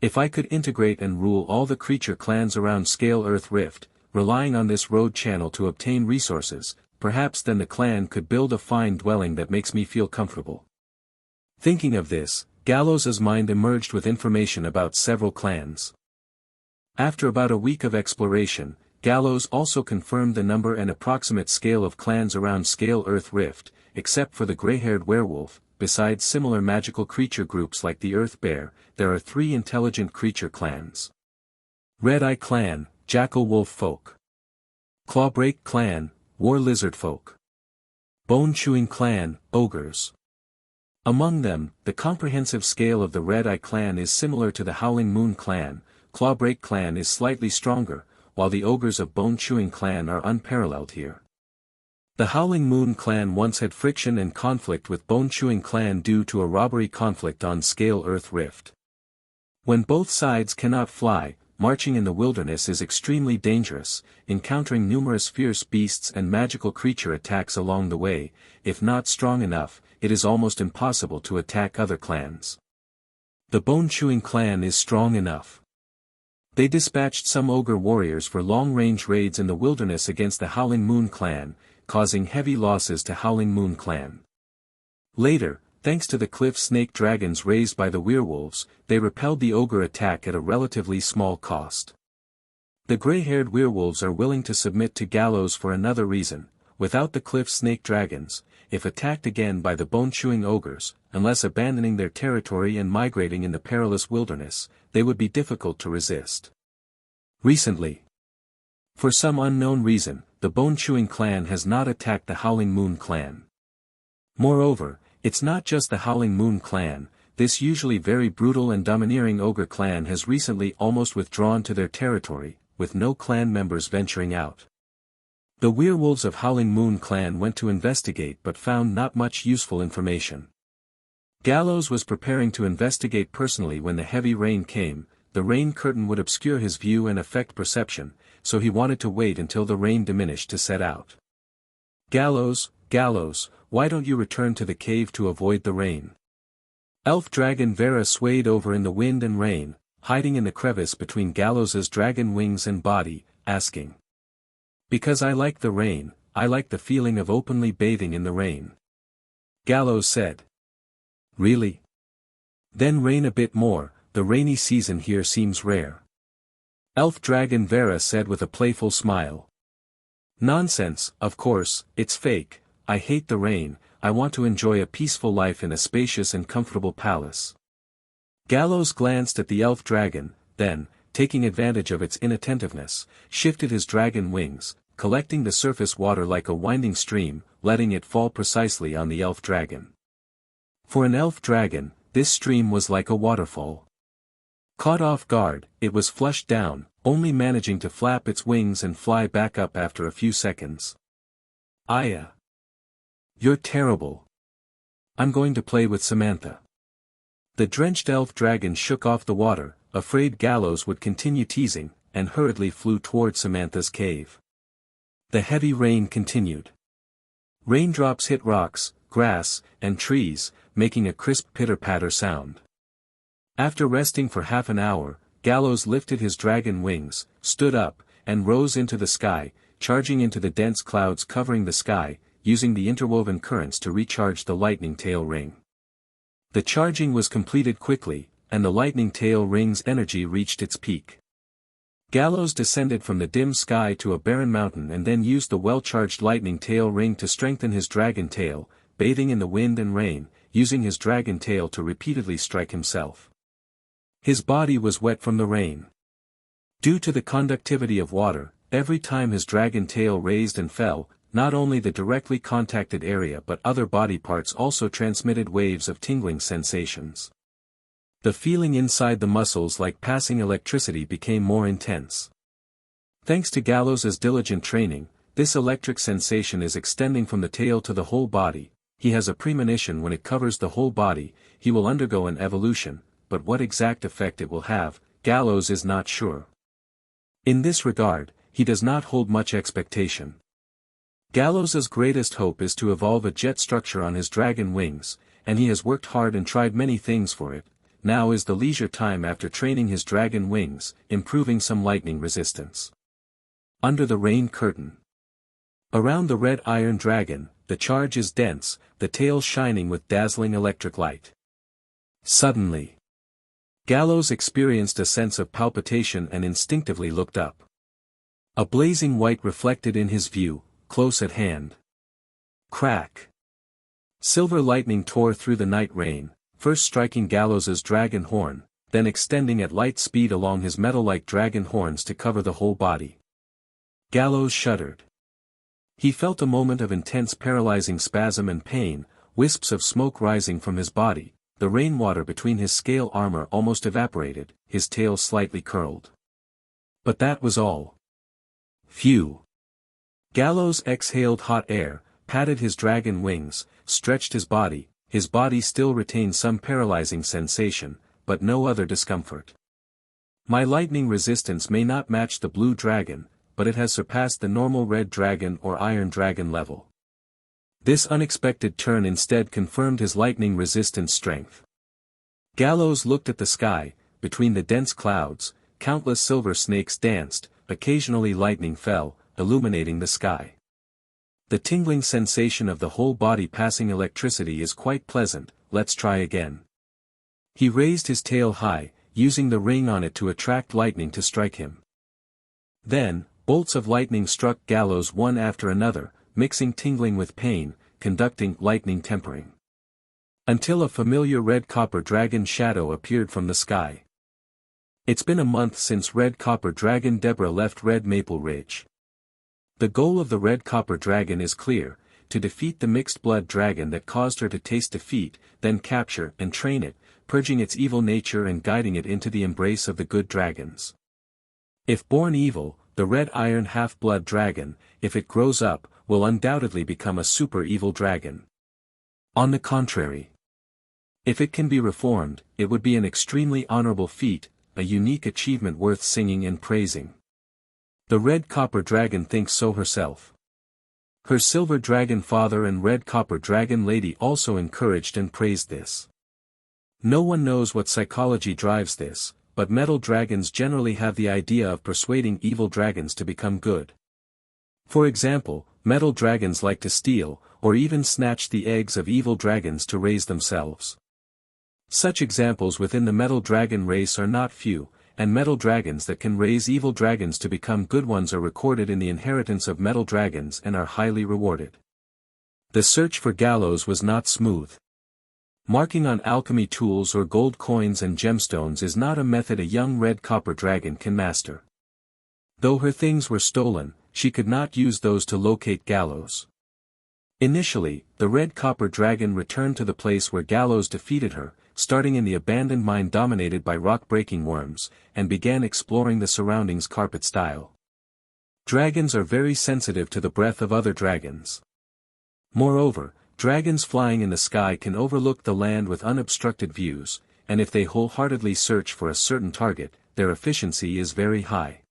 B: If I could integrate and rule all the creature clans around Scale Earth Rift, relying on this road channel to obtain resources, perhaps then the clan could build a fine dwelling that makes me feel comfortable. Thinking of this, Gallows's mind emerged with information about several clans. After about a week of exploration, Gallows also confirmed the number and approximate scale of clans around Scale Earth Rift, except for the gray-haired werewolf. Besides similar magical creature groups like the Earth Bear, there are 3 intelligent creature clans. Red-Eye Clan, Jackal Wolf Folk. Clawbreak Clan, War Lizard Folk. Bone-Chewing Clan, Ogres. Among them, the comprehensive scale of the Red-Eye Clan is similar to the Howling Moon Clan. Clawbreak Clan is slightly stronger, while the Ogres of Bone-Chewing Clan are unparalleled here. The Howling Moon Clan once had friction and conflict with Bone-Chewing Clan due to a robbery conflict on Scale Earth Rift. When both sides cannot fly, marching in the wilderness is extremely dangerous, encountering numerous fierce beasts and magical creature attacks along the way. If not strong enough, it is almost impossible to attack other clans. The Bone-Chewing Clan is strong enough. They dispatched some ogre warriors for long-range raids in the wilderness against the Howling Moon Clan, causing heavy losses to Howling Moon Clan. Later, thanks to the cliff snake dragons raised by the werewolves, they repelled the ogre attack at a relatively small cost. The gray-haired werewolves are willing to submit to Gallows for another reason. Without the cliff snake dragons, if attacked again by the bone-chewing ogres, unless abandoning their territory and migrating in the perilous wilderness, they would be difficult to resist. Recently, for some unknown reason, the bone-chewing clan has not attacked the Howling Moon clan. Moreover, it's not just the Howling Moon clan, this usually very brutal and domineering ogre clan has recently almost withdrawn to their territory, with no clan members venturing out. The werewolves of Howling Moon clan went to investigate but found not much useful information. Gallows was preparing to investigate personally when the heavy rain came. The rain curtain would obscure his view and affect perception, so he wanted to wait until the rain diminished to set out. Gallows, why don't you return to the cave to avoid the rain? Elf dragon Vera swayed over in the wind and rain, hiding in the crevice between Gallows's dragon wings and body, asking. Because I like the rain, I like the feeling of openly bathing in the rain. Gallows said. Really? Then rain a bit more, the rainy season here seems rare. Elf dragon Vera said with a playful smile. Nonsense, of course, it's fake, I hate the rain, I want to enjoy a peaceful life in a spacious and comfortable palace. Gallows glanced at the elf dragon, then, taking advantage of its inattentiveness, shifted his dragon wings, collecting the surface water like a winding stream, letting it fall precisely on the elf dragon. For an elf dragon, this stream was like a waterfall. Caught off guard, it was flushed down, only managing to flap its wings and fly back up after a few seconds. Aya. You're terrible. I'm going to play with Samantha. The drenched elf dragon shook off the water, afraid Gallows would continue teasing, and hurriedly flew toward Samantha's cave. The heavy rain continued. Raindrops hit rocks, grass, and trees, making a crisp pitter-patter sound. After resting for half an hour, Gallows lifted his dragon wings, stood up, and rose into the sky, charging into the dense clouds covering the sky, using the interwoven currents to recharge the lightning tail ring. The charging was completed quickly, and the lightning tail ring's energy reached its peak. Gallows descended from the dim sky to a barren mountain and then used the well-charged lightning tail ring to strengthen his dragon tail, bathing in the wind and rain, using his dragon tail to repeatedly strike himself. His body was wet from the rain. Due to the conductivity of water, every time his dragon tail raised and fell, not only the directly contacted area but other body parts also transmitted waves of tingling sensations. The feeling inside the muscles like passing electricity became more intense. Thanks to Gallows's diligent training, this electric sensation is extending from the tail to the whole body. He has a premonition when it covers the whole body, he will undergo an evolution, but what exact effect it will have, Gallows is not sure. In this regard, he does not hold much expectation. Gallows's greatest hope is to evolve a jet structure on his dragon wings, and he has worked hard and tried many things for it. Now is the leisure time after training his dragon wings, improving some lightning resistance. Under the rain curtain. Around the red iron dragon, the charge is dense, the tail shining with dazzling electric light. Suddenly, Gallows experienced a sense of palpitation and instinctively looked up. A blazing white reflected in his view, close at hand. Crack! Silver lightning tore through the night rain, first striking Gallows's dragon horn, then extending at light speed along his metal-like dragon horns to cover the whole body. Gallows shuddered. He felt a moment of intense paralyzing spasm and pain, wisps of smoke rising from his body, the rainwater between his scale armor almost evaporated, his tail slightly curled. But that was all. Phew! Gallows exhaled hot air, patted his dragon wings, stretched his body still retained some paralyzing sensation, but no other discomfort. My lightning resistance may not match the blue dragon, but it has surpassed the normal red dragon or iron dragon level. This unexpected turn instead confirmed his lightning resistance strength. Gallows looked at the sky, between the dense clouds, countless silver snakes danced, occasionally lightning fell, illuminating the sky. The tingling sensation of the whole body passing electricity is quite pleasant, let's try again. He raised his tail high, using the ring on it to attract lightning to strike him. Then, bolts of lightning struck Gallows one after another, mixing tingling with pain, conducting lightning tempering. Until a familiar red copper dragon shadow appeared from the sky. It's been a month since red copper dragon Deborah left Red Maple Ridge. The goal of the red copper dragon is clear, to defeat the mixed blood dragon that caused her to taste defeat, then capture and train it, purging its evil nature and guiding it into the embrace of the good dragons. If born evil, the red iron half-blood dragon, if it grows up, will undoubtedly become a super evil dragon. On the contrary, if it can be reformed, it would be an extremely honorable feat, a unique achievement worth singing and praising. The red copper dragon thinks so herself. Her silver dragon father and red copper dragon lady also encouraged and praised this. No one knows what psychology drives this, but metal dragons generally have the idea of persuading evil dragons to become good. For example, metal dragons like to steal, or even snatch the eggs of evil dragons to raise themselves. Such examples within the metal dragon race are not few, and metal dragons that can raise evil dragons to become good ones are recorded in the inheritance of metal dragons and are highly rewarded. The search for Gallows was not smooth. Marking on alchemy tools or gold coins and gemstones is not a method a young red copper dragon can master. Though her things were stolen, she could not use those to locate Gallows. Initially, the red copper dragon returned to the place where Gallows defeated her, starting in the abandoned mine dominated by rock-breaking worms, and began exploring the surroundings carpet style. Dragons are very sensitive to the breath of other dragons. Moreover, dragons flying in the sky can overlook the land with unobstructed views, and if they wholeheartedly search for a certain target, their efficiency is very high.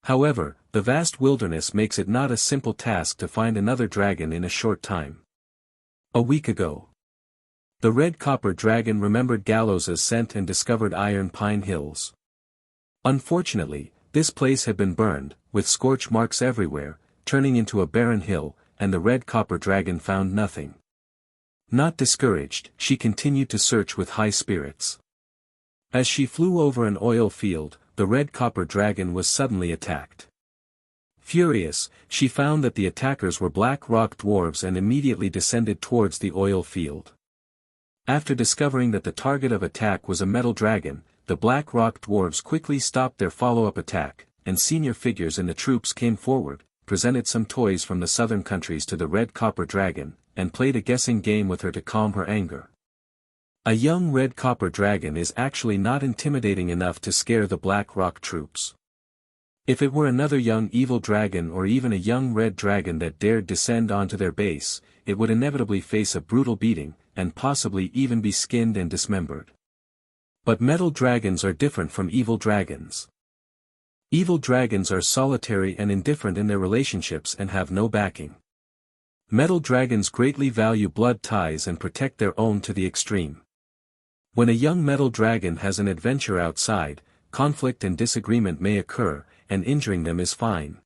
B: However, the vast wilderness makes it not a simple task to find another dragon in a short time. A week ago, the red copper dragon remembered Gallows' scent and discovered Iron Pine Hills. Unfortunately, this place had been burned, with scorch marks everywhere, turning into a barren hill, and the red copper dragon found nothing. Not discouraged, she continued to search with high spirits. As she flew over an oil field, the red copper dragon was suddenly attacked. Furious, she found that the attackers were black rock dwarves and immediately descended towards the oil field. After discovering that the target of attack was a metal dragon, the black rock dwarves quickly stopped their follow-up attack, and senior figures in the troops came forward, presented some toys from the southern countries to the red copper dragon, and played a guessing game with her to calm her anger. A young red copper dragon is actually not intimidating enough to scare the black rock troops. If it were another young evil dragon or even a young red dragon that dared descend onto their base, it would inevitably face a brutal beating, and possibly even be skinned and dismembered. But metal dragons are different from evil dragons. Evil dragons are solitary and indifferent in their relationships and have no backing. Metal dragons greatly value blood ties and protect their own to the extreme. When a young metal dragon has an adventure outside, conflict and disagreement may occur, and injuring them is fine.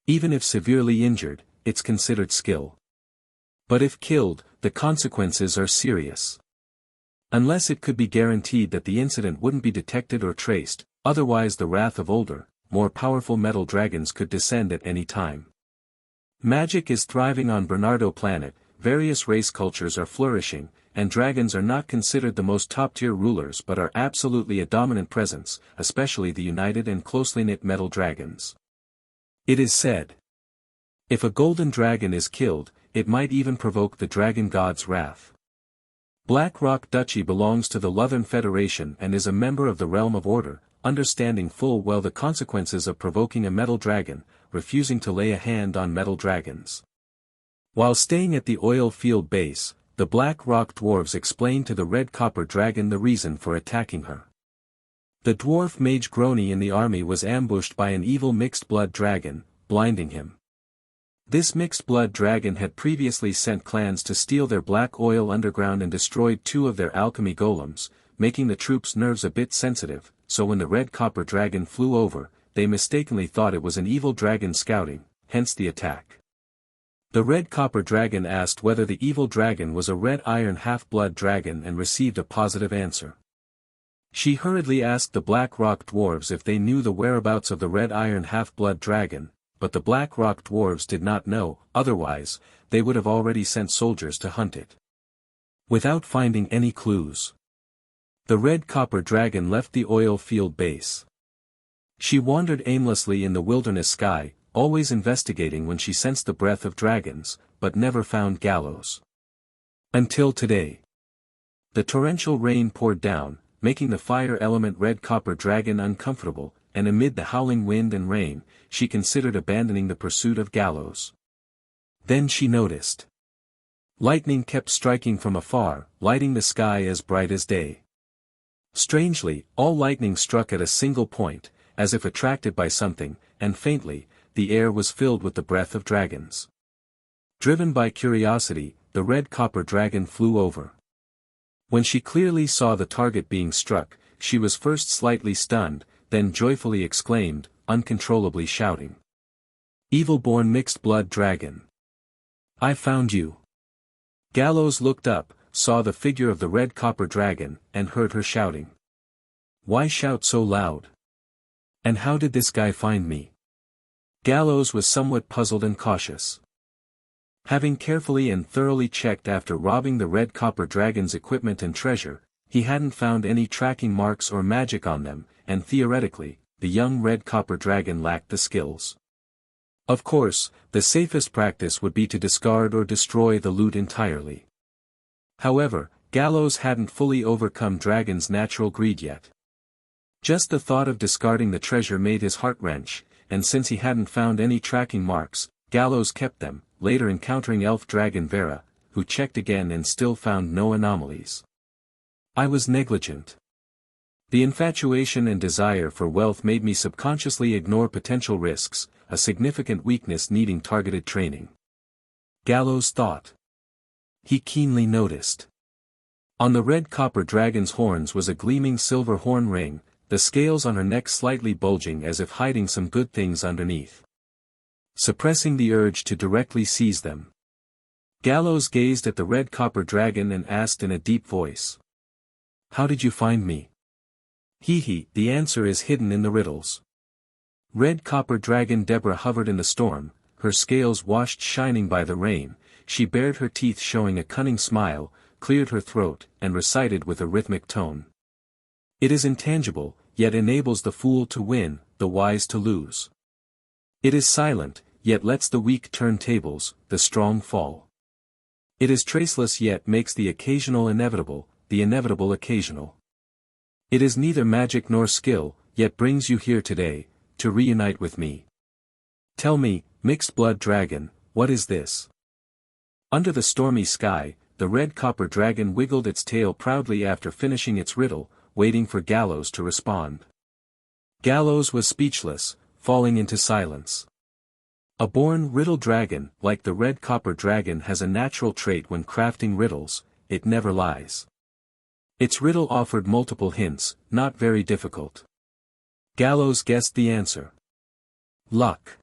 B: Even if severely injured, it's considered skill. But if killed, the consequences are serious. Unless it could be guaranteed that the incident wouldn't be detected or traced, otherwise the wrath of older, more powerful metal dragons could descend at any time. Magic is thriving on Bernardo Planet, various race cultures are flourishing, and dragons are not considered the most top-tier rulers but are absolutely a dominant presence, especially the united and closely knit metal dragons. It is said, if a golden dragon is killed, it might even provoke the dragon god's wrath. Black Rock Duchy belongs to the Luthern Federation and is a member of the Realm of Order, understanding full well the consequences of provoking a metal dragon, refusing to lay a hand on metal dragons. While staying at the oil field base, the Black Rock dwarves explained to the red copper dragon the reason for attacking her. The dwarf mage Grony in the army was ambushed by an evil mixed-blood dragon, blinding him. This mixed-blood dragon had previously sent clans to steal their black oil underground and destroyed 2 of their alchemy golems, making the troops' nerves a bit sensitive, so when the red copper dragon flew over, they mistakenly thought it was an evil dragon scouting, hence the attack. The red copper dragon asked whether the evil dragon was a red iron half-blood dragon and received a positive answer. She hurriedly asked the Black Rock dwarves if they knew the whereabouts of the red iron half-blood dragon, but the Black Rock dwarves did not know, otherwise, they would have already sent soldiers to hunt it. Without finding any clues, the red copper dragon left the oil field base. She wandered aimlessly in the wilderness sky, always investigating when she sensed the breath of dragons, but never found Gallows. Until today. The torrential rain poured down, making the fire element red copper dragon uncomfortable, and amid the howling wind and rain, she considered abandoning the pursuit of Gallows. Then she noticed. Lightning kept striking from afar, lighting the sky as bright as day. Strangely, all lightning struck at a single point, as if attracted by something, and faintly, the air was filled with the breath of dragons. Driven by curiosity, the red copper dragon flew over. When she clearly saw the target being struck, she was first slightly stunned, then joyfully exclaimed, uncontrollably shouting. "Evil-born mixed-blood dragon! I found you!" Gallows looked up, saw the figure of the red copper dragon, and heard her shouting. "Why shout so loud? And how did this guy find me?" Gallows was somewhat puzzled and cautious. Having carefully and thoroughly checked after robbing the red copper dragon's equipment and treasure, he hadn't found any tracking marks or magic on them, and theoretically, the young red copper dragon lacked the skills. Of course, the safest practice would be to discard or destroy the loot entirely. However, Gallows hadn't fully overcome Dragon's natural greed yet. Just the thought of discarding the treasure made his heart wrench, and since he hadn't found any tracking marks, Gallows kept them, later encountering elf dragon Vera, who checked again and still found no anomalies. "I was negligent. The infatuation and desire for wealth made me subconsciously ignore potential risks, a significant weakness needing targeted training," Gallows thought. He keenly noticed. On the red copper dragon's horns was a gleaming silver horn ring, the scales on her neck slightly bulging as if hiding some good things underneath. Suppressing the urge to directly seize them, Gallows gazed at the red copper dragon and asked in a deep voice. "How did you find me?" "Hee, the answer is hidden in the riddles." Red copper dragon Deborah hovered in the storm, her scales washed shining by the rain, she bared her teeth showing a cunning smile, cleared her throat, and recited with a rhythmic tone. "It is intangible, yet enables the fool to win, the wise to lose. It is silent, yet lets the weak turn tables, the strong fall. It is traceless yet makes the occasional inevitable, the inevitable occasional. It is neither magic nor skill, yet brings you here today, to reunite with me. Tell me, mixed-blood dragon, what is this?" Under the stormy sky, the red copper dragon wiggled its tail proudly after finishing its riddle, waiting for Gallows to respond. Gallows was speechless, falling into silence. A born riddle dragon, like the red copper dragon, has a natural trait when crafting riddles: it never lies. Its riddle offered multiple hints, not very difficult. Gallows guessed the answer. Luck.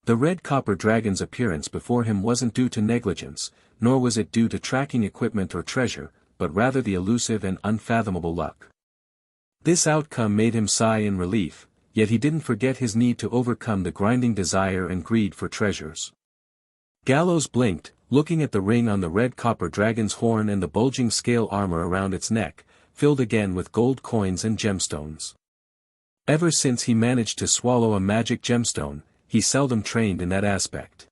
B: The red copper dragon's appearance before him wasn't due to negligence, nor was it due to tracking equipment or treasure, but rather the elusive and unfathomable luck. This outcome made him sigh in relief, yet he didn't forget his need to overcome the grinding desire and greed for treasures. Gallows blinked, looking at the ring on the red copper dragon's horn and the bulging scale armor around its neck, filled again with gold coins and gemstones. Ever since he managed to swallow a magic gemstone, he seldom trained in that aspect.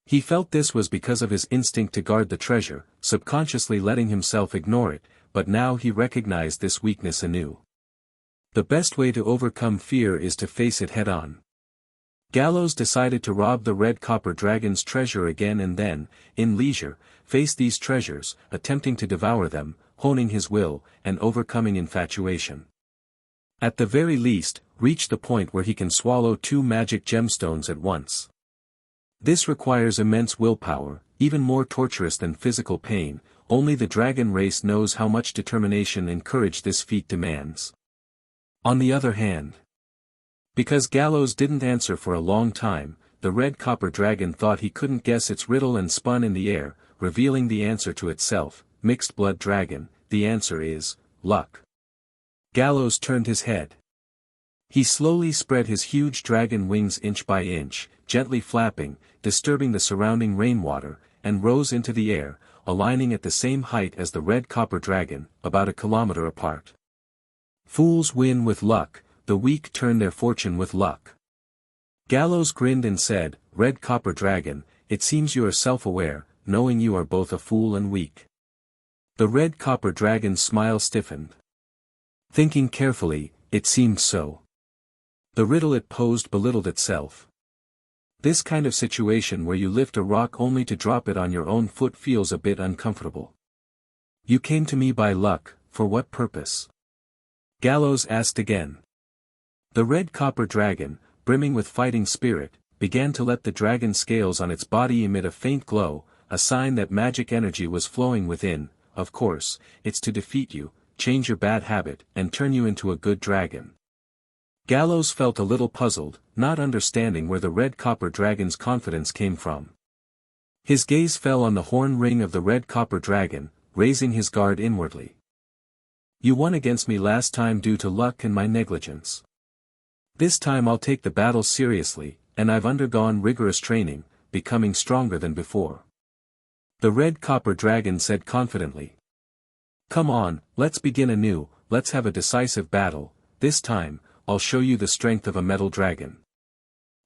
B: He felt this was because of his instinct to guard the treasure, subconsciously letting himself ignore it, but now he recognized this weakness anew. The best way to overcome fear is to face it head-on. Gallows decided to rob the red copper dragon's treasure again and then, in leisure, face these treasures, attempting to devour them, honing his will, and overcoming infatuation. At the very least, reach the point where he can swallow 2 magic gemstones at once. This requires immense willpower, even more torturous than physical pain. Only the dragon race knows how much determination and courage this feat demands. On the other hand, because Gallows didn't answer for a long time, the red copper dragon thought he couldn't guess its riddle and spun in the air, revealing the answer to itself. Mixed blood dragon, the answer is, luck. Gallows turned his head. He slowly spread his huge dragon wings inch by inch, gently flapping, disturbing the surrounding rainwater, and rose into the air, aligning at the same height as the red copper dragon, about a kilometer apart. Fools win with luck, the weak turn their fortune with luck. Gallows grinned and said, Red copper dragon, it seems you are self-aware, knowing you are both a fool and weak. The red copper dragon's smile stiffened. Thinking carefully, it seemed so. The riddle it posed belittled itself. This kind of situation where you lift a rock only to drop it on your own foot feels a bit uncomfortable. You came to me by luck, for what purpose? Gallows asked again. The red copper dragon, brimming with fighting spirit, began to let the dragon scales on its body emit a faint glow, a sign that magic energy was flowing within. Of course, it's to defeat you, change your bad habit, and turn you into a good dragon. Gallows felt a little puzzled, not understanding where the red copper dragon's confidence came from. His gaze fell on the horn ring of the red copper dragon, raising his guard inwardly. You won against me last time due to luck and my negligence. This time I'll take the battle seriously, and I've undergone rigorous training, becoming stronger than before. The red copper dragon said confidently. Come on, let's begin anew, let's have a decisive battle, this time, I'll show you the strength of a metal dragon.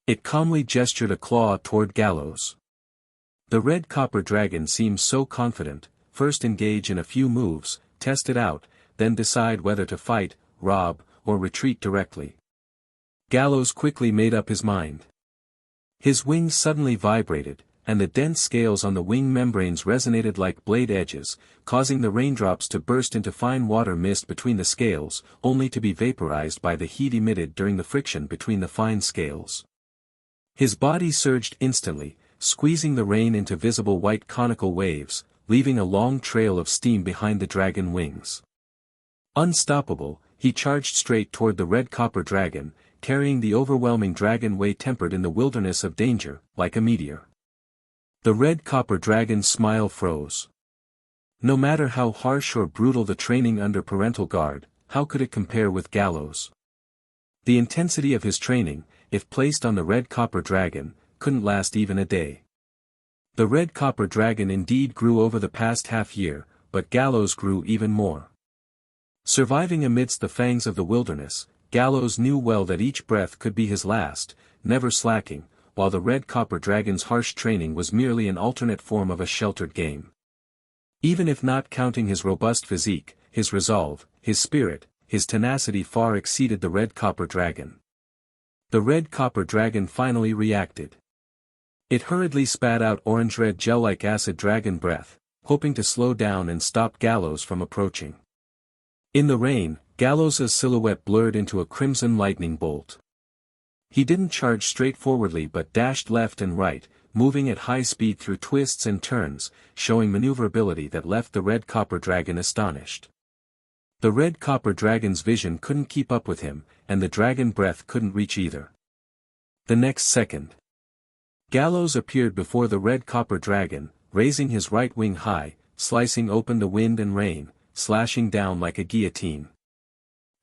B: It calmly gestured a claw toward Gallows. The red copper dragon seemed so confident, first engage in a few moves, test it out, then decide whether to fight, rob, or retreat directly. Gallows quickly made up his mind. His wings suddenly vibrated, and the dense scales on the wing membranes resonated like blade edges, causing the raindrops to burst into fine water mist between the scales, only to be vaporized by the heat emitted during the friction between the fine scales. His body surged instantly, squeezing the rain into visible white conical waves, leaving a long trail of steam behind the dragon wings. Unstoppable, he charged straight toward the red copper dragon, carrying the overwhelming dragon way tempered in the wilderness of danger, like a meteor. The red copper dragon's smile froze. No matter how harsh or brutal the training under parental guard, how could it compare with Gallows? The intensity of his training, if placed on the red copper dragon, couldn't last even a day. The red copper dragon indeed grew over the past half-year, but Gallows grew even more. Surviving amidst the fangs of the wilderness, Gallows knew well that each breath could be his last, never slacking, while the red copper dragon's harsh training was merely an alternate form of a sheltered game. Even if not counting his robust physique, his resolve, his spirit, his tenacity far exceeded the red copper dragon. The red copper dragon finally reacted. It hurriedly spat out orange-red gel-like acid dragon breath, hoping to slow down and stop Gallows from approaching. In the rain, Gallows' silhouette blurred into a crimson lightning bolt. He didn't charge straightforwardly but dashed left and right, moving at high speed through twists and turns, showing maneuverability that left the red copper dragon astonished. The red copper dragon's vision couldn't keep up with him, and the dragon breath couldn't reach either. The next second, Gallows appeared before the red copper dragon, raising his right wing high, slicing open the wind and rain, slashing down like a guillotine.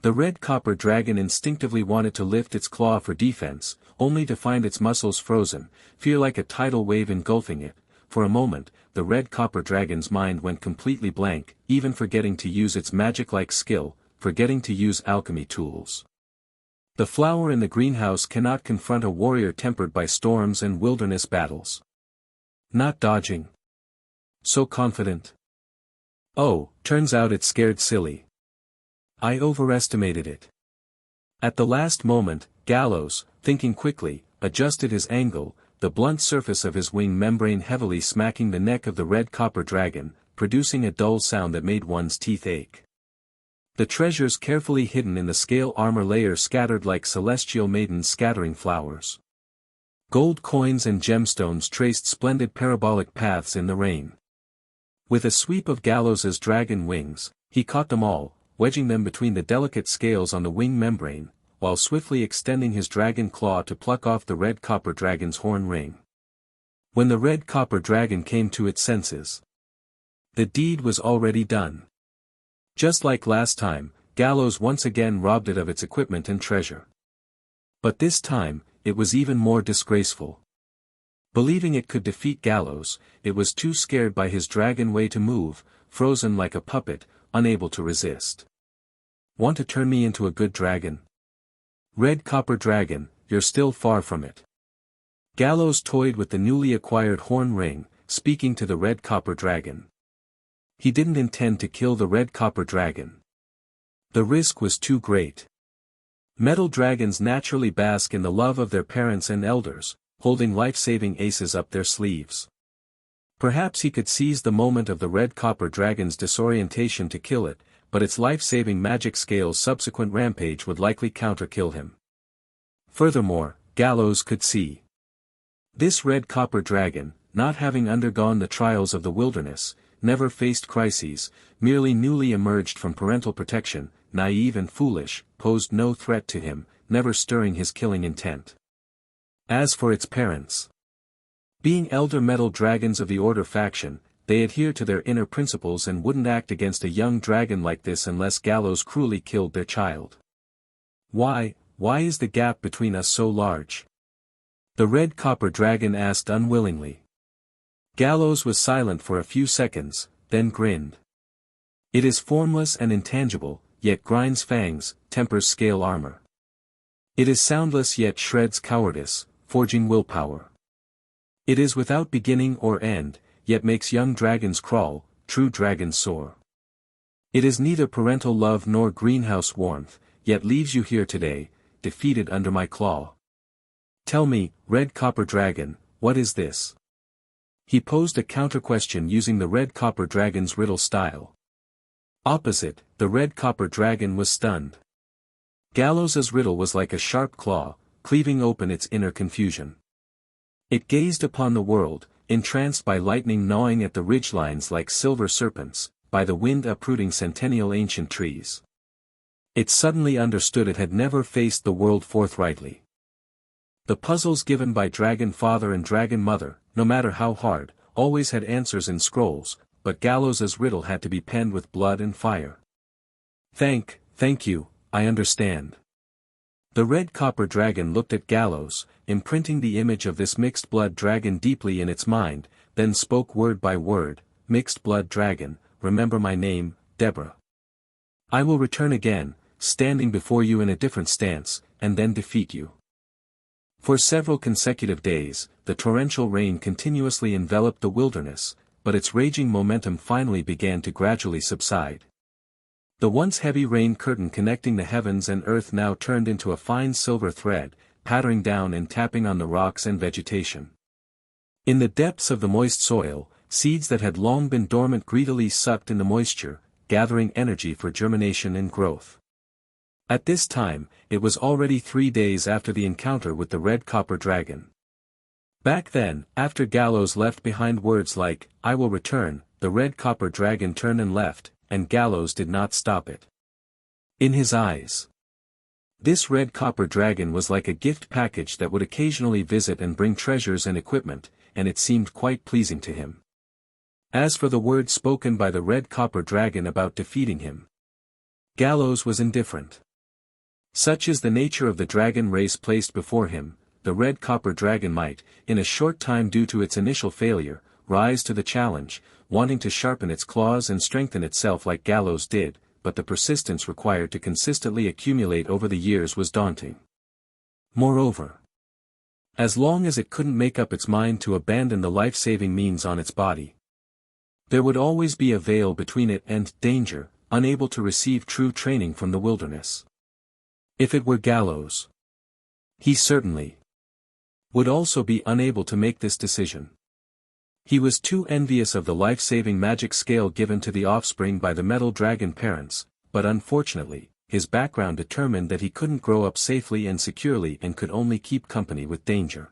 B: The red copper dragon instinctively wanted to lift its claw for defense, only to find its muscles frozen, fear like a tidal wave engulfing it. For a moment, the red copper dragon's mind went completely blank, even forgetting to use its magic-like skill, forgetting to use alchemy tools. The flower in the greenhouse cannot confront a warrior tempered by storms and wilderness battles. Not dodging. So confident. Oh, turns out it's scared silly. I overestimated it. At the last moment, Gallows, thinking quickly, adjusted his angle, the blunt surface of his wing membrane heavily smacking the neck of the red copper dragon, producing a dull sound that made one's teeth ache. The treasures carefully hidden in the scale armor layer scattered like celestial maidens scattering flowers. Gold coins and gemstones traced splendid parabolic paths in the rain. With a sweep of Gallows' dragon wings, he caught them all, wedging them between the delicate scales on the wing membrane, while swiftly extending his dragon claw to pluck off the red copper dragon's horn ring. When the red copper dragon came to its senses, the deed was already done. Just like last time, Gallows once again robbed it of its equipment and treasure. But this time, it was even more disgraceful. Believing it could defeat Gallows, it was too scared by his dragon way to move, frozen like a puppet, unable to resist. Want to turn me into a good dragon? Red copper dragon, you're still far from it. Gallows toyed with the newly acquired horn ring, speaking to the red copper dragon. He didn't intend to kill the red copper dragon. The risk was too great. Metal dragons naturally bask in the love of their parents and elders, holding life-saving aces up their sleeves. Perhaps he could seize the moment of the red copper dragon's disorientation to kill it, but its life-saving magic scale's subsequent rampage would likely counter-kill him. Furthermore, Gallows could see. This red copper dragon, not having undergone the trials of the wilderness, never faced crises, merely newly emerged from parental protection, naive and foolish, posed no threat to him, never stirring his killing intent. As for its parents, being elder metal dragons of the Order faction, they adhere to their inner principles and wouldn't act against a young dragon like this unless Gallows cruelly killed their child. Why is the gap between us so large? The red copper dragon asked unwillingly. Gallows was silent for a few seconds, then grinned. It is formless and intangible, yet grinds fangs, tempers scale armor. It is soundless yet shreds cowardice, forging willpower. It is without beginning or end, yet makes young dragons crawl, true dragons soar. It is neither parental love nor greenhouse warmth, yet leaves you here today, defeated under my claw. Tell me, red copper dragon, what is this? He posed a counter-question using the red copper dragon's riddle style. Opposite, the red copper dragon was stunned. Gallows's riddle was like a sharp claw, cleaving open its inner confusion. It gazed upon the world, entranced by lightning gnawing at the ridgelines like silver serpents, by the wind uprooting centennial ancient trees. It suddenly understood it had never faced the world forthrightly. The puzzles given by Dragon Father and Dragon Mother, no matter how hard, always had answers in scrolls, but Gallows's riddle had to be penned with blood and fire. Thank you, I understand. The red copper dragon looked at Gallows, imprinting the image of this mixed blood dragon deeply in its mind, then spoke word by word, Mixed blood dragon, remember my name, Deborah. I will return again, standing before you in a different stance, and then defeat you. For several consecutive days, the torrential rain continuously enveloped the wilderness, but its raging momentum finally began to gradually subside. The once heavy rain curtain connecting the heavens and earth now turned into a fine silver thread, pattering down and tapping on the rocks and vegetation. In the depths of the moist soil, seeds that had long been dormant greedily sucked in the moisture, gathering energy for germination and growth. At this time, it was already 3 days after the encounter with the red copper dragon. Back then, after Gallows left behind words like, I will return, the red copper dragon turned and left, and Gallows did not stop it. In his eyes, this red copper dragon was like a gift package that would occasionally visit and bring treasures and equipment, and it seemed quite pleasing to him. As for the words spoken by the red copper dragon about defeating him, Gallows was indifferent. Such is the nature of the dragon race placed before him, the red copper dragon might, in a short time due to its initial failure, rise to the challenge, wanting to sharpen its claws and strengthen itself like Gallows did, but the persistence required to consistently accumulate over the years was daunting. Moreover, as long as it couldn't make up its mind to abandon the life-saving means on its body, there would always be a veil between it and danger, unable to receive true training from the wilderness. If it were Gallows, he certainly would also be unable to make this decision. He was too envious of the life-saving magic scale given to the offspring by the metal dragon parents, but unfortunately, his background determined that he couldn't grow up safely and securely and could only keep company with danger.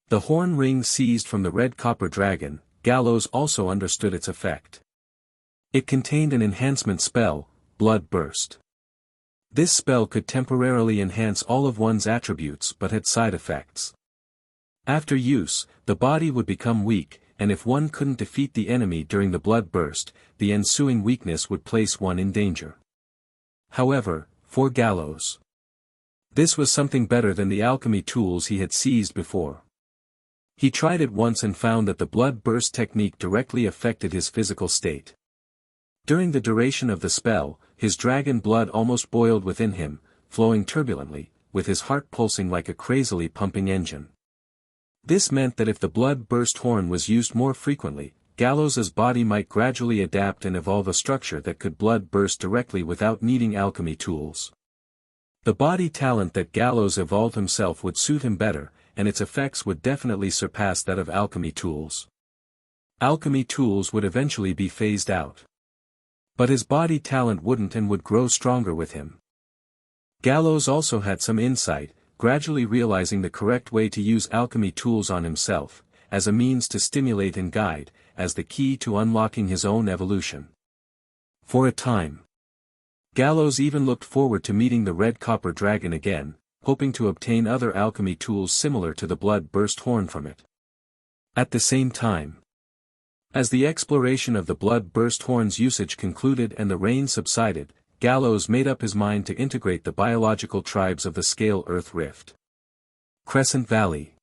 B: The horn ring seized from the red copper dragon, Gallows also understood its effect. It contained an enhancement spell, Blood Burst. This spell could temporarily enhance all of one's attributes but had side effects. After use, the body would become weak, and if one couldn't defeat the enemy during the blood burst, the ensuing weakness would place one in danger. However, for Gallows, this was something better than the alchemy tools he had seized before. He tried it once and found that the blood burst technique directly affected his physical state. During the duration of the spell, his dragon blood almost boiled within him, flowing turbulently, with his heart pulsing like a crazily pumping engine. This meant that if the blood burst horn was used more frequently, Gallows's body might gradually adapt and evolve a structure that could blood burst directly without needing alchemy tools. The body talent that Gallows evolved himself would suit him better, and its effects would definitely surpass that of alchemy tools. Alchemy tools would eventually be phased out. But his body talent wouldn't and would grow stronger with him. Gallows also had some insight, gradually realizing the correct way to use alchemy tools on himself, as a means to stimulate and guide, as the key to unlocking his own evolution. For a time, Gallows even looked forward to meeting the red copper dragon again, hoping to obtain other alchemy tools similar to the blood burst horn from it. At the same time, as the exploration of the blood burst horn's usage concluded and the rain subsided, Gallows made up his mind to integrate the biological tribes of the Scale Earth Rift. Crescent Valley.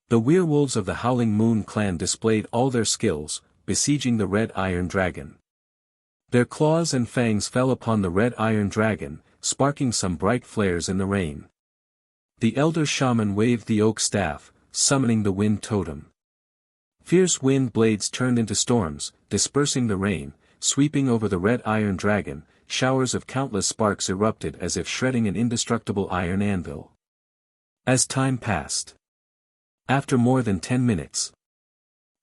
B: The werewolves of the Howling Moon clan displayed all their skills, besieging the red iron dragon. Their claws and fangs fell upon the red iron dragon, sparking some bright flares in the rain. The elder shaman waved the oak staff, summoning the wind totem. Fierce wind blades turned into storms, dispersing the rain, sweeping over the red iron dragon. Showers of countless sparks erupted as if shredding an indestructible iron anvil. As time passed, after more than 10 minutes,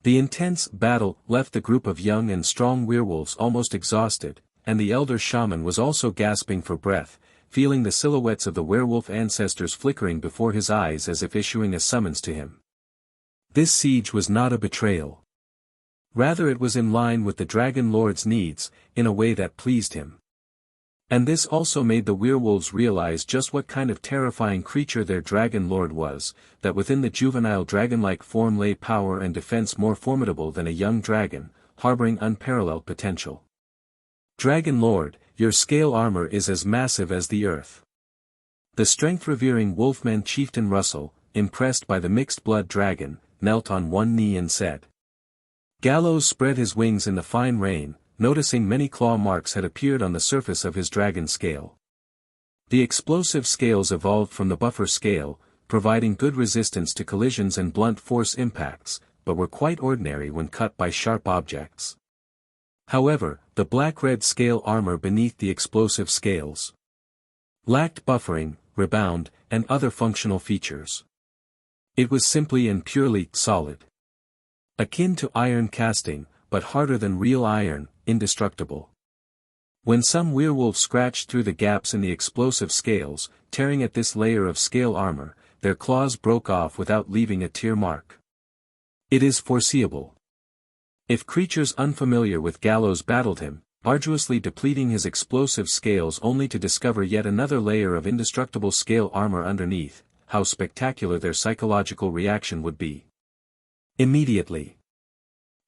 B: the intense battle left the group of young and strong werewolves almost exhausted, and the elder shaman was also gasping for breath, feeling the silhouettes of the werewolf ancestors flickering before his eyes as if issuing a summons to him. This siege was not a betrayal. Rather, it was in line with the Dragon Lord's needs, in a way that pleased him. And this also made the werewolves realize just what kind of terrifying creature their Dragon Lord was, that within the juvenile dragon-like form lay power and defense more formidable than a young dragon, harboring unparalleled potential. Dragon Lord, your scale armor is as massive as the earth. The strength-revering wolfman chieftain Russell, impressed by the mixed-blood dragon, knelt on one knee and said. Gallows spread his wings in the fine rain, noticing many claw marks had appeared on the surface of his dragon scale. The explosive scales evolved from the buffer scale, providing good resistance to collisions and blunt force impacts, but were quite ordinary when cut by sharp objects. However, the black-red scale armor beneath the explosive scales lacked buffering, rebound, and other functional features. It was simply and purely solid. Akin to iron casting, but harder than real iron, indestructible. When some werewolves scratched through the gaps in the explosive scales, tearing at this layer of scale armor, their claws broke off without leaving a tear mark. It is foreseeable. If creatures unfamiliar with Gallows battled him, arduously depleting his explosive scales only to discover yet another layer of indestructible scale armor underneath, how spectacular their psychological reaction would be. Immediately,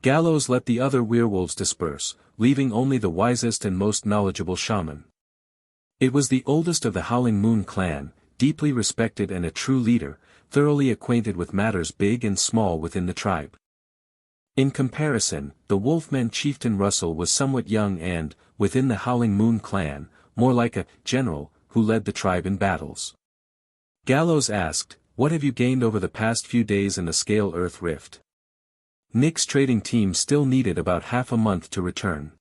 B: Gallows let the other werewolves disperse, leaving only the wisest and most knowledgeable shaman. It was the oldest of the Howling Moon clan, deeply respected and a true leader, thoroughly acquainted with matters big and small within the tribe. In comparison, the Wolfman chieftain Russell was somewhat young and, within the Howling Moon clan, more like a general, who led the tribe in battles. Gallows asked, "What have you gained over the past few days in the Scale Earth Rift?" Nick's trading team still needed about half a month to return.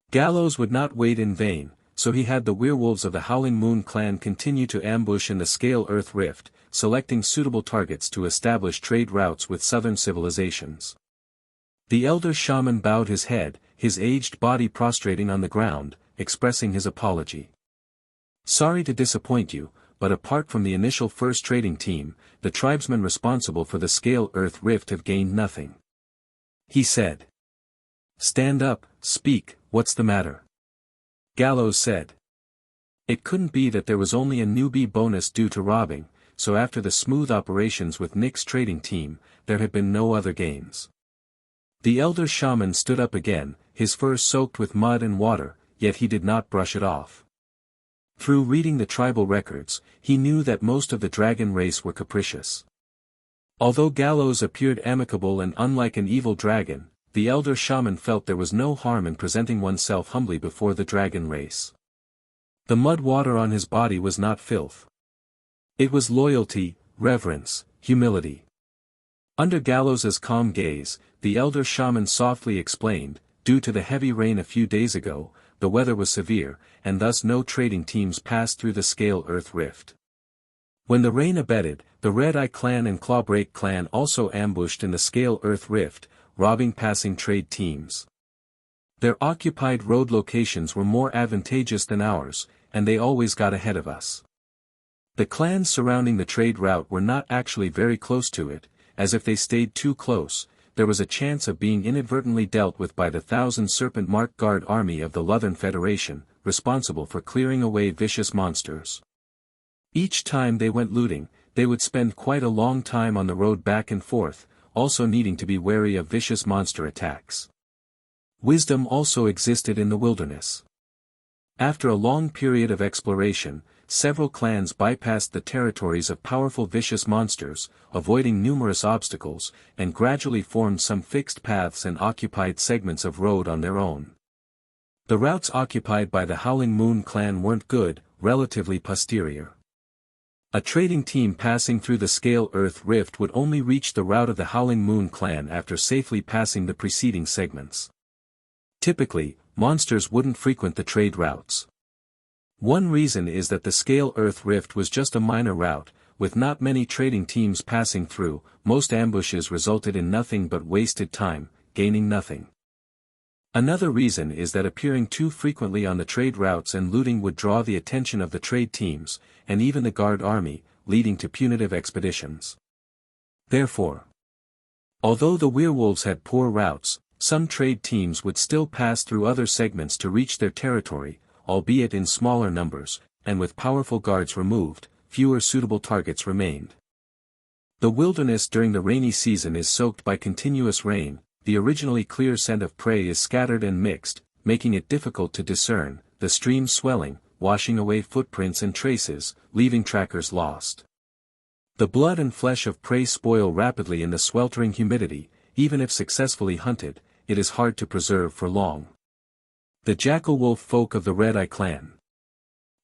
B: Gallows would not wait in vain, so he had the werewolves of the Howling Moon clan continue to ambush in the Scale Earth Rift, selecting suitable targets to establish trade routes with southern civilizations. The elder shaman bowed his head, his aged body prostrating on the ground, expressing his apology. "Sorry to disappoint you, but apart from the initial first trading team, the tribesmen responsible for the Scale Earth Rift have gained nothing," he said. "Stand up, speak, what's the matter?" Gallows said. It couldn't be that there was only a newbie bonus due to robbing, so after the smooth operations with Nick's trading team, there had been no other gains. The elder shaman stood up again, his fur soaked with mud and water, yet he did not brush it off. Through reading the tribal records, he knew that most of the dragon race were capricious. Although Gallows appeared amicable and unlike an evil dragon, the elder shaman felt there was no harm in presenting oneself humbly before the dragon race. The mud water on his body was not filth. It was loyalty, reverence, humility. Under Gallows's calm gaze, the elder shaman softly explained, due to the heavy rain a few days ago, the weather was severe, and thus no trading teams passed through the Scale Earth Rift. When the rain abated, the Red Eye clan and Clawbreak clan also ambushed in the Scale Earth Rift, robbing passing trade teams. Their occupied road locations were more advantageous than ours, and they always got ahead of us. The clans surrounding the trade route were not actually very close to it, as if they stayed too close, there was a chance of being inadvertently dealt with by the 1,000 Serpent Mark Guard army of the Luthern Federation, responsible for clearing away vicious monsters. Each time they went looting, they would spend quite a long time on the road back and forth, also needing to be wary of vicious monster attacks. Wisdom also existed in the wilderness. After a long period of exploration, several clans bypassed the territories of powerful vicious monsters, avoiding numerous obstacles, and gradually formed some fixed paths and occupied segments of road on their own. The routes occupied by the Howling Moon clan weren't good, relatively posterior. A trading team passing through the Scale Earth Rift would only reach the route of the Howling Moon clan after safely passing the preceding segments. Typically, monsters wouldn't frequent the trade routes. One reason is that the Scale Earth Rift was just a minor route, with not many trading teams passing through, most ambushes resulted in nothing but wasted time, gaining nothing. Another reason is that appearing too frequently on the trade routes and looting would draw the attention of the trade teams, and even the guard army, leading to punitive expeditions. Therefore, although the werewolves had poor routes, some trade teams would still pass through other segments to reach their territory, albeit in smaller numbers, and with powerful guards removed, fewer suitable targets remained. The wilderness during the rainy season is soaked by continuous rain, the originally clear scent of prey is scattered and mixed, making it difficult to discern, the stream swelling, washing away footprints and traces, leaving trackers lost. The blood and flesh of prey spoil rapidly in the sweltering humidity, even if successfully hunted, it is hard to preserve for long. The Jackal-Wolf folk of the Red Eye clan.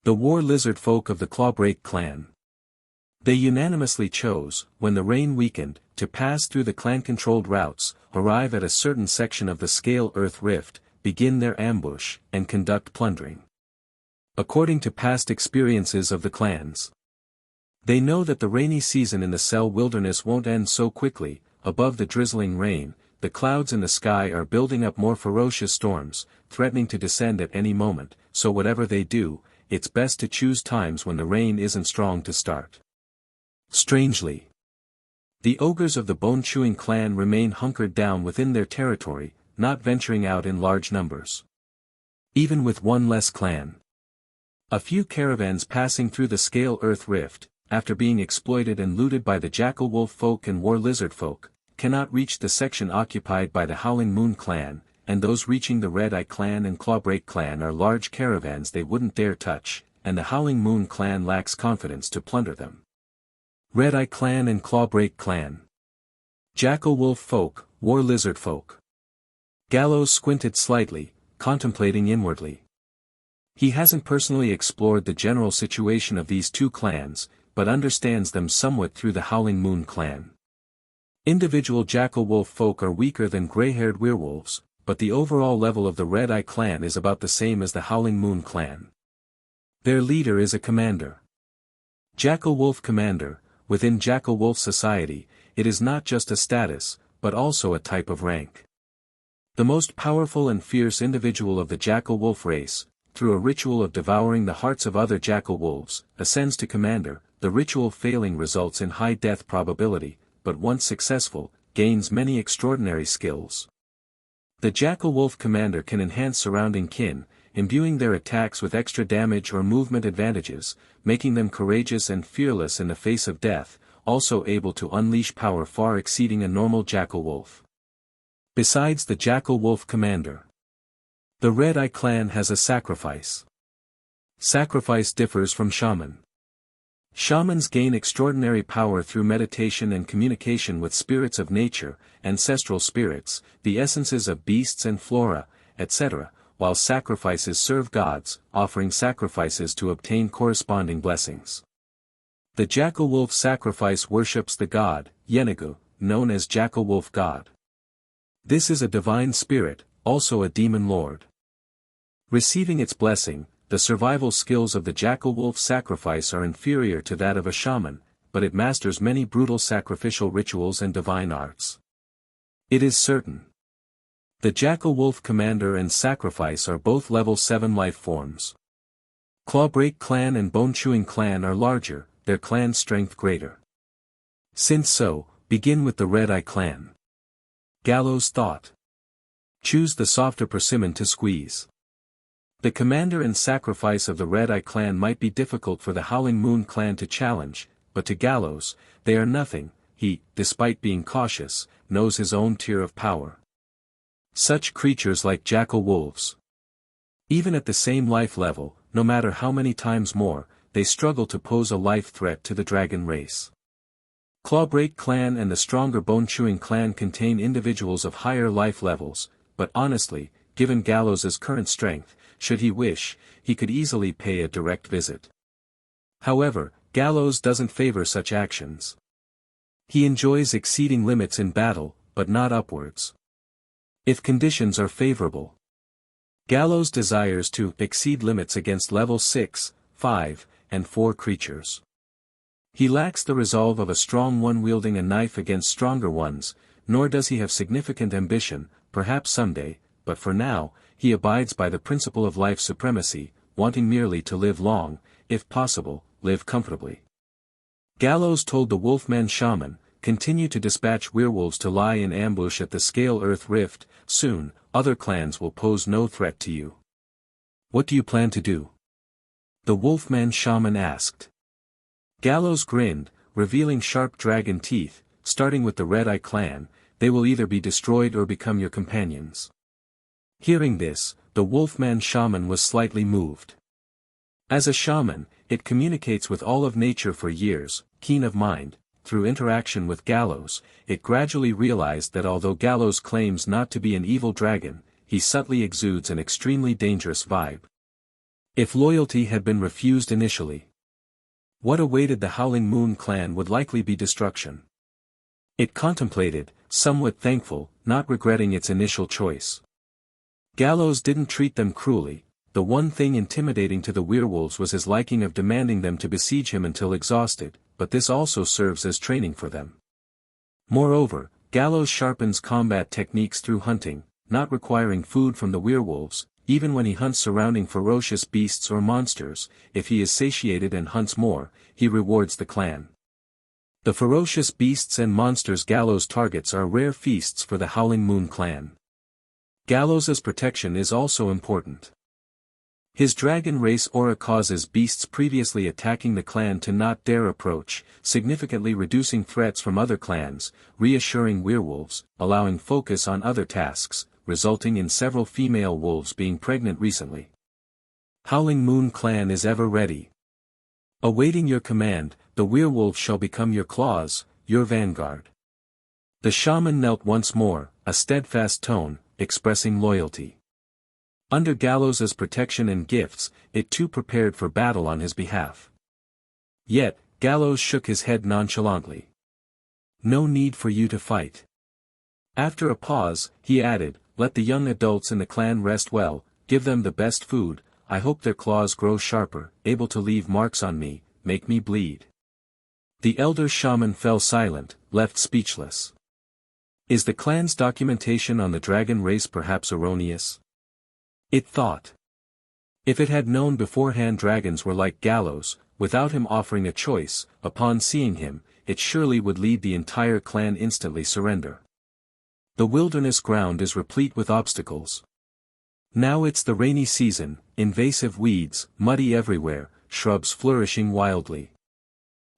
B: The War Lizard folk of the Clawbreak clan. They unanimously chose, when the rain weakened, to pass through the clan-controlled routes, arrive at a certain section of the Scale Earth Rift, begin their ambush, and conduct plundering. According to past experiences of the clans, they know that the rainy season in the Cell Wilderness won't end so quickly. Above the drizzling rain, the clouds in the sky are building up more ferocious storms, threatening to descend at any moment, so whatever they do, it's best to choose times when the rain isn't strong to start. Strangely, the Ogres of the Bone-Chewing clan remain hunkered down within their territory, not venturing out in large numbers. Even with one less clan. A few caravans passing through the Scale Earth Rift, after being exploited and looted by the Jackal-Wolf folk and War Lizard folk, cannot reach the section occupied by the Howling Moon clan, and those reaching the Red Eye clan and Clawbreak clan are large caravans they wouldn't dare touch, and the Howling Moon clan lacks confidence to plunder them. Red Eye clan and Clawbreak clan. Jackal-Wolf folk, War Lizard folk. Gallows squinted slightly, contemplating inwardly. He hasn't personally explored the general situation of these two clans, but understands them somewhat through the Howling Moon clan. Individual Jackal-Wolf folk are weaker than gray-haired werewolves, but the overall level of the Red Eye clan is about the same as the Howling Moon clan. Their leader is a commander. Jackal-Wolf commander. Within Jackal-Wolf society, it is not just a status, but also a type of rank. The most powerful and fierce individual of the Jackal-Wolf race, through a ritual of devouring the hearts of other Jackal-Wolves, ascends to commander. The ritual failing results in high death probability, but once successful, gains many extraordinary skills. The Jackal-Wolf commander can enhance surrounding kin, imbuing their attacks with extra damage or movement advantages, making them courageous and fearless in the face of death, also able to unleash power far exceeding a normal jackal-wolf. Besides the jackal-wolf commander, the Red Eye clan has a sacrifice. Sacrifice differs from shaman. Shamans gain extraordinary power through meditation and communication with spirits of nature, ancestral spirits, the essences of beasts and flora, etc., while sacrifices serve gods, offering sacrifices to obtain corresponding blessings. The jackal-wolf sacrifice worships the god, Yenigu, known as jackal-wolf god. This is a divine spirit, also a demon lord. Receiving its blessing, the survival skills of the jackal-wolf sacrifice are inferior to that of a shaman, but it masters many brutal sacrificial rituals and divine arts. It is certain. The jackal-wolf commander and sacrifice are both level 7 life forms. Clawbreak clan and Bone-Chewing clan are larger, their clan strength greater. Since so, begin with the Red Eye clan. Gallows thought. Choose the softer persimmon to squeeze. The commander and sacrifice of the Red Eye clan might be difficult for the Howling Moon clan to challenge, but to Gallows, they are nothing. He, despite being cautious, knows his own tier of power. Such creatures like jackal wolves. Even at the same life level, no matter how many times more, they struggle to pose a life threat to the dragon race. Clawbreak clan and the stronger Bone-Chewing clan contain individuals of higher life levels, but honestly, given Gallows' current strength, should he wish, he could easily pay a direct visit. However, Gallows doesn't favor such actions. He enjoys exceeding limits in battle, but not upwards. If conditions are favorable, Gallows desires to exceed limits against level 6, 5, and 4 creatures. He lacks the resolve of a strong one wielding a knife against stronger ones, nor does he have significant ambition, perhaps someday, but for now, he abides by the principle of life supremacy, wanting merely to live long, if possible, live comfortably. Gallows told the Wolfman shaman, continue to dispatch werewolves to lie in ambush at the Scale Earth Rift, soon, other clans will pose no threat to you. What do you plan to do? The Wolfman shaman asked. Gallows grinned, revealing sharp dragon teeth, starting with the Red Eye clan, they will either be destroyed or become your companions. Hearing this, the Wolfman shaman was slightly moved. As a shaman, it communicates with all of nature for years, keen of mind. Through interaction with Gallows, it gradually realized that although Gallows claims not to be an evil dragon, he subtly exudes an extremely dangerous vibe. If loyalty had been refused initially, what awaited the Howling Moon clan would likely be destruction. It contemplated, somewhat thankful, not regretting its initial choice. Gallows didn't treat them cruelly. The one thing intimidating to the werewolves was his liking of demanding them to besiege him until exhausted, but this also serves as training for them. Moreover, Gallows sharpens combat techniques through hunting, not requiring food from the werewolves, even when he hunts surrounding ferocious beasts or monsters. If he is satiated and hunts more, he rewards the clan. The ferocious beasts and monsters Gallows targets are rare feasts for the Howling Moon clan. Gallows' protection is also important. His dragon race aura causes beasts previously attacking the clan to not dare approach, significantly reducing threats from other clans, reassuring werewolves, allowing focus on other tasks, resulting in several female wolves being pregnant recently. Howling Moon clan is ever ready. Awaiting your command, the werewolf shall become your claws, your vanguard. The shaman knelt once more, a steadfast tone, expressing loyalty. Under Gallows' protection and gifts, it too prepared for battle on his behalf. Yet, Gallows shook his head nonchalantly. No need for you to fight. After a pause, he added, let the young adults in the clan rest well, give them the best food, I hope their claws grow sharper, able to leave marks on me, make me bleed. The elder shaman fell silent, left speechless. Is the clan's documentation on the dragon race perhaps erroneous? It thought. If it had known beforehand dragons were like Gallows, without him offering a choice, upon seeing him, it surely would lead the entire clan instantly surrender. The wilderness ground is replete with obstacles. Now it's the rainy season, invasive weeds, muddy everywhere, shrubs flourishing wildly.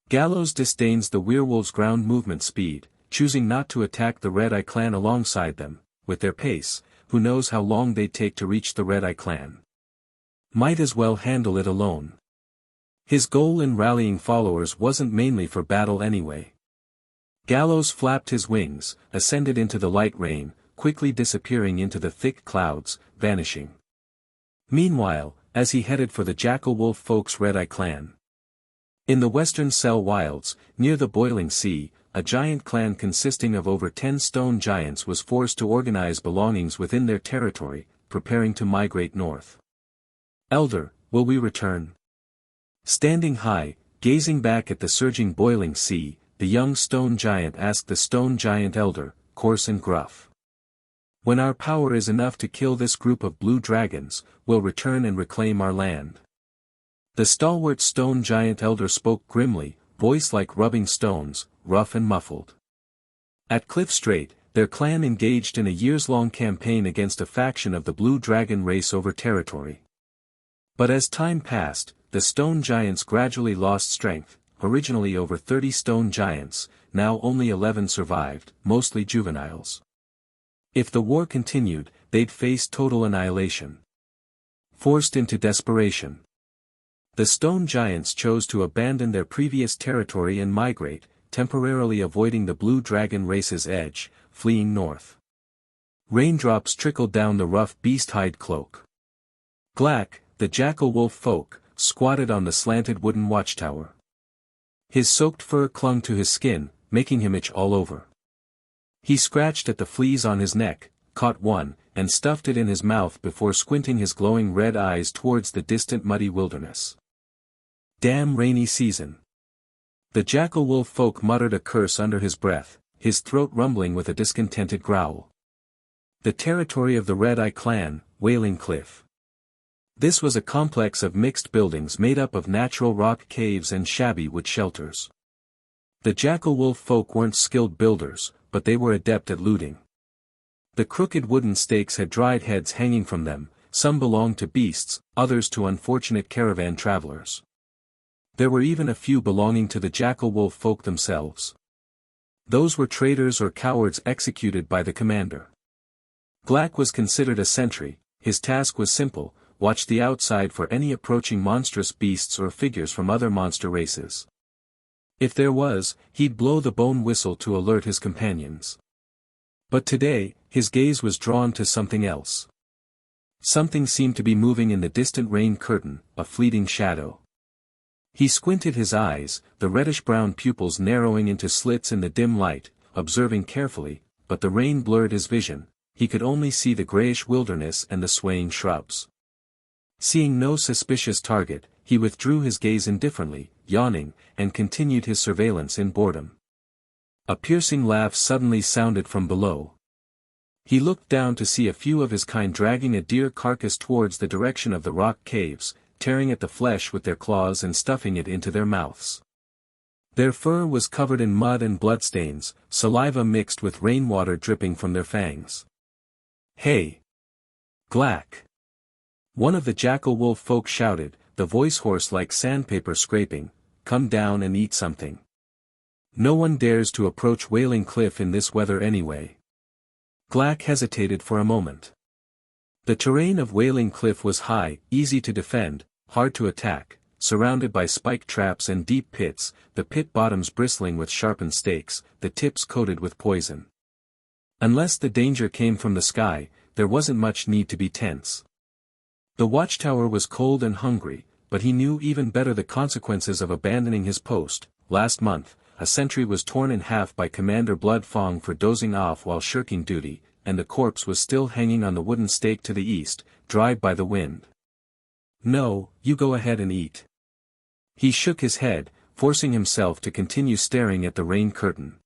B: Gallows disdains the werewolves' ground movement speed, choosing not to attack the Red Eye clan alongside them, with their pace, who knows how long they'd take to reach the Red Eye clan. Might as well handle it alone. His goal in rallying followers wasn't mainly for battle anyway. Gallows flapped his wings, ascended into the light rain, quickly disappearing into the thick clouds, vanishing. Meanwhile, as he headed for the Jackal Wolf folks' Red Eye clan. In the western Sel Wilds, near the boiling sea, a giant clan consisting of over 10 stone giants was forced to organize belongings within their territory, preparing to migrate north. Elder, will we return? Standing high, gazing back at the surging boiling sea, the young stone giant asked the stone giant elder, coarse and gruff. When our power is enough to kill this group of blue dragons, we'll return and reclaim our land. The stalwart stone giant elder spoke grimly, voice like rubbing stones, rough and muffled. At Cliff Strait, their clan engaged in a years-long campaign against a faction of the blue dragon race over territory. But as time passed, the stone giants gradually lost strength, originally over 30 stone giants, now only 11 survived, mostly juveniles. If the war continued, they'd face total annihilation. Forced into desperation, the stone giants chose to abandon their previous territory and migrate, temporarily avoiding the blue dragon race's edge, fleeing north. Raindrops trickled down the rough beast-hide cloak. Glack, the jackal wolf folk, squatted on the slanted wooden watchtower. His soaked fur clung to his skin, making him itch all over. He scratched at the fleas on his neck, caught one, and stuffed it in his mouth before squinting his glowing red eyes towards the distant muddy wilderness. Damn rainy season. The jackal wolf folk muttered a curse under his breath, his throat rumbling with a discontented growl. The territory of the Red Eye clan, Wailing Cliff. This was a complex of mixed buildings made up of natural rock caves and shabby wood shelters. The jackal wolf folk weren't skilled builders, but they were adept at looting. The crooked wooden stakes had dried heads hanging from them, some belonged to beasts, others to unfortunate caravan travelers. There were even a few belonging to the jackal wolf folk themselves. Those were traitors or cowards executed by the commander. Glack was considered a sentry. His task was simple: watch the outside for any approaching monstrous beasts or figures from other monster races. If there was, he'd blow the bone whistle to alert his companions. But today, his gaze was drawn to something else. Something seemed to be moving in the distant rain curtain, a fleeting shadow. He squinted his eyes, the reddish-brown pupils narrowing into slits in the dim light, observing carefully, but the rain blurred his vision. He could only see the grayish wilderness and the swaying shrubs. Seeing no suspicious target, he withdrew his gaze indifferently, yawning, and continued his surveillance in boredom. A piercing laugh suddenly sounded from below. He looked down to see a few of his kind dragging a deer carcass towards the direction of the rock caves, tearing at the flesh with their claws and stuffing it into their mouths. Their fur was covered in mud and bloodstains, saliva mixed with rainwater dripping from their fangs. "Hey! Glack!" One of the jackal wolf folk shouted, the voice hoarse like sandpaper scraping, "Come down and eat something. No one dares to approach Wailing Cliff in this weather anyway." Glack hesitated for a moment. The terrain of Wailing Cliff was high, easy to defend, hard to attack, surrounded by spike traps and deep pits, the pit bottoms bristling with sharpened stakes, the tips coated with poison. Unless the danger came from the sky, there wasn't much need to be tense. The watchtower was cold and hungry, but he knew even better the consequences of abandoning his post. Last month, a sentry was torn in half by Commander Bloodfong for dozing off while shirking duty, and the corpse was still hanging on the wooden stake to the east, dried by the wind. "No, you go ahead and eat." He shook his head, forcing himself to continue staring at the rain curtain.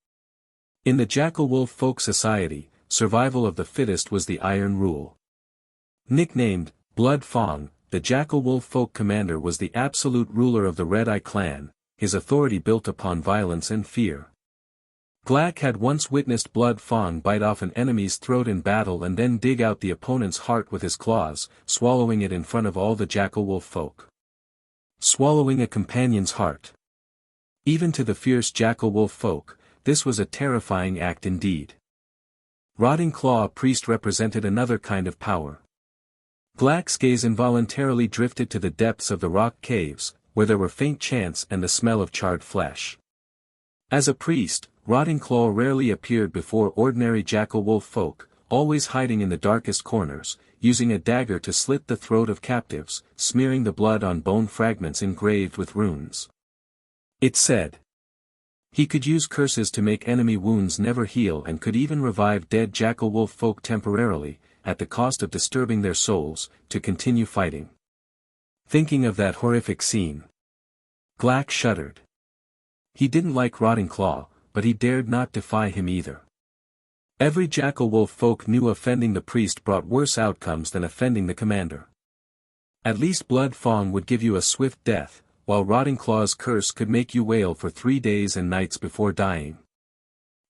B: In the jackal wolf folk society, survival of the fittest was the iron rule. Nicknamed Blood Fong, the jackal wolf folk commander was the absolute ruler of the Red Eye clan, his authority built upon violence and fear. Glack had once witnessed Blood Fawn bite off an enemy's throat in battle and then dig out the opponent's heart with his claws, swallowing it in front of all the Jackal-Wolf folk. Swallowing a companion's heart. Even to the fierce Jackal-Wolf folk, this was a terrifying act indeed. Rotting Claw Priest represented another kind of power. Glack's gaze involuntarily drifted to the depths of the rock caves, where there were faint chants and the smell of charred flesh. As a priest, Rotting Claw rarely appeared before ordinary Jackal-Wolf folk, always hiding in the darkest corners, using a dagger to slit the throat of captives, smearing the blood on bone fragments engraved with runes. It said he could use curses to make enemy wounds never heal and could even revive dead Jackal-Wolf folk temporarily, at the cost of disturbing their souls, to continue fighting. Thinking of that horrific scene, Glack shuddered. He didn't like Rotting Claw, but he dared not defy him either. Every Jackal-Wolf folk knew offending the priest brought worse outcomes than offending the commander. At least Blood Fawn would give you a swift death, while Rotting Claw's curse could make you wail for 3 days and nights before dying.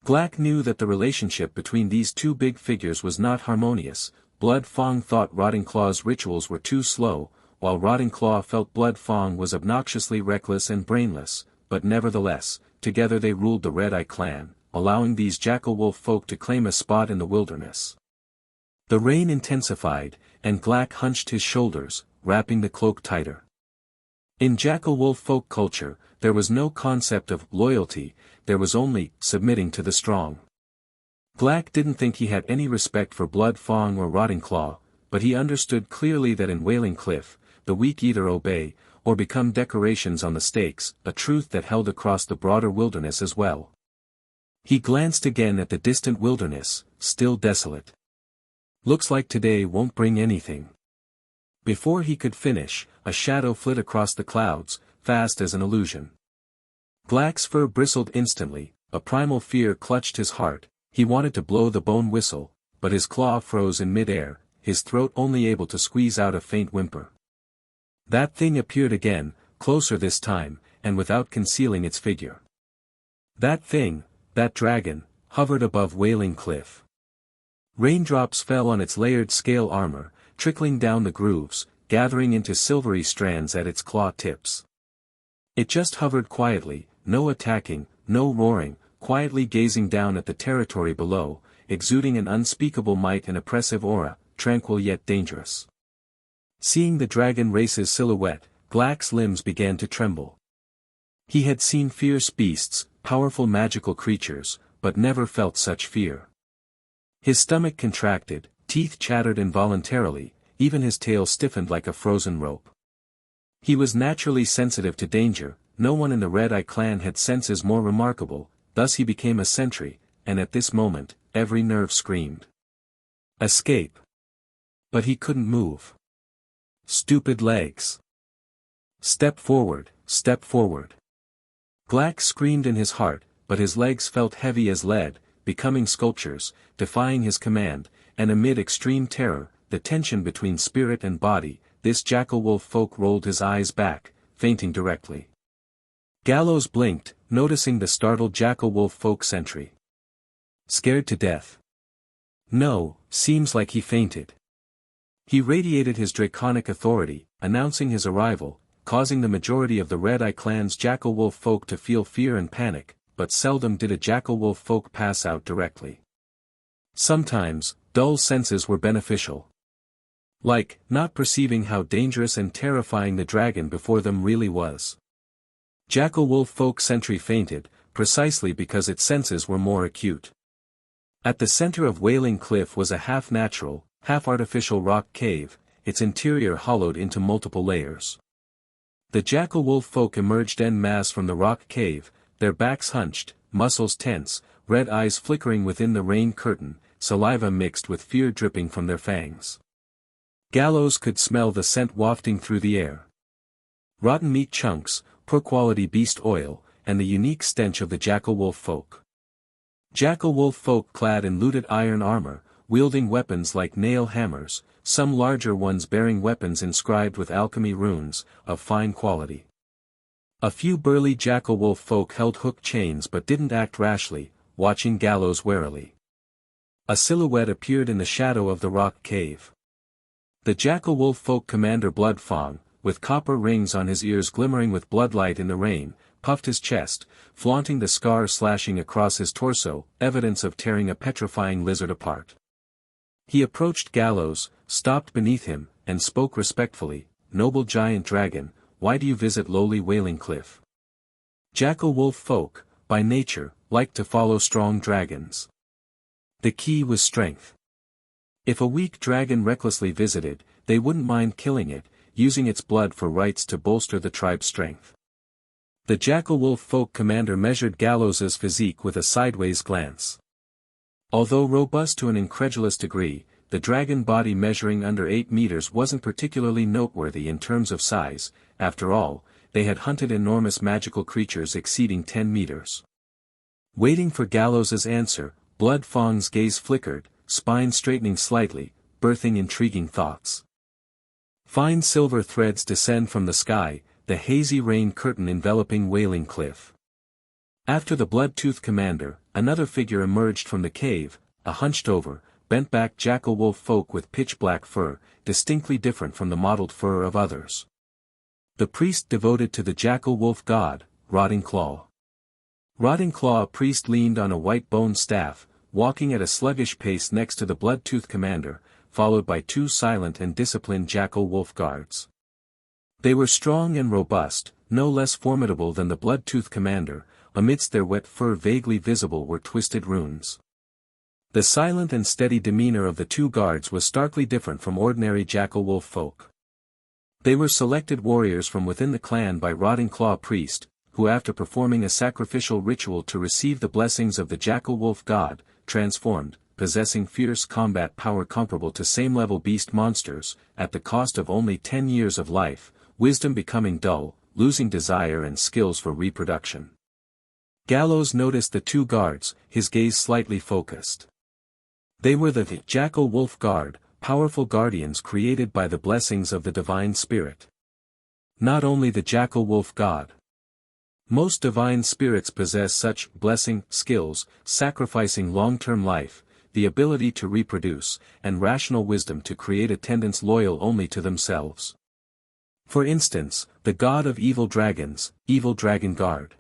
B: Glack knew that the relationship between these two big figures was not harmonious. Blood Fawn thought Rotting Claw's rituals were too slow, while Rotting Claw felt Blood Fawn was obnoxiously reckless and brainless, but nevertheless, together they ruled the Red-Eye clan, allowing these Jackal-Wolf folk to claim a spot in the wilderness. The rain intensified, and Glack hunched his shoulders, wrapping the cloak tighter. In Jackal-Wolf folk culture, there was no concept of loyalty, there was only submitting to the strong. Glack didn't think he had any respect for Blood Fawn or Rotting Claw, but he understood clearly that in Wailing Cliff, the weak either obey, or become decorations on the stakes, a truth that held across the broader wilderness as well. He glanced again at the distant wilderness, still desolate. Looks like today won't bring anything. Before he could finish, a shadow flit across the clouds, fast as an illusion. Glack's fur bristled instantly, a primal fear clutched his heart, he wanted to blow the bone whistle, but his claw froze in mid-air, his throat only able to squeeze out a faint whimper. That thing appeared again, closer this time, and without concealing its figure. That thing, that dragon, hovered above Wailing Cliff. Raindrops fell on its layered scale armor, trickling down the grooves, gathering into silvery strands at its claw tips. It just hovered quietly, no attacking, no roaring, quietly gazing down at the territory below, exuding an unspeakable might and oppressive aura, tranquil yet dangerous. Seeing the dragon race's silhouette, Glack's limbs began to tremble. He had seen fierce beasts, powerful magical creatures, but never felt such fear. His stomach contracted, teeth chattered involuntarily, even his tail stiffened like a frozen rope. He was naturally sensitive to danger, no one in the Red-Eye clan had senses more remarkable, thus he became a sentry, and at this moment, every nerve screamed. Escape. But he couldn't move. Stupid legs. Step forward, step forward. Glack screamed in his heart, but his legs felt heavy as lead, becoming sculptures, defying his command, and amid extreme terror, the tension between spirit and body, this Jackal-Wolf folk rolled his eyes back, fainting directly. Gallows blinked, noticing the startled Jackal-Wolf folk sentry. Scared to death? No, seems like he fainted. He radiated his draconic authority, announcing his arrival, causing the majority of the Red-Eye clan's Jackal-Wolf folk to feel fear and panic, but seldom did a Jackal-Wolf folk pass out directly. Sometimes, dull senses were beneficial. Like, not perceiving how dangerous and terrifying the dragon before them really was. Jackal-Wolf folk sentry fainted, precisely because its senses were more acute. At the center of Wailing Cliff was a half-natural, half-artificial rock cave, its interior hollowed into multiple layers. The Jackal-Wolf folk emerged en masse from the rock cave, their backs hunched, muscles tense, red eyes flickering within the rain curtain, saliva mixed with fear dripping from their fangs. Gallows could smell the scent wafting through the air. Rotten meat chunks, poor-quality beast oil, and the unique stench of the Jackal-Wolf folk. Jackal-Wolf folk clad in looted iron armor, wielding weapons like nail hammers, some larger ones bearing weapons inscribed with alchemy runes, of fine quality. A few burly Jackal-Wolf folk held hook chains but didn't act rashly, watching Gallows warily. A silhouette appeared in the shadow of the rock cave. The Jackal-Wolf folk commander Bloodfang, with copper rings on his ears glimmering with bloodlight in the rain, puffed his chest, flaunting the scar slashing across his torso, evidence of tearing a petrifying lizard apart. He approached Gallows, stopped beneath him, and spoke respectfully, "Noble giant dragon, why do you visit lowly Wailing Cliff?" Jackal-Wolf folk, by nature, like to follow strong dragons. The key was strength. If a weak dragon recklessly visited, they wouldn't mind killing it, using its blood for rites to bolster the tribe's strength. The Jackal-Wolf folk commander measured Gallows's physique with a sideways glance. Although robust to an incredulous degree, the dragon body measuring under 8 meters wasn't particularly noteworthy in terms of size. After all, they had hunted enormous magical creatures exceeding 10 meters. Waiting for Gallows's answer, Bloodfang's gaze flickered, spine straightening slightly, birthing intriguing thoughts. Fine silver threads descend from the sky, the hazy rain curtain enveloping Wailing Cliff. After the Bloodtooth commander, another figure emerged from the cave, a hunched-over, bent-back Jackal-Wolf folk with pitch-black fur, distinctly different from the mottled fur of others. The priest devoted to the Jackal-Wolf god, Rotting Claw. Rotting Claw priest leaned on a white bone staff, walking at a sluggish pace next to the Bloodtooth commander, followed by 2 silent and disciplined Jackal-Wolf guards. They were strong and robust, no less formidable than the Bloodtooth commander. Amidst their wet fur vaguely visible were twisted runes. The silent and steady demeanor of the 2 guards was starkly different from ordinary Jackal-Wolf folk. They were selected warriors from within the clan by Rotting Claw priest, who after performing a sacrificial ritual to receive the blessings of the Jackal-Wolf god, transformed, possessing fierce combat power comparable to same-level beast monsters, at the cost of only 10 years of life, wisdom becoming dull, losing desire and skills for reproduction. Gallows noticed the 2 guards, his gaze slightly focused. They were the Jackal-Wolf Guard, powerful guardians created by the blessings of the Divine Spirit. Not only the Jackal-Wolf God. Most Divine Spirits possess such blessing skills, sacrificing long-term life, the ability to reproduce, and rational wisdom to create attendants loyal only to themselves. For instance, the god of evil dragons, Evil Dragon Guard.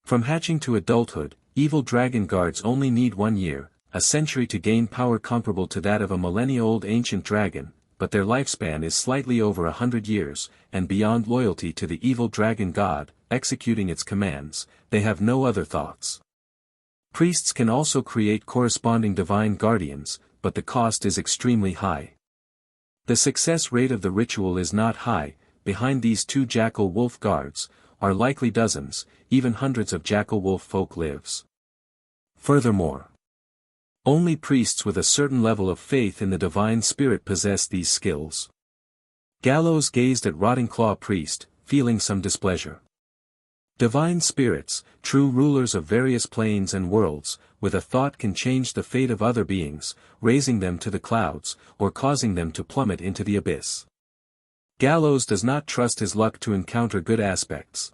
B: From hatching to adulthood, evil dragon guards only need 1 year, a century to gain power comparable to that of a millennia-old ancient dragon, but their lifespan is slightly over 100 years, and beyond loyalty to the evil dragon god, executing its commands, they have no other thoughts. Priests can also create corresponding divine guardians, but the cost is extremely high. The success rate of the ritual is not high. Behind these 2 Jackal-Wolf guards, are likely dozens, even hundreds of Jackal-Wolf folk lives. Furthermore, only priests with a certain level of faith in the Divine Spirit possess these skills. Gallows gazed at Rotting Claw priest, feeling some displeasure. Divine spirits, true rulers of various planes and worlds, with a thought can change the fate of other beings, raising them to the clouds, or causing them to plummet into the abyss. Gallows does not trust his luck to encounter good aspects.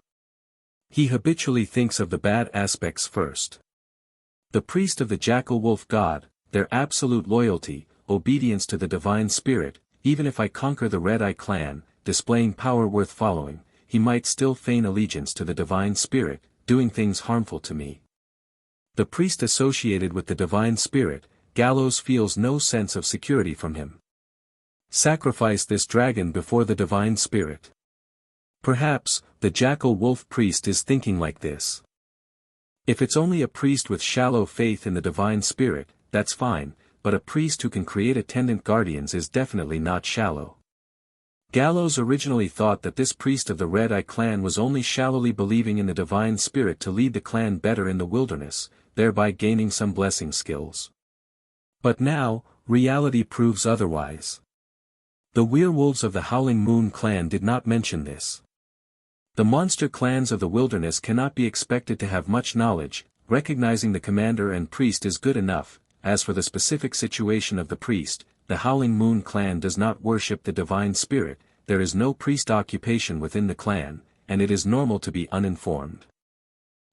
B: He habitually thinks of the bad aspects first. The priest of the Jackal-Wolf god, their absolute loyalty, obedience to the Divine Spirit, even if I conquer the Red Eye clan, displaying power worth following, he might still feign allegiance to the Divine Spirit, doing things harmful to me. The priest associated with the Divine Spirit, Gallows feels no sense of security from him. Sacrifice this dragon before the Divine Spirit. Perhaps, the Jackal-Wolf priest is thinking like this. If it's only a priest with shallow faith in the Divine Spirit, that's fine, but a priest who can create attendant guardians is definitely not shallow. Gallows originally thought that this priest of the Red Eye clan was only shallowly believing in the Divine Spirit to lead the clan better in the wilderness, thereby gaining some blessing skills. But now, reality proves otherwise. The werewolves of the Howling Moon clan did not mention this. The monster clans of the wilderness cannot be expected to have much knowledge. Recognizing the commander and priest is good enough. As for the specific situation of the priest, the Howling Moon clan does not worship the Divine Spirit, there is no priest occupation within the clan, and it is normal to be uninformed.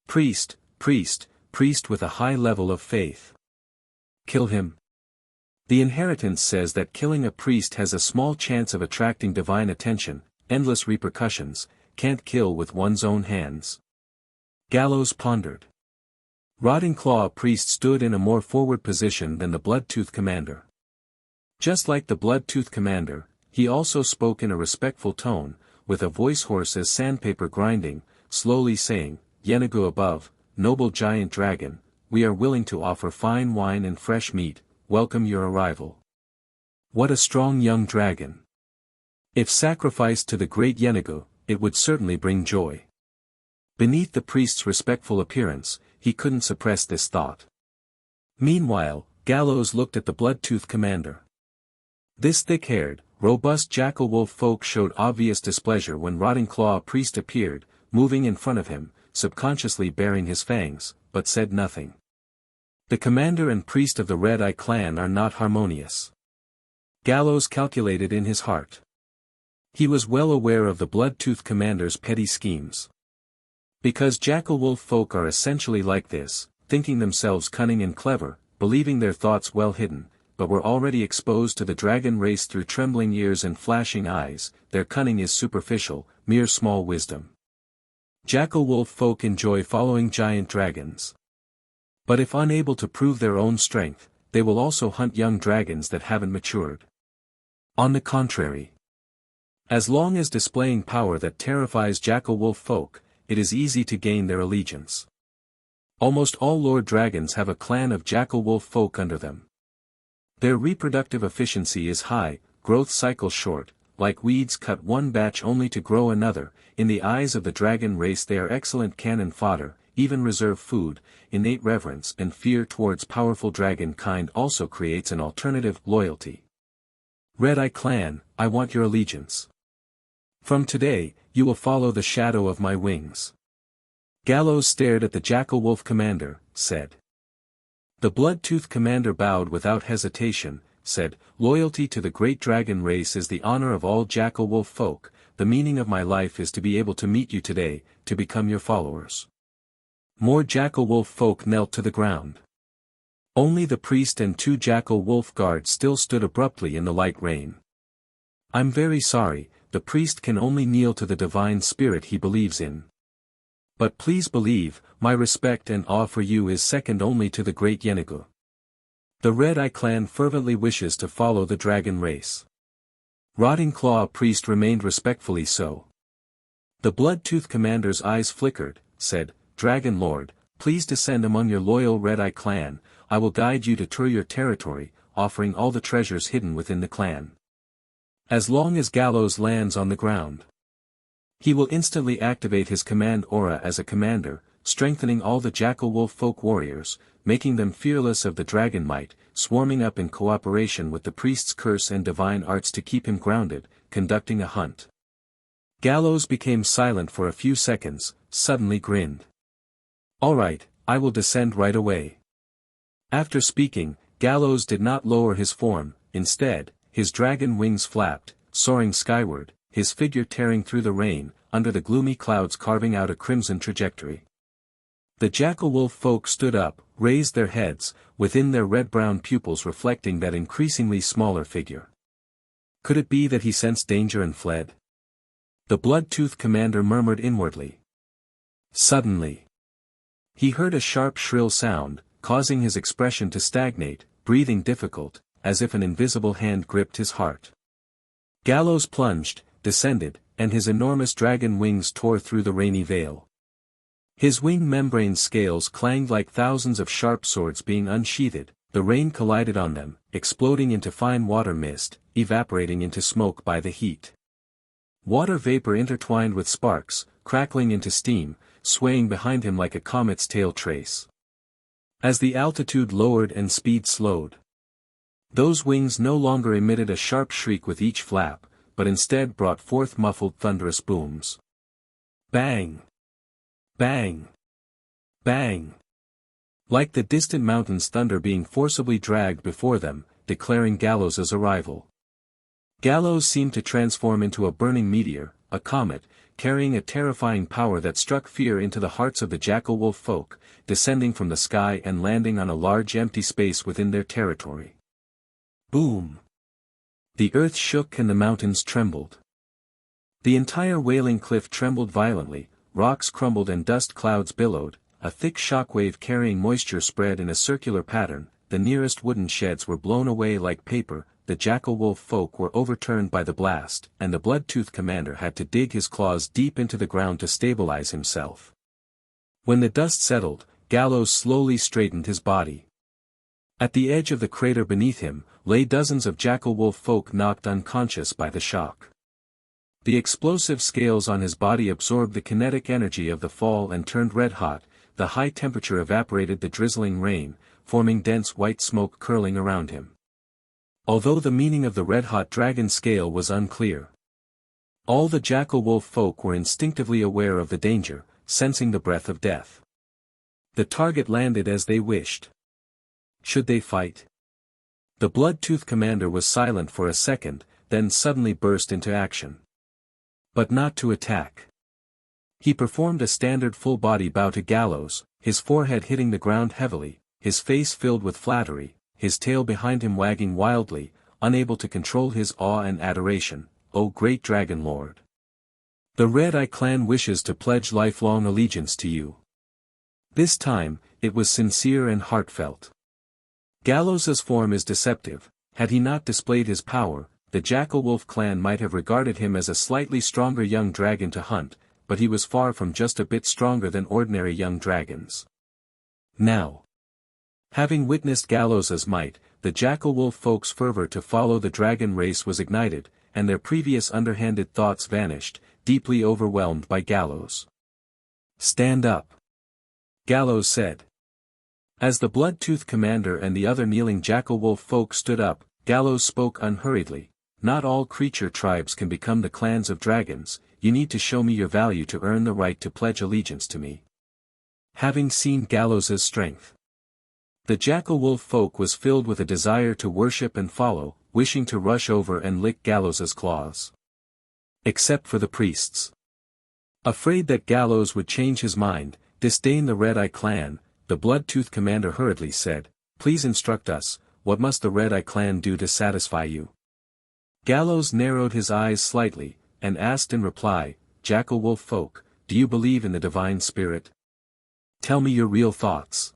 B: Priest, priest with a high level of faith. Kill him. The inheritance says that killing a priest has a small chance of attracting divine attention, endless repercussions, can't kill with one's own hands. Gallows pondered. Rotting Claw priest stood in a more forward position than the Bloodtooth commander. Just like the Bloodtooth commander, he also spoke in a respectful tone, with a voice hoarse as sandpaper grinding, slowly saying, "Yenagu above, noble giant dragon, we are willing to offer fine wine and fresh meat, welcome your arrival." What a strong young dragon! If sacrificed to the great Yenagu, it would certainly bring joy. Beneath the priest's respectful appearance, he couldn't suppress this thought. Meanwhile, Gallows looked at the Bloodtooth commander. This thick-haired, robust jackal-wolf folk showed obvious displeasure when Rotting Claw priest appeared, moving in front of him, subconsciously baring his fangs, but said nothing. The commander and priest of the Red Eye clan are not harmonious. Gallows calculated in his heart. He was well aware of the Bloodtooth commander's petty schemes. Because jackal-wolf folk are essentially like this, thinking themselves cunning and clever, believing their thoughts well hidden, but were already exposed to the dragon race through trembling ears and flashing eyes, their cunning is superficial, mere small wisdom. Jackal-wolf folk enjoy following giant dragons. But if unable to prove their own strength, they will also hunt young dragons that haven't matured. On the contrary, as long as displaying power that terrifies jackal-wolf folk, it is easy to gain their allegiance. Almost all lord dragons have a clan of jackal-wolf folk under them. Their reproductive efficiency is high, growth cycle short, like weeds cut one batch only to grow another. In the eyes of the dragon race they are excellent cannon fodder, even reserve food. Innate reverence and fear towards powerful dragon kind also creates an alternative loyalty. Red Eye clan, I want your allegiance. From today, you will follow the shadow of my wings. Gallows stared at the jackal-wolf commander, said. The Bloodtooth commander bowed without hesitation, said, "Loyalty to the great dragon race is the honor of all jackal-wolf folk. The meaning of my life is to be able to meet you today, to become your followers." More jackal-wolf folk knelt to the ground. Only the priest and two jackal-wolf guards still stood abruptly in the light rain. "I'm very sorry, the priest can only kneel to the divine spirit he believes in. But please believe, my respect and awe for you is second only to the great Yenagu. The Red Eye clan fervently wishes to follow the dragon race." Rotting Claw priest remained respectfully so. The Bloodtooth commander's eyes flickered, said, "Dragon Lord, please descend among your loyal Red Eye clan, I will guide you to tour your territory, offering all the treasures hidden within the clan. As long as Gallows lands on the ground, he will instantly activate his command aura as a commander, strengthening all the jackal-wolf folk warriors, making them fearless of the dragon might, swarming up in cooperation with the priest's curse and divine arts to keep him grounded, conducting a hunt." Gallows became silent for a few seconds, suddenly grinned. "All right, I will descend right away." After speaking, Gallows did not lower his form, instead, his dragon wings flapped, soaring skyward, his figure tearing through the rain, under the gloomy clouds carving out a crimson trajectory. The jackal-wolf folk stood up, raised their heads, within their red-brown pupils reflecting that increasingly smaller figure. Could it be that he sensed danger and fled? The Bloodtooth commander murmured inwardly. Suddenly, he heard a sharp shrill sound, causing his expression to stagnate, breathing difficult, as if an invisible hand gripped his heart. Gallows plunged, descended, and his enormous dragon wings tore through the rainy veil. His wing membrane scales clanged like thousands of sharp swords being unsheathed, the rain collided on them, exploding into fine water mist, evaporating into smoke by the heat. Water vapor intertwined with sparks, crackling into steam, swaying behind him like a comet's tail trace. As the altitude lowered and speed slowed, those wings no longer emitted a sharp shriek with each flap, but instead brought forth muffled thunderous booms. Bang! Bang! Bang! Like the distant mountains' thunder being forcibly dragged before them, declaring Gallows' arrival. Gallows seemed to transform into a burning meteor, a comet, carrying a terrifying power that struck fear into the hearts of the jackal-wolf folk, descending from the sky and landing on a large empty space within their territory. Boom! The earth shook and the mountains trembled. The entire Wailing Cliff trembled violently, rocks crumbled and dust clouds billowed, a thick shockwave carrying moisture spread in a circular pattern, the nearest wooden sheds were blown away like paper, the jackal-wolf folk were overturned by the blast, and the blood-toothed commander had to dig his claws deep into the ground to stabilize himself. When the dust settled, Gallows slowly straightened his body. At the edge of the crater beneath him, lay dozens of jackal-wolf folk knocked unconscious by the shock. The explosive scales on his body absorbed the kinetic energy of the fall and turned red-hot, the high temperature evaporated the drizzling rain, forming dense white smoke curling around him. Although the meaning of the red-hot dragon scale was unclear. All the jackal-wolf folk were instinctively aware of the danger, sensing the breath of death. The target landed as they wished. Should they fight? The blood-toothed commander was silent for a second, then suddenly burst into action. But not to attack. He performed a standard full-body bow to Gallows, his forehead hitting the ground heavily, his face filled with flattery, his tail behind him wagging wildly, unable to control his awe and adoration. "O great dragon lord! The Red Eye clan wishes to pledge lifelong allegiance to you." This time, it was sincere and heartfelt. Gallows's form is deceptive. Had he not displayed his power, the jackal-wolf clan might have regarded him as a slightly stronger young dragon to hunt, but he was far from just a bit stronger than ordinary young dragons. Now, having witnessed Gallows's might, the jackal-wolf folk's fervor to follow the dragon race was ignited, and their previous underhanded thoughts vanished, deeply overwhelmed by Gallows. "Stand up," Gallows said. As the blood-toothed commander and the other kneeling jackal-wolf folk stood up, Gallows spoke unhurriedly. "Not all creature tribes can become the clans of dragons. You need to show me your value to earn the right to pledge allegiance to me." Having seen Gallows's strength, the jackal-wolf folk was filled with a desire to worship and follow, wishing to rush over and lick Gallows's claws. Except for the priests. Afraid that Gallows would change his mind, disdain the Red Eye clan, the blood-toothed commander hurriedly said, "Please instruct us, what must the Red Eye clan do to satisfy you?" Gallows narrowed his eyes slightly, and asked in reply, "Jackal-wolf folk, do you believe in the divine spirit? Tell me your real thoughts."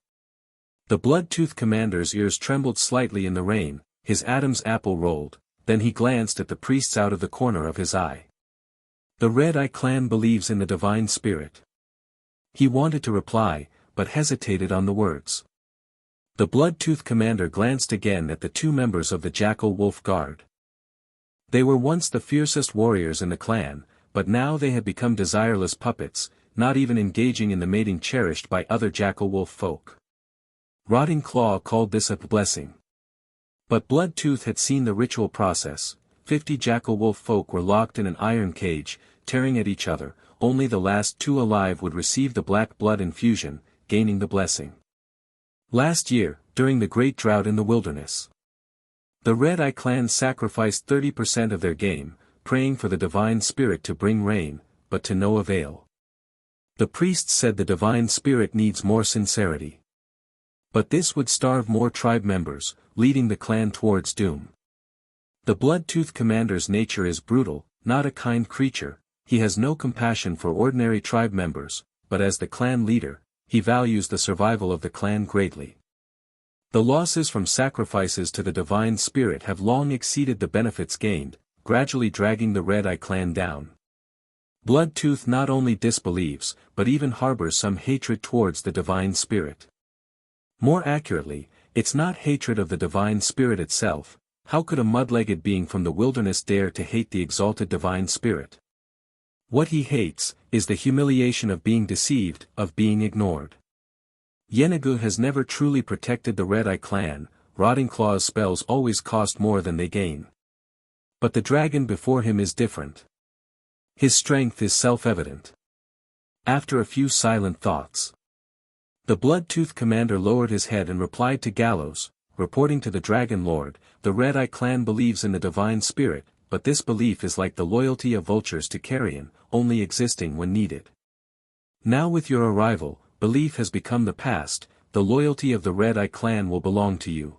B: The blood-toothed commander's ears trembled slightly in the rain, his Adam's apple rolled, then he glanced at the priests out of the corner of his eye. "The Red Eye clan believes in the divine spirit." He wanted to reply, but hesitated on the words. The blood-toothed commander glanced again at the two members of the jackal-wolf guard. They were once the fiercest warriors in the clan, but now they had become desireless puppets, not even engaging in the mating cherished by other jackal-wolf folk. Rotting Claw called this a blessing. But Bloodtooth had seen the ritual process. 50 jackal-wolf folk were locked in an iron cage, tearing at each other. Only the last 2 alive would receive the black blood infusion, gaining the blessing. Last year, during the Great Drought in the wilderness, the Red Eye clan sacrificed 30% of their game, praying for the divine spirit to bring rain, but to no avail. The priests said the divine spirit needs more sincerity. But this would starve more tribe members, leading the clan towards doom. The Bloodtooth commander's nature is brutal, not a kind creature. He has no compassion for ordinary tribe members, but as the clan leader, he values the survival of the clan greatly. The losses from sacrifices to the divine spirit have long exceeded the benefits gained, gradually dragging the Red Eye clan down. Bloodtooth not only disbelieves, but even harbors some hatred towards the divine spirit. More accurately, it's not hatred of the divine spirit itself. How could a mud-legged being from the wilderness dare to hate the exalted divine spirit? What he hates, is the humiliation of being deceived, of being ignored. Yenagu has never truly protected the Red Eye clan. Rotting Claw's spells always cost more than they gain. But the dragon before him is different. His strength is self-evident. After a few silent thoughts, the Bloodtooth commander lowered his head and replied to Gallows, reporting to the Dragon Lord, "The Red Eye clan believes in the divine spirit, but this belief is like the loyalty of vultures to carrion, only existing when needed. Now with your arrival, belief has become the past, the loyalty of the Red Eye clan will belong to you.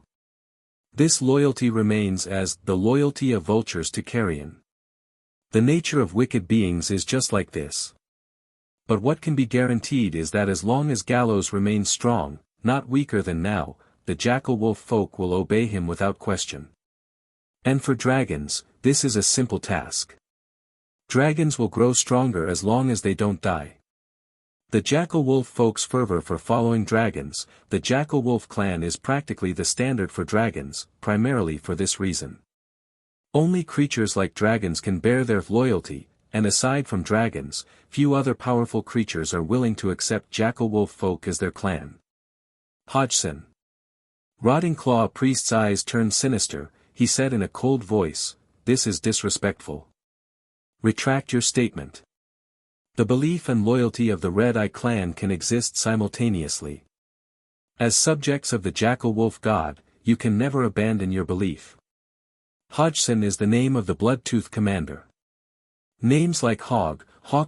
B: This loyalty remains as the loyalty of vultures to carrion. The nature of wicked beings is just like this. But what can be guaranteed is that as long as Gallows remains strong, not weaker than now, the jackal-wolf folk will obey him without question. And for dragons, this is a simple task. Dragons will grow stronger as long as they don't die. The jackal-wolf folk's fervor for following dragons, the jackal-wolf clan is practically the standard for dragons, primarily for this reason. Only creatures like dragons can bear their loyalty, and aside from dragons, few other powerful creatures are willing to accept jackal-wolf folk as their clan. Hodgson. Rotting Claw priest's eyes turned sinister, he said in a cold voice, "This is disrespectful. Retract your statement. The belief and loyalty of the Red Eye clan can exist simultaneously. As subjects of the jackal-wolf god, you can never abandon your belief." Hodgson is the name of the Bloodtooth commander. Names like Hawk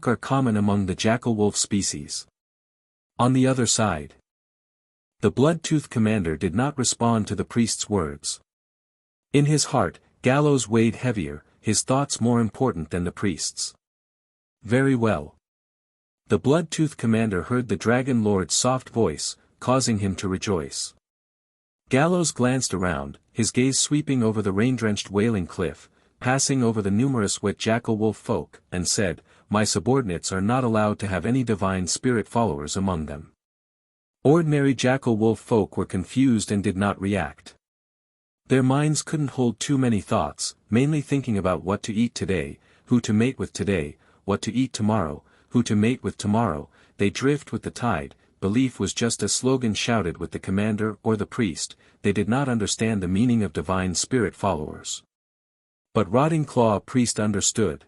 B: are common among the jackal-wolf species. On the other side, the Bloodtooth commander did not respond to the priest's words. In his heart, Gallows weighed heavier, his thoughts more important than the priest's. Very well. The Bloodtooth commander heard the Dragon Lord's soft voice, causing him to rejoice. Gallows glanced around, his gaze sweeping over the rain-drenched Wailing Cliff, passing over the numerous wet jackal-wolf folk, and said, "My subordinates are not allowed to have any divine spirit followers among them." Ordinary jackal-wolf folk were confused and did not react. Their minds couldn't hold too many thoughts, mainly thinking about what to eat today, who to mate with today, what to eat tomorrow, who to mate with tomorrow. They drift with the tide. Belief was just a slogan shouted with the commander or the priest. They did not understand the meaning of divine spirit followers. But Rotting Claw priest understood.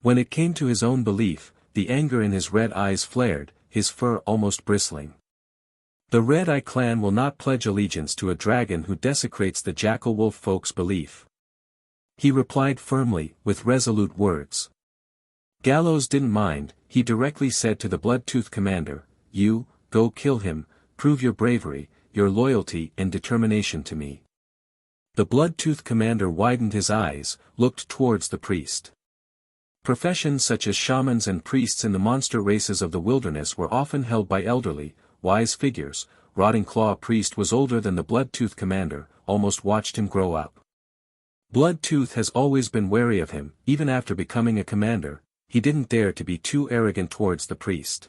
B: When it came to his own belief, the anger in his red eyes flared, his fur almost bristling. The Red Eye clan will not pledge allegiance to a dragon who desecrates the jackal-wolf folk's belief. He replied firmly, with resolute words. Gallows didn't mind, he directly said to the Bloodtooth commander, "You, go kill him, prove your bravery, your loyalty and determination to me." The Bloodtooth commander widened his eyes, looked towards the priest. Professions such as shamans and priests in the monster races of the wilderness were often held by elderly, wise figures. Rotting Claw priest was older than the Bloodtooth commander, almost watched him grow up. Bloodtooth has always been wary of him, even after becoming a commander. He didn't dare to be too arrogant towards the priest.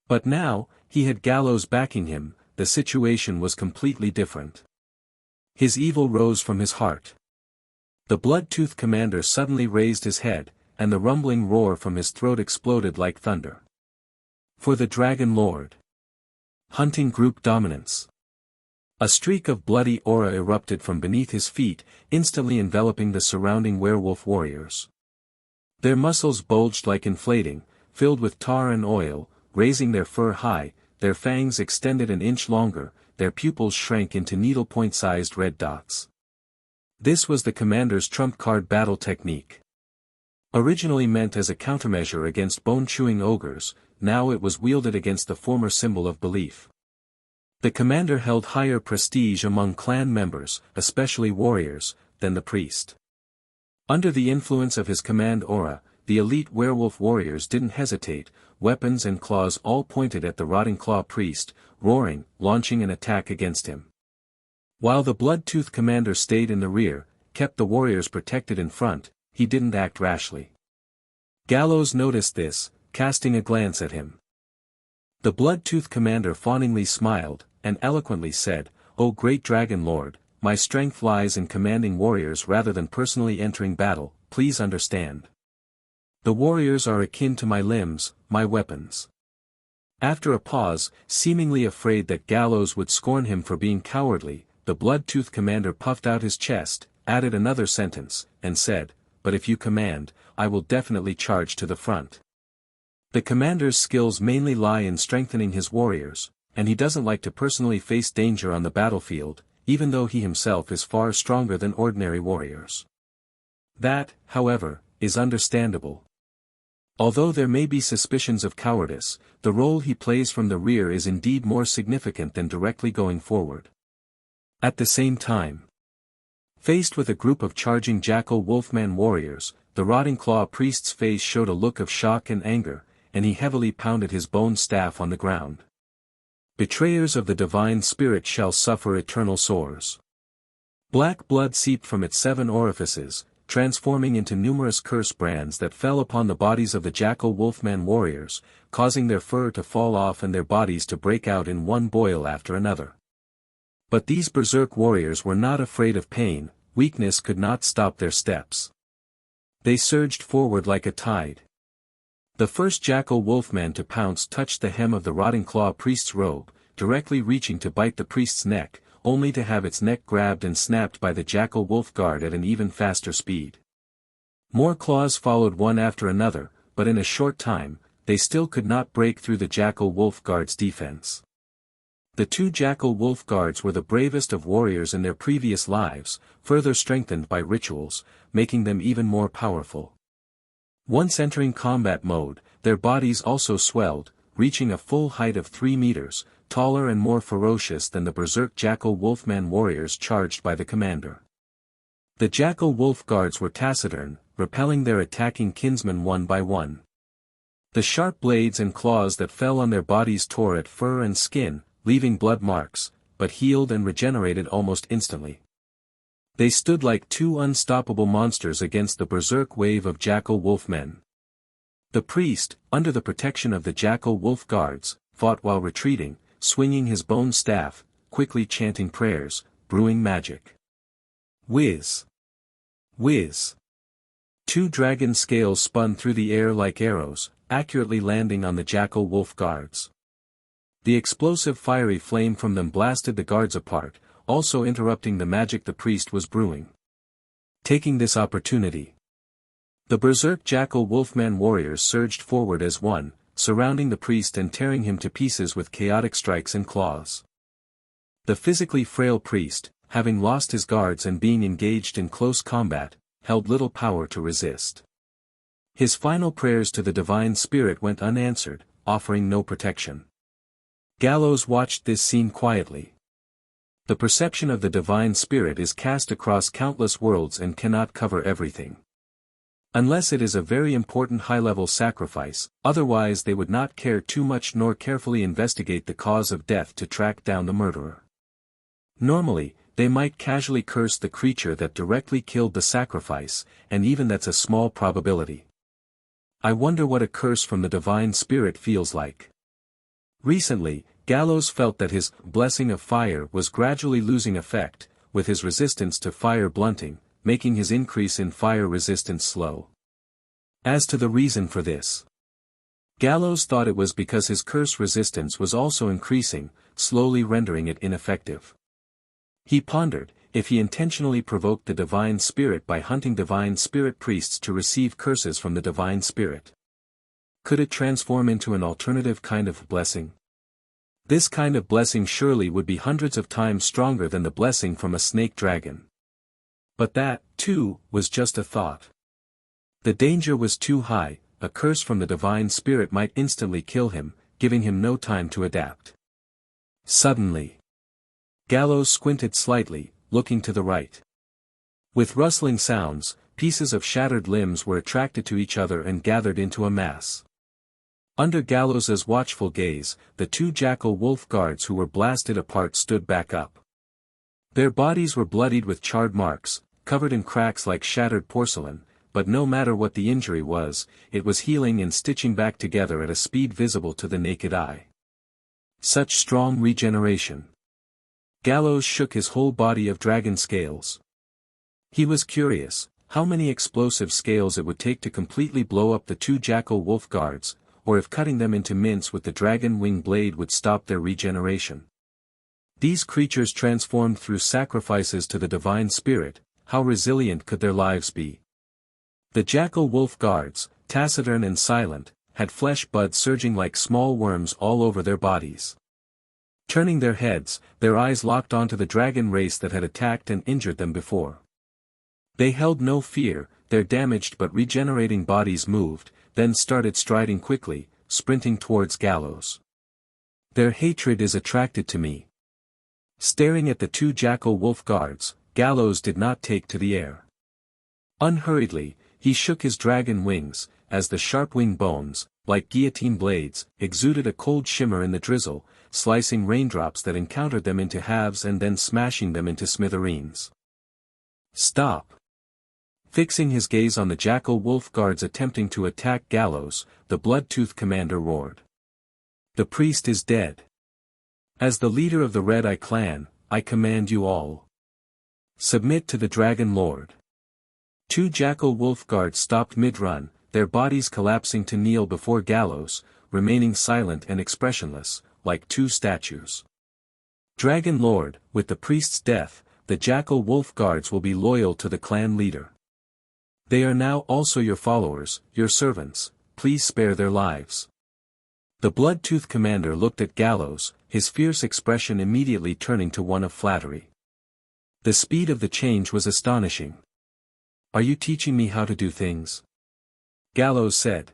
B: But now, he had Gallows backing him, the situation was completely different. His evil rose from his heart. The Bloodtooth commander suddenly raised his head, and the rumbling roar from his throat exploded like thunder. For the Dragon Lord. Hunting group dominance. A streak of bloody aura erupted from beneath his feet, instantly enveloping the surrounding werewolf warriors. Their muscles bulged like inflating, filled with tar and oil, raising their fur high, their fangs extended an inch longer, their pupils shrank into needle-point-sized red dots. This was the commander's trump card battle technique. Originally meant as a countermeasure against bone-chewing ogres, now it was wielded against the former symbol of belief. The commander held higher prestige among clan members, especially warriors, than the priest. Under the influence of his command aura, the elite werewolf warriors didn't hesitate, weapons and claws all pointed at the Rotting Claw priest, roaring, launching an attack against him. While the Bloodtooth commander stayed in the rear, kept the warriors protected in front, he didn't act rashly. Gallows noticed this, casting a glance at him. The Bloodtooth commander fawningly smiled, and eloquently said, "O great Dragon Lord, my strength lies in commanding warriors rather than personally entering battle, please understand. The warriors are akin to my limbs, my weapons." After a pause, seemingly afraid that Gallows would scorn him for being cowardly, the Bloodtooth commander puffed out his chest, added another sentence, and said, "But if you command, I will definitely charge to the front." The commander's skills mainly lie in strengthening his warriors, and he doesn't like to personally face danger on the battlefield, even though he himself is far stronger than ordinary warriors. That, however, is understandable. Although there may be suspicions of cowardice, the role he plays from the rear is indeed more significant than directly going forward. At the same time, faced with a group of charging Jackal Wolfman warriors, the Rotting Claw priest's face showed a look of shock and anger, and he heavily pounded his bone staff on the ground. Betrayers of the divine spirit shall suffer eternal sores. Black blood seeped from its 7 orifices, transforming into numerous curse brands that fell upon the bodies of the Jackal Wolfman warriors, causing their fur to fall off and their bodies to break out in one boil after another. But these berserk warriors were not afraid of pain, weakness could not stop their steps. They surged forward like a tide. The first Jackal Wolfman to pounce touched the hem of the Rotting Claw priest's robe, directly reaching to bite the priest's neck, only to have its neck grabbed and snapped by the Jackal Wolf guard at an even faster speed. More claws followed one after another, but in a short time, they still could not break through the Jackal Wolf guard's defense. The 2 Jackal Wolf guards were the bravest of warriors in their previous lives, further strengthened by rituals, making them even more powerful. Once entering combat mode, their bodies also swelled, reaching a full height of 3 meters, taller and more ferocious than the berserk Jackal Wolfman warriors charged by the commander. The Jackal Wolf guards were taciturn, repelling their attacking kinsmen one by one. The sharp blades and claws that fell on their bodies tore at fur and skin, leaving blood marks, but healed and regenerated almost instantly. They stood like 2 unstoppable monsters against the berserk wave of Jackal Wolfmen. The priest, under the protection of the Jackal Wolf guards, fought while retreating, swinging his bone staff, quickly chanting prayers, brewing magic. Whiz! Whiz! 2 dragon scales spun through the air like arrows, accurately landing on the Jackal Wolf guards. The explosive fiery flame from them blasted the guards apart, also interrupting the magic the priest was brewing. Taking this opportunity, the berserk Jackal Wolfman warriors surged forward as one, surrounding the priest and tearing him to pieces with chaotic strikes and claws. The physically frail priest, having lost his guards and being engaged in close combat, held little power to resist. His final prayers to the divine spirit went unanswered, offering no protection. Gallows watched this scene quietly. The perception of the divine spirit is cast across countless worlds and cannot cover everything. Unless it is a very important high-level sacrifice, otherwise they would not care too much nor carefully investigate the cause of death to track down the murderer. Normally, they might casually curse the creature that directly killed the sacrifice, and even that's a small probability. I wonder what a curse from the divine spirit feels like. Recently, Gallows felt that his blessing of fire was gradually losing effect, with his resistance to fire blunting, making his increase in fire resistance slow. As to the reason for this, Gallows thought it was because his curse resistance was also increasing, slowly rendering it ineffective. He pondered, if he intentionally provoked the divine spirit by hunting divine spirit priests to receive curses from the divine spirit, could it transform into an alternative kind of blessing? This kind of blessing surely would be hundreds of times stronger than the blessing from a snake dragon. But that, too, was just a thought. The danger was too high, a curse from the divine spirit might instantly kill him, giving him no time to adapt. Suddenly, Gallows squinted slightly, looking to the right. With rustling sounds, pieces of shattered limbs were attracted to each other and gathered into a mass. Under Gallows's watchful gaze, the 2 Jackal Wolf guards who were blasted apart stood back up. Their bodies were bloodied with charred marks, covered in cracks like shattered porcelain, but no matter what the injury was, it was healing and stitching back together at a speed visible to the naked eye. Such strong regeneration. Gallows shook his whole body of dragon scales. He was curious, how many explosive scales it would take to completely blow up the 2 Jackal Wolf guards, or if cutting them into mince with the dragon wing blade would stop their regeneration. These creatures transformed through sacrifices to the divine spirit, how resilient could their lives be? The Jackal Wolf guards, taciturn and silent, had flesh buds surging like small worms all over their bodies. Turning their heads, their eyes locked onto the dragon race that had attacked and injured them before. They held no fear, their damaged but regenerating bodies moved, then started striding quickly, sprinting towards Gallows. Their hatred is attracted to me. Staring at the two jackal wolf guards, Gallows did not take to the air. Unhurriedly, he shook his dragon wings, as the sharp wing bones, like guillotine blades, exuded a cold shimmer in the drizzle, slicing raindrops that encountered them into halves and then smashing them into smithereens. Stop! Fixing his gaze on the jackal wolf guards attempting to attack Gallows, the Bloodtooth commander roared. The priest is dead. As the leader of the Red Eye clan, I command you all. Submit to the Dragon Lord. Two jackal wolf guards stopped mid-run, their bodies collapsing to kneel before Gallows, remaining silent and expressionless, like two statues. Dragon Lord, with the priest's death, the jackal wolf guards will be loyal to the clan leader. They are now also your followers, your servants, please spare their lives. The Bloodtooth commander looked at Gallows, his fierce expression immediately turning to one of flattery. The speed of the change was astonishing. Are you teaching me how to do things? Gallows said.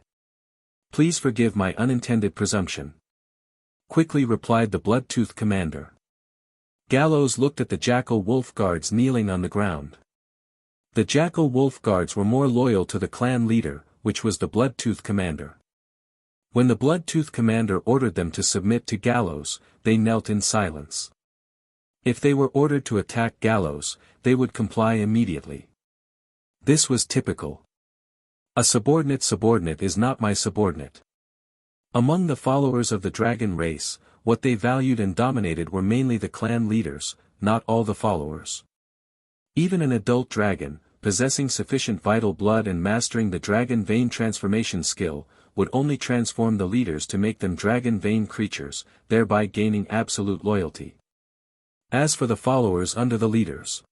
B: Please forgive my unintended presumption. Quickly replied the Bloodtooth commander. Gallows looked at the jackal wolf guards kneeling on the ground. The jackal wolf guards were more loyal to the clan leader, which was the Bloodtooth commander. When the Bloodtooth commander ordered them to submit to Gallows, they knelt in silence. If they were ordered to attack Gallows, they would comply immediately. This was typical. A subordinate is not my subordinate. Among the followers of the dragon race, what they valued and dominated were mainly the clan leaders, not all the followers. Even an adult dragon, possessing sufficient vital blood and mastering the dragon vein transformation skill, would only transform the leaders to make them dragon vein creatures, thereby gaining absolute loyalty. As for the followers under the leaders,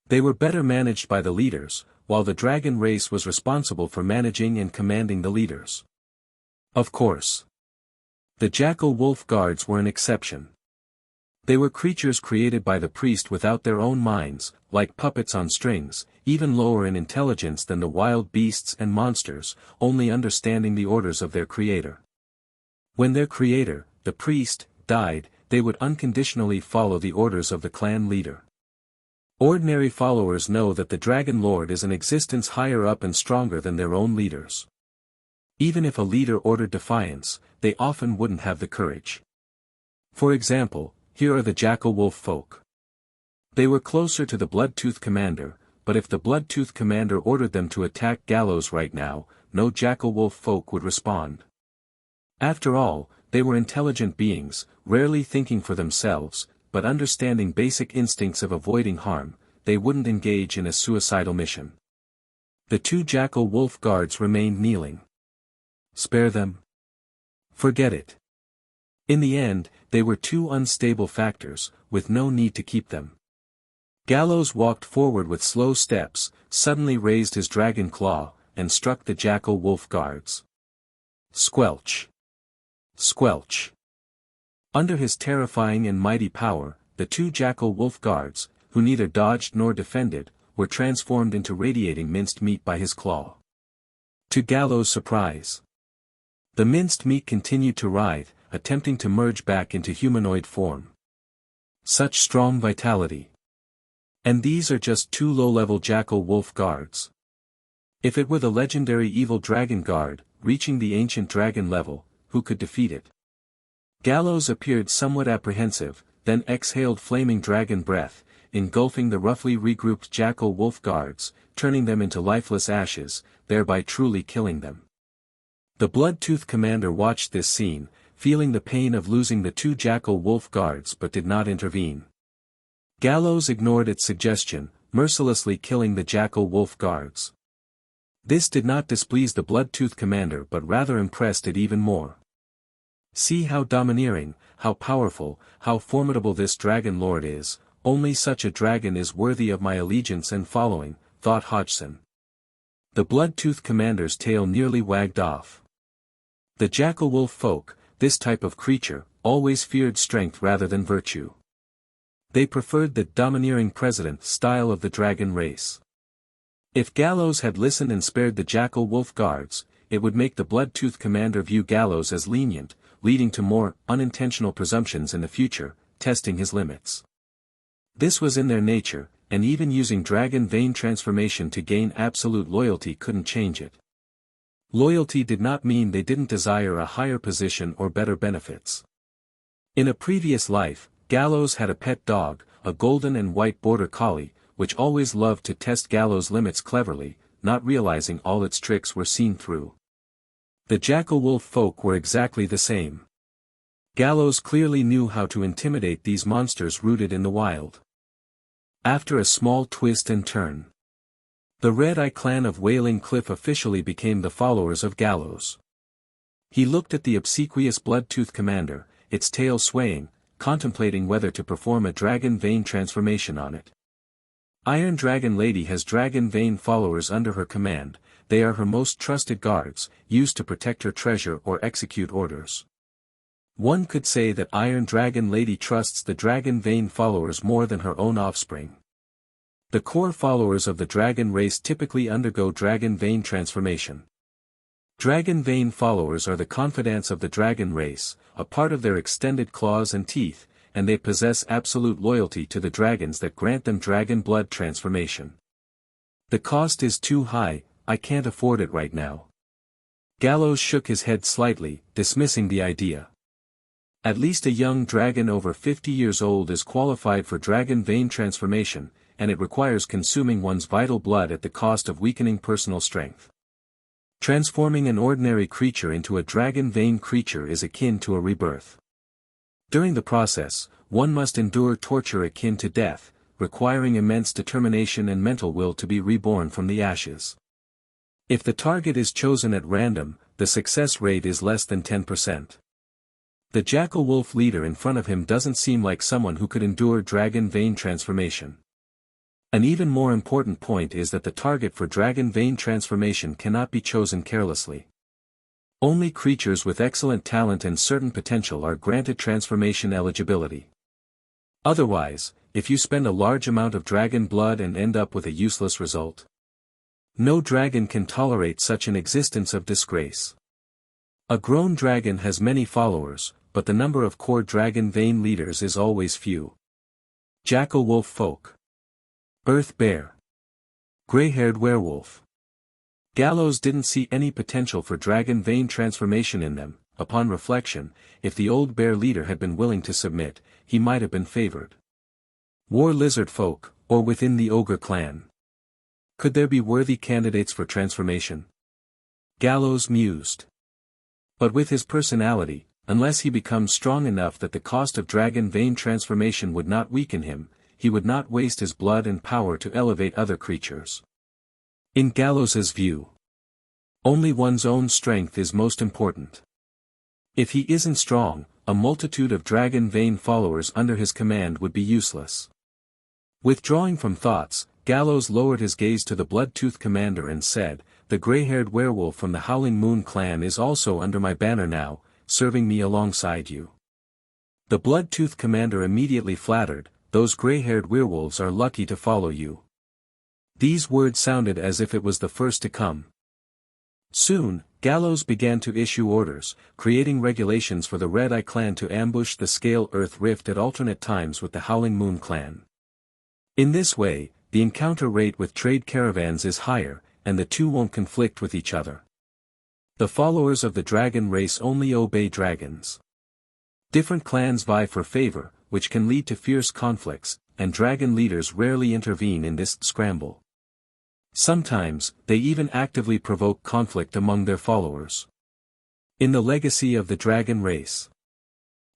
B: they were better managed by the leaders, while the dragon race was responsible for managing and commanding the leaders. Of course, the jackal wolf guards were an exception. They were creatures created by the priest without their own minds, like puppets on strings, even lower in intelligence than the wild beasts and monsters, only understanding the orders of their creator. When their creator, the priest, died, they would unconditionally follow the orders of the clan leader. Ordinary followers know that the Dragon Lord is an existence higher up and stronger than their own leaders. Even if a leader ordered defiance, they often wouldn't have the courage. For example, here are the jackal wolf folk. They were closer to the Bloodtooth commander, but if the Bloodtooth commander ordered them to attack Gallows right now, no jackal wolf folk would respond. After all, they were intelligent beings, rarely thinking for themselves, but understanding basic instincts of avoiding harm, they wouldn't engage in a suicidal mission. The two jackal wolf guards remained kneeling. Spare them? Forget it. In the end, they were two unstable factors, with no need to keep them. Gallows walked forward with slow steps, suddenly raised his dragon claw, and struck the jackal wolf guards. Squelch! Squelch! Under his terrifying and mighty power, the two jackal wolf guards, who neither dodged nor defended, were transformed into radiating minced meat by his claw. To Gallows' surprise, the minced meat continued to writhe, attempting to merge back into humanoid form. Such strong vitality. And these are just two low-level jackal wolf guards. If it were the legendary evil dragon guard, reaching the ancient dragon level, who could defeat it? Gallows appeared somewhat apprehensive, then exhaled flaming dragon breath, engulfing the roughly regrouped jackal wolf guards, turning them into lifeless ashes, thereby truly killing them. The Bloodtooth commander watched this scene, feeling the pain of losing the two jackal wolf guards but did not intervene. Gallows ignored its suggestion, mercilessly killing the jackal wolf guards. This did not displease the Bloodtooth commander but rather impressed it even more. See how domineering, how powerful, how formidable this dragon lord is, only such a dragon is worthy of my allegiance and following, thought Hodgson. The Bloodtooth commander's tail nearly wagged off. The jackal wolf folk, this type of creature, always feared strength rather than virtue. They preferred the domineering president style of the dragon race. If Gallows had listened and spared the Jackal Wolf guards, it would make the Bloodtooth commander view Gallows as lenient, leading to more unintentional presumptions in the future, testing his limits. This was in their nature, and even using dragon vein transformation to gain absolute loyalty couldn't change it. Loyalty did not mean they didn't desire a higher position or better benefits. In a previous life, Gallows had a pet dog, a golden and white border collie, which always loved to test Gallows' limits cleverly, not realizing all its tricks were seen through. The Jackal Wolf folk were exactly the same. Gallows clearly knew how to intimidate these monsters rooted in the wild. After a small twist and turn, the Red Eye clan of Wailing Cliff officially became the followers of Gallows. He looked at the obsequious Bloodtooth commander, its tail swaying, contemplating whether to perform a dragon vein transformation on it. Iron Dragon Lady has dragon vein followers under her command. They are her most trusted guards, used to protect her treasure or execute orders. One could say that Iron Dragon Lady trusts the dragon vein followers more than her own offspring. The core followers of the dragon race typically undergo dragon vein transformation. Dragon vein followers are the confidants of the dragon race, a part of their extended claws and teeth, and they possess absolute loyalty to the dragons that grant them dragon blood transformation. The cost is too high, I can't afford it right now. Gallows shook his head slightly, dismissing the idea. At least a young dragon over 50 years old is qualified for dragon vein transformation, and it requires consuming one's vital blood at the cost of weakening personal strength. Transforming an ordinary creature into a dragon vein creature is akin to a rebirth. During the process, one must endure torture akin to death, requiring immense determination and mental will to be reborn from the ashes. If the target is chosen at random, the success rate is less than 10%. The Jackal Wolf leader in front of him doesn't seem like someone who could endure dragon vein transformation. An even more important point is that the target for dragon vein transformation cannot be chosen carelessly. Only creatures with excellent talent and certain potential are granted transformation eligibility. Otherwise, if you spend a large amount of dragon blood and end up with a useless result, no dragon can tolerate such an existence of disgrace. A grown dragon has many followers, but the number of core dragon vein leaders is always few. Jackal Wolf folk. Earth Bear. Gray-haired werewolf. Gallows didn't see any potential for dragon vein transformation in them. Upon reflection, if the old bear leader had been willing to submit, he might have been favored. War lizard folk, or within the ogre clan. Could there be worthy candidates for transformation? Gallows mused. But with his personality, unless he becomes strong enough that the cost of dragon vein transformation would not weaken him, he would not waste his blood and power to elevate other creatures. In Gallows's view, only one's own strength is most important. If he isn't strong, a multitude of dragon vein followers under his command would be useless. Withdrawing from thoughts, Gallows lowered his gaze to the Bloodtooth commander and said, "The gray-haired werewolf from the Howling Moon clan is also under my banner now, serving me alongside you." The Bloodtooth commander immediately flattered, "Those gray-haired werewolves are lucky to follow you." These words sounded as if it was the first to come. Soon, Gallows began to issue orders, creating regulations for the Red Eye clan to ambush the Scale Earth Rift at alternate times with the Howling Moon clan. In this way, the encounter rate with trade caravans is higher, and the two won't conflict with each other. The followers of the dragon race only obey dragons. Different clans vie for favor, which can lead to fierce conflicts, and dragon leaders rarely intervene in this scramble. Sometimes, they even actively provoke conflict among their followers. In the legacy of the dragon race,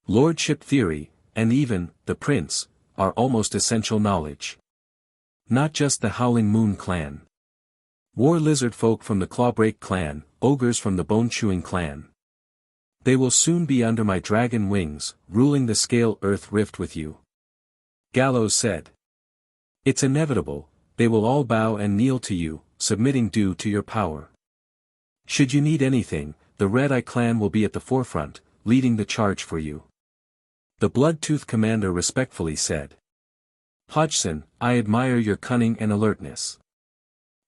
B: lordship theory, and even, the prince, are almost essential knowledge. Not just the Howling Moon clan. War lizard folk from the Clawbreak clan, ogres from the Bone-Chewing clan. They will soon be under my dragon wings, ruling the Scale Earth Rift with you. Gallows said. It's inevitable, they will all bow and kneel to you, submitting due to your power. Should you need anything, the Red Eye clan will be at the forefront, leading the charge for you. The Bloodtooth commander respectfully said. Hodgson, I admire your cunning and alertness.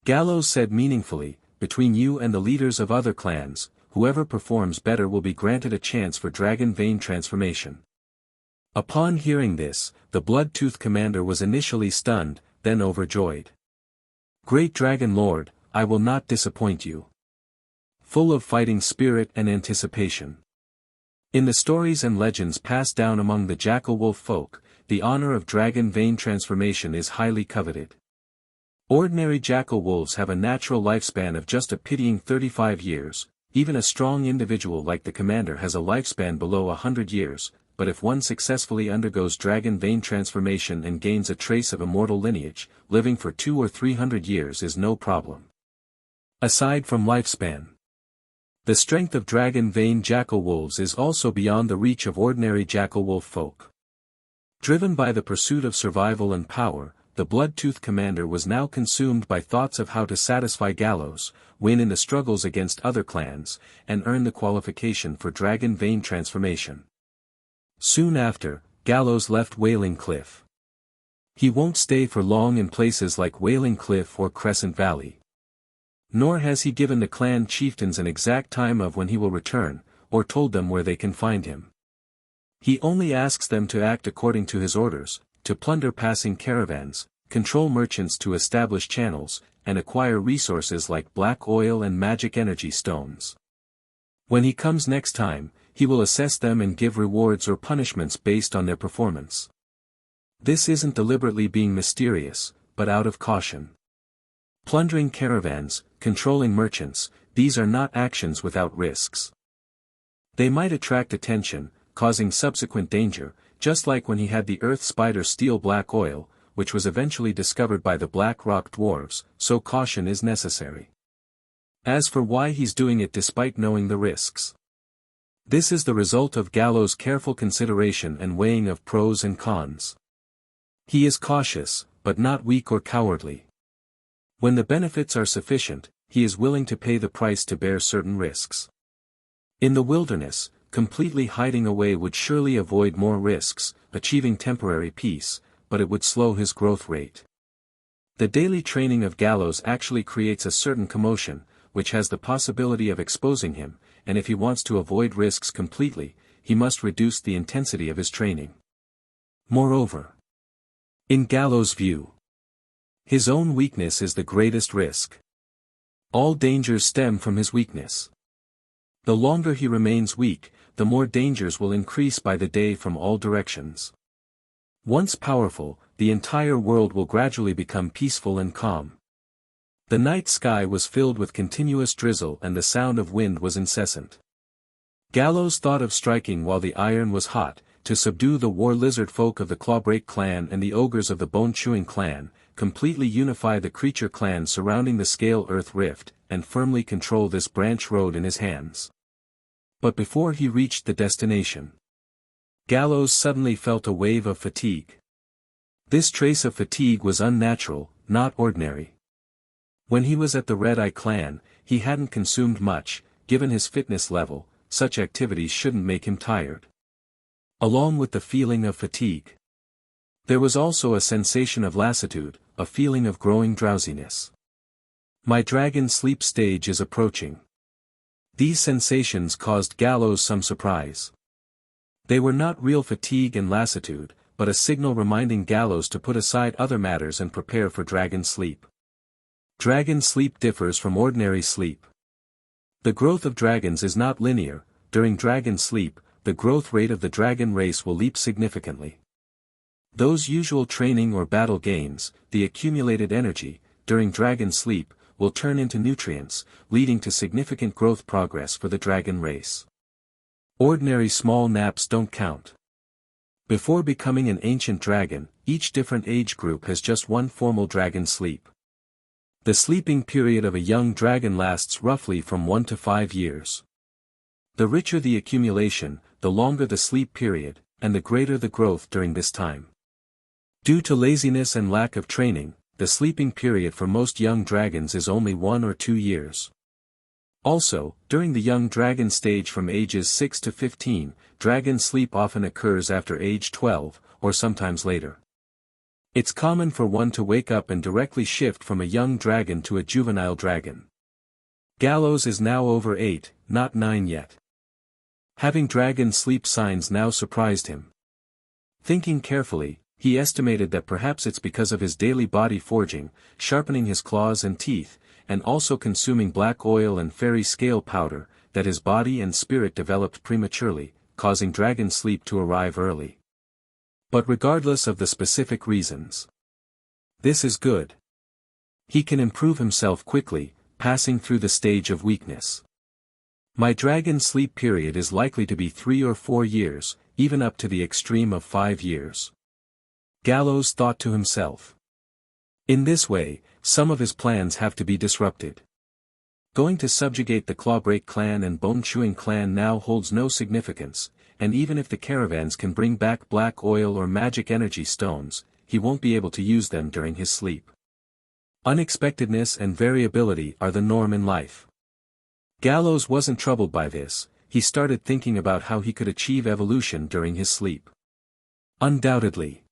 B: Gallows said meaningfully, between you and the leaders of other clans, whoever performs better will be granted a chance for dragon vein transformation. Upon hearing this, the Bloodtooth commander was initially stunned, then overjoyed. Great Dragon Lord, I will not disappoint you. Full of fighting spirit and anticipation. In the stories and legends passed down among the jackal-wolf folk, the honor of dragon vein transformation is highly coveted. Ordinary jackal wolves have a natural lifespan of just a pitying 35 years, even a strong individual like the commander has a lifespan below 100 years, but if one successfully undergoes dragon vein transformation and gains a trace of immortal lineage, living for 200 or 300 years is no problem. Aside from lifespan, the strength of dragon vein jackal wolves is also beyond the reach of ordinary jackal wolf folk. Driven by the pursuit of survival and power, the Bloodtooth commander was now consumed by thoughts of how to satisfy Gallows, win in the struggles against other clans, and earn the qualification for dragon vein transformation. Soon after, Gallows left Wailing Cliff. He won't stay for long in places like Wailing Cliff or Crescent Valley. Nor has he given the clan chieftains an exact time of when he will return, or told them where they can find him. He only asks them to act according to his orders, to plunder passing caravans, control merchants to establish channels, and acquire resources like black oil and magic energy stones. When he comes next time, he will assess them and give rewards or punishments based on their performance. This isn't deliberately being mysterious, but out of caution. Plundering caravans, controlling merchants, these are not actions without risks. They might attract attention, causing subsequent danger, just like when he had the earth spider steal black oil, which was eventually discovered by the Black Rock dwarves, so caution is necessary. As for why he's doing it despite knowing the risks. This is the result of Gallows' careful consideration and weighing of pros and cons. He is cautious, but not weak or cowardly. When the benefits are sufficient, he is willing to pay the price to bear certain risks. In the wilderness, completely hiding away would surely avoid more risks, achieving temporary peace, but it would slow his growth rate. The daily training of Gallows actually creates a certain commotion, which has the possibility of exposing him, and if he wants to avoid risks completely, he must reduce the intensity of his training. Moreover, in Gallows' view, his own weakness is the greatest risk. All dangers stem from his weakness. The longer he remains weak, the more dangers will increase by the day from all directions. Once powerful, the entire world will gradually become peaceful and calm. The night sky was filled with continuous drizzle and the sound of wind was incessant. Gallows thought of striking while the iron was hot, to subdue the war lizard folk of the Clawbreak clan and the ogres of the Bone-Chewing clan, completely unify the creature clans surrounding the Scale Earth Rift, and firmly control this branch road in his hands. But before he reached the destination, Gallows suddenly felt a wave of fatigue. This trace of fatigue was unnatural, not ordinary. When he was at the Red Eye clan, he hadn't consumed much, given his fitness level, such activities shouldn't make him tired. Along with the feeling of fatigue, there was also a sensation of lassitude, a feeling of growing drowsiness. My dragon sleep stage is approaching. These sensations caused Gallows some surprise. They were not real fatigue and lassitude, but a signal reminding Gallows to put aside other matters and prepare for dragon sleep. Dragon sleep differs from ordinary sleep. The growth of dragons is not linear. During dragon sleep, the growth rate of the dragon race will leap significantly. Those usual training or battle gains, the accumulated energy, during dragon sleep, will turn into nutrients, leading to significant growth progress for the dragon race. Ordinary small naps don't count. Before becoming an ancient dragon, each different age group has just one formal dragon sleep. The sleeping period of a young dragon lasts roughly from 1 to 5 years. The richer the accumulation, the longer the sleep period, and the greater the growth during this time. Due to laziness and lack of training, the sleeping period for most young dragons is only 1 or 2 years. Also, during the young dragon stage from ages 6 to 15, dragon sleep often occurs after age 12, or sometimes later. It's common for one to wake up and directly shift from a young dragon to a juvenile dragon. Gallows is now over 8, not 9 yet. Having dragon sleep signs now surprised him. Thinking carefully, he estimated that perhaps it's because of his daily body forging, sharpening his claws and teeth, and also consuming black oil and fairy scale powder, that his body and spirit developed prematurely, causing dragon sleep to arrive early. But regardless of the specific reasons, this is good. He can improve himself quickly, passing through the stage of weakness. My dragon sleep period is likely to be 3 or 4 years, even up to the extreme of 5 years. Gallows thought to himself. In this way, some of his plans have to be disrupted. Going to subjugate the Clawbreak clan and Bone-Chewing clan now holds no significance, and even if the caravans can bring back black oil or magic energy stones, he won't be able to use them during his sleep. Unexpectedness and variability are the norm in life. Gallows wasn't troubled by this. He started thinking about how he could achieve evolution during his sleep. Undoubtedly,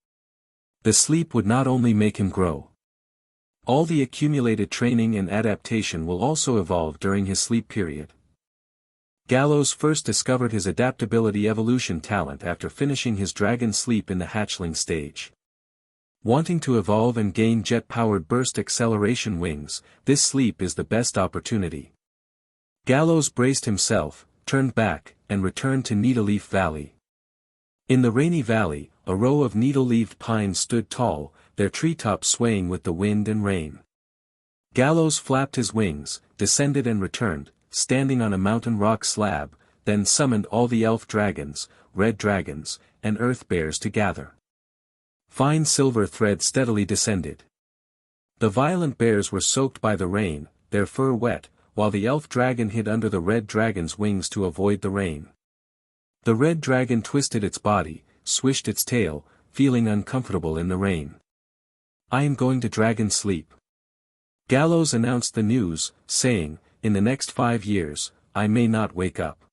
B: the sleep would not only make him grow. All the accumulated training and adaptation will also evolve during his sleep period. Gallows first discovered his adaptability evolution talent after finishing his dragon sleep in the hatchling stage. Wanting to evolve and gain jet-powered burst acceleration wings, this sleep is the best opportunity. Gallows braced himself, turned back, and returned to Needleleaf Valley. In the rainy valley, a row of needle-leaved pines stood tall, their treetops swaying with the wind and rain. Gallows flapped his wings, descended and returned, standing on a mountain rock slab, then summoned all the elf dragons, red dragons, and earth bears to gather. Fine silver thread steadily descended. The violent bears were soaked by the rain, their fur wet, while the elf dragon hid under the red dragon's wings to avoid the rain. The red dragon twisted its body, swished its tail, feeling uncomfortable in the rain. I am going to dragon sleep. Gallows announced the news, saying, in the next 5 years, I may not wake up.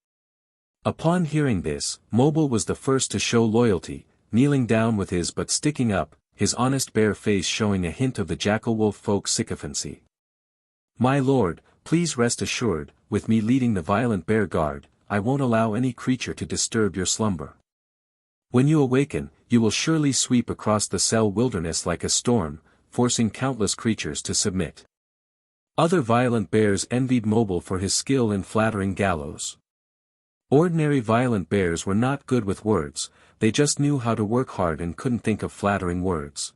B: Upon hearing this, Mobile was the first to show loyalty, kneeling down with his butt sticking up, his honest bare face showing a hint of the jackal-wolf folk sycophancy. My lord, please rest assured, with me leading the violent bear guard, I won't allow any creature to disturb your slumber. When you awaken, you will surely sweep across the Cell wilderness like a storm, forcing countless creatures to submit. Other violent bears envied Mobile for his skill in flattering Gallows. Ordinary violent bears were not good with words, they just knew how to work hard and couldn't think of flattering words.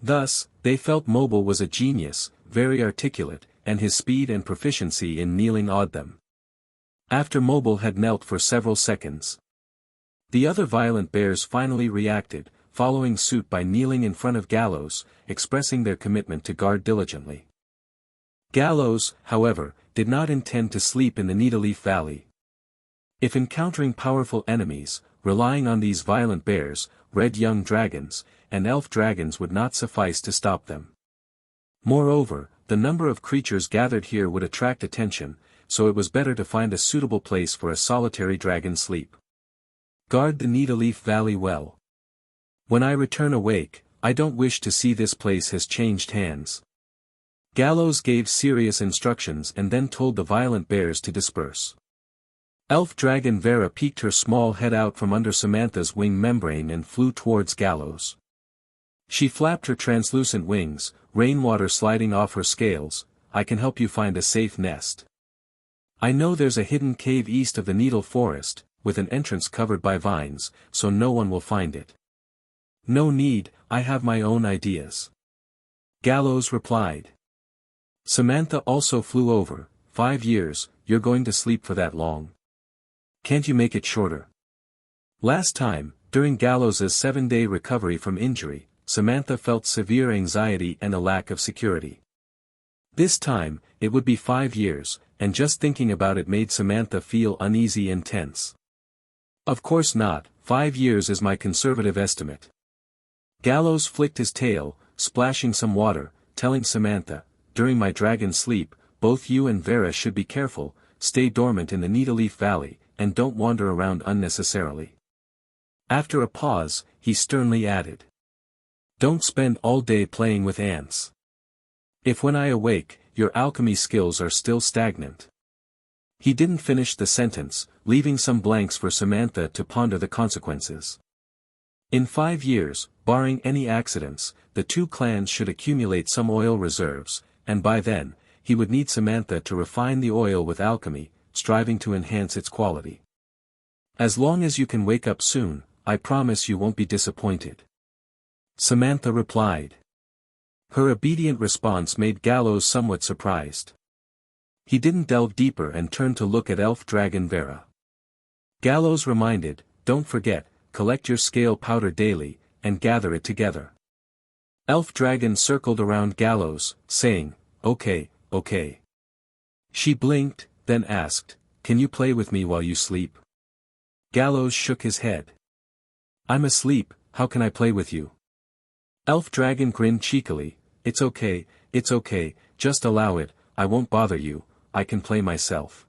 B: Thus, they felt Mobile was a genius, very articulate, and his speed and proficiency in kneeling awed them. After Mobile had knelt for several seconds, the other violent bears finally reacted, following suit by kneeling in front of Gallows, expressing their commitment to guard diligently. Gallows, however, did not intend to sleep in the Needleleaf Valley. If encountering powerful enemies, relying on these violent bears, red young dragons, and elf dragons would not suffice to stop them. Moreover, the number of creatures gathered here would attract attention, so it was better to find a suitable place for a solitary dragon sleep. Guard the Needleleaf Valley well. When I return awake, I don't wish to see this place has changed hands. Gallows gave serious instructions and then told the violent bears to disperse. Elf dragon Vera peeked her small head out from under Samantha's wing membrane and flew towards Gallows. She flapped her translucent wings, rainwater sliding off her scales. I can help you find a safe nest. I know there's a hidden cave east of the Needle Forest, with an entrance covered by vines, so no one will find it. No need, I have my own ideas. Gallows replied. Samantha also flew over. 5 years, you're going to sleep for that long. Can't you make it shorter? Last time, during Gallows's 7-day recovery from injury, Samantha felt severe anxiety and a lack of security. This time, it would be 5 years, and just thinking about it made Samantha feel uneasy and tense. Of course not, 5 years is my conservative estimate. Gallows flicked his tail, splashing some water, telling Samantha, during my dragon sleep, both you and Vera should be careful, stay dormant in the Needleleaf Valley, and don't wander around unnecessarily. After a pause, he sternly added. Don't spend all day playing with ants. If when I awake, your alchemy skills are still stagnant. He didn't finish the sentence, leaving some blanks for Samantha to ponder the consequences. In 5 years, barring any accidents, the two clans should accumulate some oil reserves, and by then, he would need Samantha to refine the oil with alchemy, striving to enhance its quality. As long as you can wake up soon, I promise you won't be disappointed. Samantha replied. Her obedient response made Gallows somewhat surprised. He didn't delve deeper and turned to look at elf dragon Vera. Gallows reminded, don't forget, collect your scale powder daily, and gather it together. Elf dragon circled around Gallows, saying, okay. She blinked, then asked, can you play with me while you sleep? Gallows shook his head. I'm asleep, how can I play with you? Elf dragon grinned cheekily, it's okay, just allow it, I won't bother you, I can play myself.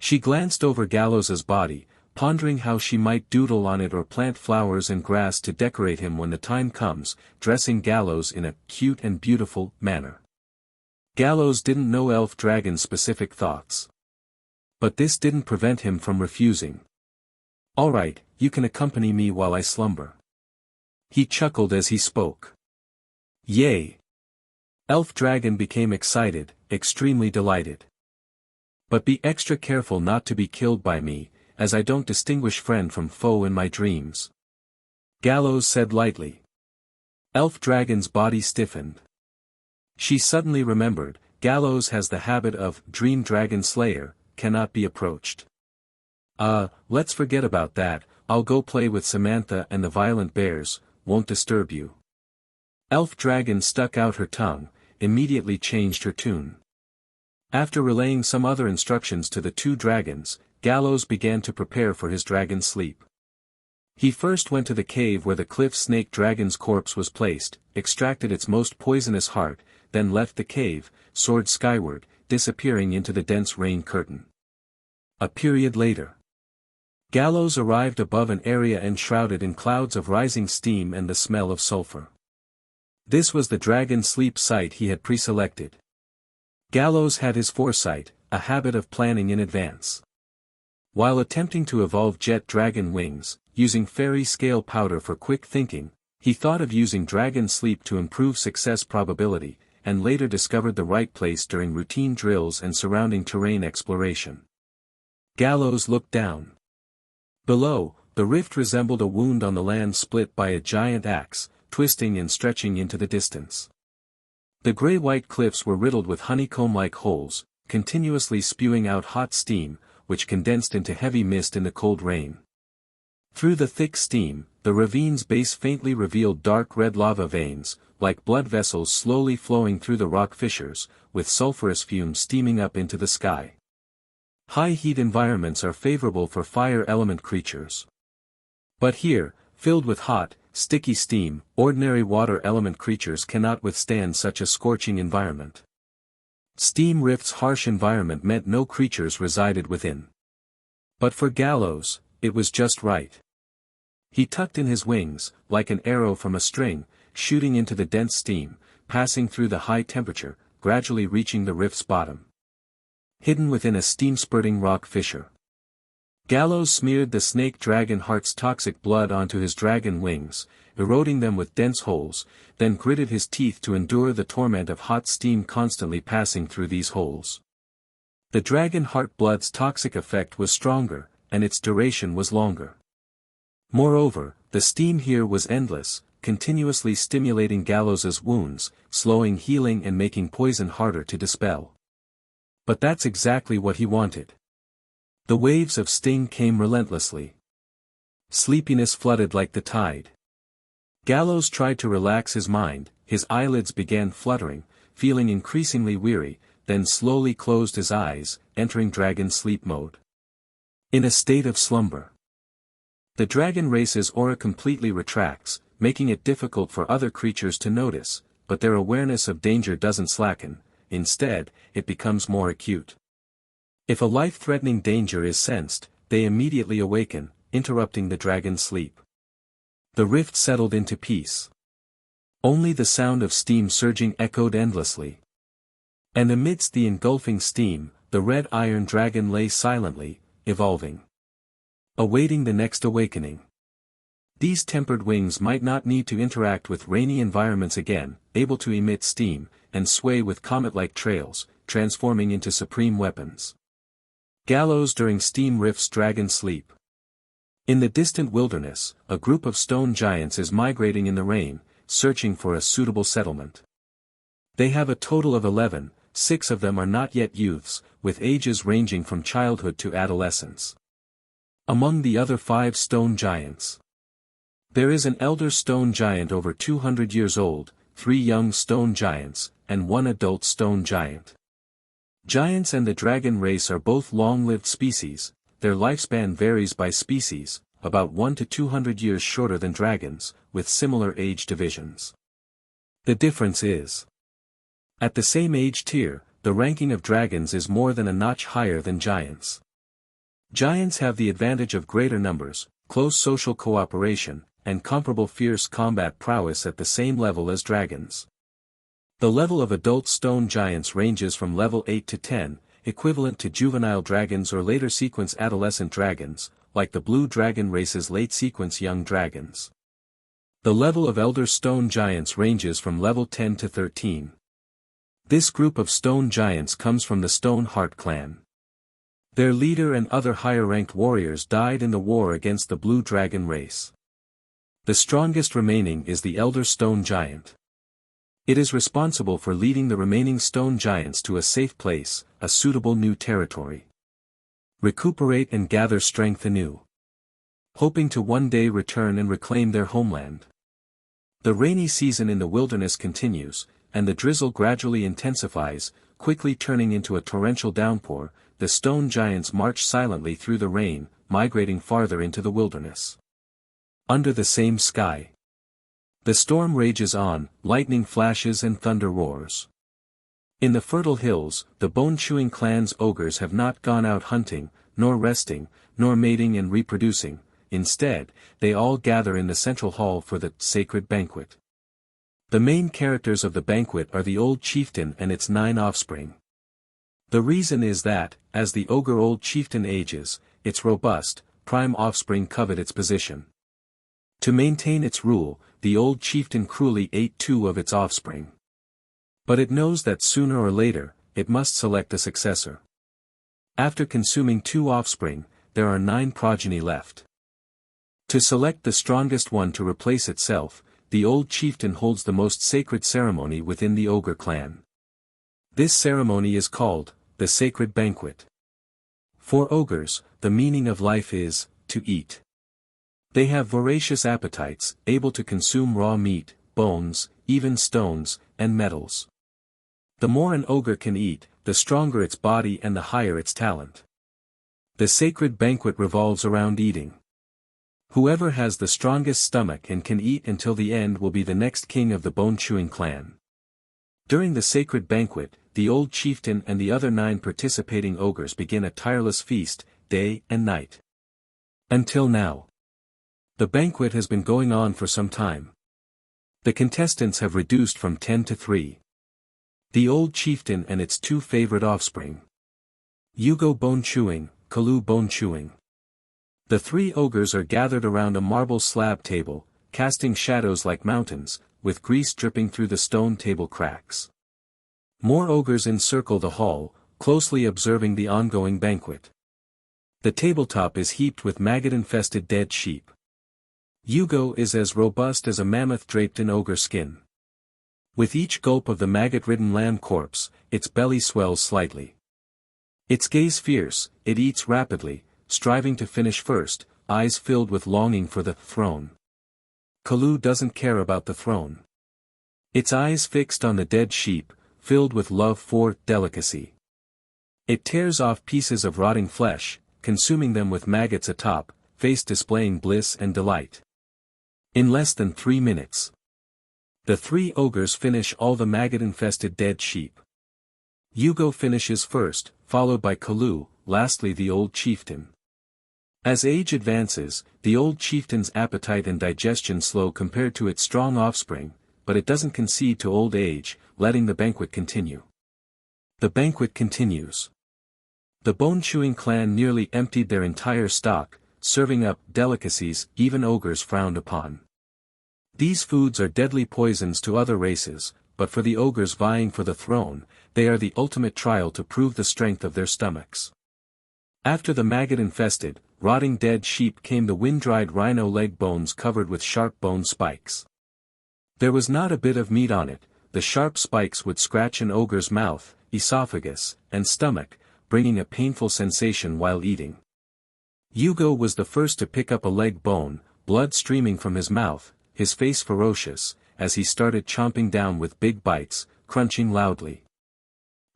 B: She glanced over Gallows's body, pondering how she might doodle on it or plant flowers and grass to decorate him when the time comes, dressing Gallows in a cute and beautiful manner. Gallows didn't know elf dragon's specific thoughts. But this didn't prevent him from refusing. Alright, you can accompany me while I slumber. He chuckled as he spoke. Yay! Elf dragon became excited, extremely delighted. But be extra careful not to be killed by me, as I don't distinguish friend from foe in my dreams. Gallows said lightly. Elf dragon's body stiffened. She suddenly remembered, Gallows has the habit of dream dragon slayer, cannot be approached. Let's forget about that, I'll go play with Samantha and the violent bears, won't disturb you. Elf dragon stuck out her tongue, immediately changed her tune. After relaying some other instructions to the two dragons, Gallows began to prepare for his dragon sleep. He first went to the cave where the cliff snake dragon's corpse was placed, extracted its most poisonous heart, then left the cave, soared skyward, disappearing into the dense rain curtain. A period later. Gallows arrived above an area enshrouded in clouds of rising steam and the smell of sulfur. This was the dragon sleep site he had pre-selected. Gallows had his foresight, a habit of planning in advance. While attempting to evolve jet dragon wings, using fairy scale powder for quick thinking, he thought of using dragon sleep to improve success probability, and later discovered the right place during routine drills and surrounding terrain exploration. Gallows looked down. Below, the rift resembled a wound on the land split by a giant axe, twisting and stretching into the distance. The gray-white cliffs were riddled with honeycomb-like holes, continuously spewing out hot steam, which condensed into heavy mist in the cold rain. Through the thick steam, the ravine's base faintly revealed dark red lava veins, like blood vessels slowly flowing through the rock fissures, with sulfurous fumes steaming up into the sky. High-heat environments are favorable for fire element creatures. But here, filled with hot, sticky steam, ordinary water element creatures cannot withstand such a scorching environment. Steam Rift's harsh environment meant no creatures resided within. But for Gallows, it was just right. He tucked in his wings, like an arrow from a string, shooting into the dense steam, passing through the high temperature, gradually reaching the rift's bottom. Hidden within a steam-spurting rock fissure. Gallows smeared the snake dragon heart's toxic blood onto his dragon wings, eroding them with dense holes, then gritted his teeth to endure the torment of hot steam constantly passing through these holes. The dragon heart blood's toxic effect was stronger, and its duration was longer. Moreover, the steam here was endless, continuously stimulating Gallows's wounds, slowing healing and making poison harder to dispel. But that's exactly what he wanted. The waves of sting came relentlessly. Sleepiness flooded like the tide. Gallows tried to relax his mind, his eyelids began fluttering, feeling increasingly weary, then slowly closed his eyes, entering dragon sleep mode. In a state of slumber. The dragon race's aura completely retracts, making it difficult for other creatures to notice, but their awareness of danger doesn't slacken, instead, it becomes more acute. If a life-threatening danger is sensed, they immediately awaken, interrupting the dragon's sleep. The rift settled into peace. Only the sound of steam surging echoed endlessly. And amidst the engulfing steam, the red iron dragon lay silently, evolving. Awaiting the next awakening. These tempered wings might not need to interact with rainy environments again, able to emit steam, and sway with comet-like trails, transforming into supreme weapons. Gallows during Steam Rift's dragon sleep. In the distant wilderness, a group of stone giants is migrating in the rain, searching for a suitable settlement. They have a total of 11, 6 of them are not yet youths, with ages ranging from childhood to adolescence. Among the other 5 stone giants, there is an elder stone giant over 200 years old, 3 young stone giants, and 1 adult stone giant. Giants and the dragon race are both long-lived species. Their lifespan varies by species, about 1 to 200 years shorter than dragons, with similar age divisions. The difference is, at the same age tier, the ranking of dragons is more than a notch higher than giants. Giants have the advantage of greater numbers, close social cooperation, and comparable fierce combat prowess at the same level as dragons. The level of adult stone giants ranges from level 8 to 10, equivalent to juvenile dragons or later sequence adolescent dragons, like the blue dragon race's late sequence young dragons. The level of elder stone giants ranges from level 10 to 13. This group of stone giants comes from the Stone Heart clan. Their leader and other higher-ranked warriors died in the war against the blue dragon race. The strongest remaining is the elder stone giant. It is responsible for leading the remaining stone giants to a safe place, a suitable new territory. Recuperate and gather strength anew. Hoping to one day return and reclaim their homeland. The rainy season in the wilderness continues, and the drizzle gradually intensifies, quickly turning into a torrential downpour. The stone giants march silently through the rain, migrating farther into the wilderness. Under the same sky. The storm rages on, lightning flashes and thunder roars. In the fertile hills, the bone-chewing clan's ogres have not gone out hunting, nor resting, nor mating and reproducing. Instead, they all gather in the central hall for the sacred banquet. The main characters of the banquet are the old chieftain and its 9 offspring. The reason is that, as the ogre old chieftain ages, its robust, prime offspring covet its position. To maintain its rule, the old chieftain cruelly ate 2 of its offspring. But it knows that sooner or later, it must select a successor. After consuming 2 offspring, there are 9 progeny left. To select the strongest one to replace itself, the old chieftain holds the most sacred ceremony within the ogre clan. This ceremony is called the sacred banquet. For ogres, the meaning of life is to eat. They have voracious appetites, able to consume raw meat, bones, even stones, and metals. The more an ogre can eat, the stronger its body and the higher its talent. The sacred banquet revolves around eating. Whoever has the strongest stomach and can eat until the end will be the next king of the bone-chewing clan. During the sacred banquet, the old chieftain and the other 9 participating ogres begin a tireless feast, day and night. Until now. The banquet has been going on for some time. The contestants have reduced from 10 to 3. The old chieftain and its 2 favorite offspring. Yugo bone-chewing, Kalu bone-chewing. The 3 ogres are gathered around a marble slab table, casting shadows like mountains, with grease dripping through the stone table cracks. More ogres encircle the hall, closely observing the ongoing banquet. The tabletop is heaped with maggot-infested dead sheep. Yugo is as robust as a mammoth draped in ogre skin. With each gulp of the maggot-ridden lamb corpse, its belly swells slightly. Its gaze fierce, it eats rapidly, striving to finish first, eyes filled with longing for the throne. Kalu doesn't care about the throne. Its eyes fixed on the dead sheep, filled with love for delicacy. It tears off pieces of rotting flesh, consuming them with maggots atop, face displaying bliss and delight. In less than 3 minutes, the 3 ogres finish all the maggot-infested dead sheep. Yugo finishes first, followed by Kalu, lastly the old chieftain. As age advances, the old chieftain's appetite and digestion slow compared to its strong offspring, but it doesn't concede to old age, letting the banquet continue. The banquet continues. The bone-chewing clan nearly emptied their entire stock, serving up delicacies even ogres frowned upon. These foods are deadly poisons to other races, but for the ogres vying for the throne, they are the ultimate trial to prove the strength of their stomachs. After the maggot-infested, rotting dead sheep came the wind-dried rhino leg bones covered with sharp bone spikes. There was not a bit of meat on it, the sharp spikes would scratch an ogre's mouth, esophagus, and stomach, bringing a painful sensation while eating. Hugo was the first to pick up a leg bone, blood streaming from his mouth, his face ferocious, as he started chomping down with big bites, crunching loudly.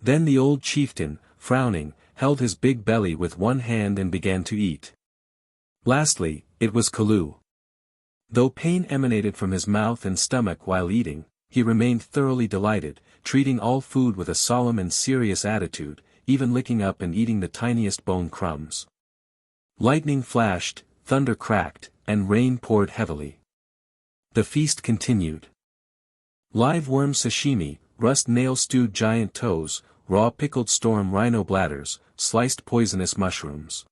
B: Then the old chieftain, frowning, held his big belly with one hand and began to eat. Lastly, it was Kaloo. Though pain emanated from his mouth and stomach while eating, he remained thoroughly delighted, treating all food with a solemn and serious attitude, even licking up and eating the tiniest bone crumbs. Lightning flashed, thunder cracked, and rain poured heavily. The feast continued. Live worm sashimi, rust nail stewed giant toes, raw pickled storm rhino bladders, sliced poisonous mushrooms.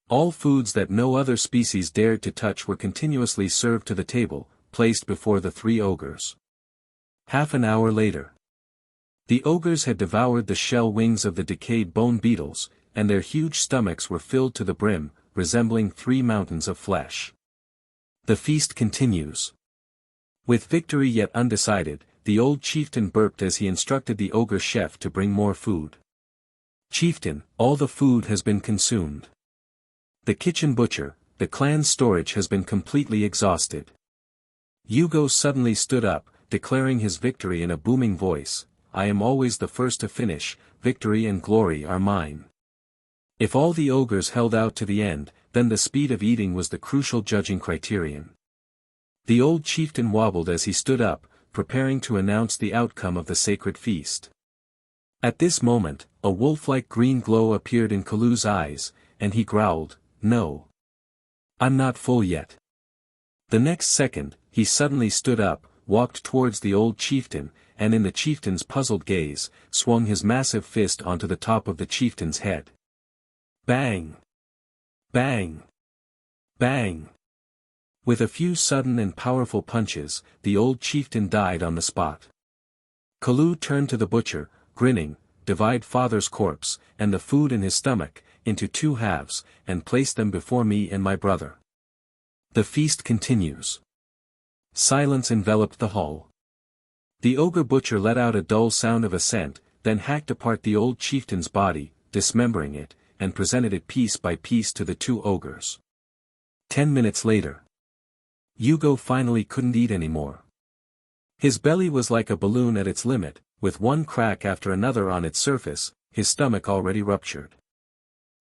B: All foods that no other species dared to touch were continuously served to the table, placed before the three ogres. Half an hour later. The ogres had devoured the shell wings of the decayed bone beetles, and their huge stomachs were filled to the brim, resembling 3 mountains of flesh. The feast continues. With victory yet undecided, the old chieftain burped as he instructed the ogre chef to bring more food. "Chieftain, all the food has been consumed. The kitchen butcher, the clan's storage has been completely exhausted." Hugo suddenly stood up, declaring his victory in a booming voice, "I am always the first to finish, victory and glory are mine." If all the ogres held out to the end, then the speed of eating was the crucial judging criterion. The old chieftain wobbled as he stood up, preparing to announce the outcome of the sacred feast. At this moment, a wolf-like green glow appeared in Kaloo's eyes, and he growled, "No. I'm not full yet." The next second, he suddenly stood up, walked towards the old chieftain, and in the chieftain's puzzled gaze, swung his massive fist onto the top of the chieftain's head. Bang! Bang! Bang! With a few sudden and powerful punches, the old chieftain died on the spot. Kaloo turned to the butcher, grinning, "Divide father's corpse, and the food in his stomach, into 2 halves, and place them before me and my brother." The feast continues. Silence enveloped the hall. The ogre butcher let out a dull sound of assent, then hacked apart the old chieftain's body, dismembering it, and presented it piece by piece to the 2 ogres. 10 minutes later. Hugo finally couldn't eat anymore. His belly was like a balloon at its limit, with one crack after another on its surface, his stomach already ruptured.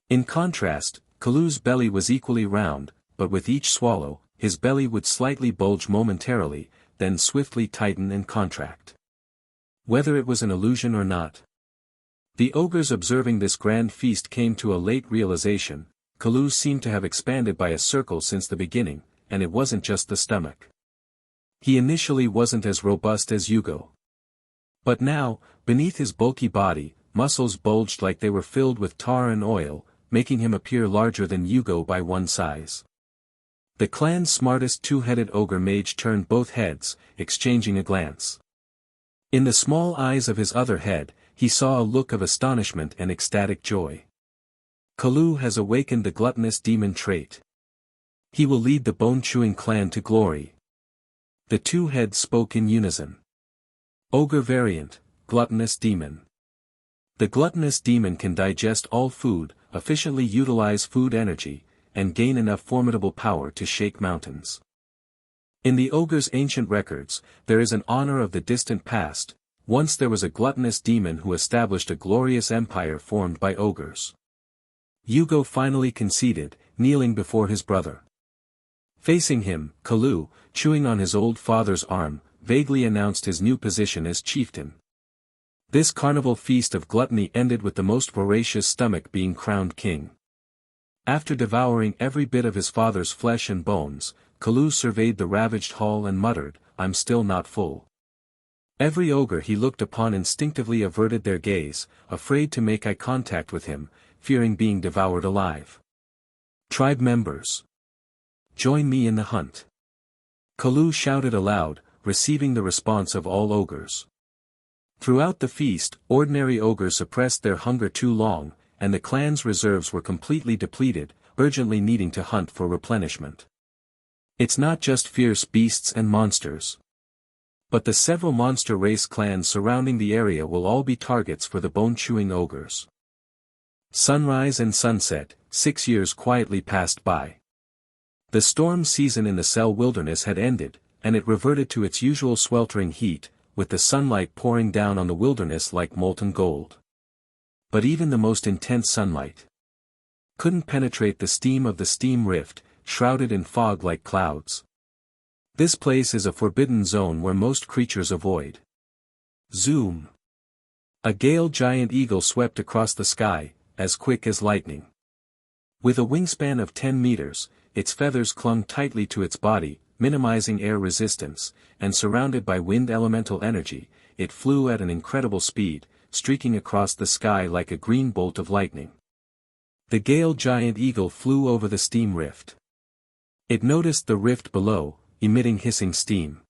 B: In contrast, Kaloo's belly was equally round, but with each swallow, his belly would slightly bulge momentarily, then swiftly tighten and contract. Whether it was an illusion or not. The ogres observing this grand feast came to a late realization: Kaloo seemed to have expanded by a circle since the beginning, and it wasn't just the stomach. He initially wasn't as robust as Hugo. But now, beneath his bulky body, muscles bulged like they were filled with tar and oil, making him appear larger than Hugo by 1 size. The clan's smartest 2-headed ogre mage turned both heads, exchanging a glance. In the small eyes of his other head, he saw a look of astonishment and ecstatic joy. Kaloo has awakened the gluttonous demon trait. He will lead the bone-chewing clan to glory. The 2 heads spoke in unison. Ogre variant, gluttonous demon. The gluttonous demon can digest all food, efficiently utilize food energy, and gain enough formidable power to shake mountains. In the ogre's ancient records, there is an honor of the distant past. Once there was a gluttonous demon who established a glorious empire formed by ogres. Hugo finally conceded, kneeling before his brother. Facing him, Kaloo, chewing on his old father's arm, vaguely announced his new position as chieftain. This carnival feast of gluttony ended with the most voracious stomach being crowned king. After devouring every bit of his father's flesh and bones, Kaloo surveyed the ravaged hall and muttered, "I'm still not full." Every ogre he looked upon instinctively averted their gaze, afraid to make eye contact with him, fearing being devoured alive. Tribe members, join me in the hunt. Kalu shouted aloud, receiving the response of all ogres. Throughout the feast, ordinary ogres suppressed their hunger too long, and the clan's reserves were completely depleted, urgently needing to hunt for replenishment. It's not just fierce beasts and monsters, but the several monster race clans surrounding the area will all be targets for the bone-chewing ogres. Sunrise and sunset, 6 years quietly passed by. The storm season in the Cell Wilderness had ended, and it reverted to its usual sweltering heat, with the sunlight pouring down on the wilderness like molten gold. But even the most intense sunlight couldn't penetrate the steam of the steam rift, shrouded in fog like clouds. This place is a forbidden zone where most creatures avoid. Zoom! A gale giant eagle swept across the sky, as quick as lightning. With a wingspan of 10 meters, its feathers clung tightly to its body, minimizing air resistance, and surrounded by wind elemental energy, it flew at an incredible speed, streaking across the sky like a green bolt of lightning. The gale giant eagle flew over the steam rift. It noticed the rift below, emitting hissing steam.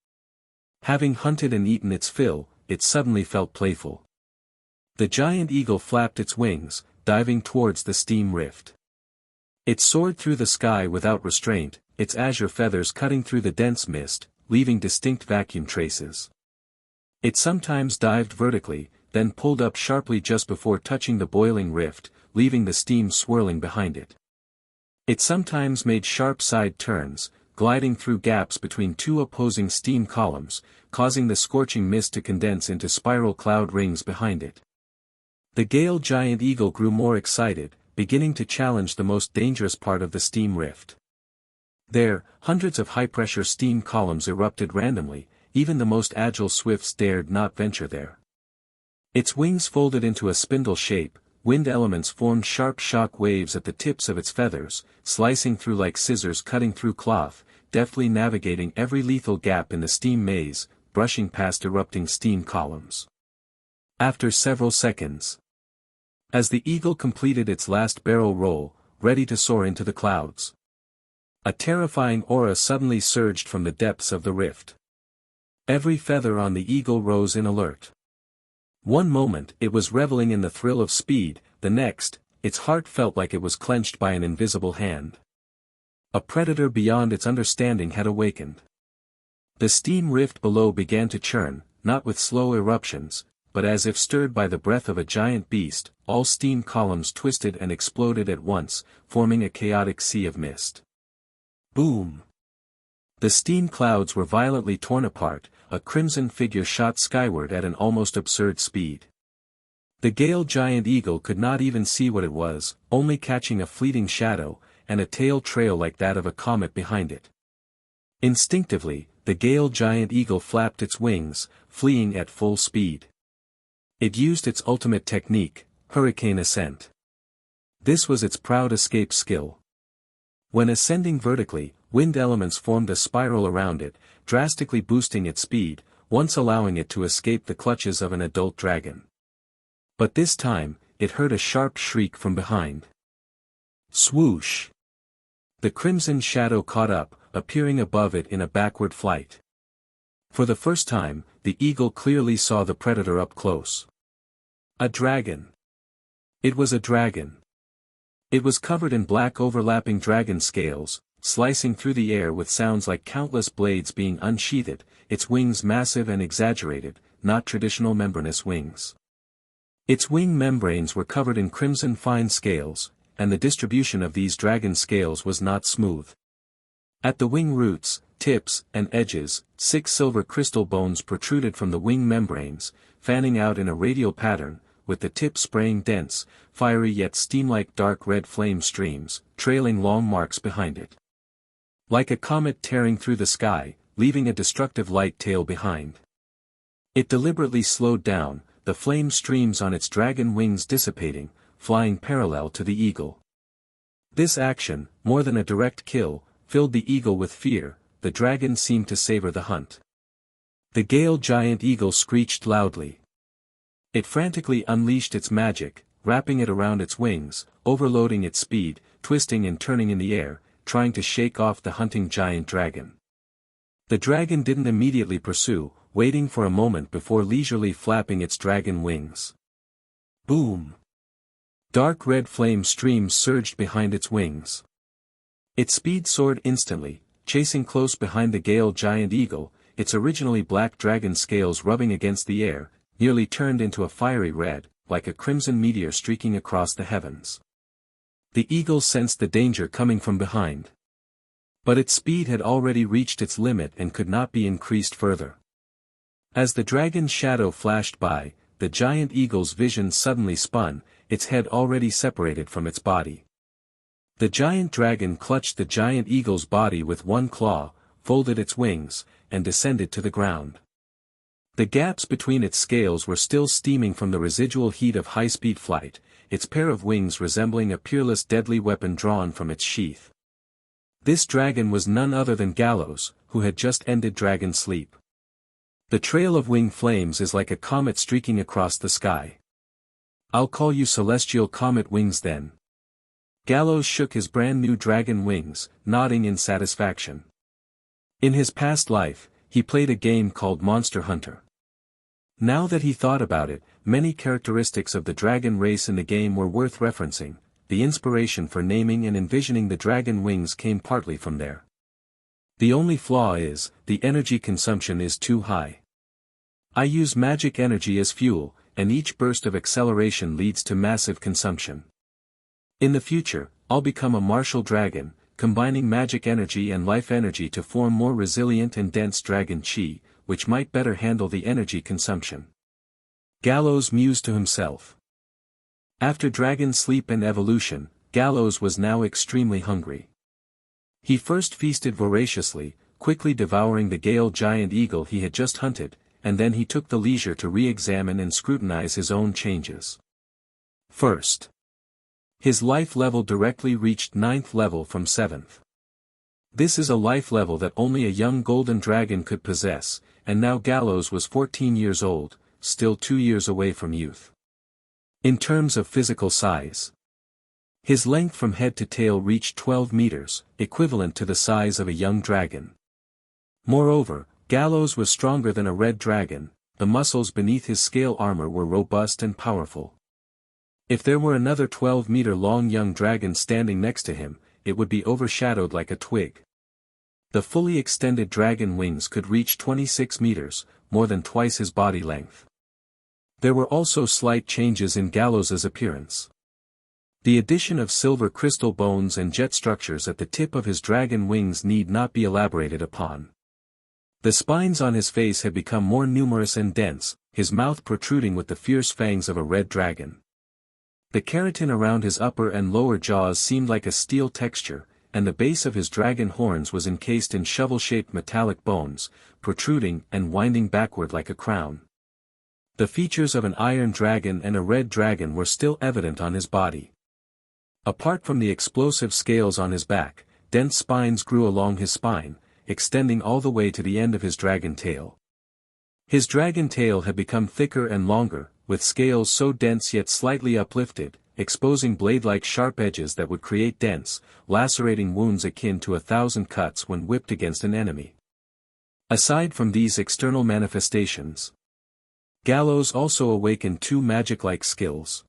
B: Having hunted and eaten its fill, it suddenly felt playful. The giant eagle flapped its wings, diving towards the steam rift. It soared through the sky without restraint, its azure feathers cutting through the dense mist, leaving distinct vacuum traces. It sometimes dived vertically, then pulled up sharply just before touching the boiling rift, leaving the steam swirling behind it. It sometimes made sharp side turns, gliding through gaps between two opposing steam columns, causing the scorching mist to condense into spiral cloud rings behind it. The gale giant eagle grew more excited, beginning to challenge the most dangerous part of the steam rift. There, hundreds of high-pressure steam columns erupted randomly, even the most agile swifts dared not venture there. Its wings folded into a spindle shape, wind elements formed sharp shock waves at the tips of its feathers, slicing through like scissors cutting through cloth, deftly navigating every lethal gap in the steam maze, brushing past erupting steam columns. After several seconds, as the eagle completed its last barrel roll, ready to soar into the clouds, a terrifying aura suddenly surged from the depths of the rift. Every feather on the eagle rose in alert. One moment it was reveling in the thrill of speed, the next, its heart felt like it was clenched by an invisible hand. A predator beyond its understanding had awakened. The steam rift below began to churn, not with slow eruptions, but as if stirred by the breath of a giant beast, all steam columns twisted and exploded at once, forming a chaotic sea of mist. Boom! The steam clouds were violently torn apart, a crimson figure shot skyward at an almost absurd speed. The gale giant eagle could not even see what it was, only catching a fleeting shadow, and a tail trail like that of a comet behind it. Instinctively, the gale giant eagle flapped its wings, fleeing at full speed. It used its ultimate technique, hurricane ascent. This was its proud escape skill. When ascending vertically, wind elements formed a spiral around it, drastically boosting its speed, once allowing it to escape the clutches of an adult dragon. But this time, it heard a sharp shriek from behind. Swoosh! The crimson shadow caught up, appearing above it in a backward flight. For the first time, the eagle clearly saw the predator up close. A dragon. It was a dragon. It was covered in black overlapping dragon scales, slicing through the air with sounds like countless blades being unsheathed, its wings massive and exaggerated, not traditional membranous wings. Its wing membranes were covered in crimson fine scales, and the distribution of these dragon scales was not smooth. At the wing roots, tips, and edges, 6 silver crystal bones protruded from the wing membranes, fanning out in a radial pattern, with the tip spraying dense, fiery yet steam-like dark red flame streams, trailing long marks behind it. Like a comet tearing through the sky, leaving a destructive light tail behind. It deliberately slowed down, the flame streams on its dragon wings dissipating, flying parallel to the eagle. This action, more than a direct kill, filled the eagle with fear. The dragon seemed to savor the hunt. The Gale giant eagle screeched loudly. It frantically unleashed its magic, wrapping it around its wings, overloading its speed, twisting and turning in the air, trying to shake off the hunting giant dragon. The dragon didn't immediately pursue, waiting for a moment before leisurely flapping its dragon wings. Boom! Dark red flame streams surged behind its wings. Its speed soared instantly, chasing close behind the Gale giant eagle, its originally black dragon scales rubbing against the air, nearly turned into a fiery red, like a crimson meteor streaking across the heavens. The eagle sensed the danger coming from behind. But its speed had already reached its limit and could not be increased further. As the dragon's shadow flashed by, the giant eagle's vision suddenly spun, its head already separated from its body. The giant dragon clutched the giant eagle's body with one claw, folded its wings, and descended to the ground. The gaps between its scales were still steaming from the residual heat of high-speed flight, its pair of wings resembling a peerless deadly weapon drawn from its sheath. This dragon was none other than Gallows, who had just ended dragon sleep. The trail of wing flames is like a comet streaking across the sky. I'll call you Celestial Comet Wings then. Gallows shook his brand new dragon wings, nodding in satisfaction. In his past life, he played a game called Monster Hunter. Now that he thought about it, many characteristics of the dragon race in the game were worth referencing. The inspiration for naming and envisioning the dragon wings came partly from there. The only flaw is, the energy consumption is too high. I use magic energy as fuel, and each burst of acceleration leads to massive consumption. In the future, I'll become a martial dragon, combining magic energy and life energy to form more resilient and dense dragon chi, which might better handle the energy consumption. Gallows mused to himself. After dragon sleep and evolution, Gallows was now extremely hungry. He first feasted voraciously, quickly devouring the Gale giant eagle he had just hunted, and then he took the leisure to re-examine and scrutinize his own changes. First, his life level directly reached 9th level from 7th. This is a life level that only a young golden dragon could possess, and now Gallows was 14 years old, still 2 years away from youth. In terms of physical size, his length from head to tail reached 12 meters, equivalent to the size of a young dragon. Moreover, Gallows was stronger than a red dragon, the muscles beneath his scale armor were robust and powerful. If there were another 12-meter-long young dragon standing next to him, it would be overshadowed like a twig. The fully extended dragon wings could reach 26 meters, more than twice his body length. There were also slight changes in Gallows's appearance. The addition of silver crystal bones and jet structures at the tip of his dragon wings need not be elaborated upon. The spines on his face had become more numerous and dense, his mouth protruding with the fierce fangs of a red dragon. The keratin around his upper and lower jaws seemed like a steel texture, and the base of his dragon horns was encased in shovel-shaped metallic bones, protruding and winding backward like a crown. The features of an iron dragon and a red dragon were still evident on his body. Apart from the explosive scales on his back, dense spines grew along his spine, extending all the way to the end of his dragon tail. His dragon tail had become thicker and longer, with scales so dense yet slightly uplifted, exposing blade-like sharp edges that would create dense, lacerating wounds akin to 1,000 cuts when whipped against an enemy. Aside from these external manifestations, Gallows also awakened 2 magic-like skills.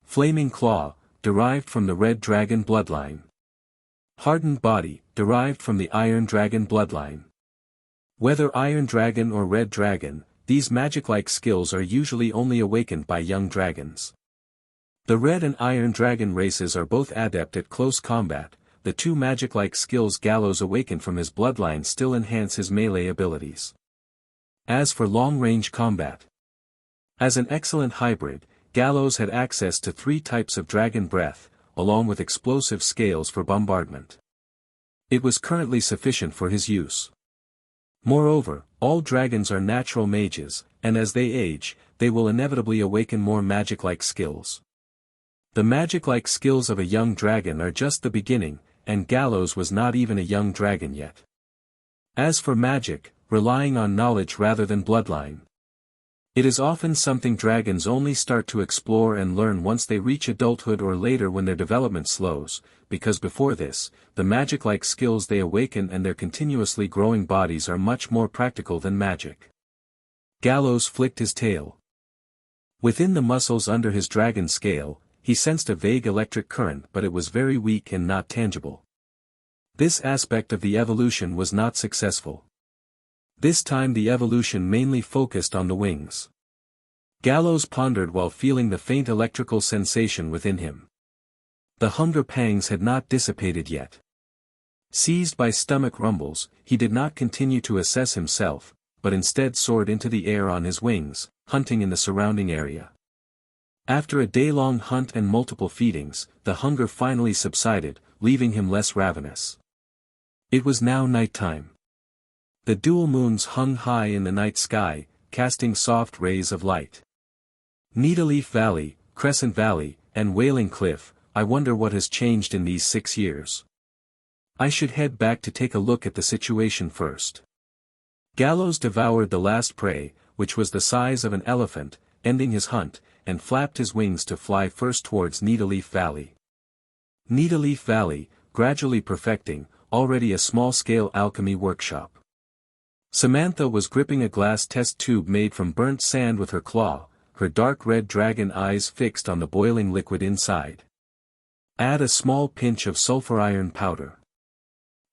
B: Flaming Claw, derived from the Red Dragon bloodline. Hardened Body, derived from the Iron Dragon bloodline. Whether Iron Dragon or Red Dragon, these magic-like skills are usually only awakened by young dragons. The Red and Iron Dragon races are both adept at close combat. The 2 magic-like skills Gallows awakened from his bloodline still enhance his melee abilities. As for long-range combat, as an excellent hybrid, Gallows had access to 3 types of dragon breath, along with explosive scales for bombardment. It was currently sufficient for his use. Moreover, all dragons are natural mages, and as they age, they will inevitably awaken more magic-like skills. The magic-like skills of a young dragon are just the beginning, and Gallows was not even a young dragon yet. As for magic, relying on knowledge rather than bloodline. It is often something dragons only start to explore and learn once they reach adulthood or later when their development slows, because before this, the magic-like skills they awaken and their continuously growing bodies are much more practical than magic. Gallows flicked his tail. Within the muscles under his dragon scale, he sensed a vague electric current, but it was very weak and not tangible. This aspect of the evolution was not successful. This time the evolution mainly focused on the wings. Gallows pondered while feeling the faint electrical sensation within him. The hunger pangs had not dissipated yet. Seized by stomach rumbles, he did not continue to assess himself, but instead soared into the air on his wings, hunting in the surrounding area. After a day-long hunt and multiple feedings, the hunger finally subsided, leaving him less ravenous. It was now nighttime. The dual moons hung high in the night sky, casting soft rays of light. Needleleaf Valley, Crescent Valley, and Wailing Cliff, I wonder what has changed in these 6 years. I should head back to take a look at the situation first. Gallows devoured the last prey, which was the size of an elephant, ending his hunt, and flapped his wings to fly first towards Needleleaf Valley. Needleleaf Valley, gradually perfecting, already a small-scale alchemy workshop. Samantha was gripping a glass test tube made from burnt sand with her claw, her dark red dragon eyes fixed on the boiling liquid inside. Add a small pinch of sulfur iron powder.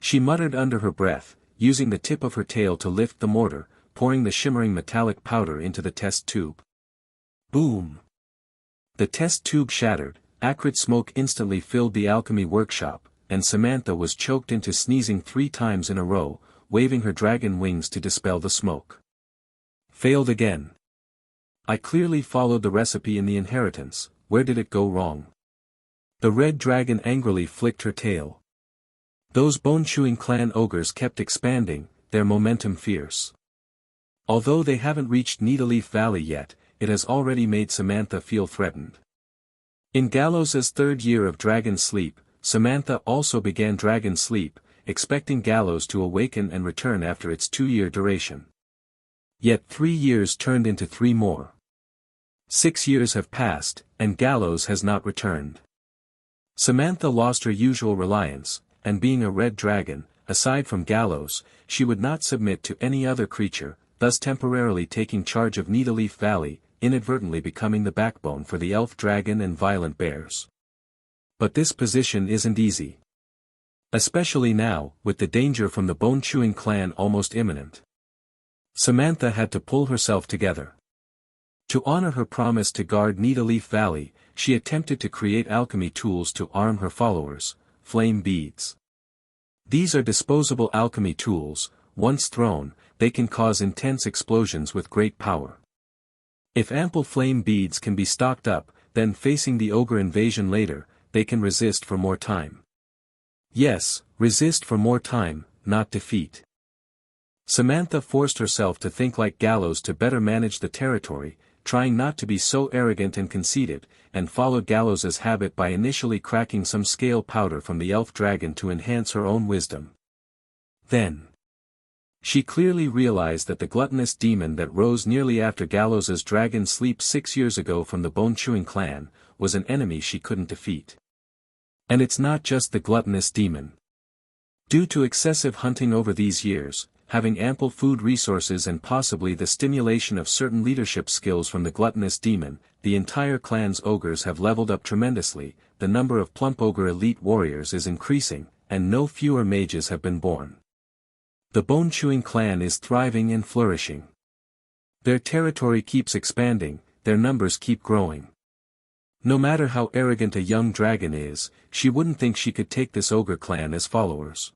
B: She muttered under her breath, using the tip of her tail to lift the mortar, pouring the shimmering metallic powder into the test tube. Boom! The test tube shattered, acrid smoke instantly filled the alchemy workshop, and Samantha was choked into sneezing 3 times in a row, waving her dragon wings to dispel the smoke. Failed again. I clearly followed the recipe in the inheritance, where did it go wrong? The red dragon angrily flicked her tail. Those bone-chewing clan ogres kept expanding, their momentum fierce. Although they haven't reached Needleleaf Valley yet, it has already made Samantha feel threatened. In Gallows' 3rd year of dragon sleep, Samantha also began dragon sleep, expecting Gallows to awaken and return after its 2-year duration. Yet 3 years turned into 3 more. 6 years have passed, and Gallows has not returned. Samantha lost her usual reliance, and being a red dragon, aside from Gallows, she would not submit to any other creature, thus temporarily taking charge of Needleleaf Valley, inadvertently becoming the backbone for the elf dragon and violent bears. But this position isn't easy. Especially now, with the danger from the bone-chewing clan almost imminent. Samantha had to pull herself together. To honor her promise to guard Needleleaf Valley, she attempted to create alchemy tools to arm her followers, flame beads. These are disposable alchemy tools. Once thrown, they can cause intense explosions with great power. If ample flame beads can be stocked up, then facing the ogre invasion later, they can resist for more time. Yes, resist for more time, not defeat. Samantha forced herself to think like Gallows to better manage the territory, trying not to be so arrogant and conceited, and followed Gallows' habit by initially cracking some scale powder from the elf dragon to enhance her own wisdom. Then, she clearly realized that the gluttonous demon that rose nearly after Gallows' dragon sleep 6 years ago from the bone-chewing clan, was an enemy she couldn't defeat. And it's not just the gluttonous demon. Due to excessive hunting over these years, having ample food resources and possibly the stimulation of certain leadership skills from the gluttonous demon, the entire clan's ogres have leveled up tremendously, the number of plump ogre elite warriors is increasing, and no fewer mages have been born. The bone-chewing clan is thriving and flourishing. Their territory keeps expanding, their numbers keep growing. No matter how arrogant a young dragon is, she wouldn't think she could take this ogre clan as followers.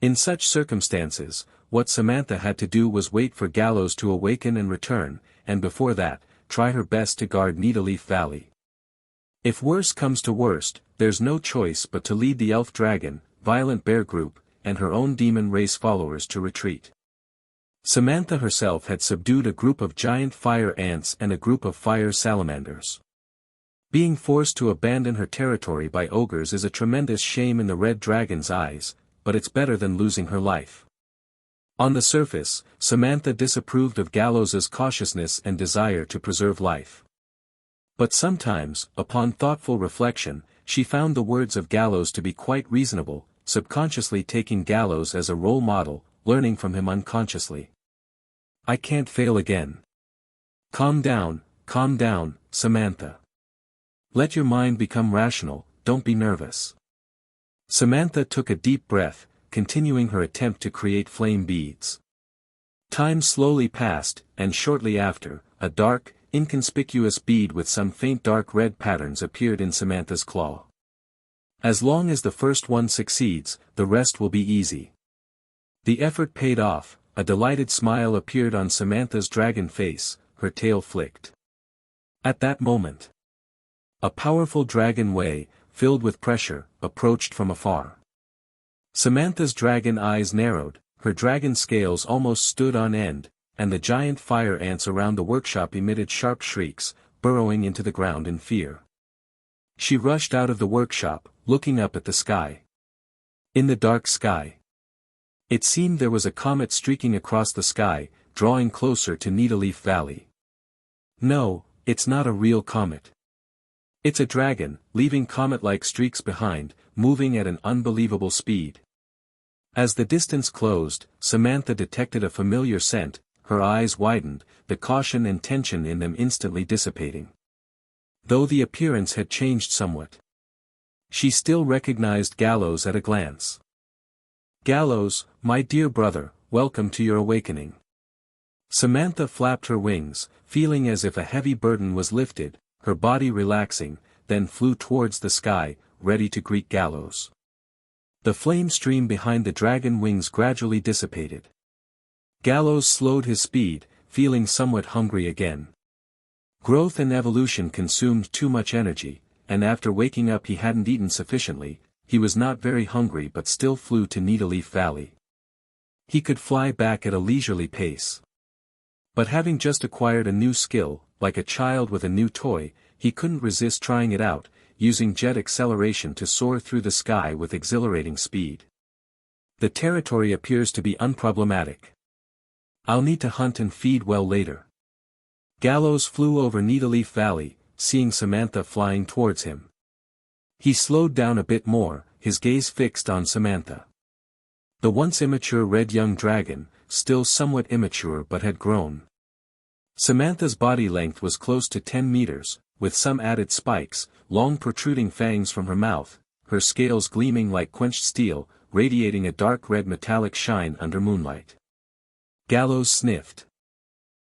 B: In such circumstances, what Samantha had to do was wait for Gallows to awaken and return, and before that, try her best to guard Needleleaf Valley. If worse comes to worst, there's no choice but to lead the elf dragon, violent bear group, and her own demon race followers to retreat. Samantha herself had subdued a group of giant fire ants and a group of fire salamanders. Being forced to abandon her territory by ogres is a tremendous shame in the red dragon's eyes, but it's better than losing her life. On the surface, Samantha disapproved of Gallows's cautiousness and desire to preserve life. But sometimes, upon thoughtful reflection, she found the words of Gallows to be quite reasonable, subconsciously taking Gallows as a role model, learning from him unconsciously. I can't fail again. Calm down, Samantha. Let your mind become rational, don't be nervous. Samantha took a deep breath, continuing her attempt to create flame beads. Time slowly passed, and shortly after, a dark, inconspicuous bead with some faint dark red patterns appeared in Samantha's claw. As long as the first one succeeds, the rest will be easy. The effort paid off, a delighted smile appeared on Samantha's dragon face, her tail flicked. At that moment, a powerful dragon way, filled with pressure, approached from afar. Samantha's dragon eyes narrowed, her dragon scales almost stood on end, and the giant fire ants around the workshop emitted sharp shrieks, burrowing into the ground in fear. She rushed out of the workshop, looking up at the sky. In the dark sky, it seemed there was a comet streaking across the sky, drawing closer to Needleleaf Valley. No, it's not a real comet. It's a dragon, leaving comet-like streaks behind, moving at an unbelievable speed. As the distance closed, Samantha detected a familiar scent, her eyes widened, the caution and tension in them instantly dissipating. Though the appearance had changed somewhat, she still recognized Gallows at a glance. Gallows, my dear brother, welcome to your awakening. Samantha flapped her wings, feeling as if a heavy burden was lifted, her body relaxing, then flew towards the sky, ready to greet Gallows. The flame stream behind the dragon wings gradually dissipated. Gallows slowed his speed, feeling somewhat hungry again. Growth and evolution consumed too much energy, and after waking up he hadn't eaten sufficiently. He was not very hungry but still flew to Needleleaf Valley. He could fly back at a leisurely pace. But having just acquired a new skill, like a child with a new toy, he couldn't resist trying it out, using jet acceleration to soar through the sky with exhilarating speed. The territory appears to be unproblematic. I'll need to hunt and feed well later. Gallows flew over Needleleaf Valley, seeing Samantha flying towards him. He slowed down a bit more, his gaze fixed on Samantha. The once immature red young dragon, still somewhat immature but had grown. Samantha's body length was close to 10 meters, with some added spikes, long protruding fangs from her mouth, her scales gleaming like quenched steel, radiating a dark red metallic shine under moonlight. Gallows sniffed.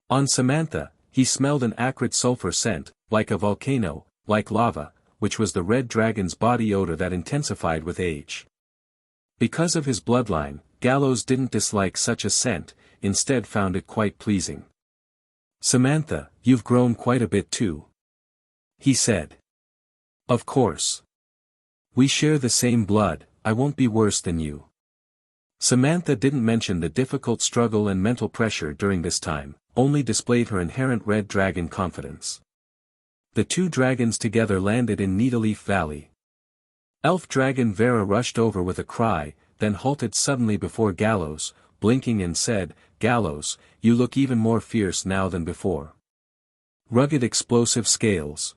B: On Samantha, he smelled an acrid sulfur scent, like a volcano, like lava, which was the red dragon's body odor that intensified with age. Because of his bloodline, Gallows didn't dislike such a scent, instead found it quite pleasing. Samantha, you've grown quite a bit too, he said. Of course. We share the same blood, I won't be worse than you. Samantha didn't mention the difficult struggle and mental pressure during this time, only displayed her inherent red dragon confidence. The two dragons together landed in Needleleaf Valley. Elf dragon Vera rushed over with a cry, then halted suddenly before Gallows, blinking and said, Gallows, you look even more fierce now than before. Rugged explosive scales.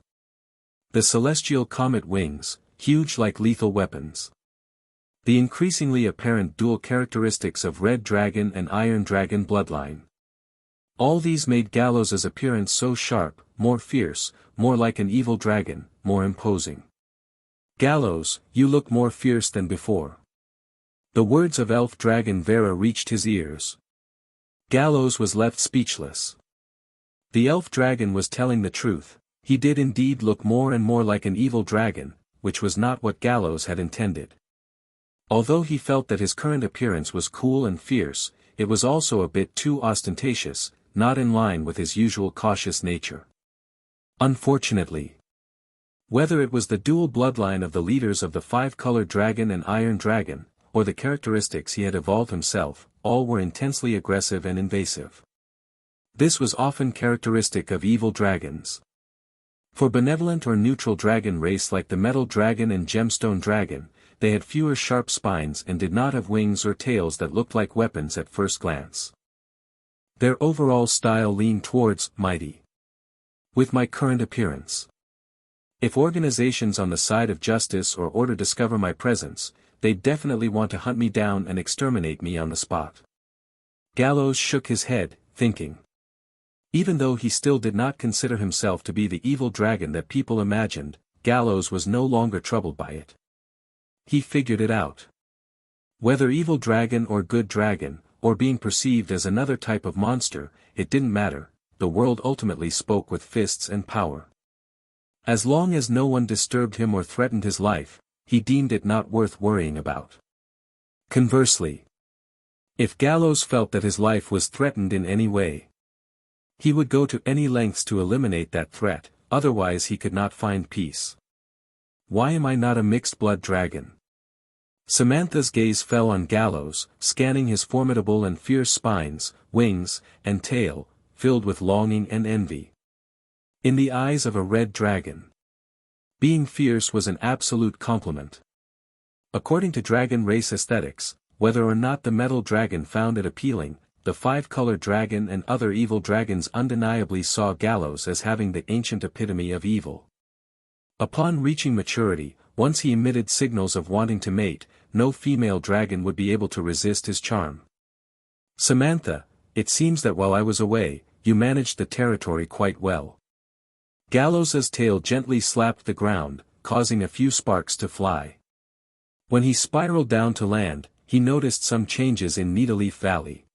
B: The celestial comet wings, huge like lethal weapons. The increasingly apparent dual characteristics of red dragon and iron dragon bloodline. All these made Gallows's appearance so sharp, more fierce, more like an evil dragon, more imposing. Gallows, you look more fierce than before. The words of elf dragon Vera reached his ears. Gallows was left speechless. The elf dragon was telling the truth, he did indeed look more and more like an evil dragon, which was not what Gallows had intended. Although he felt that his current appearance was cool and fierce, it was also a bit too ostentatious, not in line with his usual cautious nature. Unfortunately, whether it was the dual bloodline of the leaders of the five-colored dragon and iron dragon, or the characteristics he had evolved himself, all were intensely aggressive and invasive. This was often characteristic of evil dragons. For benevolent or neutral dragon race like the metal dragon and gemstone dragon, they had fewer sharp spines and did not have wings or tails that looked like weapons at first glance. Their overall style leaned towards mighty. With my current appearance. If organizations on the side of justice or order discover my presence, they definitely want to hunt me down and exterminate me on the spot. Gallows shook his head, thinking. Even though he still did not consider himself to be the evil dragon that people imagined, Gallows was no longer troubled by it. He figured it out. Whether evil dragon or good dragon, or being perceived as another type of monster, it didn't matter, the world ultimately spoke with fists and power. As long as no one disturbed him or threatened his life, he deemed it not worth worrying about. Conversely, if Gallows felt that his life was threatened in any way, he would go to any lengths to eliminate that threat, otherwise he could not find peace. Why am I not a mixed-blood dragon? Samantha's gaze fell on Gallows, scanning his formidable and fierce spines, wings, and tail, filled with longing and envy. In the eyes of a red dragon, being fierce was an absolute compliment. According to dragon race aesthetics, whether or not the metal dragon found it appealing, the five-colored dragon and other evil dragons undeniably saw Gallows as having the ancient epitome of evil. Upon reaching maturity, once he emitted signals of wanting to mate, no female dragon would be able to resist his charm. Samantha, it seems that while I was away, you managed the territory quite well. Gallows's tail gently slapped the ground, causing a few sparks to fly. When he spiraled down to land, he noticed some changes in Needleleaf Valley.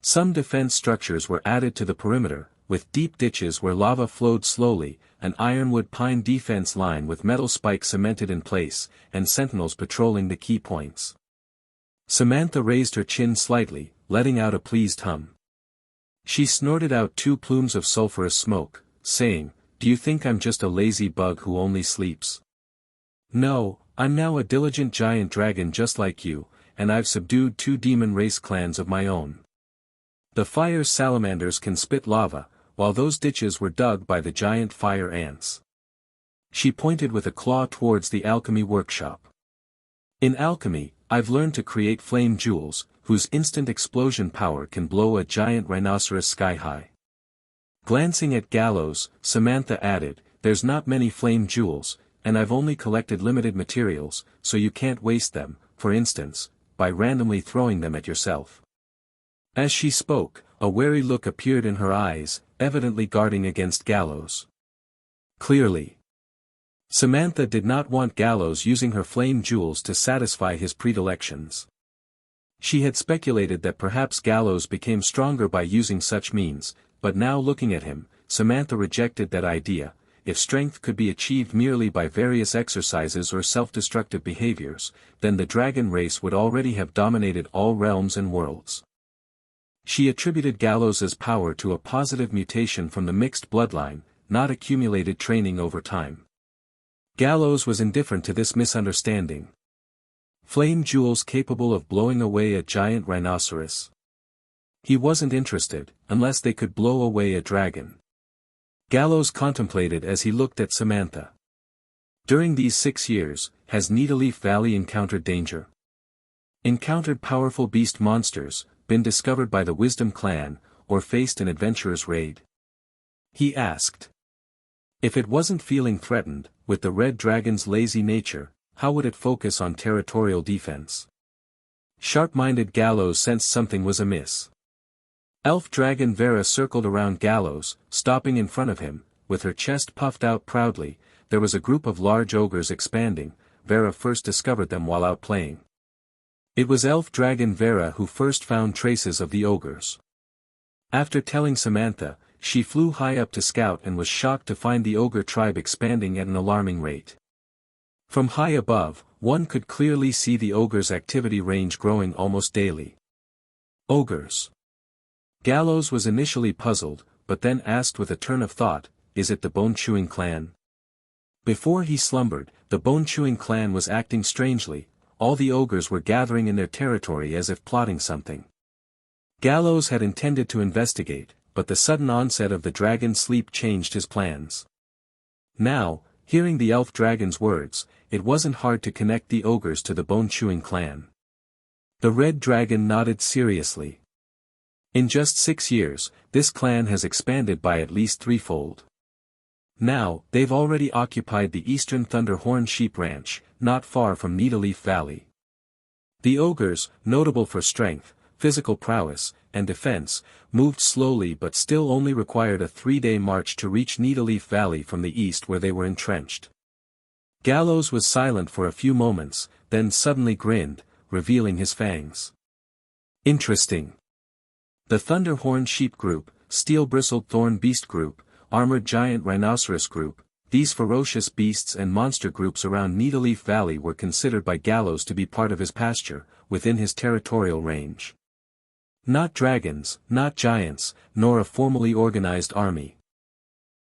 B: Some defense structures were added to the perimeter, with deep ditches where lava flowed slowly, an ironwood pine defense line with metal spikes cemented in place, and sentinels patrolling the key points. Samantha raised her chin slightly, letting out a pleased hum. She snorted out 2 plumes of sulfurous smoke, saying, "Do you think I'm just a lazy bug who only sleeps? No, I'm now a diligent giant dragon just like you, and I've subdued 2 demon race clans of my own. The fire salamanders can spit lava, while those ditches were dug by the giant fire ants." She pointed with a claw towards the alchemy workshop. "In alchemy, I've learned to create flame jewels, whose instant explosion power can blow a giant rhinoceros sky-high." Glancing at Gallows, Samantha added, "There's not many flame jewels, and I've only collected limited materials, so you can't waste them, for instance, by randomly throwing them at yourself." As she spoke, a wary look appeared in her eyes, evidently guarding against Gallows. Clearly, Samantha did not want Gallows using her flame jewels to satisfy his predilections. She had speculated that perhaps Gallows became stronger by using such means, but now looking at him, Samantha rejected that idea. If strength could be achieved merely by various exercises or self-destructive behaviors, then the dragon race would already have dominated all realms and worlds. She attributed Gallows's power to a positive mutation from the mixed bloodline, not accumulated training over time. Gallows was indifferent to this misunderstanding. Flame jewels capable of blowing away a giant rhinoceros. He wasn't interested, unless they could blow away a dragon. Gallows contemplated as he looked at Samantha. During these 6 years, has Needleleaf Valley encountered danger? Encountered powerful beast monsters, been discovered by the Wisdom clan, or faced an adventurer's raid? He asked. If it wasn't feeling threatened, with the red dragon's lazy nature, how would it focus on territorial defense? Sharp-minded Gallows sensed something was amiss. Elf dragon Vera circled around Gallows, stopping in front of him, with her chest puffed out proudly. There was a group of large ogres expanding. Vera first discovered them while out playing. It was elf dragon Vera who first found traces of the ogres. After telling Samantha, she flew high up to scout and was shocked to find the ogre tribe expanding at an alarming rate. From high above, one could clearly see the ogres' activity range growing almost daily. Ogres. Gallows was initially puzzled, but then asked with a turn of thought, "Is it the bone-chewing clan?" Before he slumbered, the bone-chewing clan was acting strangely. All the ogres were gathering in their territory as if plotting something. Gallows had intended to investigate, but the sudden onset of the dragon's sleep changed his plans. Now, Hearing the elf dragon's words, it wasn't hard to connect the ogres to the bone-chewing clan. The red dragon nodded seriously. In just 6 years, this clan has expanded by at least threefold. Now, they've already occupied the eastern Thunderhorn Sheep Ranch, not far from Needleleaf Valley. The ogres, notable for strength, physical prowess, and defense, moved slowly but still only required a 3-day march to reach Needleleaf Valley from the east where they were entrenched. Gallows was silent for a few moments, then suddenly grinned, revealing his fangs. Interesting. The Thunderhorn Sheep Group, Steel-Bristled Thorn Beast Group, Armored Giant Rhinoceros Group, these ferocious beasts and monster groups around Needleleaf Valley were considered by Gallows to be part of his pasture, within his territorial range. Not dragons, not giants, nor a formally organized army.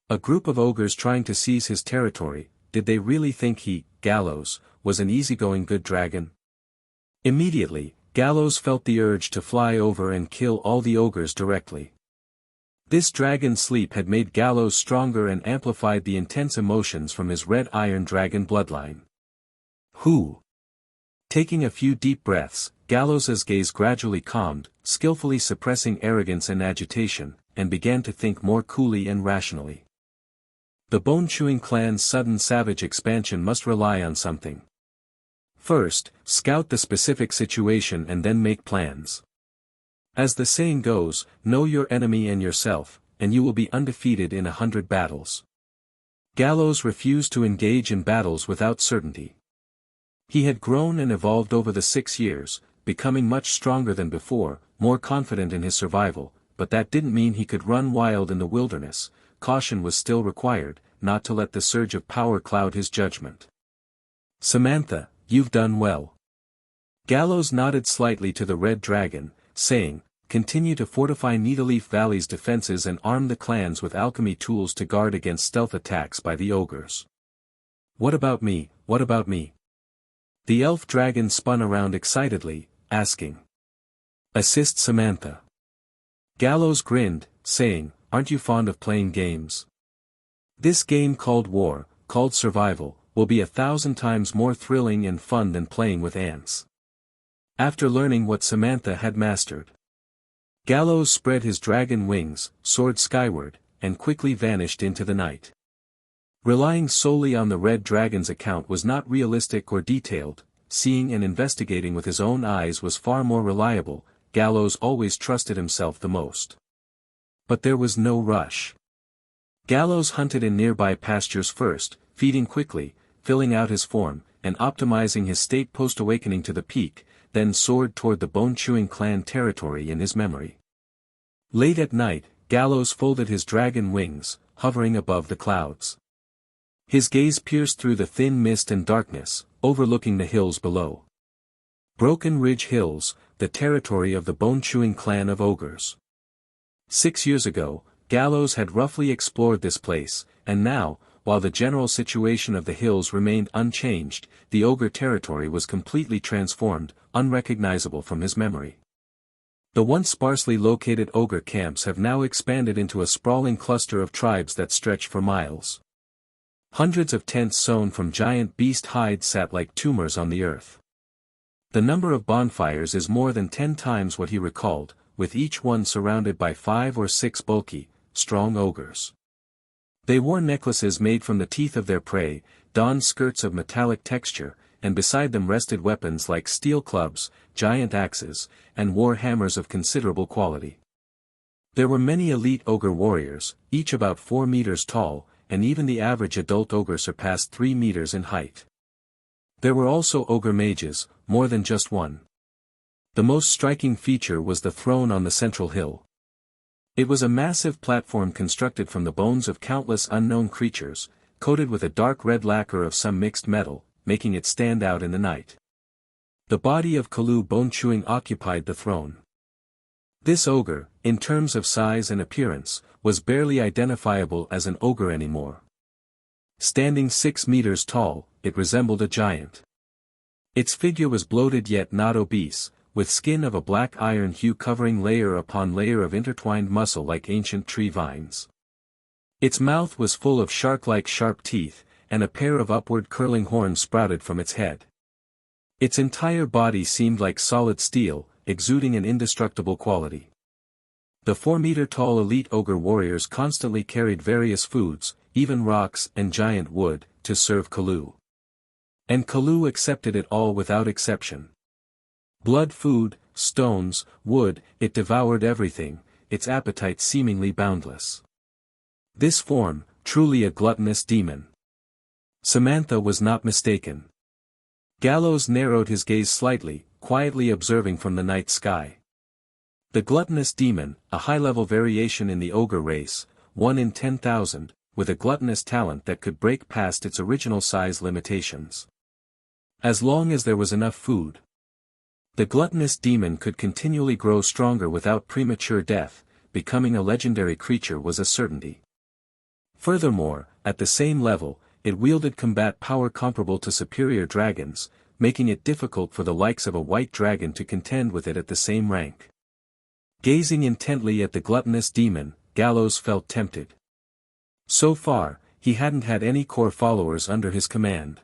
B: A group of ogres trying to seize his territory. Did they really think he, Gallows, was an easygoing good dragon? Immediately, Gallows felt the urge to fly over and kill all the ogres directly. This dragon sleep had made Gallows stronger and amplified the intense emotions from his red iron dragon bloodline. Who? Taking a few deep breaths, Gallows's gaze gradually calmed, skillfully suppressing arrogance and agitation, and began to think more coolly and rationally. The bone-chewing clan's sudden savage expansion must rely on something. First, scout the specific situation and then make plans. As the saying goes, know your enemy and yourself, and you will be undefeated in 100 battles. Gallows refused to engage in battles without certainty. He had grown and evolved over the 6 years, becoming much stronger than before, more confident in his survival, but that didn't mean he could run wild in the wilderness. Caution was still required, not to let the surge of power cloud his judgment. Samantha, you've done well. Gallows nodded slightly to the red dragon, saying, continue to fortify Needleleaf Valley's defenses and arm the clans with alchemy tools to guard against stealth attacks by the ogres. What about me, what about me? The elf dragon spun around excitedly, asking. Assist Samantha. Gallows grinned, saying, aren't you fond of playing games? This game called war, called survival, will be 1,000 times more thrilling and fun than playing with ants. After learning what Samantha had mastered, Gallows spread his dragon wings, soared skyward, and quickly vanished into the night. Relying solely on the red dragon's account was not realistic or detailed, seeing and investigating with his own eyes was far more reliable. Gallows always trusted himself the most. But there was no rush. Gallows hunted in nearby pastures first, feeding quickly, filling out his form, and optimizing his state post-awakening to the peak, then soared toward the bone-chewing clan territory in his memory. Late at night, Gallows folded his dragon wings, hovering above the clouds. His gaze pierced through the thin mist and darkness, overlooking the hills below. Broken Ridge Hills, the territory of the bone-chewing clan of ogres. 6 years ago, Gallows had roughly explored this place, and now, while the general situation of the hills remained unchanged, the ogre territory was completely transformed, unrecognizable from his memory. The once sparsely located ogre camps have now expanded into a sprawling cluster of tribes that stretch for miles. Hundreds of tents sewn from giant beast hides sat like tumors on the earth. The number of bonfires is more than 10 times what he recalled, with each one surrounded by 5 or 6 bulky, strong ogres. They wore necklaces made from the teeth of their prey, donned skirts of metallic texture, and beside them rested weapons like steel clubs, giant axes, and war hammers of considerable quality. There were many elite ogre warriors, each about 4 meters tall, and even the average adult ogre surpassed 3 meters in height. There were also ogre mages, more than just one. The most striking feature was the throne on the central hill. It was a massive platform constructed from the bones of countless unknown creatures, coated with a dark red lacquer of some mixed metal, making it stand out in the night. The body of Kalu Bone-Chewing occupied the throne. This ogre, in terms of size and appearance, was barely identifiable as an ogre anymore. Standing 6 meters tall, it resembled a giant. Its figure was bloated yet not obese, with skin of a black iron hue covering layer upon layer of intertwined muscle like ancient tree vines. Its mouth was full of shark-like sharp teeth, and a pair of upward curling horns sprouted from its head. Its entire body seemed like solid steel, exuding an indestructible quality. The 4-meter-tall elite ogre warriors constantly carried various foods, even rocks and giant wood, to serve Kalu. And Kalu accepted it all without exception. Blood, food, stones, wood, it devoured everything, its appetite seemingly boundless. This form, truly a gluttonous demon. Samantha was not mistaken. Gallows narrowed his gaze slightly, quietly observing from the night sky. The gluttonous demon, a high-level variation in the ogre race, 1 in 10,000, with a gluttonous talent that could break past its original size limitations. As long as there was enough food, the gluttonous demon could continually grow stronger without premature death, becoming a legendary creature was a certainty. Furthermore, at the same level, it wielded combat power comparable to superior dragons, making it difficult for the likes of a white dragon to contend with it at the same rank. Gazing intently at the gluttonous demon, Gallows felt tempted. So far, he hadn't had any core followers under his command.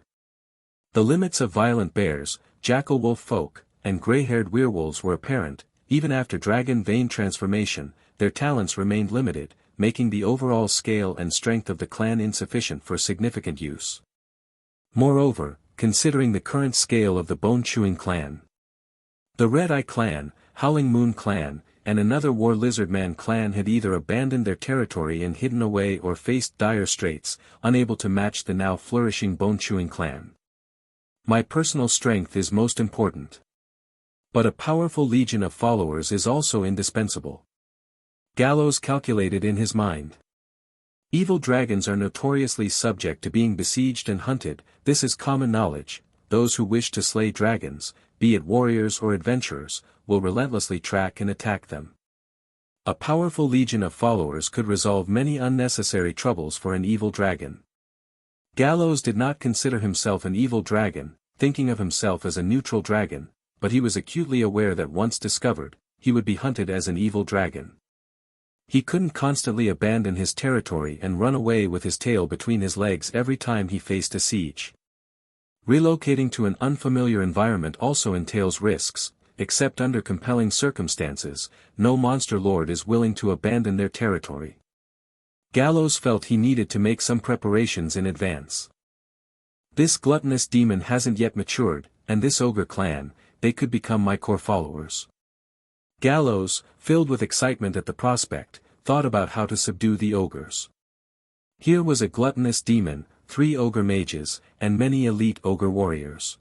B: The limits of violent bears, jackal wolf folk, and gray-haired werewolves were apparent. Even after dragon vein transformation, their talents remained limited, making the overall scale and strength of the clan insufficient for significant use. Moreover, considering the current scale of the bone-chewing clan, the Red-Eye clan, Howling Moon clan, and another War Lizardman clan had either abandoned their territory and hidden away or faced dire straits, unable to match the now flourishing bone-chewing clan. My personal strength is most important. But a powerful legion of followers is also indispensable. Gallows calculated in his mind. Evil dragons are notoriously subject to being besieged and hunted, this is common knowledge. Those who wish to slay dragons, be it warriors or adventurers, will relentlessly track and attack them. A powerful legion of followers could resolve many unnecessary troubles for an evil dragon. Gallows did not consider himself an evil dragon, thinking of himself as a neutral dragon, but he was acutely aware that once discovered, he would be hunted as an evil dragon. He couldn't constantly abandon his territory and run away with his tail between his legs every time he faced a siege. Relocating to an unfamiliar environment also entails risks. Except under compelling circumstances, no monster lord is willing to abandon their territory. Gallows felt he needed to make some preparations in advance. This gluttonous demon hasn't yet matured, and this ogre clan, they could become my core followers. Gallows, filled with excitement at the prospect, thought about how to subdue the ogres. Here was a gluttonous demon, 3 ogre mages, and many elite ogre warriors.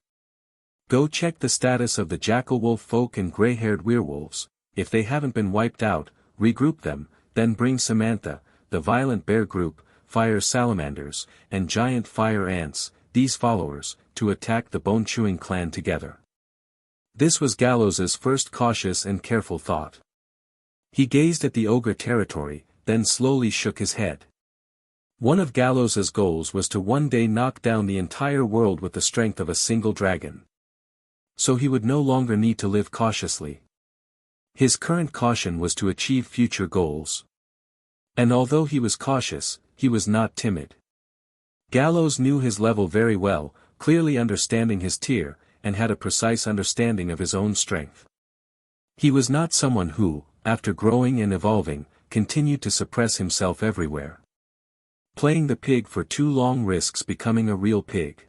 B: Go check the status of the jackal wolf folk and gray-haired werewolves. If they haven't been wiped out, regroup them, then bring Samantha, the violent bear group, fire salamanders, and giant fire ants, these followers, to attack the bone-chewing clan together. This was Gallows's first cautious and careful thought. He gazed at the ogre territory, then slowly shook his head. One of Gallows's goals was to one day knock down the entire world with the strength of a single dragon. So he would no longer need to live cautiously. His current caution was to achieve future goals. And although he was cautious, he was not timid. Gallows knew his level very well, clearly understanding his tier, and had a precise understanding of his own strength. He was not someone who, after growing and evolving, continued to suppress himself everywhere. Playing the pig for too long risks becoming a real pig.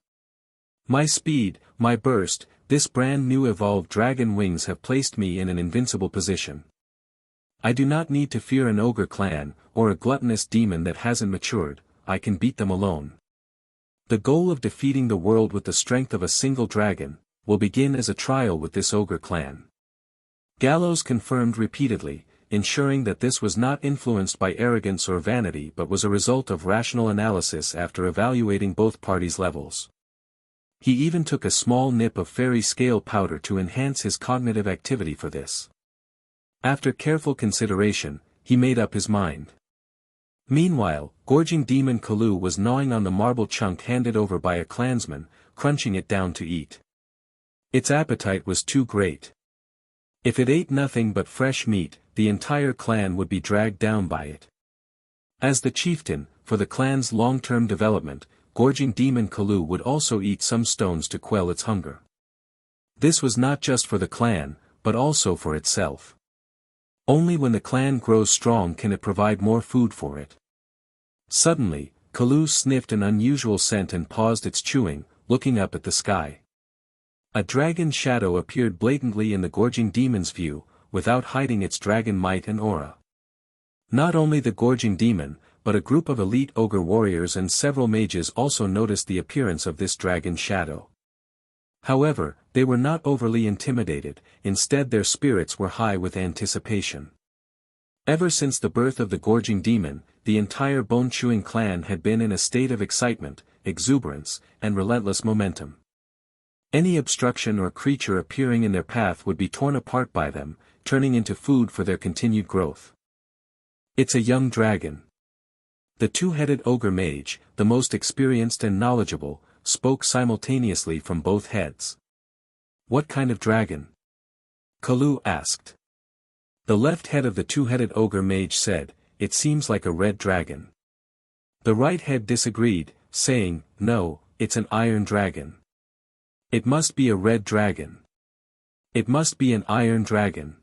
B: My speed, my burst, this brand new evolved dragon wings have placed me in an invincible position. I do not need to fear an ogre clan, or a gluttonous demon that hasn't matured, I can beat them alone. The goal of defeating the world with the strength of a single dragon, will begin as a trial with this ogre clan. Gallows confirmed repeatedly, ensuring that this was not influenced by arrogance or vanity but was a result of rational analysis after evaluating both parties' levels. He even took a small nip of fairy scale powder to enhance his cognitive activity for this. After careful consideration, he made up his mind. Meanwhile, gorging demon Kalu was gnawing on the marble chunk handed over by a clansman, crunching it down to eat. Its appetite was too great. If it ate nothing but fresh meat, the entire clan would be dragged down by it. As the chieftain, for the clan's long-term development, gorging demon Kalu would also eat some stones to quell its hunger. This was not just for the clan, but also for itself. Only when the clan grows strong can it provide more food for it. Suddenly, Kalu sniffed an unusual scent and paused its chewing, looking up at the sky. A dragon shadow appeared blatantly in the gorging demon's view, without hiding its dragon might and aura. Not only the gorging demon, but a group of elite ogre warriors and several mages also noticed the appearance of this dragon shadow. However, they were not overly intimidated, instead their spirits were high with anticipation. Ever since the birth of the gorging demon, the entire bone-chewing clan had been in a state of excitement, exuberance, and relentless momentum. Any obstruction or creature appearing in their path would be torn apart by them, turning into food for their continued growth. It's a young dragon. The two-headed ogre mage, the most experienced and knowledgeable, spoke simultaneously from both heads. What kind of dragon? Kalu asked. The left head of the two-headed ogre mage said, it seems like a red dragon. The right head disagreed, saying, no, it's an iron dragon. It must be a red dragon. It must be an iron dragon.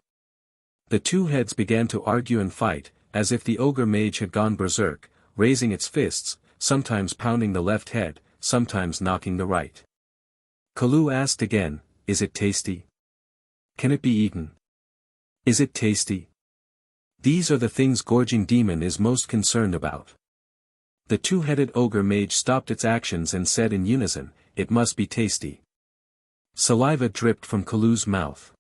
B: The two heads began to argue and fight, as if the ogre mage had gone berserk, raising its fists, sometimes pounding the left head, sometimes knocking the right. Kalu asked again, is it tasty? Can it be eaten? Is it tasty? These are the things gorging demon is most concerned about. The two-headed ogre mage stopped its actions and said in unison, it must be tasty. Saliva dripped from Kalu's mouth.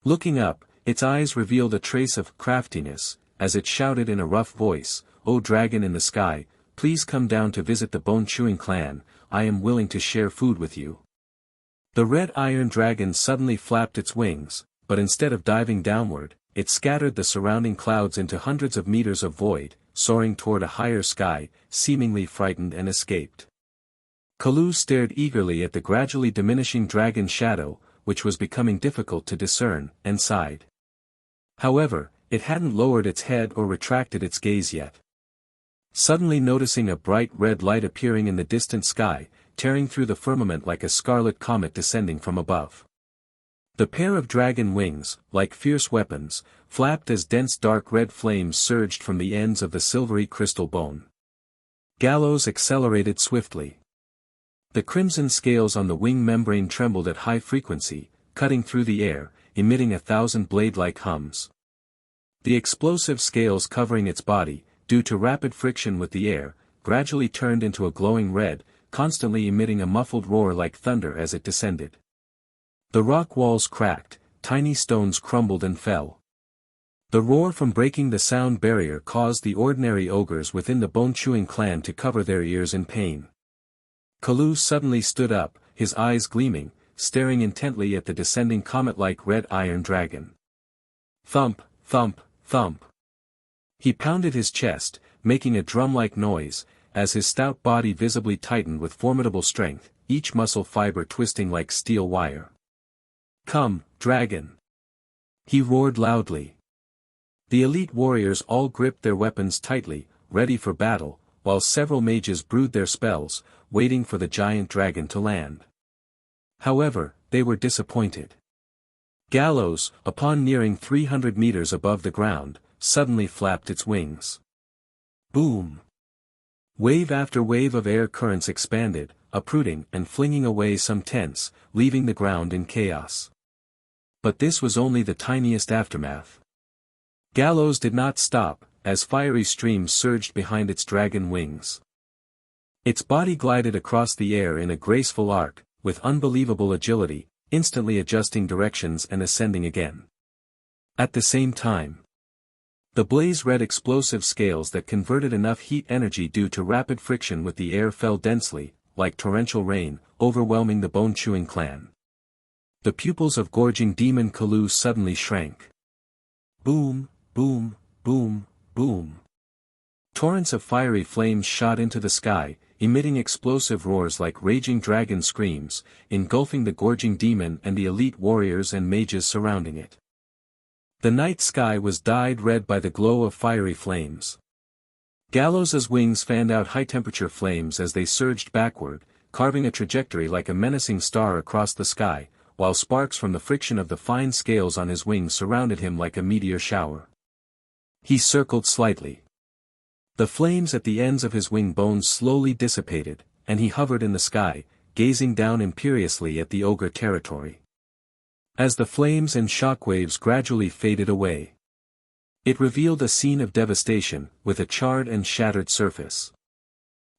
B: Looking up, its eyes revealed a trace of craftiness, as it shouted in a rough voice, O dragon in the sky, please come down to visit the bone-chewing clan, I am willing to share food with you. The red iron dragon suddenly flapped its wings, but instead of diving downward, it scattered the surrounding clouds into hundreds of meters of void, soaring toward a higher sky, seemingly frightened and escaped. Kalu stared eagerly at the gradually diminishing dragon shadow, which was becoming difficult to discern, and sighed. However, it hadn't lowered its head or retracted its gaze yet. Suddenly noticing a bright red light appearing in the distant sky, tearing through the firmament like a scarlet comet descending from above. The pair of dragon wings, like fierce weapons, flapped as dense dark red flames surged from the ends of the silvery crystal bone. Gallows accelerated swiftly. The crimson scales on the wing membrane trembled at high frequency, cutting through the air, emitting 1,000 blade-like hums. The explosive scales covering its body, due to rapid friction with the air, gradually turned into a glowing red, constantly emitting a muffled roar like thunder as it descended. The rock walls cracked, tiny stones crumbled and fell. The roar from breaking the sound barrier caused the ordinary ogres within the bone-chewing clan to cover their ears in pain. Kalu suddenly stood up, his eyes gleaming, staring intently at the descending comet-like red iron dragon. Thump, thump, thump. He pounded his chest, making a drum-like noise, as his stout body visibly tightened with formidable strength, each muscle fiber twisting like steel wire. Come, dragon! He roared loudly. The elite warriors all gripped their weapons tightly, ready for battle, while several mages brewed their spells, waiting for the giant dragon to land. However, they were disappointed. Gallows, upon nearing 300 meters above the ground, suddenly flapped its wings. Boom! Wave after wave of air currents expanded, uprooting and flinging away some tents, leaving the ground in chaos. But this was only the tiniest aftermath. Gallows did not stop, as fiery streams surged behind its dragon wings. Its body glided across the air in a graceful arc, with unbelievable agility, instantly adjusting directions and ascending again. At the same time, the blaze-red explosive scales that converted enough heat energy due to rapid friction with the air fell densely, like torrential rain, overwhelming the bone-chewing clan. The pupils of gorging demon Kalu suddenly shrank. Boom, boom, boom, boom. Torrents of fiery flames shot into the sky, emitting explosive roars like raging dragon screams, engulfing the gorging demon and the elite warriors and mages surrounding it. The night sky was dyed red by the glow of fiery flames. Gallows' wings fanned out high-temperature flames as they surged backward, carving a trajectory like a menacing star across the sky, while sparks from the friction of the fine scales on his wings surrounded him like a meteor shower. He circled slightly. The flames at the ends of his wing bones slowly dissipated, and he hovered in the sky, gazing down imperiously at the ogre territory. As the flames and shockwaves gradually faded away, it revealed a scene of devastation, with a charred and shattered surface.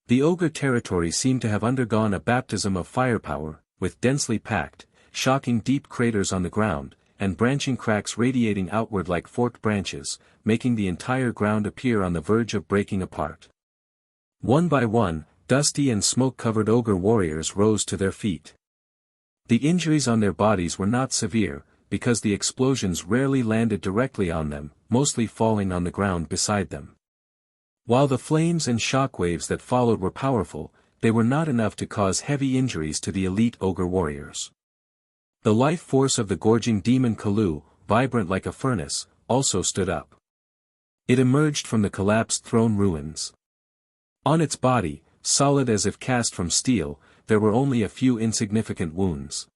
B: The ogre territory seemed to have undergone a baptism of firepower, with densely packed, shocking deep craters on the ground, and branching cracks radiating outward like forked branches, making the entire ground appear on the verge of breaking apart. One by one, dusty and smoke-covered ogre warriors rose to their feet. The injuries on their bodies were not severe, because the explosions rarely landed directly on them, mostly falling on the ground beside them. While the flames and shockwaves that followed were powerful, they were not enough to cause heavy injuries to the elite ogre warriors. The life force of the gorging demon Gallows, vibrant like a furnace, also stood up. It emerged from the collapsed throne ruins. On its body, solid as if cast from steel, there were only a few insignificant wounds.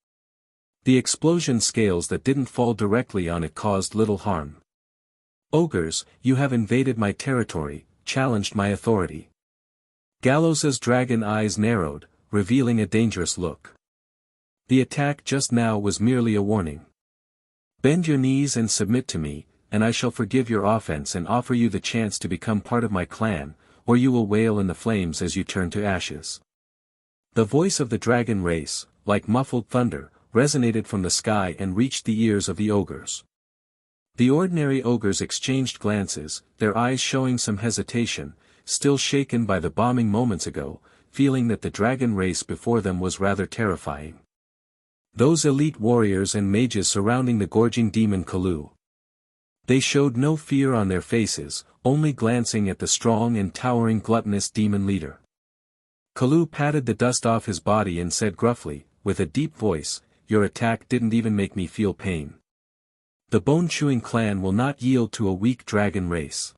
B: The explosion scales that didn't fall directly on it caused little harm. "Ogres, you have invaded my territory," challenged my authority. Gallows' dragon eyes narrowed, revealing a dangerous look. The attack just now was merely a warning. Bend your knees and submit to me, and I shall forgive your offense and offer you the chance to become part of my clan, or you will wail in the flames as you turn to ashes. The voice of the dragon race, like muffled thunder, resonated from the sky and reached the ears of the ogres. The ordinary ogres exchanged glances, their eyes showing some hesitation, still shaken by the bombing moments ago, feeling that the dragon race before them was rather terrifying. Those elite warriors and mages surrounding the gorging demon Gallows. They showed no fear on their faces, only glancing at the strong and towering gluttonous demon leader. Gallows patted the dust off his body and said gruffly, with a deep voice, "Your attack didn't even make me feel pain. The bone-chewing clan will not yield to a weak dragon race."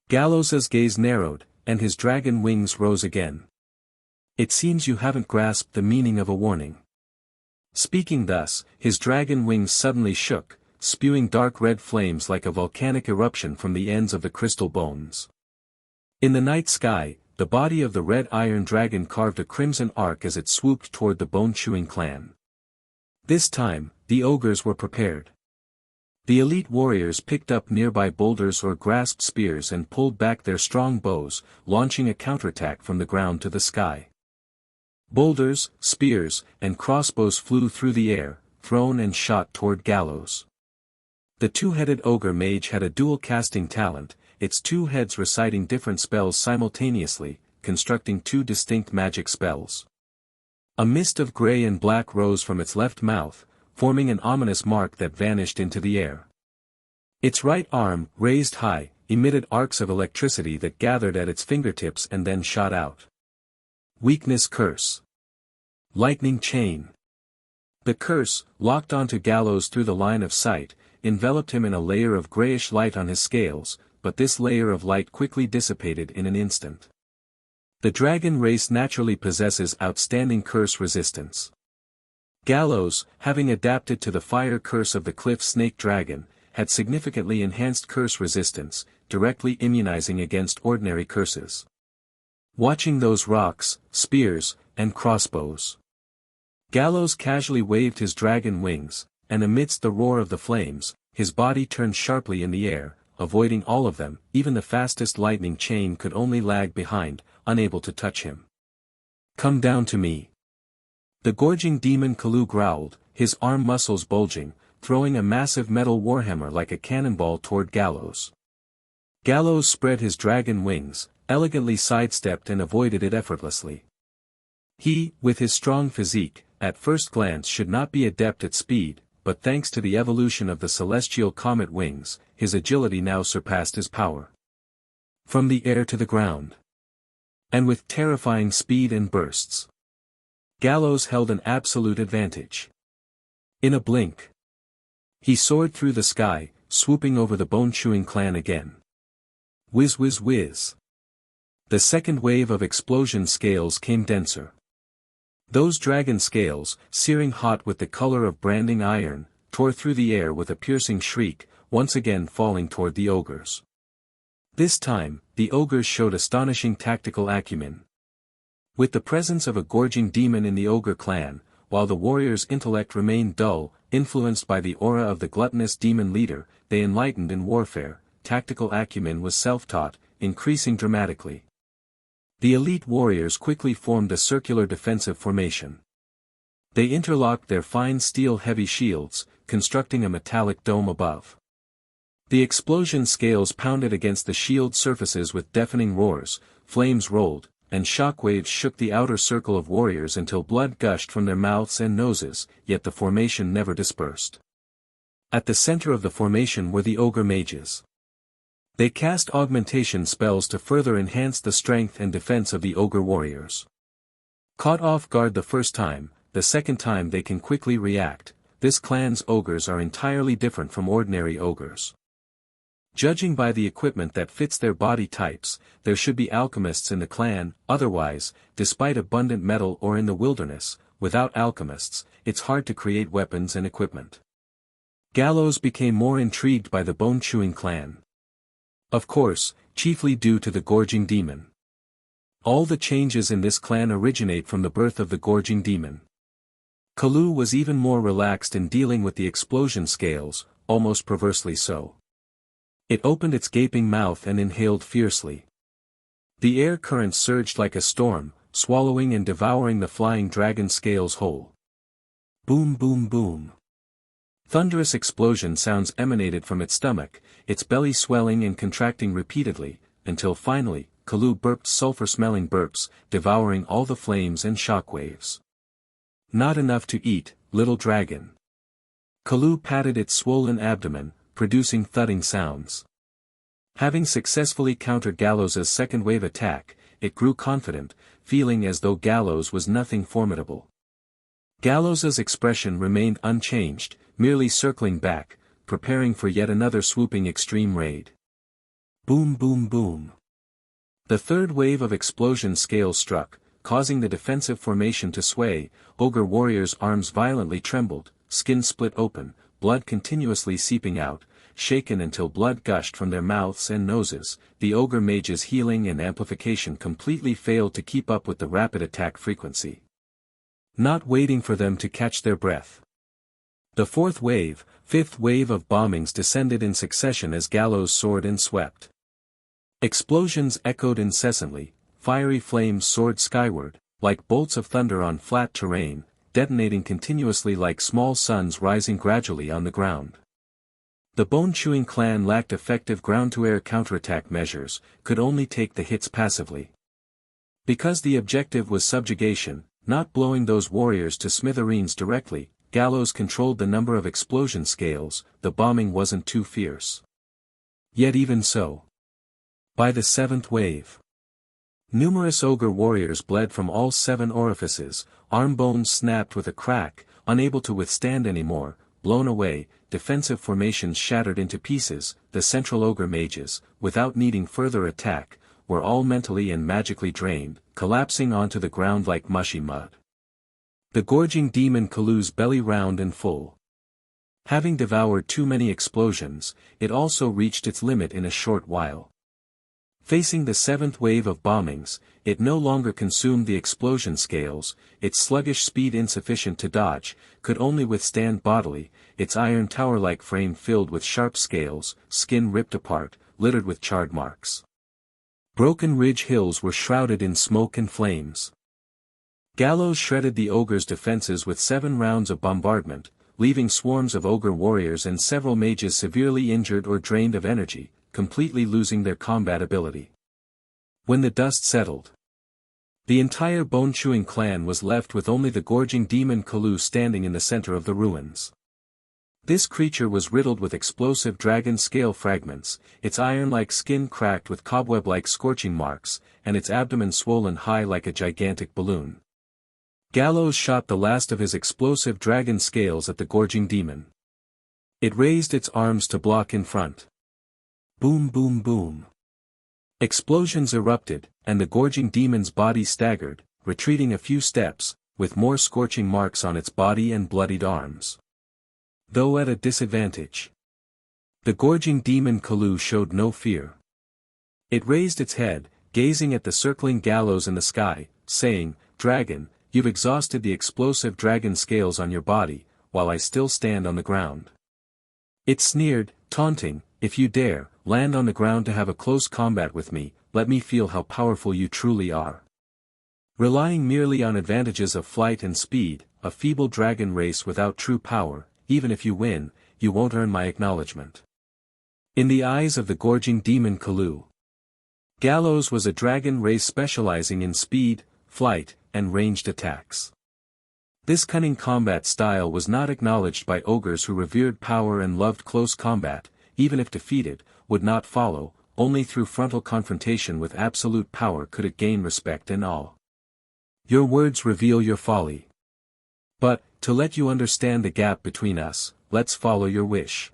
B: Gallows' gaze narrowed, and his dragon wings rose again. "It seems you haven't grasped the meaning of a warning." Speaking thus, his dragon wings suddenly shook, spewing dark red flames like a volcanic eruption from the ends of the crystal bones. In the night sky, the body of the red iron dragon carved a crimson arc as it swooped toward the bone-chewing clan. This time, the ogres were prepared. The elite warriors picked up nearby boulders or grasped spears and pulled back their strong bows, launching a counterattack from the ground to the sky. Boulders, spears, and crossbows flew through the air, thrown and shot toward Gallows. The two-headed ogre mage had a dual casting talent, its two heads reciting different spells simultaneously, constructing two distinct magic spells. A mist of gray and black rose from its left mouth, forming an ominous mark that vanished into the air. Its right arm, raised high, emitted arcs of electricity that gathered at its fingertips and then shot out. Weakness curse. Lightning chain. The curse, locked onto Gallows through the line of sight, enveloped him in a layer of grayish light on his scales, but this layer of light quickly dissipated in an instant. The dragon race naturally possesses outstanding curse resistance. Gallows, having adapted to the fire curse of the cliff snake dragon, had significantly enhanced curse resistance, directly immunizing against ordinary curses. Watching those rocks, spears, and crossbows, Gallows casually waved his dragon wings, and amidst the roar of the flames, his body turned sharply in the air, avoiding all of them. Even the fastest lightning chain could only lag behind, unable to touch him. "Come down to me." The gorging demon Gallows growled, his arm muscles bulging, throwing a massive metal warhammer like a cannonball toward Gallows. Gallows spread his dragon wings, elegantly sidestepped and avoided it effortlessly. He, with his strong physique, at first glance should not be adept at speed, but thanks to the evolution of the celestial comet wings, his agility now surpassed his power. From the air to the ground. And with terrifying speed and bursts, Gallows held an absolute advantage. In a blink, he soared through the sky, swooping over the bone-chewing clan again. Whiz whiz whiz. The second wave of explosion scales came denser. Those dragon scales, searing hot with the color of branding iron, tore through the air with a piercing shriek, once again falling toward the ogres. This time, the ogres showed astonishing tactical acumen. With the presence of a gorging demon in the ogre clan, while the warriors' intellect remained dull, influenced by the aura of the gluttonous demon leader, they enlightened in warfare. Tactical acumen was self-taught, increasing dramatically. The elite warriors quickly formed a circular defensive formation. They interlocked their fine steel heavy shields, constructing a metallic dome above. The explosion scales pounded against the shield surfaces with deafening roars, flames rolled, and shockwaves shook the outer circle of warriors until blood gushed from their mouths and noses, yet the formation never dispersed. At the center of the formation were the ogre mages. They cast augmentation spells to further enhance the strength and defense of the ogre warriors. Caught off guard the first time, the second time they can quickly react. This clan's ogres are entirely different from ordinary ogres. Judging by the equipment that fits their body types, there should be alchemists in the clan, otherwise, despite abundant metal or in the wilderness, without alchemists, it's hard to create weapons and equipment. Gallows became more intrigued by the bone-chewing clan. Of course, chiefly due to the gorging demon. All the changes in this clan originate from the birth of the gorging demon. Gallows was even more relaxed in dealing with the explosion scales, almost perversely so. It opened its gaping mouth and inhaled fiercely. The air currents surged like a storm, swallowing and devouring the flying dragon scales whole. Boom boom boom. Thunderous explosion sounds emanated from its stomach, its belly swelling and contracting repeatedly, until finally, Gallows burped sulfur-smelling burps, devouring all the flames and shockwaves. Not enough to eat, little dragon. Gallows patted its swollen abdomen, producing thudding sounds. Having successfully countered Gallows' second wave attack, it grew confident, feeling as though Gallows was nothing formidable. Gallows' expression remained unchanged, merely circling back, preparing for yet another swooping extreme raid. Boom boom boom. The third wave of explosion scales struck, causing the defensive formation to sway. Ogre warriors' arms violently trembled, skin split open, blood continuously seeping out, shaken until blood gushed from their mouths and noses. The ogre mages' healing and amplification completely failed to keep up with the rapid attack frequency. Not waiting for them to catch their breath. The fourth wave, fifth wave of bombings descended in succession as Gallows soared and swept. Explosions echoed incessantly, fiery flames soared skyward, like bolts of thunder on flat terrain, detonating continuously like small suns rising gradually on the ground. The bone-chewing clan lacked effective ground-to-air counterattack measures, could only take the hits passively. Because the objective was subjugation, not blowing those warriors to smithereens directly, Gallows controlled the number of explosion scales. The bombing wasn't too fierce. Yet even so. By the seventh wave, numerous ogre warriors bled from all 7 orifices, arm bones snapped with a crack, unable to withstand anymore, blown away, defensive formations shattered into pieces. The central ogre mages, without needing further attack, were all mentally and magically drained, collapsing onto the ground like mushy mud. The gorging demon Gallows' belly round and full. Having devoured too many explosions, it also reached its limit in a short while. Facing the 7th wave of bombings, it no longer consumed the explosion scales, its sluggish speed insufficient to dodge, could only withstand bodily, its iron tower-like frame filled with sharp scales, skin ripped apart, littered with charred marks. Broken ridge hills were shrouded in smoke and flames. Gallows shredded the ogre's defenses with 7 rounds of bombardment, leaving swarms of ogre warriors and several mages severely injured or drained of energy, completely losing their combat ability. When the dust settled, the entire bone-chewing clan was left with only the gorging demon Gallows standing in the center of the ruins. This creature was riddled with explosive dragon scale fragments, its iron-like skin cracked with cobweb-like scorching marks, and its abdomen swollen high like a gigantic balloon. Gallows shot the last of his explosive dragon scales at the gorging demon. It raised its arms to block in front. Boom boom boom. Explosions erupted, and the gorging demon's body staggered, retreating a few steps, with more scorching marks on its body and bloodied arms. Though at a disadvantage. The gorging demon Gallows showed no fear. It raised its head, gazing at the circling Gallows in the sky, saying, "Dragon, you've exhausted the explosive dragon scales on your body, while I still stand on the ground." It sneered, taunting, "If you dare, land on the ground to have a close combat with me, let me feel how powerful you truly are." Relying merely on advantages of flight and speed, a feeble dragon race without true power, even if you win, you won't earn my acknowledgement. In the eyes of the gorging demon Gallows was a dragon race specializing in speed, flight, and ranged attacks. This cunning combat style was not acknowledged by ogres who revered power and loved close combat, even if defeated, would not follow, only through frontal confrontation with absolute power could it gain respect and awe. Your words reveal your folly. But, to let you understand the gap between us, let's follow your wish.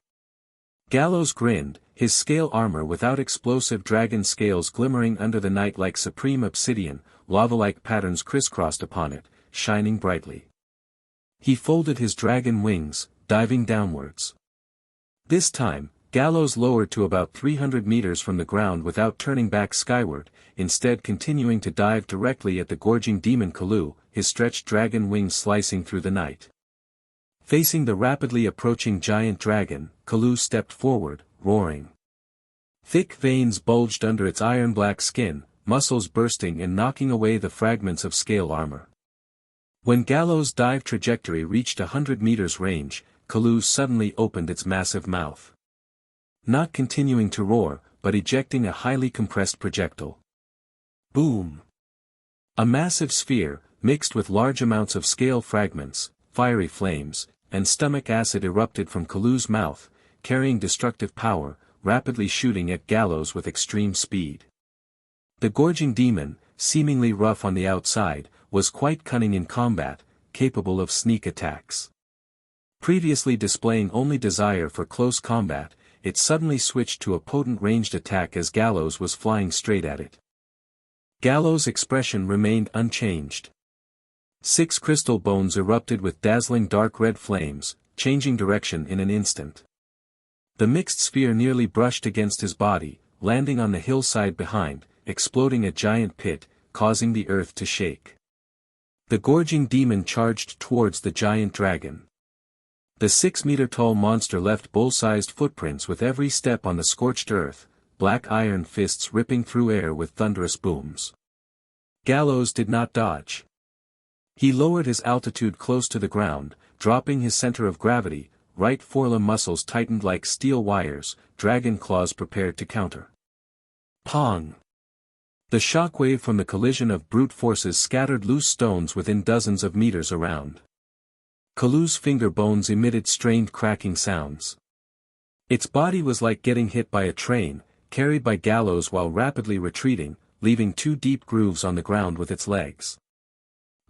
B: Gallows grinned, his scale armor without explosive dragon scales glimmering under the night like supreme obsidian, lava-like patterns crisscrossed upon it, shining brightly. He folded his dragon wings, diving downwards. This time, Gallows lowered to about 300 meters from the ground without turning back skyward, instead continuing to dive directly at the gorging demon Gallows, his stretched dragon wings slicing through the night. Facing the rapidly approaching giant dragon, Gallows stepped forward, roaring. Thick veins bulged under its iron-black skin, muscles bursting and knocking away the fragments of scale armor. When Gallows' dive trajectory reached 100 meters range, Gallows suddenly opened its massive mouth. Not continuing to roar, but ejecting a highly compressed projectile. Boom! A massive sphere, mixed with large amounts of scale fragments, fiery flames, and stomach acid erupted from Gallows' mouth, carrying destructive power, rapidly shooting at Gallows with extreme speed. The gorging demon, seemingly rough on the outside, was quite cunning in combat, capable of sneak attacks. Previously displaying only desire for close combat, it suddenly switched to a potent ranged attack as Gallows was flying straight at it. Gallows' expression remained unchanged. 6 crystal bones erupted with dazzling dark red flames, changing direction in an instant. The mixed sphere nearly brushed against his body, landing on the hillside behind, exploding a giant pit, causing the earth to shake. The gorging demon charged towards the giant dragon. The 6-meter-tall monster left bull-sized footprints with every step on the scorched earth, black iron fists ripping through air with thunderous booms. Gallows did not dodge. He lowered his altitude close to the ground, dropping his center of gravity, right forelimb muscles tightened like steel wires, dragon claws prepared to counter. Pong! The shockwave from the collision of brute forces scattered loose stones within dozens of meters around. Gallows' finger bones emitted strained cracking sounds. Its body was like getting hit by a train, carried by Gallows while rapidly retreating, leaving 2 deep grooves on the ground with its legs.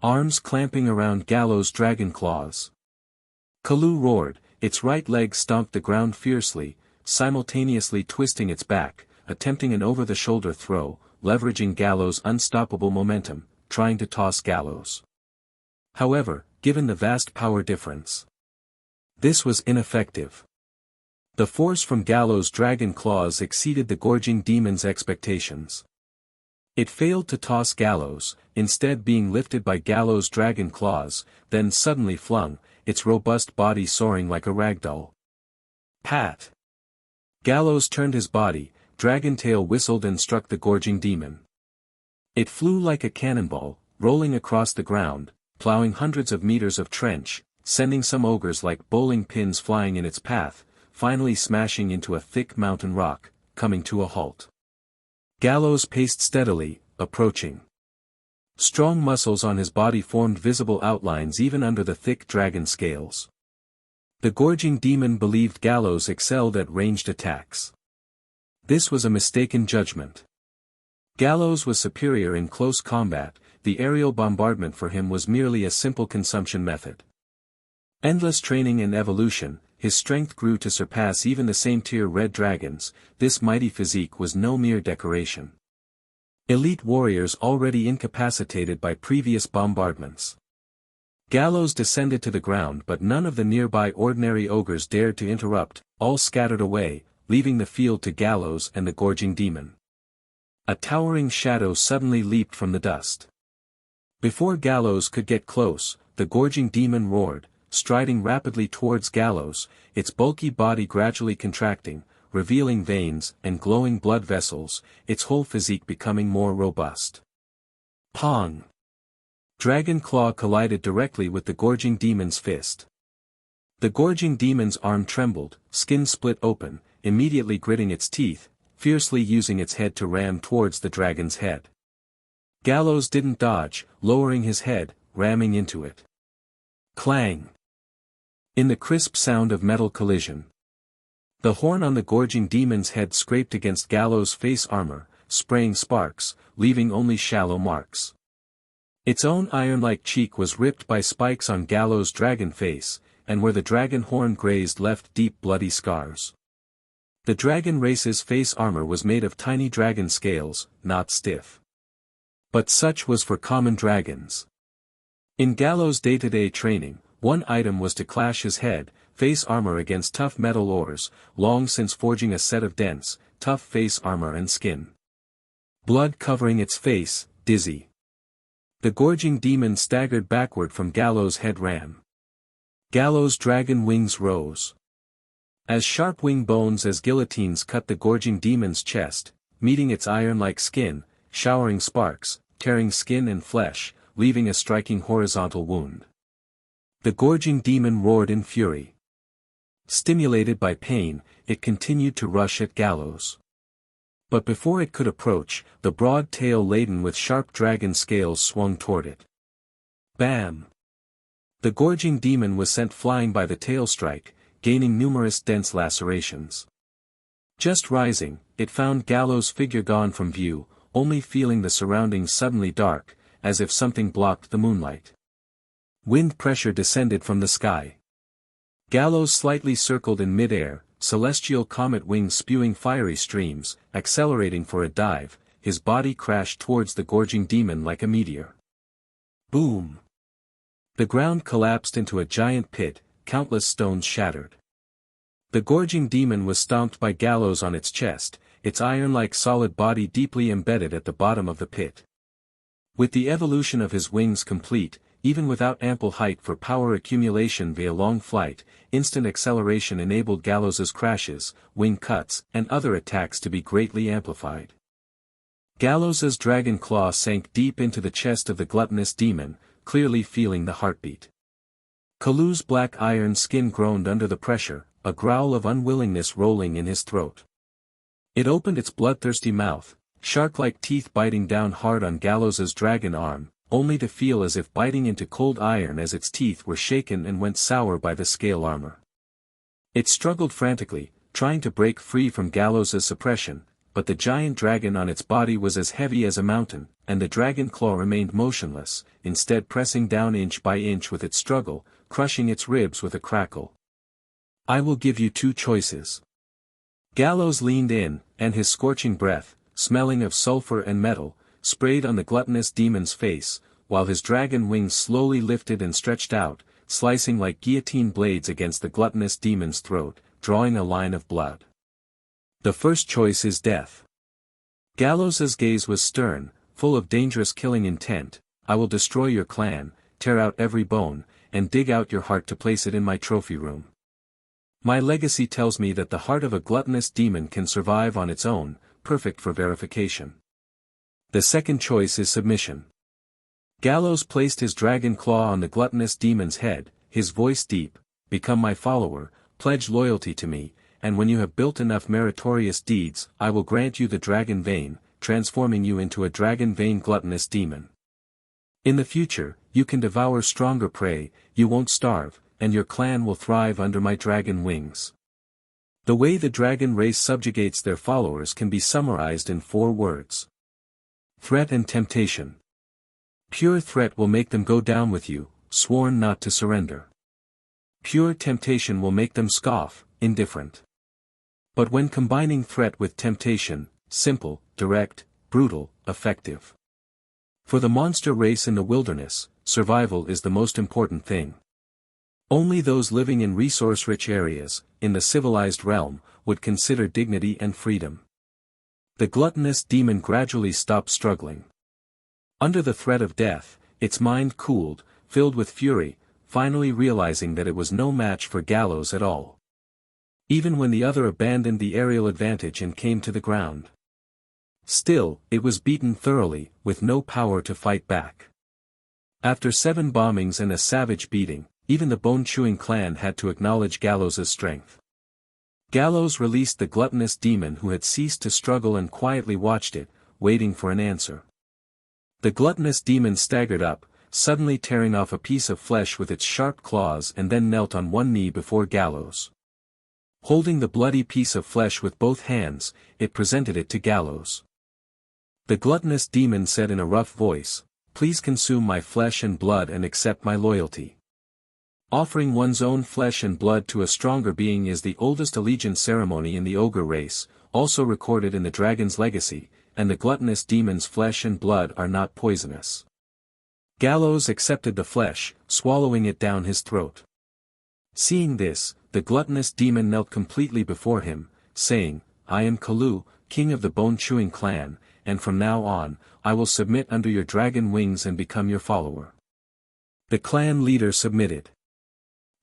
B: Arms clamping around Gallows' dragon claws. Gallows roared, its right leg stomped the ground fiercely, simultaneously twisting its back, attempting an over-the-shoulder throw, leveraging Gallows' unstoppable momentum, trying to toss Gallows. However, given the vast power difference, this was ineffective. The force from Gallows' dragon claws exceeded the gorging demon's expectations. It failed to toss Gallows, instead being lifted by Gallows' dragon claws, then suddenly flung, its robust body soaring like a ragdoll. Pat! Gallows turned his body, dragon tail whistled and struck the gorging demon. It flew like a cannonball, rolling across the ground, plowing hundreds of meters of trench, sending some ogres like bowling pins flying in its path, finally smashing into a thick mountain rock, coming to a halt. Gallows paced steadily, approaching. Strong muscles on his body formed visible outlines even under the thick dragon scales. The gorging demon believed Gallows excelled at ranged attacks. This was a mistaken judgment. Gallows was superior in close combat, the aerial bombardment for him was merely a simple consumption method. Endless training and evolution, his strength grew to surpass even the same tier red dragons, this mighty physique was no mere decoration. Elite warriors already incapacitated by previous bombardments. Gallows descended to the ground, but none of the nearby ordinary ogres dared to interrupt, all scattered away, leaving the field to Gallows and the gorging demon. A towering shadow suddenly leaped from the dust. Before Gallows could get close, the gorging demon roared, striding rapidly towards Gallows, its bulky body gradually contracting, revealing veins and glowing blood vessels, its whole physique becoming more robust. Pong! Dragon Claw collided directly with the gorging demon's fist. The gorging demon's arm trembled, skin split open, immediately gritting its teeth, fiercely using its head to ram towards the dragon's head. Gallows didn't dodge, lowering his head, ramming into it. Clang! In the crisp sound of metal collision, the horn on the gorging demon's head scraped against Gallows' face armor, spraying sparks, leaving only shallow marks. Its own iron-like cheek was ripped by spikes on Gallows' dragon face, and where the dragon horn grazed left deep bloody scars. The dragon race's face armor was made of tiny dragon scales, not stiff. But such was for common dragons. In Gallows' day-to-day training, one item was to clash his head, face armor against tough metal ores, long since forging a set of dense, tough face armor and skin. Blood covering its face, dizzy. The gorging demon staggered backward from Gallows' head ram. Gallows' dragon wings rose. As sharp wing bones as guillotines cut the gorging demon's chest, meeting its iron-like skin, showering sparks, tearing skin and flesh, leaving a striking horizontal wound. The gorging demon roared in fury. Stimulated by pain, it continued to rush at Gallows. But before it could approach, the broad tail laden with sharp dragon scales swung toward it. Bam! The gorging demon was sent flying by the tail strike, gaining numerous dense lacerations. Just rising, it found Gallows' figure gone from view, only feeling the surroundings suddenly dark, as if something blocked the moonlight. Wind pressure descended from the sky. Gallows slightly circled in midair, celestial comet wings spewing fiery streams, accelerating for a dive, his body crashed towards the gorging demon like a meteor. Boom! The ground collapsed into a giant pit, countless stones shattered. The gorging demon was stomped by Gallows on its chest, its iron-like solid body deeply embedded at the bottom of the pit. With the evolution of his wings complete, even without ample height for power accumulation via long flight, instant acceleration enabled Gallows' crashes, wing cuts, and other attacks to be greatly amplified. Gallows' dragon claw sank deep into the chest of the gluttonous demon, clearly feeling the heartbeat. Kalu's black iron skin groaned under the pressure, a growl of unwillingness rolling in his throat. It opened its bloodthirsty mouth, shark-like teeth biting down hard on Gallows' dragon arm, only to feel as if biting into cold iron as its teeth were shaken and went sour by the scale armor. It struggled frantically, trying to break free from Gallows' suppression, but the giant dragon on its body was as heavy as a mountain, and the dragon claw remained motionless, instead pressing down inch by inch with its struggle, crushing its ribs with a crackle. I will give you two choices. Gallows leaned in, and his scorching breath, smelling of sulfur and metal, sprayed on the gluttonous demon's face, while his dragon wings slowly lifted and stretched out, slicing like guillotine blades against the gluttonous demon's throat, drawing a line of blood. The first choice is death. Gallows' gaze was stern, full of dangerous killing intent. I will destroy your clan, tear out every bone, and dig out your heart to place it in my trophy room. My legacy tells me that the heart of a gluttonous demon can survive on its own, perfect for verification. The second choice is submission. Gallows placed his dragon claw on the gluttonous demon's head, his voice deep, become my follower, pledge loyalty to me, and when you have built enough meritorious deeds, I will grant you the dragon vein, transforming you into a dragon vein gluttonous demon. In the future, you can devour stronger prey, you won't starve, and your clan will thrive under my dragon wings. The way the dragon race subjugates their followers can be summarized in 4 words. Threat and temptation. Pure threat will make them go down with you, sworn not to surrender. Pure temptation will make them scoff, indifferent. But when combining threat with temptation, simple, direct, brutal, effective. For the monster race in the wilderness, survival is the most important thing. Only those living in resource-rich areas, in the civilized realm, would consider dignity and freedom. The gluttonous demon gradually stopped struggling. Under the threat of death, its mind cooled, filled with fury, finally realizing that it was no match for Gallows at all. Even when the other abandoned the aerial advantage and came to the ground. Still, it was beaten thoroughly, with no power to fight back. After 7 bombings and a savage beating, even the bone-chewing clan had to acknowledge Gallows' strength. Gallows released the gluttonous demon who had ceased to struggle and quietly watched it, waiting for an answer. The gluttonous demon staggered up, suddenly tearing off a piece of flesh with its sharp claws and then knelt on one knee before Gallows. Holding the bloody piece of flesh with both hands, it presented it to Gallows. The gluttonous demon said in a rough voice, "Please consume my flesh and blood and accept my loyalty." Offering one's own flesh and blood to a stronger being is the oldest allegiance ceremony in the ogre race, also recorded in the dragon's legacy, and the gluttonous demon's flesh and blood are not poisonous. Gallows accepted the flesh, swallowing it down his throat. Seeing this, the gluttonous demon knelt completely before him, saying, "I am Kalu, king of the bone-chewing clan, and from now on, I will submit under your dragon wings and become your follower." The clan leader submitted.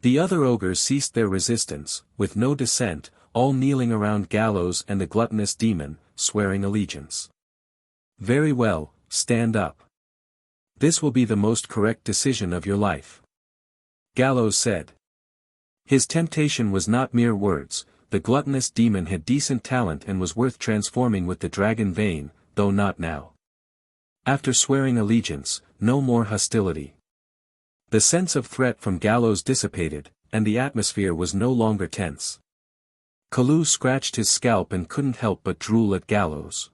B: The other ogres ceased their resistance, with no dissent, all kneeling around Gallows and the gluttonous demon, swearing allegiance. "Very well, stand up. This will be the most correct decision of your life," Gallows said. His temptation was not mere words, the gluttonous demon had decent talent and was worth transforming with the dragon vein, though not now. After swearing allegiance, no more hostility. The sense of threat from Gallows dissipated, and the atmosphere was no longer tense. Kalu scratched his scalp and couldn't help but drool at Gallows.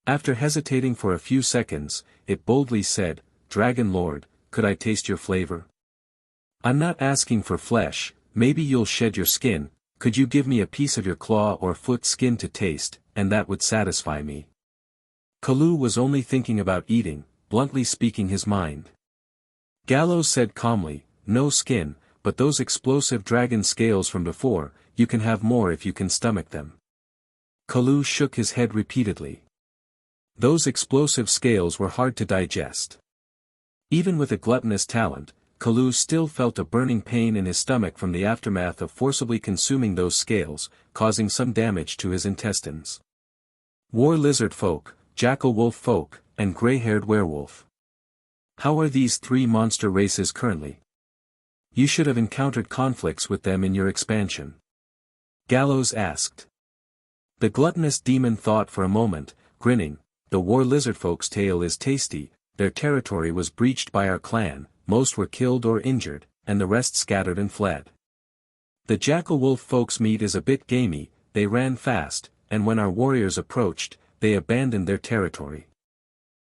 B: After hesitating for a few seconds, it boldly said, "Dragon Lord, could I taste your flavor? I'm not asking for flesh, maybe you'll shed your skin, could you give me a piece of your claw or foot skin to taste, and that would satisfy me." Kalu was only thinking about eating, bluntly speaking his mind. Gallows said calmly, "No skin, but those explosive dragon scales from before, you can have more if you can stomach them." Kalu shook his head repeatedly. Those explosive scales were hard to digest. Even with a gluttonous talent, Kalu still felt a burning pain in his stomach from the aftermath of forcibly consuming those scales, causing some damage to his intestines. War lizard folk, jackal wolf folk, and gray-haired werewolf. How are these 3 monster races currently? You should have encountered conflicts with them in your expansion. Gallows asked. The gluttonous demon thought for a moment, grinning, "The war lizard folk's tale is tasty, their territory was breached by our clan, most were killed or injured, and the rest scattered and fled. The jackal wolf folk's meat is a bit gamey, they ran fast, and when our warriors approached, they abandoned their territory.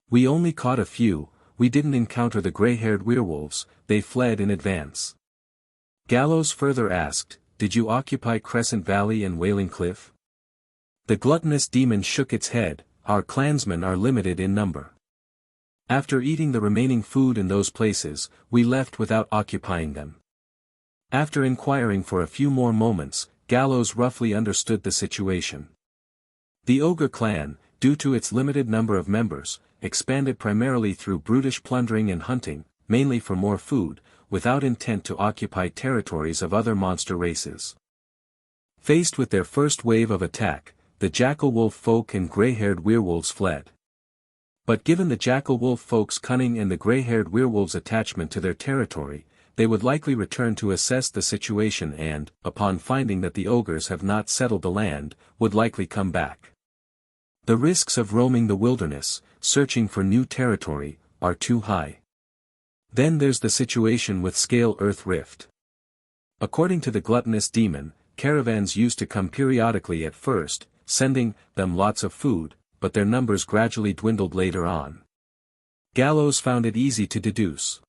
B: We only caught a few, we didn't encounter the gray-haired werewolves, they fled in advance." Gallows further asked, "Did you occupy Crescent Valley and Wailing Cliff?" The gluttonous demon shook its head, "Our clansmen are limited in number. After eating the remaining food in those places, we left without occupying them." After inquiring for a few more moments, Gallows roughly understood the situation. The ogre clan, due to its limited number of members, expanded primarily through brutish plundering and hunting, mainly for more food, without intent to occupy territories of other monster races. Faced with their first wave of attack, the jackal wolf folk and gray-haired werewolves fled. But given the jackal wolf folk's cunning and the gray-haired werewolves' attachment to their territory, they would likely return to assess the situation and, upon finding that the ogres have not settled the land, would likely come back. The risks of roaming the wilderness, searching for new territory, are too high. Then there's the situation with Scale Earth Rift. According to the gluttonous demon, caravans used to come periodically at first, sending them lots of food, but their numbers gradually dwindled later on. Gallows found it easy to deduce.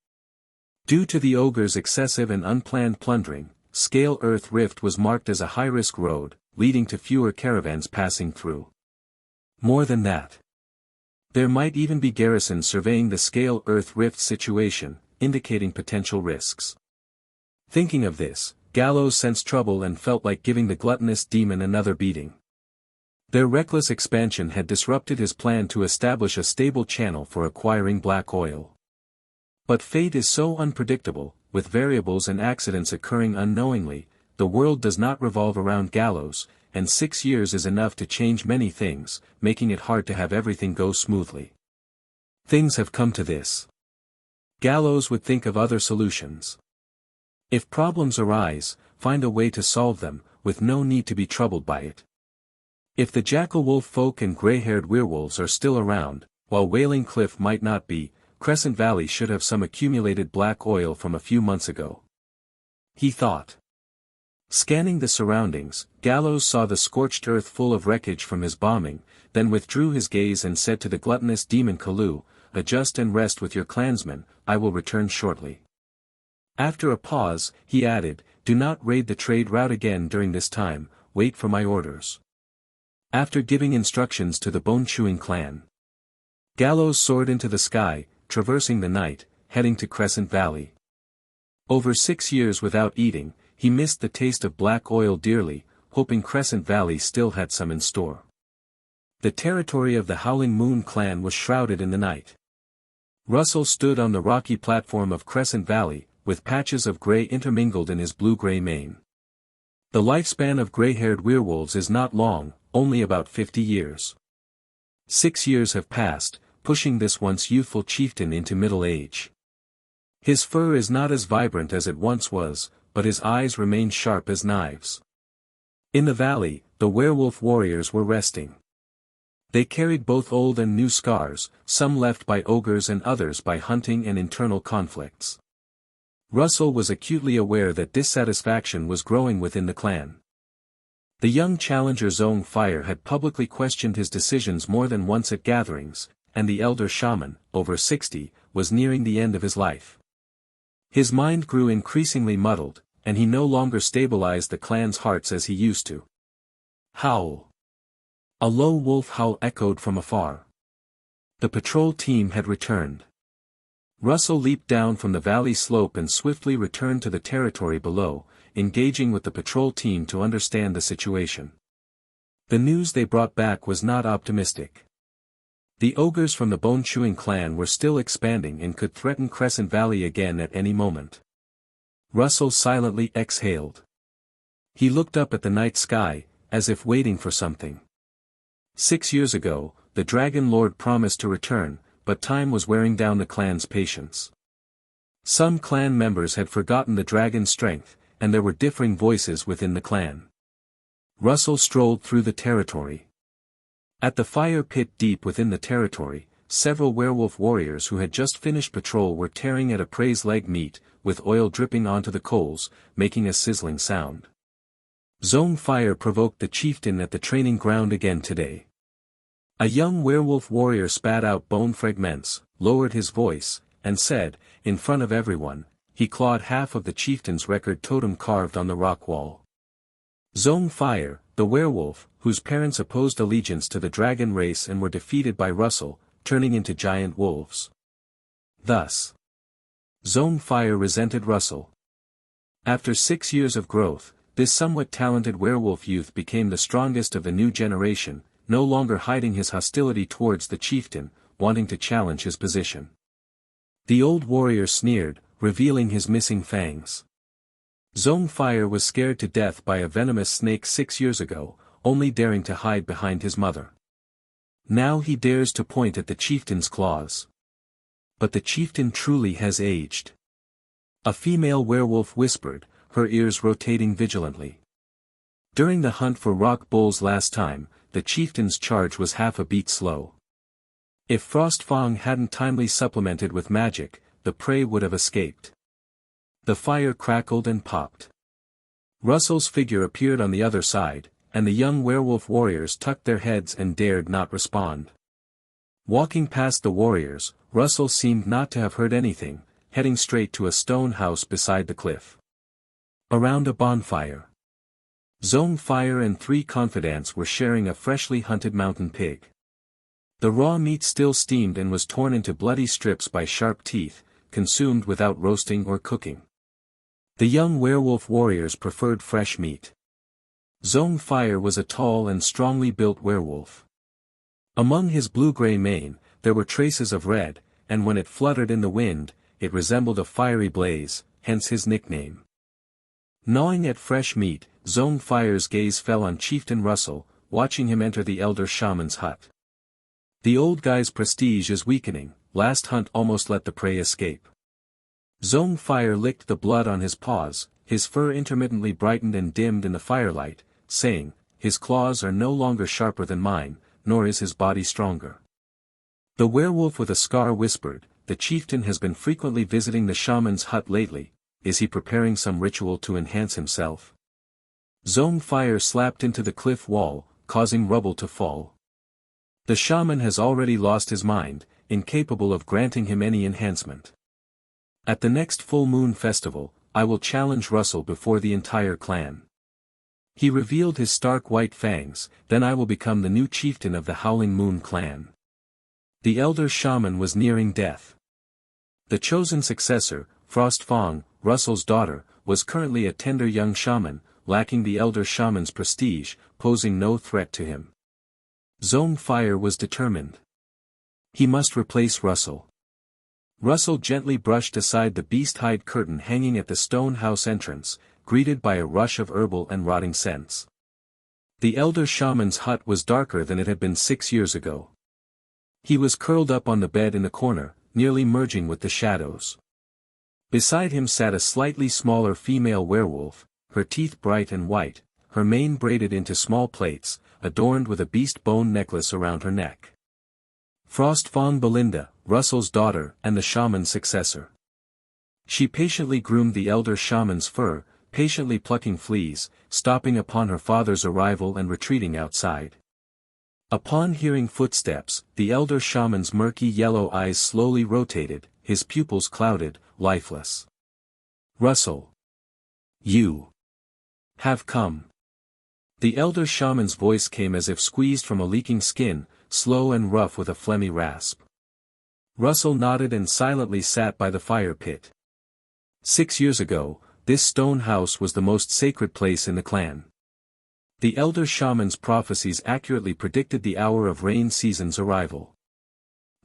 B: Due to the ogre's excessive and unplanned plundering, Scale Earth Rift was marked as a high-risk road, leading to fewer caravans passing through. More than that, There might even be garrisons surveying the scale Earth rift situation, indicating potential risks. Thinking of this, Gallows sensed trouble and felt like giving the gluttonous demon another beating. Their reckless expansion had disrupted his plan to establish a stable channel for acquiring black oil. But fate is so unpredictable, with variables and accidents occurring unknowingly. The world does not revolve around Gallows, and 6 years is enough to change many things, making it hard to have everything go smoothly. Things have come to this. Gallows would think of other solutions. If problems arise, find a way to solve them, with no need to be troubled by it. If the jackal-wolf folk and gray-haired werewolves are still around, while Wailing Cliff might not be, Crescent Valley should have some accumulated black oil from a few months ago. He thought. Scanning the surroundings, Gallows saw the scorched earth full of wreckage from his bombing, then withdrew his gaze and said to the gluttonous demon Kalu, "Adjust and rest with your clansmen, I will return shortly." After a pause, he added, "Do not raid the trade route again during this time, wait for my orders." After giving instructions to the bone-chewing clan, Gallows soared into the sky, traversing the night, heading to Crescent Valley. Over 6 years without eating, he missed the taste of black oil dearly, hoping Crescent Valley still had some in store. The territory of the Howling Moon clan was shrouded in the night. Russell stood on the rocky platform of Crescent Valley, with patches of gray intermingled in his blue-gray mane. The lifespan of gray-haired werewolves is not long, only about 50 years. 6 years have passed, pushing this once youthful chieftain into middle age. His fur is not as vibrant as it once was, but his eyes remain sharp as knives. In the valley, the werewolf warriors were resting. They carried both old and new scars, some left by ogres and others by hunting and internal conflicts. Russell was acutely aware that dissatisfaction was growing within the clan. The young challenger Zone Fire had publicly questioned his decisions more than once at gatherings, and the elder shaman, over 60, was nearing the end of his life. His mind grew increasingly muddled, and he no longer stabilized the clan's hearts as he used to. Howl. A low wolf howl echoed from afar. The patrol team had returned. Russell leaped down from the valley slope and swiftly returned to the territory below, engaging with the patrol team to understand the situation. The news they brought back was not optimistic. The ogres from the bone-chewing clan were still expanding and could threaten Crescent Valley again at any moment. Russell silently exhaled. He looked up at the night sky, as if waiting for something. 6 years ago, the Dragon Lord promised to return, but time was wearing down the clan's patience. Some clan members had forgotten the dragon's strength, and there were differing voices within the clan. Russell strolled through the territory. At the fire pit deep within the territory, several werewolf warriors who had just finished patrol were tearing at a prey's leg meat, with oil dripping onto the coals, making a sizzling sound. Zone Fire provoked the chieftain at the training ground again today. A young werewolf warrior spat out bone fragments, lowered his voice, and said, in front of everyone, he clawed half of the chieftain's record totem carved on the rock wall. Zone Fire, the werewolf, whose parents opposed allegiance to the dragon race and were defeated by Russell, turning into giant wolves. Thus, Zone Fire resented Russell. After 6 years of growth, this somewhat talented werewolf youth became the strongest of the new generation, no longer hiding his hostility towards the chieftain, wanting to challenge his position. The old warrior sneered, revealing his missing fangs. Zone Fire was scared to death by a venomous snake 6 years ago, only daring to hide behind his mother. Now he dares to point at the chieftain's claws. But the chieftain truly has aged. A female werewolf whispered, her ears rotating vigilantly. During the hunt for rock bulls last time, the chieftain's charge was half a beat slow. If Frostfang hadn't timely supplemented with magic, the prey would have escaped. The fire crackled and popped. Russell's figure appeared on the other side, and the young werewolf warriors tucked their heads and dared not respond. Walking past the warriors, Russell seemed not to have heard anything, heading straight to a stone house beside the cliff. Around a bonfire, Zone Fire and 3 confidants were sharing a freshly hunted mountain pig. The raw meat still steamed and was torn into bloody strips by sharp teeth, consumed without roasting or cooking. The young werewolf warriors preferred fresh meat. Fire was a tall and strongly built werewolf. Among his blue-gray mane, there were traces of red, and when it fluttered in the wind, it resembled a fiery blaze, hence his nickname. Gnawing at fresh meat, Fire's gaze fell on Chieftain Russell, watching him enter the elder shaman's hut. The old guy's prestige is weakening, last hunt almost let the prey escape. Fire licked the blood on his paws, his fur intermittently brightened and dimmed in the firelight, saying, "His claws are no longer sharper than mine, nor is his body stronger." The werewolf with a scar whispered, "The chieftain has been frequently visiting the shaman's hut lately. Is he preparing some ritual to enhance himself?" Fire slapped into the cliff wall, causing rubble to fall. The shaman has already lost his mind, incapable of granting him any enhancement. At the next full moon festival, I will challenge Russell before the entire clan. He revealed his stark white fangs, then I will become the new chieftain of the Howling Moon clan. The elder shaman was nearing death. The chosen successor, Frostfang, Russell's daughter, was currently a tender young shaman, lacking the elder shaman's prestige, posing no threat to him. Fire was determined. He must replace Russell. Russell gently brushed aside the beast-hide curtain hanging at the stone house entrance, greeted by a rush of herbal and rotting scents. The elder shaman's hut was darker than it had been 6 years ago. He was curled up on the bed in the corner, nearly merging with the shadows. Beside him sat a slightly smaller female werewolf, her teeth bright and white, her mane braided into small plaits, adorned with a beast bone necklace around her neck. Frostfang Belinda, Russell's daughter and the shaman's successor. She patiently groomed the elder shaman's fur, patiently plucking fleas, stopping upon her father's arrival and retreating outside. Upon hearing footsteps, the elder shaman's murky yellow eyes slowly rotated, his pupils clouded, lifeless. "Russell. You have come." The elder shaman's voice came as if squeezed from a leaking skin, slow and rough with a phlegmy rasp. Russell nodded and silently sat by the fire pit. 6 years ago, this stone house was the most sacred place in the clan. The elder shaman's prophecies accurately predicted the hour of rain season's arrival.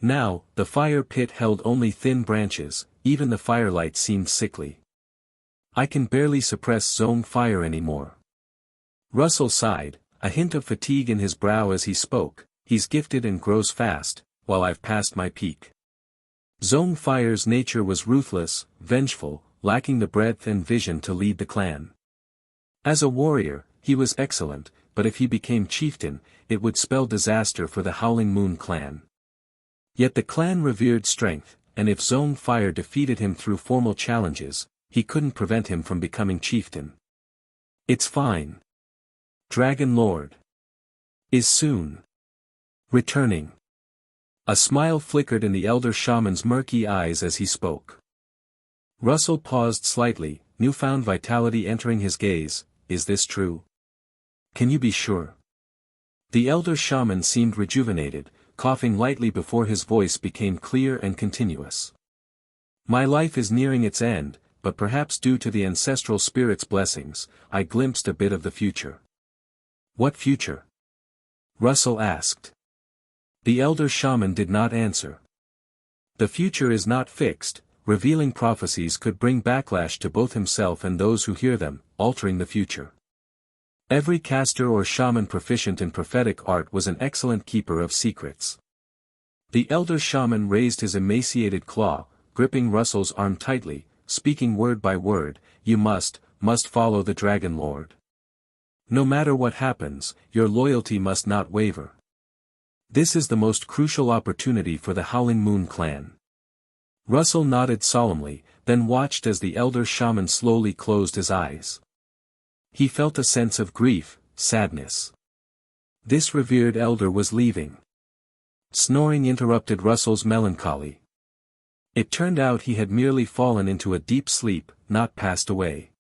B: Now, the fire pit held only thin branches, even the firelight seemed sickly. "I can barely suppress fire anymore." Russell sighed, a hint of fatigue in his brow as he spoke. "He's gifted and grows fast, while I've passed my peak." Fire's nature was ruthless, vengeful, lacking the breadth and vision to lead the clan. As a warrior, he was excellent, but if he became chieftain, it would spell disaster for the Howling Moon clan. Yet the clan revered strength, and if Fire defeated him through formal challenges, he couldn't prevent him from becoming chieftain. "It's fine. Dragon Lord is soon returning." A smile flickered in the elder shaman's murky eyes as he spoke. Russell paused slightly, newfound vitality entering his gaze. "Is this true? Can you be sure?" The elder shaman seemed rejuvenated, coughing lightly before his voice became clear and continuous. "My life is nearing its end, but perhaps due to the ancestral spirit's blessings, I glimpsed a bit of the future." "What future?" Russell asked. The elder shaman did not answer. "The future is not fixed. Revealing prophecies could bring backlash to both himself and those who hear them, altering the future. Every caster or shaman proficient in prophetic art was an excellent keeper of secrets." The elder shaman raised his emaciated claw, gripping Russell's arm tightly, speaking word by word, "You must follow the Dragon Lord. No matter what happens, your loyalty must not waver. This is the most crucial opportunity for the Howling Moon clan." Russell nodded solemnly, then watched as the elder shaman slowly closed his eyes. He felt a sense of grief, sadness. This revered elder was leaving. Snoring interrupted Russell's melancholy. It turned out he had merely fallen into a deep sleep, not passed away.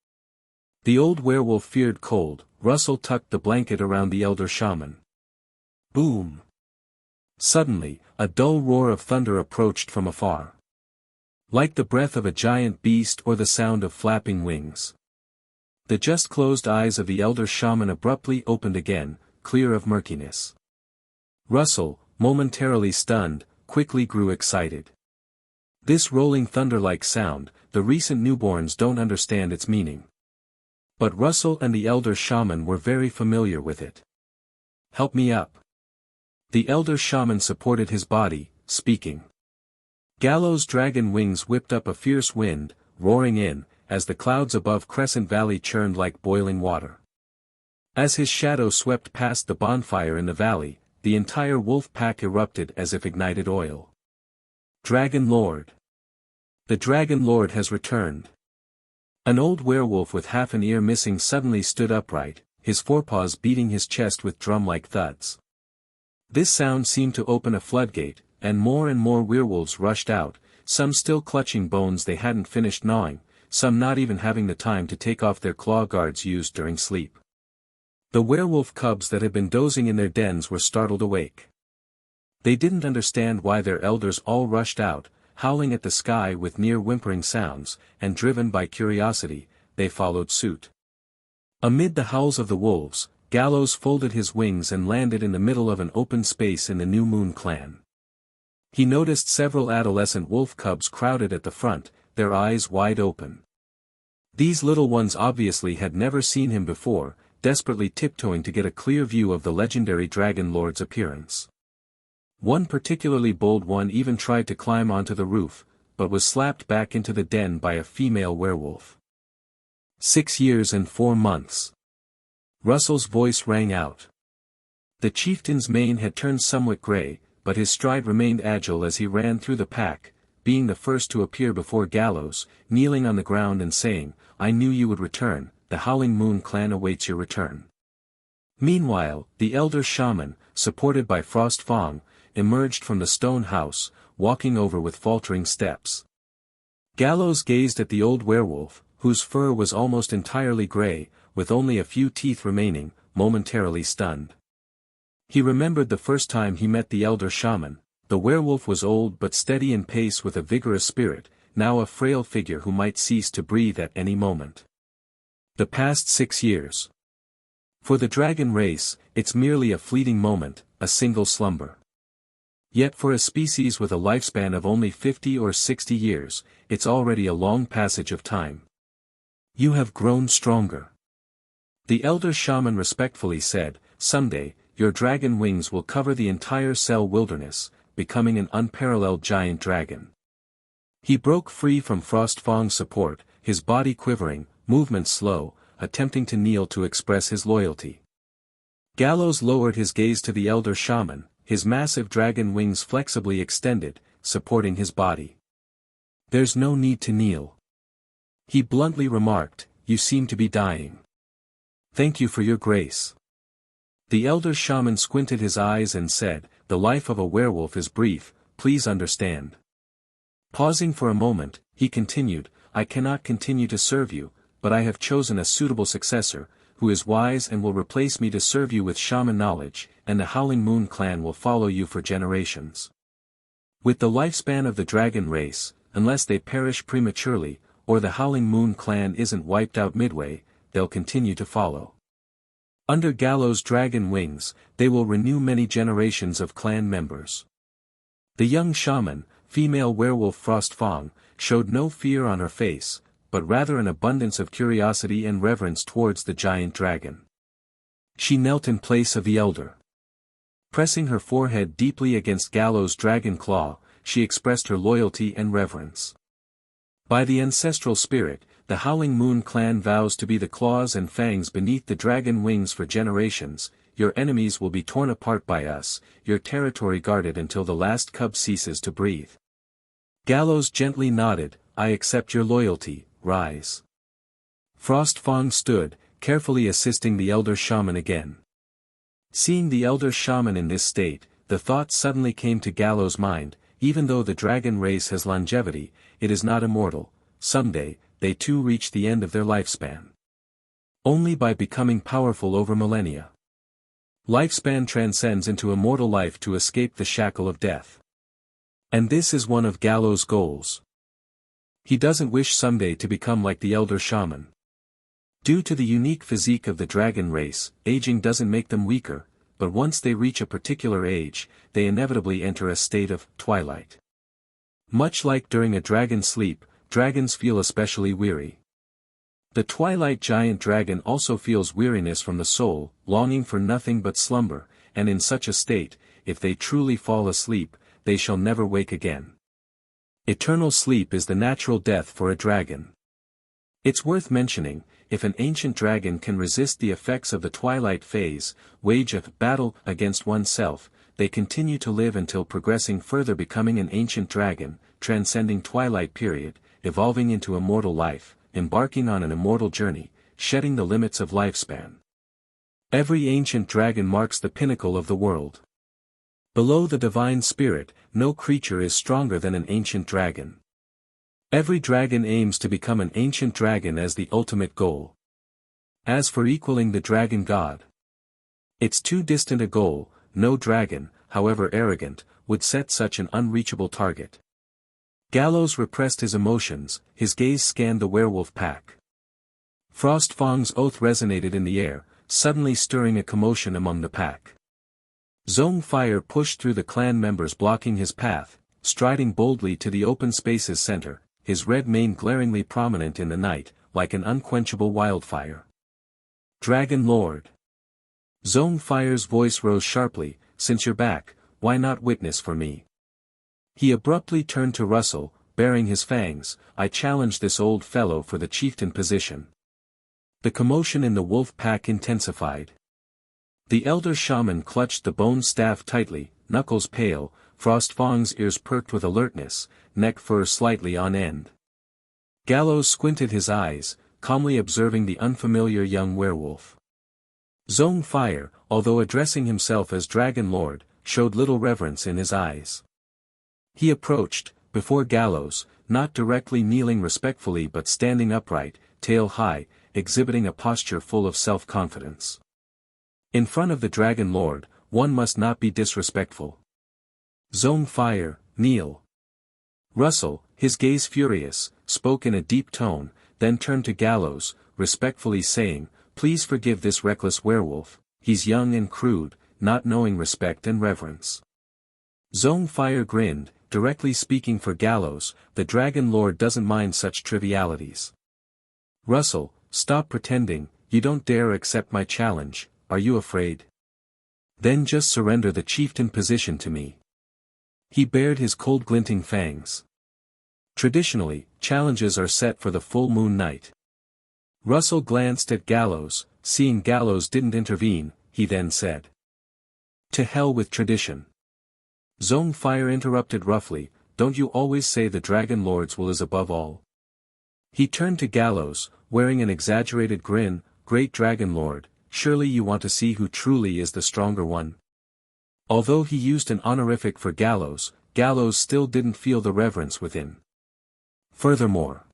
B: The old werewolf feared cold. Russell tucked the blanket around the elder shaman. Boom! Suddenly, a dull roar of thunder approached from afar. Like the breath of a giant beast or the sound of flapping wings. The just closed eyes of the elder shaman abruptly opened again, clear of murkiness. Russell, momentarily stunned, quickly grew excited. This rolling thunder-like sound, the recent newborns don't understand its meaning. But Russell and the elder shaman were very familiar with it. "Help me up." The elder shaman supported his body, speaking. Gallows' dragon wings whipped up a fierce wind, roaring in, as the clouds above Crescent Valley churned like boiling water. As his shadow swept past the bonfire in the valley, the entire wolf pack erupted as if ignited oil. Dragon Lord. The Dragon Lord has returned. An old werewolf with half an ear missing suddenly stood upright, his forepaws beating his chest with drum-like thuds. This sound seemed to open a floodgate, and more werewolves rushed out, some still clutching bones they hadn't finished gnawing, some not even having the time to take off their claw guards used during sleep. The werewolf cubs that had been dozing in their dens were startled awake. They didn't understand why their elders all rushed out, howling at the sky with near whimpering sounds, and driven by curiosity, they followed suit. Amid the howls of the wolves, Gallows folded his wings and landed in the middle of an open space in the New Moon clan. He noticed several adolescent wolf cubs crowded at the front, their eyes wide open. These little ones obviously had never seen him before, desperately tiptoeing to get a clear view of the legendary Dragon Lord's appearance. One particularly bold one even tried to climb onto the roof, but was slapped back into the den by a female werewolf. 6 years and 4 months. Russell's voice rang out. The chieftain's mane had turned somewhat gray, but his stride remained agile as he ran through the pack, being the first to appear before Gallows, kneeling on the ground and saying, "I knew you would return, the Howling Moon clan awaits your return." Meanwhile, the elder shaman, supported by Frost Fong, emerged from the stone house, walking over with faltering steps. Gallows gazed at the old werewolf, whose fur was almost entirely gray, with only a few teeth remaining, momentarily stunned. He remembered the first time he met the elder shaman. The werewolf was old but steady in pace with a vigorous spirit, now a frail figure who might cease to breathe at any moment. The past 6 years. For the dragon race, it's merely a fleeting moment, a single slumber. Yet for a species with a lifespan of only 50 or 60 years, it's already a long passage of time. You have grown stronger. The elder shaman respectfully said, "Someday, your dragon wings will cover the entire Cell wilderness, becoming an unparalleled giant dragon." He broke free from Frost Fong's support, his body quivering, movements slow, attempting to kneel to express his loyalty. Gallows lowered his gaze to the elder shaman, his massive dragon wings flexibly extended, supporting his body. "There's no need to kneel," he bluntly remarked, "you seem to be dying. Thank you for your grace." The elder shaman squinted his eyes and said, "The life of a werewolf is brief, please understand." Pausing for a moment, he continued, "I cannot continue to serve you, but I have chosen a suitable successor, who is wise and will replace me to serve you with shaman knowledge, and the Howling Moon clan will follow you for generations. With the lifespan of the dragon race, unless they perish prematurely, or the Howling Moon clan isn't wiped out midway, they'll continue to follow. Under Gallows' dragon wings, they will renew many generations of clan members." The young shaman, female werewolf Frost Fong, showed no fear on her face, but rather an abundance of curiosity and reverence towards the giant dragon. She knelt in place of the elder. Pressing her forehead deeply against Gallows' dragon claw, she expressed her loyalty and reverence. "By the ancestral spirit, the Howling Moon clan vows to be the claws and fangs beneath the dragon wings for generations. Your enemies will be torn apart by us, your territory guarded until the last cub ceases to breathe." Gallows gently nodded, "I accept your loyalty, rise." Frost Fong stood, carefully assisting the elder shaman again. Seeing the elder shaman in this state, the thought suddenly came to Gallows' mind, even though the dragon race has longevity, it is not immortal. Someday, they too reach the end of their lifespan. Only by becoming powerful over millennia. Lifespan transcends into immortal life to escape the shackle of death. And this is one of Gallows' goals. He doesn't wish someday to become like the elder shaman. Due to the unique physique of the dragon race, aging doesn't make them weaker, but once they reach a particular age, they inevitably enter a state of twilight. Much like during a dragon's sleep, dragons feel especially weary. The twilight giant dragon also feels weariness from the soul, longing for nothing but slumber, and in such a state, if they truly fall asleep, they shall never wake again. Eternal sleep is the natural death for a dragon. It's worth mentioning, if an ancient dragon can resist the effects of the twilight phase, wage a battle against oneself, they continue to live until progressing further, becoming an ancient dragon, transcending twilight period, evolving into immortal life, embarking on an immortal journey, shedding the limits of lifespan. Every ancient dragon marks the pinnacle of the world. Below the divine spirit, no creature is stronger than an ancient dragon. Every dragon aims to become an ancient dragon as the ultimate goal. As for equaling the dragon god, it's too distant a goal. No dragon, however arrogant, would set such an unreachable target. Gallows repressed his emotions, his gaze scanned the werewolf pack. Frostfang's oath resonated in the air, suddenly stirring a commotion among the pack. Fire pushed through the clan members blocking his path, striding boldly to the open space's center, his red mane glaringly prominent in the night, like an unquenchable wildfire. Dragon Lord. Fire's voice rose sharply, since you're back, why not witness for me? He abruptly turned to Russell, baring his fangs, I challenge this old fellow for the chieftain position. The commotion in the wolf pack intensified. The elder shaman clutched the bone staff tightly, knuckles pale, Frostfang's ears perked with alertness, neck fur slightly on end. Gallows squinted his eyes, calmly observing the unfamiliar young werewolf. Fire, although addressing himself as Dragon Lord, showed little reverence in his eyes. He approached, before Gallows, not directly kneeling respectfully but standing upright, tail high, exhibiting a posture full of self-confidence. In front of the Dragon Lord, one must not be disrespectful. Fire, kneel. Russell, his gaze furious, spoke in a deep tone, then turned to Gallows, respectfully saying, please forgive this reckless werewolf, he's young and crude, not knowing respect and reverence. Fire grinned, directly speaking for Gallows, the Dragon Lord doesn't mind such trivialities. Russell, stop pretending, you don't dare accept my challenge, are you afraid? Then just surrender the chieftain position to me. He bared his cold glinting fangs. Traditionally, challenges are set for the full moon night. Russell glanced at Gallows, seeing Gallows didn't intervene, he then said. To hell with tradition. Fire interrupted roughly, don't you always say the Dragon Lord's will is above all? He turned to Gallows, wearing an exaggerated grin, Great Dragon Lord, surely you want to see who truly is the stronger one? Although he used an honorific for Gallows, Gallows still didn't feel the reverence within. Furthermore,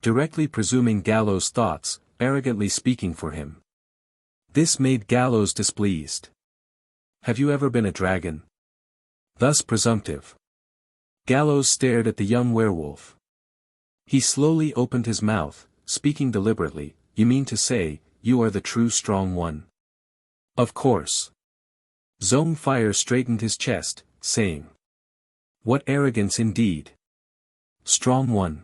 B: directly presuming Gallows' thoughts, arrogantly speaking for him. This made Gallows displeased. Have you ever been a dragon? Thus presumptive. Gallows stared at the young werewolf. He slowly opened his mouth, speaking deliberately, you mean to say, you are the true strong one? Of course. Fire straightened his chest, saying. What arrogance indeed. Strong one.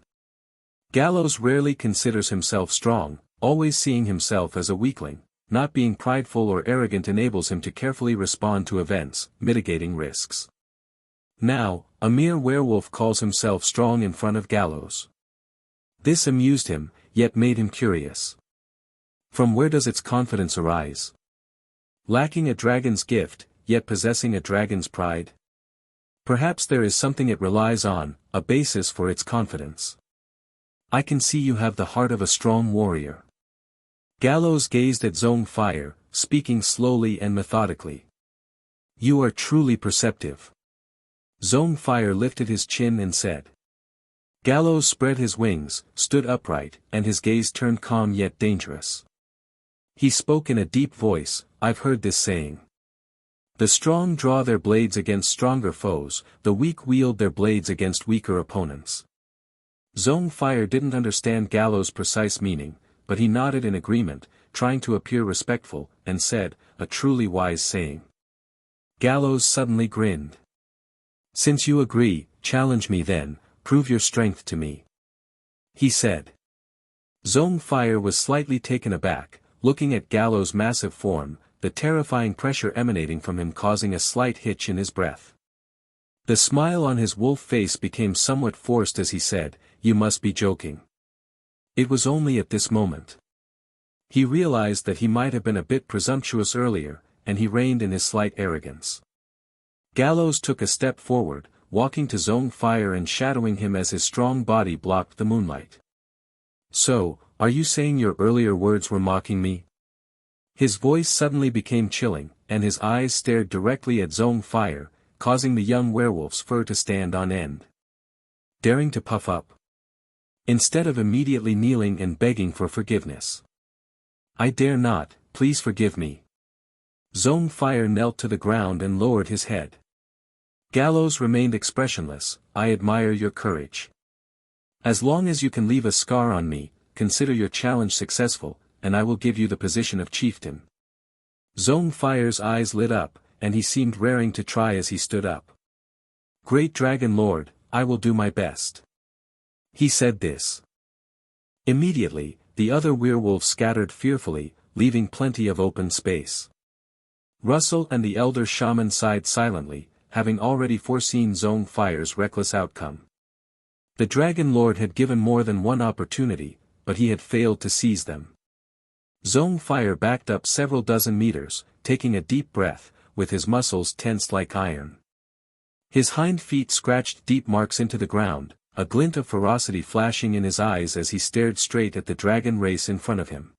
B: Gallows rarely considers himself strong, always seeing himself as a weakling, not being prideful or arrogant enables him to carefully respond to events, mitigating risks. Now, a mere werewolf calls himself strong in front of Gallows. This amused him, yet made him curious. From where does its confidence arise? Lacking a dragon's gift, yet possessing a dragon's pride? Perhaps there is something it relies on, a basis for its confidence. I can see you have the heart of a strong warrior. Gallows gazed at Fire, speaking slowly and methodically. You are truly perceptive. Fire lifted his chin and said. Gallows spread his wings, stood upright, and his gaze turned calm yet dangerous. He spoke in a deep voice, "I've heard this saying. The strong draw their blades against stronger foes, the weak wield their blades against weaker opponents." Fire didn't understand Gallows' precise meaning, but he nodded in agreement, trying to appear respectful, and said, "A truly wise saying." Gallows suddenly grinned. "Since you agree, challenge me then, prove your strength to me," he said. Fire was slightly taken aback, looking at Gallows' massive form, the terrifying pressure emanating from him causing a slight hitch in his breath. The smile on his wolf face became somewhat forced as he said, "You must be joking." It was only at this moment he realized that he might have been a bit presumptuous earlier, and he reined in his slight arrogance. Gallows took a step forward, walking to Fire and shadowing him as his strong body blocked the moonlight. "So, are you saying your earlier words were mocking me?" His voice suddenly became chilling, and his eyes stared directly at Fire, causing the young werewolf's fur to stand on end. Daring to puff up, instead of immediately kneeling and begging for forgiveness. "I dare not, please forgive me." Fire knelt to the ground and lowered his head. Gallows remained expressionless. "I admire your courage. As long as you can leave a scar on me, consider your challenge successful, and I will give you the position of chieftain." Fire's eyes lit up, and he seemed raring to try as he stood up. "Great Dragon Lord, I will do my best." He said this. Immediately, the other werewolves scattered fearfully, leaving plenty of open space. Russell and the elder shaman sighed silently, having already foreseen Fire's reckless outcome. The Dragon Lord had given more than one opportunity, but he had failed to seize them. Fire backed up several dozen meters, taking a deep breath, with his muscles tensed like iron. His hind feet scratched deep marks into the ground, a glint of ferocity flashing in his eyes as he stared straight at the dragon race in front of him.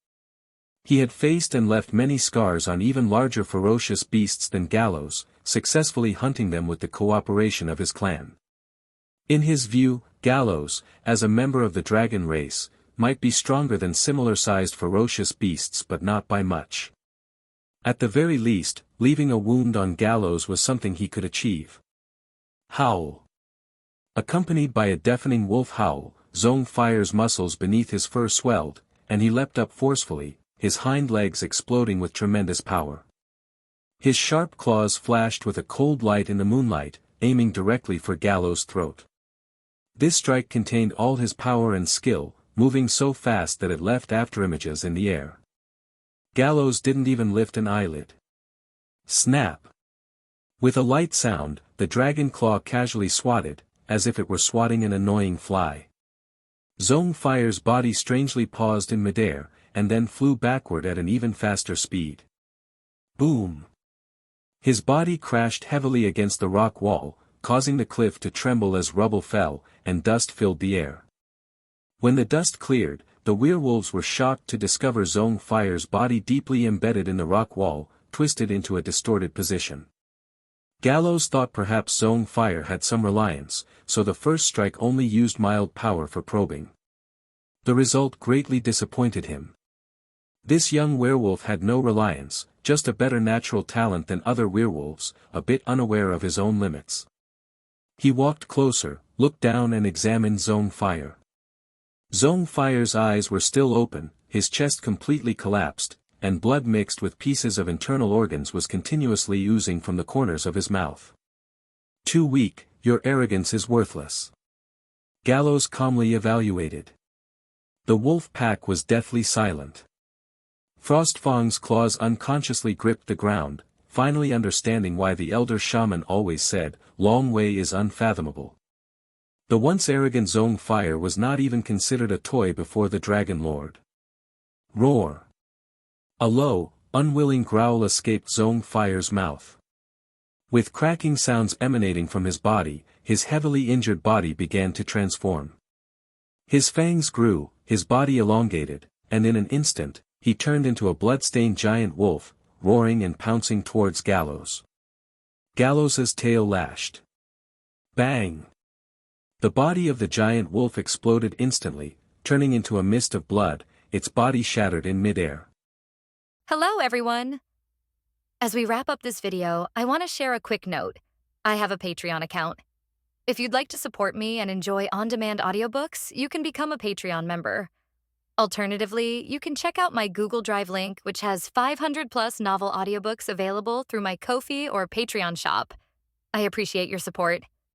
B: He had faced and left many scars on even larger ferocious beasts than Gallows, successfully hunting them with the cooperation of his clan. In his view, Gallows, as a member of the dragon race, might be stronger than similar-sized ferocious beasts but not by much. At the very least, leaving a wound on Gallows was something he could achieve. Howl. Accompanied by a deafening wolf howl, Fire's muscles beneath his fur swelled, and he leapt up forcefully, his hind legs exploding with tremendous power. His sharp claws flashed with a cold light in the moonlight, aiming directly for Gallows' throat. This strike contained all his power and skill, moving so fast that it left afterimages in the air. Gallows didn't even lift an eyelid. Snap! With a light sound, the dragon claw casually swatted, as if it were swatting an annoying fly. Fire's body strangely paused in midair, and then flew backward at an even faster speed. Boom! His body crashed heavily against the rock wall, causing the cliff to tremble as rubble fell, and dust filled the air. When the dust cleared, the werewolves were shocked to discover Fire's body deeply embedded in the rock wall, twisted into a distorted position. Gallows thought perhaps Fire had some reliance, so the first strike only used mild power for probing. The result greatly disappointed him. This young werewolf had no reliance, just a better natural talent than other werewolves, a bit unaware of his own limits. He walked closer, looked down and examined Fire. Fire's eyes were still open, his chest completely collapsed, and blood mixed with pieces of internal organs was continuously oozing from the corners of his mouth. "Too weak, your arrogance is worthless," Gallows calmly evaluated. The wolf pack was deathly silent. Frostfang's claws unconsciously gripped the ground, finally understanding why the elder shaman always said, "Long way is unfathomable." The once arrogant Fire was not even considered a toy before the Dragon Lord. Roar! A low, unwilling growl escaped Fire's mouth. With cracking sounds emanating from his body, his heavily injured body began to transform. His fangs grew, his body elongated, and in an instant, he turned into a blood-stained giant wolf, roaring and pouncing towards Gallows. Gallows's tail lashed. Bang! The body of the giant wolf exploded instantly, turning into a mist of blood, its body shattered in midair.
C: Hello, everyone! As we wrap up this video, I want to share a quick note. I have a Patreon account. If you'd like to support me and enjoy on-demand audiobooks, you can become a Patreon member. Alternatively, you can check out my Google Drive link, which has 500-plus novel audiobooks available through my Ko-fi or Patreon shop. I appreciate your support.